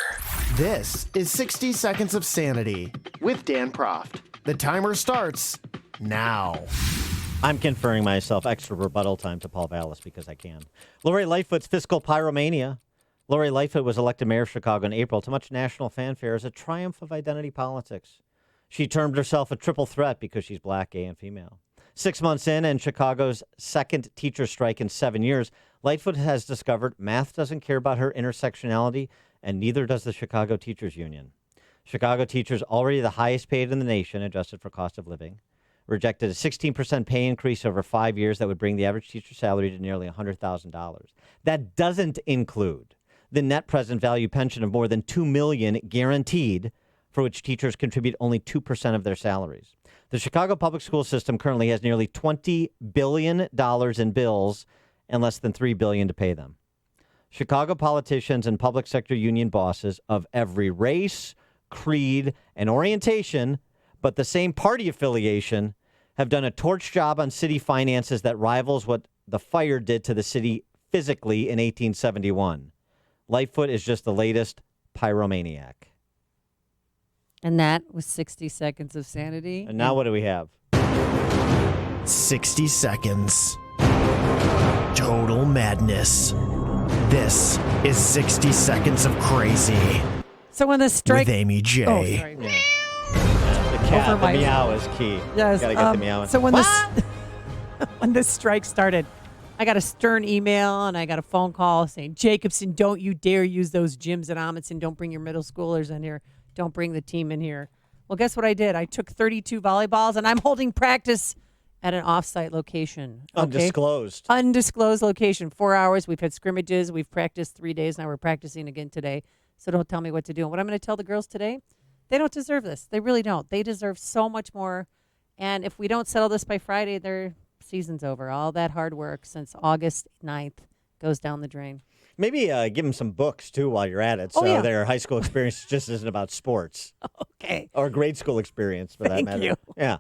Speaker 20: This is 60 Seconds of Sanity with Dan Proft. The timer starts now.
Speaker 3: I'm conferring myself extra rebuttal time to Paul Vallis because I can. Lori Lightfoot's fiscal pyromania. Lori Lightfoot was elected mayor of Chicago in April to much national fanfare as a triumph of identity politics. She termed herself a triple threat because she's black, gay, and female. 6 months in and Chicago's second teacher strike in 7 years, Lightfoot has discovered math doesn't care about her intersectionality, and neither does the Chicago Teachers Union. Chicago teachers, already the highest paid in the nation, adjusted for cost of living, rejected a 16% pay increase over 5 years that would bring the average teacher salary to nearly $100,000. That doesn't include the net present value pension of more than $2 million guaranteed, for which teachers contribute only 2% of their salaries. The Chicago public school system currently has nearly $20 billion in bills and less than $3 billion to pay them. Chicago politicians and public sector union bosses of every race, creed, and orientation, but the same party affiliation, have done a torch job on city finances that rivals what the fire did to the city physically in 1871. Lightfoot is just the latest pyromaniac.
Speaker 4: And that was 60 Seconds of Sanity.
Speaker 3: And now what do we have?
Speaker 20: 60 seconds. Total madness. This is 60 Seconds of Crazy.
Speaker 4: So when the strike...
Speaker 20: With Amy J.
Speaker 4: Oh, sorry.
Speaker 3: Yeah. The cat, the meow is key.
Speaker 4: Yes.
Speaker 3: Gotta get the meow in.
Speaker 4: So when when the strike started, I got a stern email and I got a phone call saying, Jacobson, don't you dare use those gyms at Amundsen. Don't bring your middle schoolers in here. Don't bring the team in here. Well, guess what I did? I took 32 volleyballs and I'm holding practice at an off-site location. Okay? Undisclosed location. 4 hours. We've had scrimmages. We've practiced 3 days. Now we're practicing again today. So don't tell me what to do. And what I'm going to tell the girls today, they don't deserve this. They really don't. They deserve so much more. And if we don't settle this by Friday, their season's over. All that hard work since August 9th goes down the drain.
Speaker 3: Maybe give them some books, too, while you're at it. So their high school experience just isn't about sports.
Speaker 4: Okay.
Speaker 3: Or grade school experience, for that matter.
Speaker 4: Thank you.
Speaker 3: Yeah.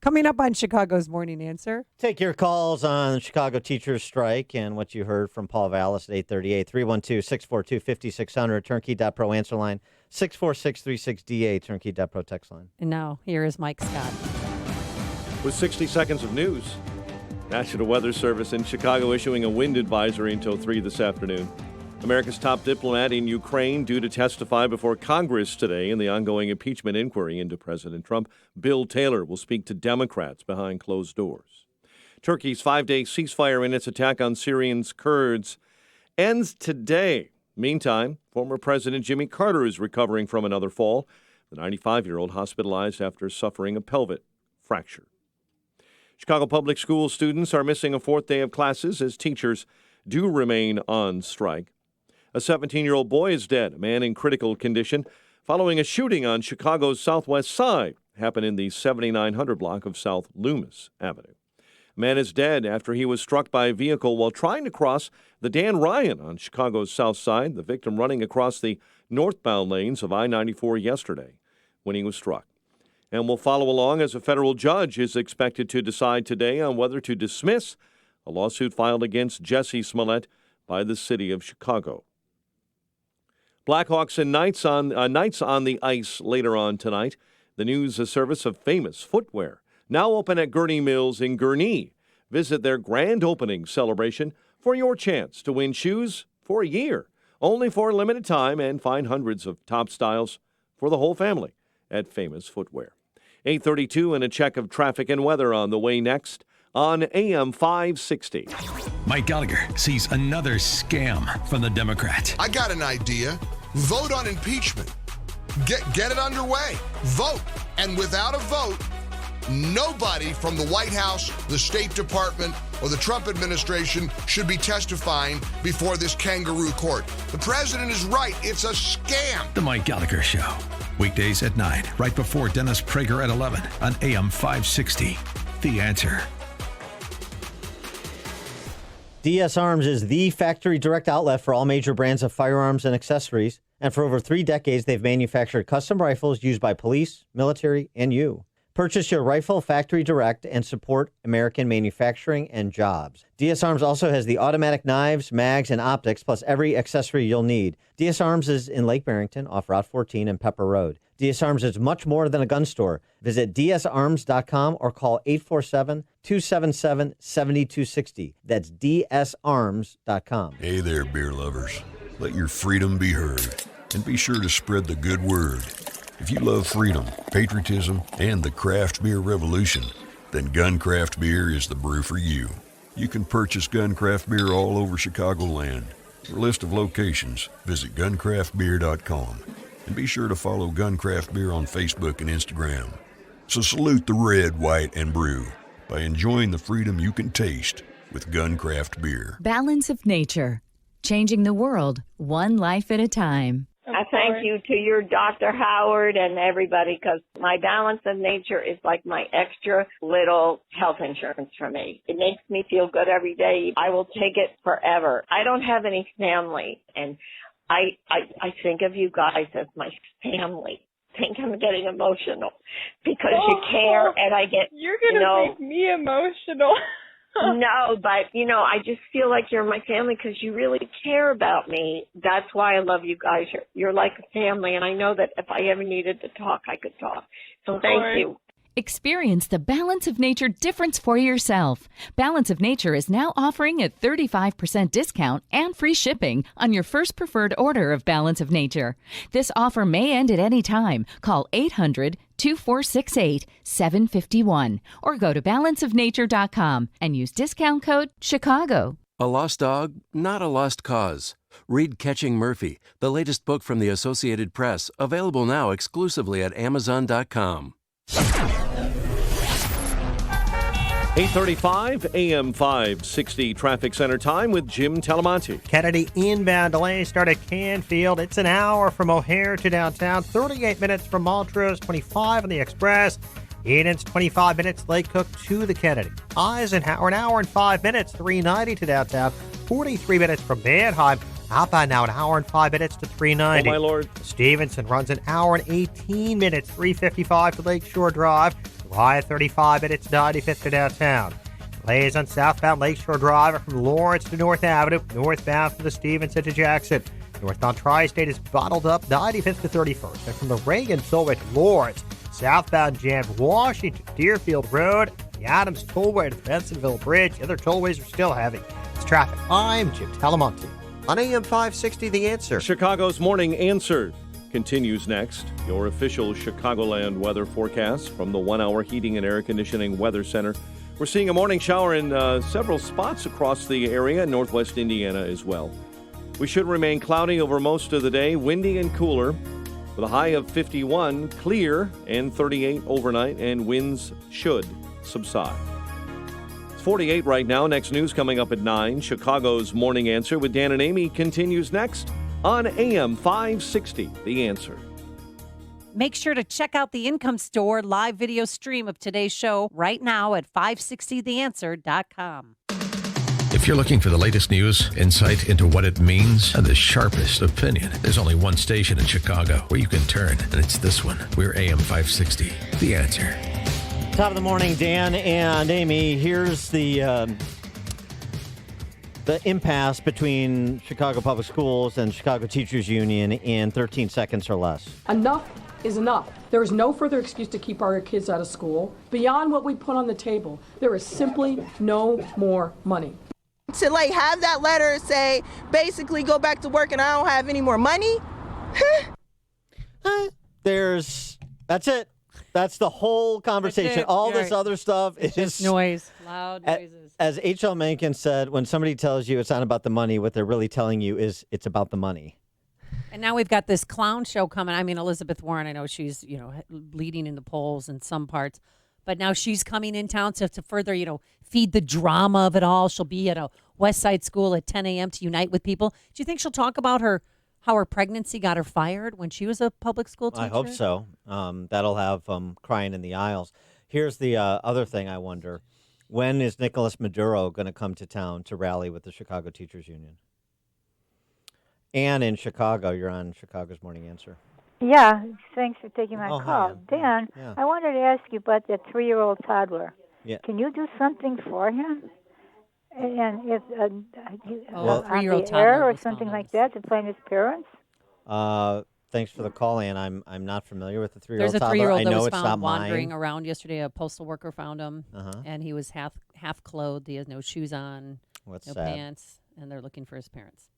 Speaker 4: Coming up on Chicago's Morning Answer.
Speaker 3: Take your calls on the Chicago teachers strike and what you heard from Paul Vallis at 8:38. 312-642-5600. Turnkey.pro answer line. 64636DA. Turnkey.pro text line.
Speaker 4: And now, here is Mike Scott.
Speaker 5: With 60 seconds of news, National Weather Service in Chicago issuing a wind advisory until 3 this afternoon. America's top diplomat in Ukraine due to testify before Congress today in the ongoing impeachment inquiry into President Trump. Bill Taylor will speak to Democrats behind closed doors. Turkey's 5-day ceasefire in its attack on Syrian's Kurds ends today. Meantime, former President Jimmy Carter is recovering from another fall. The 95-year-old hospitalized after suffering a pelvic fracture. Chicago public school students are missing a 4th day of classes as teachers do remain on strike. A 17-year-old boy is dead, a man in critical condition, following a shooting on Chicago's southwest side. Happened in the 7900 block of South Loomis Avenue. A man is dead after he was struck by a vehicle while trying to cross the Dan Ryan on Chicago's south side, the victim running across the northbound lanes of I-94 yesterday when he was struck. And we'll follow along as a federal judge is expected to decide today on whether to dismiss a lawsuit filed against Jesse Smollett by the city of Chicago. Blackhawks and Knights on the ice later on tonight. The news service of famous footwear now open at Gurney Mills in Gurnee. Visit their grand opening celebration for your chance to win shoes for a year, only for a limited time, and find hundreds of top styles for the whole family at Famous Footwear. 8:32 and a check of traffic and weather on the way next on AM 560.
Speaker 1: Mike Gallagher sees another scam from the Democrats.
Speaker 14: I got an idea. Vote on impeachment. Get it underway. Vote. And without a vote, nobody from the White House, the State Department, or the Trump administration should be testifying before this kangaroo court. The president is right. It's a scam.
Speaker 1: The Mike Gallagher Show. Weekdays at 9, right before Dennis Prager at 11 on AM 560. The Answer.
Speaker 3: DS Arms is the factory direct outlet for all major brands of firearms and accessories. And for over 3 decades, they've manufactured custom rifles used by police, military, and you. Purchase your rifle factory direct and support American manufacturing and jobs. DS Arms also has the automatic knives, mags, and optics, plus every accessory you'll need. DS Arms is in Lake Barrington off Route 14 and Pepper Road. DS Arms is much more than a gun store. Visit dsarms.com or call 847-277-7260. That's dsarms.com.
Speaker 2: Hey there, beer lovers. Let your freedom be heard. And be sure to spread the good word. If you love freedom, patriotism, and the craft beer revolution, then Gun Craft Beer is the brew for you. You can purchase Gun Craft Beer all over Chicagoland. For a list of locations, visit guncraftbeer.com. And be sure to follow Gun Craft Beer on Facebook and Instagram. So salute the red, white, and brew by enjoying the freedom you can taste with Gun Craft Beer.
Speaker 9: Balance of nature. Changing the world, one life at a time.
Speaker 11: I thank you to your Dr. Howard and everybody, because my balance of nature is like my extra little health insurance for me. It makes me feel good every day. I will take it forever. I don't have any family, and I think of you guys as my family. I think I'm getting emotional because you care, and I get,
Speaker 17: You're going to make me emotional.
Speaker 11: No, but, I just feel like you're my family because you really care about me. That's why I love you guys. You're like a family, and I know that if I ever needed to talk, I could talk. So thank you.
Speaker 9: Experience the Balance of Nature difference for yourself. Balance of Nature is now offering a 35% discount and free shipping on your first preferred order of Balance of Nature. This offer may end at any time. Call 800-2468-751 or go to balanceofnature.com and use discount code Chicago.
Speaker 10: A lost dog, not a lost cause. Read Catching Murphy, the latest book from the Associated Press, available now exclusively at Amazon.com.
Speaker 5: 8:35 AM 560 Traffic Center time with Jim Talamonte.
Speaker 28: Kennedy inbound delay start at Canfield. It's an hour from O'Hare to downtown, 38 minutes from Montrose, 25 on the Express. Eden's 25 minutes, Lake Cook to the Kennedy. Eisenhower, an hour and 5 minutes, 390 to downtown, 43 minutes from Manheim. Outbound now an hour and 5 minutes to 390.
Speaker 5: Oh, my Lord.
Speaker 28: Stevenson runs an hour and 18 minutes, 355 to Lakeshore Drive. Why 35 minutes, 95th to downtown. Delays on southbound Lakeshore Drive from Lawrence to North Avenue. Northbound from the Stevenson to Jackson. Northbound Tri-State is bottled up 95th to 31st. And from the Reagan Tollway to Lawrence, southbound jammed Washington Deerfield Road. The Adams Tollway to the Bensonville Bridge. The other tollways are still heavy. It's traffic. I'm Jim Talamonte. On AM 560, The Answer.
Speaker 5: Chicago's Morning Answer continues next. Your official Chicagoland weather forecast from the 1 Hour Heating and Air Conditioning Weather Center. We're seeing a morning shower in several spots across the area, northwest Indiana as well. We should remain cloudy over most of the day, windy and cooler, with a high of 51, clear, and 38 overnight, and winds should subside. It's 48 right now. Next news coming up at 9. Chicago's Morning Answer with Dan and Amy continues next on AM 560, The Answer.
Speaker 4: Make sure to check out the Income Store live video stream of today's show right now at 560theanswer.com.
Speaker 1: If you're looking for the latest news, insight into what it means, and the sharpest opinion, there's only one station in Chicago where you can turn, and it's this one. We're AM 560, The Answer.
Speaker 3: Top of the morning, Dan and Amy. Here's the impasse between Chicago Public Schools and Chicago Teachers Union in 13 seconds or less.
Speaker 7: Enough is enough. There is no further excuse to keep our kids out of school. Beyond what we put on the table, there is simply no more money.
Speaker 13: To like have that letter say, basically go back to work and I don't have any more money?
Speaker 3: That's it. That's the whole conversation. All this other stuff is
Speaker 4: just noise, loud noises.
Speaker 3: As H.L. Mencken said, when somebody tells you it's not about the money, what they're really telling you is it's about the money.
Speaker 4: And now we've got this clown show coming. I mean, Elizabeth Warren, I know she's, leading in the polls in some parts, but now she's coming in town to further, feed the drama of it all. She'll be at a West Side school at 10 a.m. to unite with people. Do you think she'll talk about how her pregnancy got her fired when she was a public school teacher?
Speaker 3: I hope so. That'll have crying in the aisles. Here's the other thing I wonder. When is Nicolas Maduro going to come to town to rally with the Chicago Teachers Union? Ann in Chicago, you're on Chicago's Morning Answer.
Speaker 12: Yeah, thanks for taking my
Speaker 3: hi,
Speaker 12: call.
Speaker 3: Ann.
Speaker 12: Dan,
Speaker 3: Yeah.
Speaker 12: I wanted to ask you about that 3-year-old toddler.
Speaker 3: Yeah.
Speaker 12: Can you do something for him? And if on
Speaker 4: 3-year-old
Speaker 12: the air
Speaker 4: toddler
Speaker 12: or
Speaker 4: was
Speaker 12: something
Speaker 4: found
Speaker 12: like that to find his parents?
Speaker 3: Thanks for the call, Ann. I'm not familiar with the 3-year-old
Speaker 4: There's a
Speaker 3: toddler.
Speaker 4: 3-year-old
Speaker 3: I
Speaker 4: that
Speaker 3: know
Speaker 4: was
Speaker 3: it's not
Speaker 4: found wandering
Speaker 3: mine.
Speaker 4: around yesterday. A postal worker found him,
Speaker 3: Uh-huh.
Speaker 4: and he was half clothed. He has no shoes on,
Speaker 3: What's
Speaker 4: no
Speaker 3: sad.
Speaker 4: pants, and they're looking for his parents.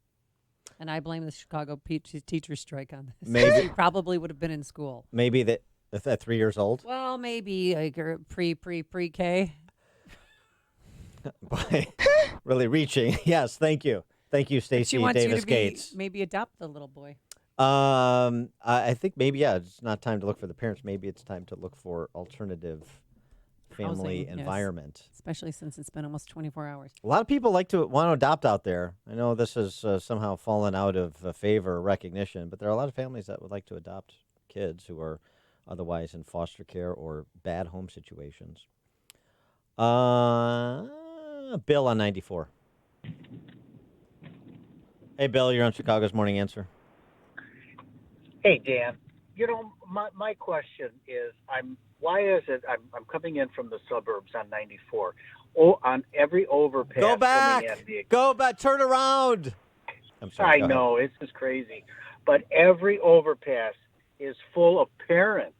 Speaker 4: And I blame the Chicago teacher strike on this.
Speaker 3: Maybe-
Speaker 4: He probably would have been in school.
Speaker 3: Maybe that at 3 years old.
Speaker 4: Well, maybe like pre-K.
Speaker 3: Boy, really reaching. Yes, thank you. Thank you,
Speaker 4: She
Speaker 3: Stacey
Speaker 4: wants you
Speaker 3: Davis
Speaker 4: to
Speaker 3: Gates.
Speaker 4: maybe adopt the little boy.
Speaker 3: I think maybe, it's not time to look for the parents. Maybe it's time to look for alternative family
Speaker 4: Housing, yes.
Speaker 3: environment.
Speaker 4: Especially since it's been almost 24 hours.
Speaker 3: A lot of people want to adopt out there. I know this has somehow fallen out of favor or recognition, but there are a lot of families that would like to adopt kids who are otherwise in foster care or bad home situations. Bill on 94. Hey, Bill, you're on Chicago's Morning Answer.
Speaker 18: Hey, Dan. My question is, why is it I'm coming in from the suburbs on 94? On every overpass.
Speaker 3: Go back.
Speaker 18: Coming in,
Speaker 3: Go back. Turn around. I'm sorry.
Speaker 18: I know it's just crazy, but every overpass is full of parents,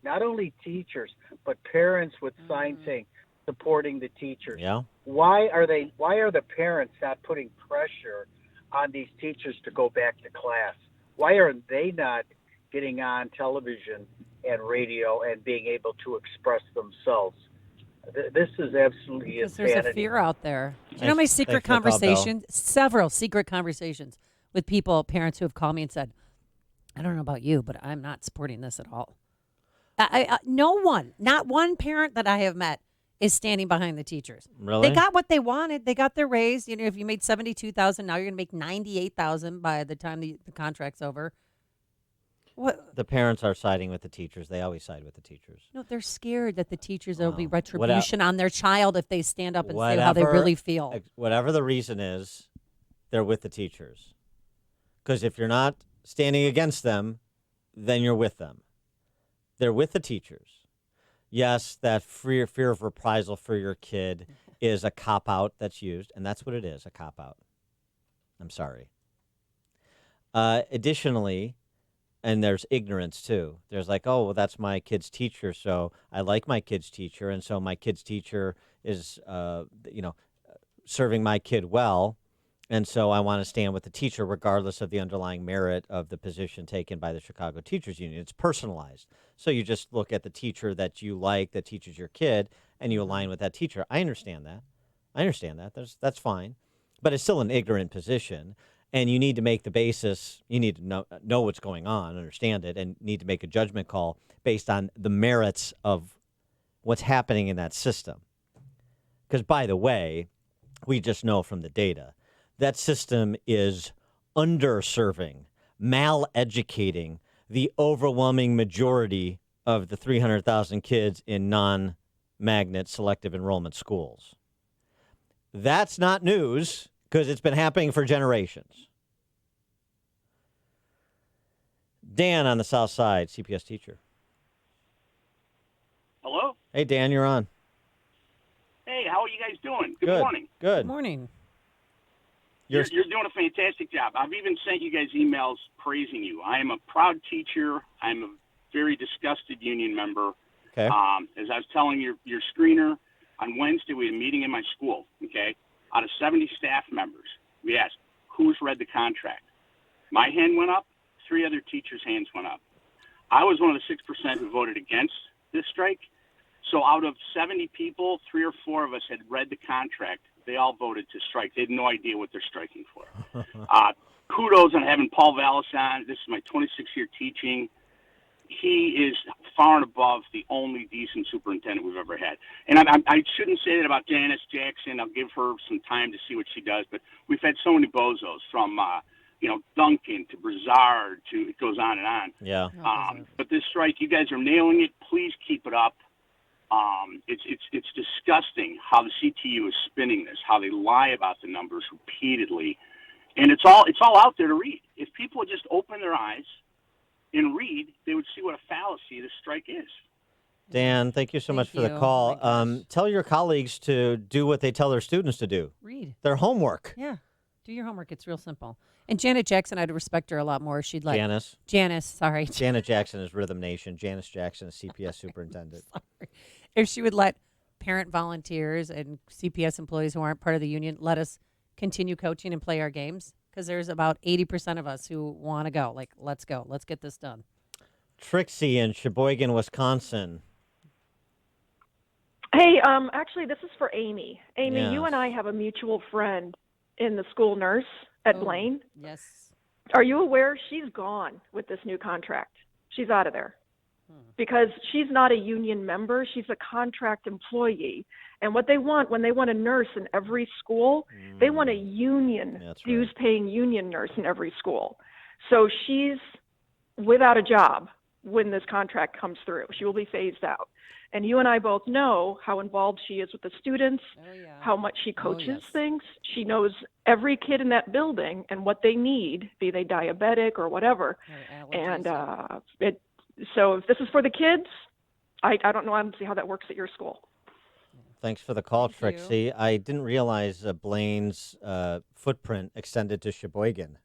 Speaker 18: not only teachers, but parents with signs saying supporting the teachers.
Speaker 3: Yeah.
Speaker 18: Why are the parents not putting pressure on these teachers to go back to class? Why are they not getting on television and radio and being able to express themselves? This is absolutely
Speaker 4: Because there's a
Speaker 18: insanity.
Speaker 4: fear out there. Do you know my secret conversations? Several secret conversations with people, parents who have called me and said, I don't know about you, but I'm not supporting this at all. Not one parent that I have met is standing behind the teachers.
Speaker 3: Really?
Speaker 4: They got what they wanted. They got their raise. If you made $72,000, now you're going to make $98,000 by the time the contract's over. What?
Speaker 3: The parents are siding with the teachers. They always side with the teachers.
Speaker 4: No, they're scared that the teachers there will be retribution on their child if they stand up and say
Speaker 3: Whatever,
Speaker 4: how they really feel.
Speaker 3: Whatever the reason is, they're with the teachers. Because if you're not standing against them, then you're with them. They're with the teachers. Yes, that fear of reprisal for your kid is a cop-out that's used, and that's what it is, a cop-out. I'm sorry. Additionally, and there's ignorance too. There's like, oh, well, that's my kid's teacher, so I like my kid's teacher, and so my kid's teacher is, serving my kid well, and so I want to stand with the teacher regardless of the underlying merit of the position taken by the Chicago Teachers Union. It's personalized. So you just look at the teacher that you like that teaches your kid, and you align with that teacher. I understand that. That's fine. But it's still an ignorant position. And you need to make the basis, you need to know what's going on, understand it, and need to make a judgment call based on the merits of what's happening in that system. Because, by the way, we just know from the data, that system is underserving, mal-educating the overwhelming majority of the 300,000 kids in non-magnet selective enrollment schools. That's not news, because it's been happening for generations. Dan on the South Side, CPS teacher.
Speaker 19: Hello?
Speaker 3: Hey, Dan, you're on.
Speaker 19: Hey, how are you guys doing? Good morning.
Speaker 3: Good.
Speaker 4: Good morning.
Speaker 19: You're doing a fantastic job. I've even sent you guys emails praising you. I am a proud teacher. I'm very disgusted union member.
Speaker 3: Okay.
Speaker 19: As I was telling your screener, on Wednesday we had a meeting in my school, okay? Out of 70 staff members, we asked, who's read the contract? My hand went up, 3 other teachers' hands went up. I was one of the 6% who voted against this strike. So out of 70 people, 3 or 4 of us had read the contract. They all voted to strike. They had no idea what they're striking for. Kudos on having Paul Vallis on. This is my 26th year teaching. He is far and above the only decent superintendent we've ever had. And I shouldn't say that about Janice Jackson. I'll give her some time to see what she does. But we've had so many bozos from, Duncan to Brizard to, it goes on and on.
Speaker 3: Yeah.
Speaker 19: But this strike, you guys are nailing it. Please keep it up. It's disgusting how the CTU is spinning this, how they lie about the numbers repeatedly. And it's all out there to read. If people would just open their eyes and read, they would see what a fallacy this strike is.
Speaker 3: Dan, thank you so much for the
Speaker 4: you.
Speaker 3: call.
Speaker 4: Oh my
Speaker 3: Tell your colleagues to do what they tell their students to do.
Speaker 4: Read.
Speaker 3: Their homework.
Speaker 4: Yeah. Do your homework. It's real simple. And Janet Jackson, I'd respect her a lot more. She'd like
Speaker 3: Janice,
Speaker 4: sorry.
Speaker 3: Janet Jackson is Rhythm Nation. Janice Jackson is CPS superintendent.
Speaker 4: Sorry. If she would let parent volunteers and CPS employees who aren't part of the union let us continue coaching and play our games, because there's about 80% of us who want to go. Like, let's go. Let's get this done.
Speaker 3: Trixie in Sheboygan, Wisconsin.
Speaker 17: Hey, actually, this is for Amy. Amy,
Speaker 3: Yes.
Speaker 17: you and I have a mutual friend in the school nurse at Blaine.
Speaker 4: Yes.
Speaker 17: Are you aware she's gone with this new contract? She's out of there. Because she's not a union member, she's a contract employee. And what they want, when they want a nurse in every school, they want a union, dues-paying union nurse in every school. So she's without a job when this contract comes through. She will be phased out. And you and I both know how involved she is with the students, how much she coaches things. She knows every kid in that building and what they need, be they diabetic or whatever. And so if this is for the kids, I don't know. I don't see how that works at your school.
Speaker 3: Thanks for the call, Trixie. I didn't realize Blaine's footprint extended to Sheboygan.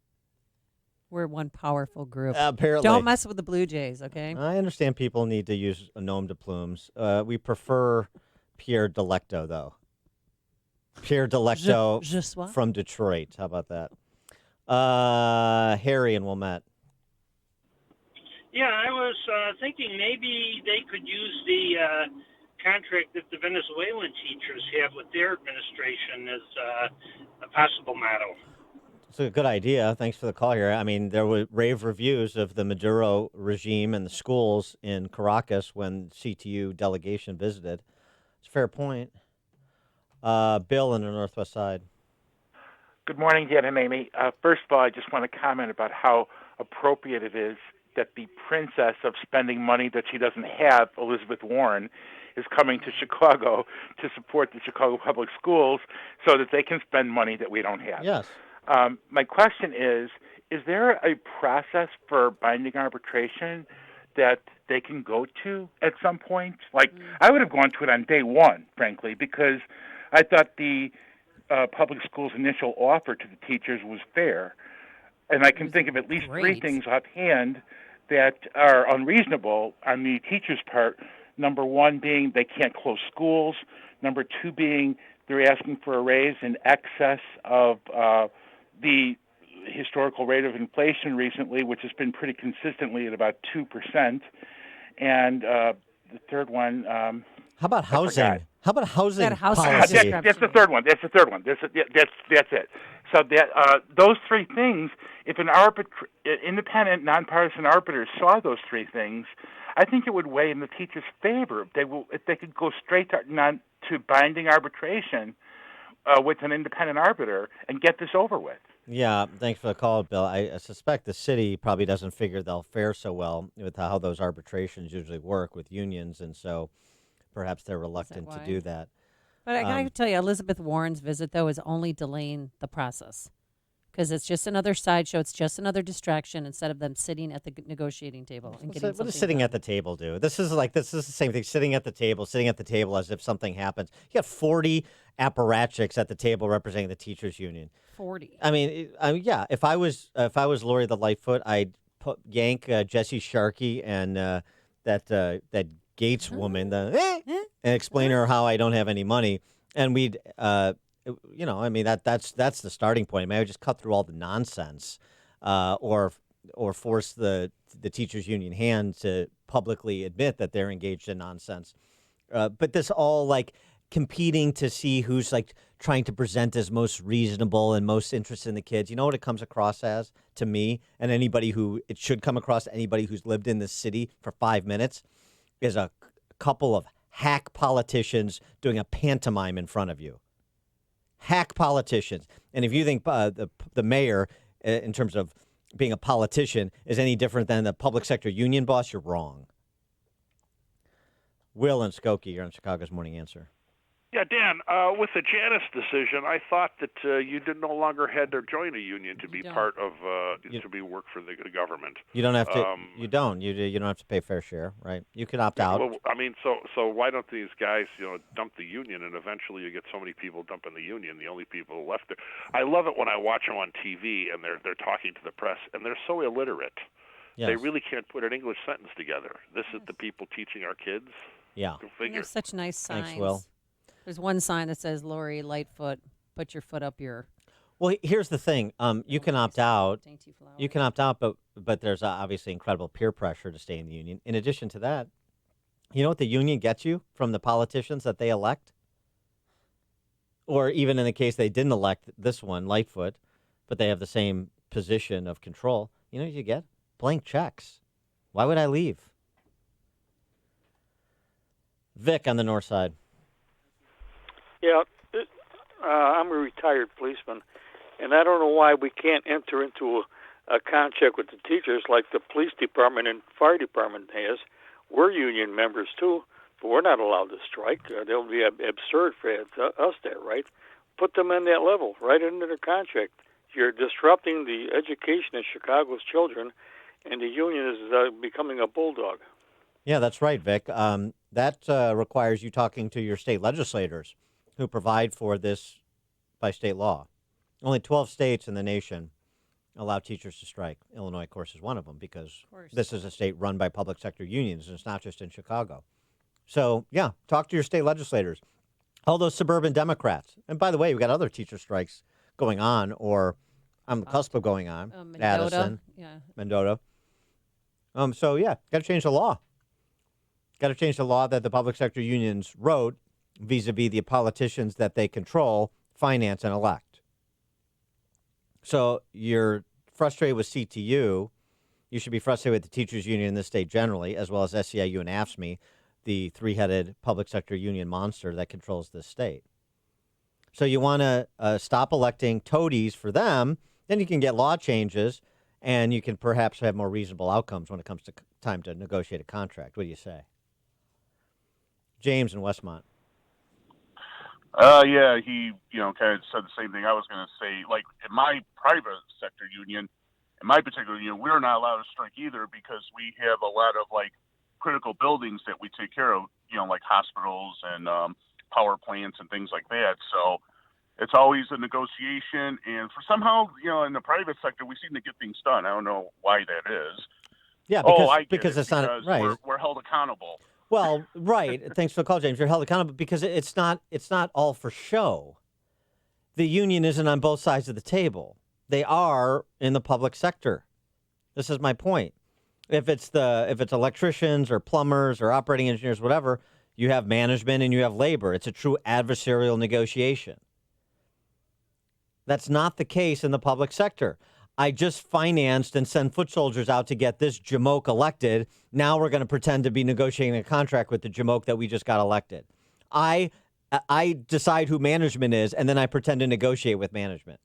Speaker 4: We're one powerful group.
Speaker 3: Apparently.
Speaker 4: Don't mess with the Blue Jays, okay?
Speaker 3: I understand people need to use a nom de plumes. We prefer Pierre Delecto, though. Pierre Delecto
Speaker 4: Je sois.
Speaker 3: from Detroit. How about that? Harry and Wilmette.
Speaker 8: Yeah, I was thinking maybe they could use the contract that the Venezuelan teachers have with their administration as a possible model.
Speaker 3: It's a good idea. Thanks for the call here. I mean, there were rave reviews of the Maduro regime and the schools in Caracas when CTU delegation visited. It's a fair point. Bill in the Northwest Side.
Speaker 21: Good morning, Dan and Amy. First of all, I just want to comment about how appropriate it is that the princess of spending money that she doesn't have, Elizabeth Warren, is coming to Chicago to support the Chicago Public Schools so that they can spend money that we don't have.
Speaker 3: Yes.
Speaker 21: My question is there a process for binding arbitration that they can go to at some point? Like, I would have gone to it on day one, frankly, because I thought the public school's initial offer to the teachers was fair. And I can think of at least three things offhand that are unreasonable on the teachers' part. Number one being they can't close schools. Number two being they're asking for a raise in excess of the historical rate of inflation recently, which has been pretty consistently at about 2%. And the third one...
Speaker 3: How about housing? How about housing
Speaker 21: policy? That's the third one. That's it. So that those three things, if an independent, nonpartisan arbiter saw those three things, I think it would weigh in the teachers' favor if they could go straight to binding arbitration with an independent arbiter and get this over with.
Speaker 3: Yeah, thanks for the call, Bill. I suspect the city probably doesn't figure they'll fare so well with how those arbitrations usually work with unions, and so perhaps they're reluctant to do that.
Speaker 4: But I gotta tell you, Elizabeth Warren's visit, though, is only delaying the process because it's just another sideshow. It's just another distraction instead of them sitting at the negotiating table and getting
Speaker 3: what does sitting at the table do? This is the same thing. Sitting at the table as if something happens. You got 40 apparatchiks at the table representing the teachers union.
Speaker 4: 40.
Speaker 3: I mean, yeah. If I was Lori the Lightfoot, I'd yank Jesse Sharkey and that Gates woman, and explain to her how I don't have any money, and we'd that's the starting point. Maybe I just cut through all the nonsense, or force the teachers union hand to publicly admit that they're engaged in nonsense. But this all like competing to see who's like trying to present as most reasonable and most interested in the kids. You know what it comes across as to me, and anybody who it should come across to anybody who's lived in this city for 5 minutes, is a couple of hack politicians doing a pantomime in front of you. Hack politicians. And if you think the mayor, in terms of being a politician, is any different than the public sector union boss, you're wrong. Will and Skokie, you're on Chicago's Morning Answer.
Speaker 6: Yeah, Dan, with the Janus decision, I thought that you no longer had to join a union to be part of to be work for the government.
Speaker 3: You don't have to. You don't have to pay fair share, right? You can opt out.
Speaker 6: Well, I mean, so why don't these guys, dump the union, and eventually you get so many people dumping the union, the only people left there. I love it when I watch them on TV and they're talking to the press, and they're so illiterate. Yes. They really can't put an English sentence together. This is the people teaching our kids.
Speaker 3: Yeah.
Speaker 4: Go figure. There's such nice signs.
Speaker 3: Thanks, Will.
Speaker 4: There's one sign that says, Lori Lightfoot, put your foot up your...
Speaker 3: Well, here's the thing. You can opt out. You can opt out, but there's obviously incredible peer pressure to stay in the union. In addition to that, you know what the union gets you from the politicians that they elect? Or even in the case they didn't elect this one, Lightfoot, but they have the same position of control. You know what you get? Blank checks. Why would I leave? Vic on the north side.
Speaker 15: Yeah, I'm a retired policeman, and I don't know why we can't enter into a contract with the teachers like the police department and fire department has. We're union members too, but we're not allowed to strike. That would be absurd for us there, right? Put them in that level, right into their contract. You're disrupting the education of Chicago's children, and the union is becoming a bulldog.
Speaker 3: Yeah, that's right, Vic. That requires you talking to your state legislators, who provide for this by state law. Only 12 states in the nation allow teachers to strike. Illinois, of course, is one of them because this is a state run by public sector unions, and it's not just in Chicago. So, yeah, talk to your state legislators. All those suburban Democrats. And by the way, we've got other teacher strikes going on or on the cusp of going on. Addison, Mendota. So, yeah, got to change the law. Got to change the law that the public sector unions wrote vis-a-vis the politicians that they control, finance, and elect. So you're frustrated with CTU. You should be frustrated with the teachers union in this state generally, as well as SEIU and AFSCME, the three-headed public sector union monster that controls this state. So you want to stop electing toadies for them, then you can get law changes, and you can perhaps have more reasonable outcomes when it comes to time to negotiate a contract. What do you say? James in Westmont.
Speaker 22: Yeah, he, kind of said the same thing I was going to say. Like, in my private sector union, in my particular union, we're not allowed to strike either because we have a lot of, critical buildings that we take care of, like hospitals and power plants and things like that. So it's always a negotiation. And for somehow, in the private sector, we seem to get things done. I don't know why that is.
Speaker 3: Yeah, because it's not right.
Speaker 22: We're held accountable.
Speaker 3: Well, right. Thanks for the call, James. You're held accountable because it's not all for show. The union isn't on both sides of the table. They are in the public sector. This is my point. If it's electricians or plumbers or operating engineers, whatever, you have management and you have labor. It's a true adversarial negotiation. That's not the case in the public sector. I just financed and sent foot soldiers out to get this jamoke elected. Now we're going to pretend to be negotiating a contract with the jamoke that we just got elected. I decide who management is, and then I pretend to negotiate with management.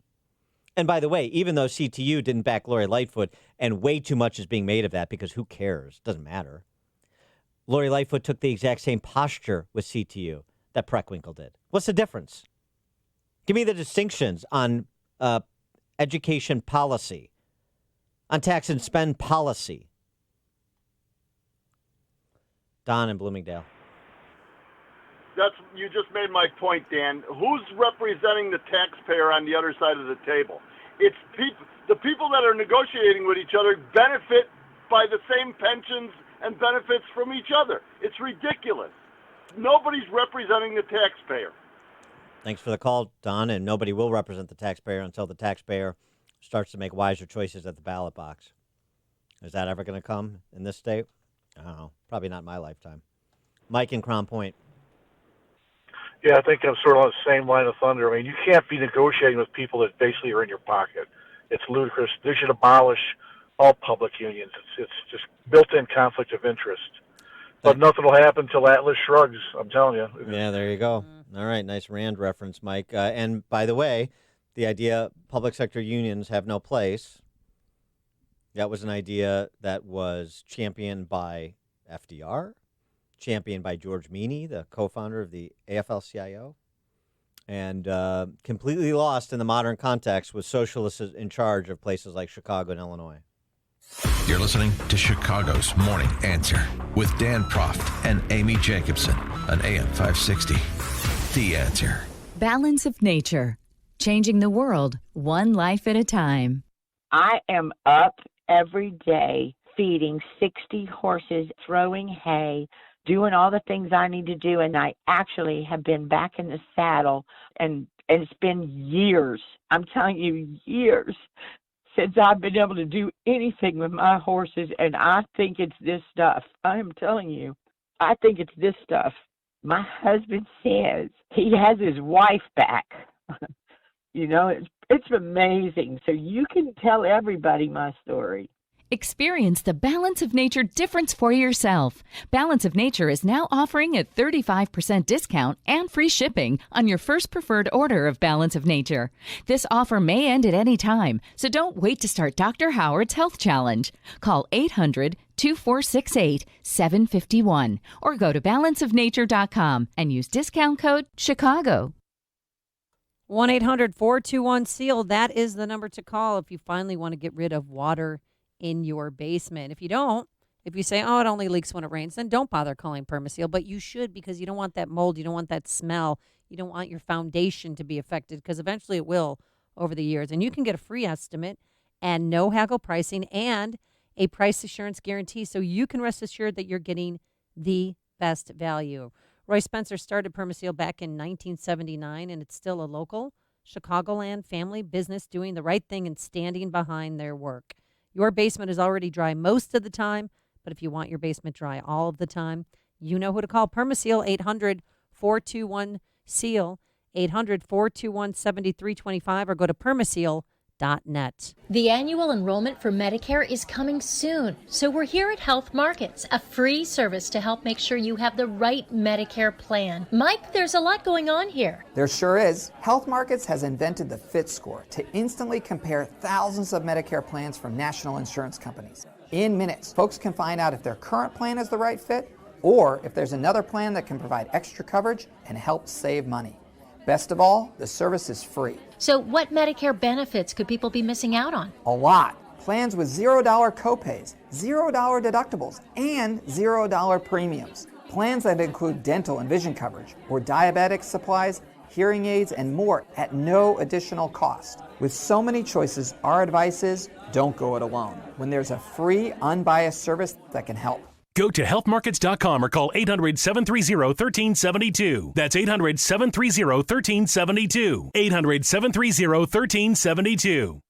Speaker 3: And by the way, even though CTU didn't back Lori Lightfoot, and way too much is being made of that because who cares? Doesn't matter. Lori Lightfoot took the exact same posture with CTU that Preckwinkle did. What's the difference? Give me the distinctions on education policy, on tax and spend policy. Don in Bloomingdale.
Speaker 23: You just made my point, Dan. Who's representing the taxpayer on the other side of the table? It's the people that are negotiating with each other benefit by the same pensions and benefits from each other. It's ridiculous. Nobody's representing the taxpayer.
Speaker 3: Thanks for the call, Don, and nobody will represent the taxpayer until the taxpayer starts to make wiser choices at the ballot box. Is that ever going to come in this state? I don't know. Probably not in my lifetime. Mike in Crown Point.
Speaker 2: Yeah, I think I'm sort of on the same line of thunder. I mean, you can't be negotiating with people that basically are in your pocket. It's ludicrous. They should abolish all public unions. It's just built-in conflict of interest. But nothing will happen till Atlas shrugs, I'm telling you.
Speaker 3: Yeah, there you go. All right, nice Rand reference, Mike. And by the way, the idea public sector unions have no place, that was an idea that was championed by FDR, championed by George Meany, the co-founder of the AFL-CIO, and completely lost in the modern context with socialists in charge of places like Chicago and Illinois.
Speaker 1: You're listening to Chicago's Morning Answer with Dan Proft and Amy Jacobson on AM 560. The Answer.
Speaker 9: Balance of nature. Changing the world, one life at a time.
Speaker 11: I am up every day feeding 60 horses, throwing hay, doing all the things I need to do, and I actually have been back in the saddle, and it's been years, I'm telling you, years, since I've been able to do anything with my horses, and I think it's this stuff. I'm telling you, I think it's this stuff. My husband says he has his wife back. You know, it's amazing. So you can tell everybody my story.
Speaker 9: Experience the Balance of Nature difference for yourself. Balance of Nature is now offering a 35% discount and free shipping on your first preferred order of Balance of Nature. This offer may end at any time, so don't wait to start Dr. Howard's Health Challenge. Call 800-2468-751 or go to balanceofnature.com and use discount code CHICAGO.
Speaker 4: 1-800-421-SEAL. That is the number to call if you finally want to get rid of water in your basement. If you don't, if you say, oh, it only leaks when it rains, then don't bother calling Permaseal. But you should, because you don't want that mold. You don't want that smell. You don't want your foundation to be affected, because eventually it will over the years. And you can get a free estimate and no haggle pricing and a price assurance guarantee, so you can rest assured that you're getting the best value. Roy Spencer started Permaseal back in 1979, and it's still a local Chicagoland family business doing the right thing and standing behind their work. Your basement is already dry most of the time, but if you want your basement dry all of the time, you know who to call. Permaseal, 800-421-SEAL, 800-421-7325, or go to permaseal.net.
Speaker 14: The annual enrollment for Medicare is coming soon, so we're here at Health Markets, a free service to help make sure you have the right Medicare plan. Mike, there's a lot going on here.
Speaker 16: There sure is. Health Markets has invented the Fit Score to instantly compare thousands of Medicare plans from national insurance companies. In minutes, folks can find out if their current plan is the right fit, or if there's another plan that can provide extra coverage and help save money. Best of all, the service is free.
Speaker 14: So what Medicare benefits could people be missing out on?
Speaker 16: A lot. Plans with $0 copays, $0 deductibles, and $0 premiums. Plans that include dental and vision coverage, or diabetic supplies, hearing aids, and more at no additional cost. With so many choices, our advice is don't go it alone when there's a free, unbiased service that can help.
Speaker 20: Go to healthmarkets.com or call 800-730-1372. That's 800-730-1372. 800-730-1372.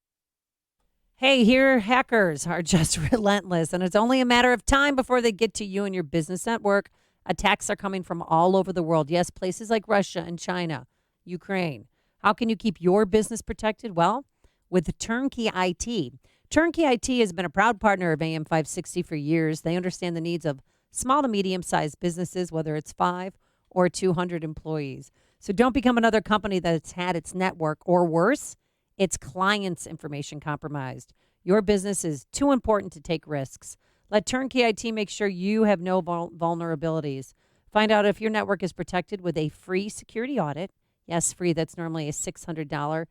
Speaker 4: Hey, here hackers are just relentless, and it's only a matter of time before they get to you and your business network. Attacks are coming from all over the world. Yes, places like Russia and China, Ukraine. How can you keep your business protected? Well, with Turnkey IT. Turnkey IT has been a proud partner of AM 560 for years. They understand the needs of small to medium-sized businesses, whether it's 5 or 200 employees. So don't become another company that's had its network, or worse, its clients' information compromised. Your business is too important to take risks. Let Turnkey IT make sure you have no vulnerabilities. Find out if your network is protected with a free security audit. Yes, free. That's normally a $600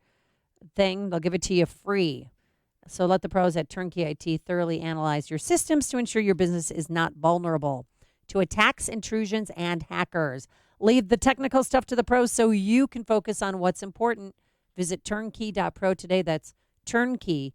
Speaker 4: thing. They'll give it to you free. So let the pros at Turnkey IT thoroughly analyze your systems to ensure your business is not vulnerable to attacks, intrusions, and hackers. Leave the technical stuff to the pros so you can focus on what's important. Visit turnkey.pro today. That's turnkey.pro.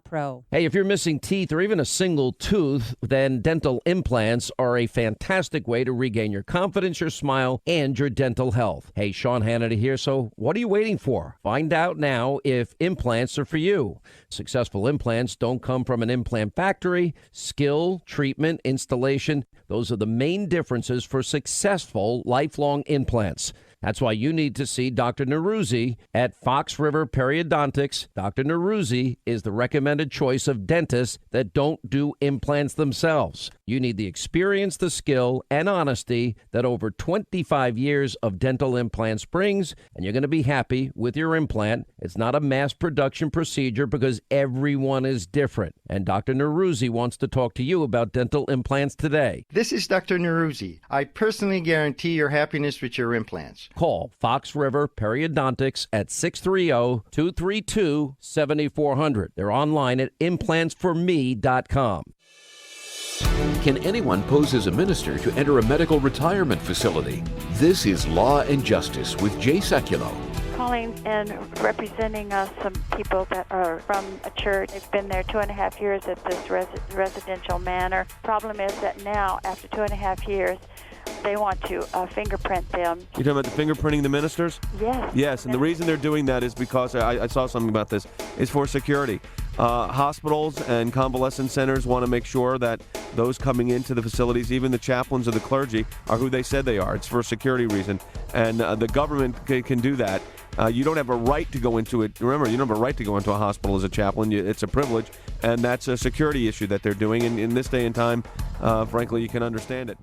Speaker 4: Pro.
Speaker 5: Hey, if you're missing teeth or even a single tooth, then dental implants are a fantastic way to regain your confidence, your smile, and your dental health. Hey, Sean Hannity here. So what are you waiting for? Find out now if implants are for you. Successful implants don't come from an implant factory. Skill, treatment, installation, those are the main differences for successful lifelong implants. That's why you need to see Dr. Neruzzi at Fox River Periodontics. Dr. Neruzzi is the recommended choice of dentists that don't do implants themselves. You need the experience, the skill, and honesty that over 25 years of dental implants brings, and you're going to be happy with your implant. It's not a mass production procedure because everyone is different. And Dr. Neruzzi wants to talk to you about dental implants today.
Speaker 7: This is Dr. Neruzzi. I personally guarantee your happiness with your implants.
Speaker 5: Call Fox River Periodontics at 630-232-7400. They're online at implantsforme.com.
Speaker 10: Can anyone pose as a minister to enter a medical retirement facility? This is Law and Justice with Jay Sekulow.
Speaker 24: Calling and representing some people that are from a church. They've been there 2.5 years at this residential manor. Problem is that now, after 2.5 years, they want to fingerprint them.
Speaker 25: You're talking about the fingerprinting the ministers?
Speaker 24: Yes.
Speaker 25: Yes, and the reason they're doing that is because, I saw something about this, is for security. Hospitals and convalescent centers want to make sure that those coming into the facilities, even the chaplains or the clergy, are who they said they are. It's for a security reason. And the government can do that. You don't have a right to go into it. Remember, you don't have a right to go into a hospital as a chaplain. It's a privilege, and that's a security issue that they're doing. And in this day and time, frankly, you can understand it.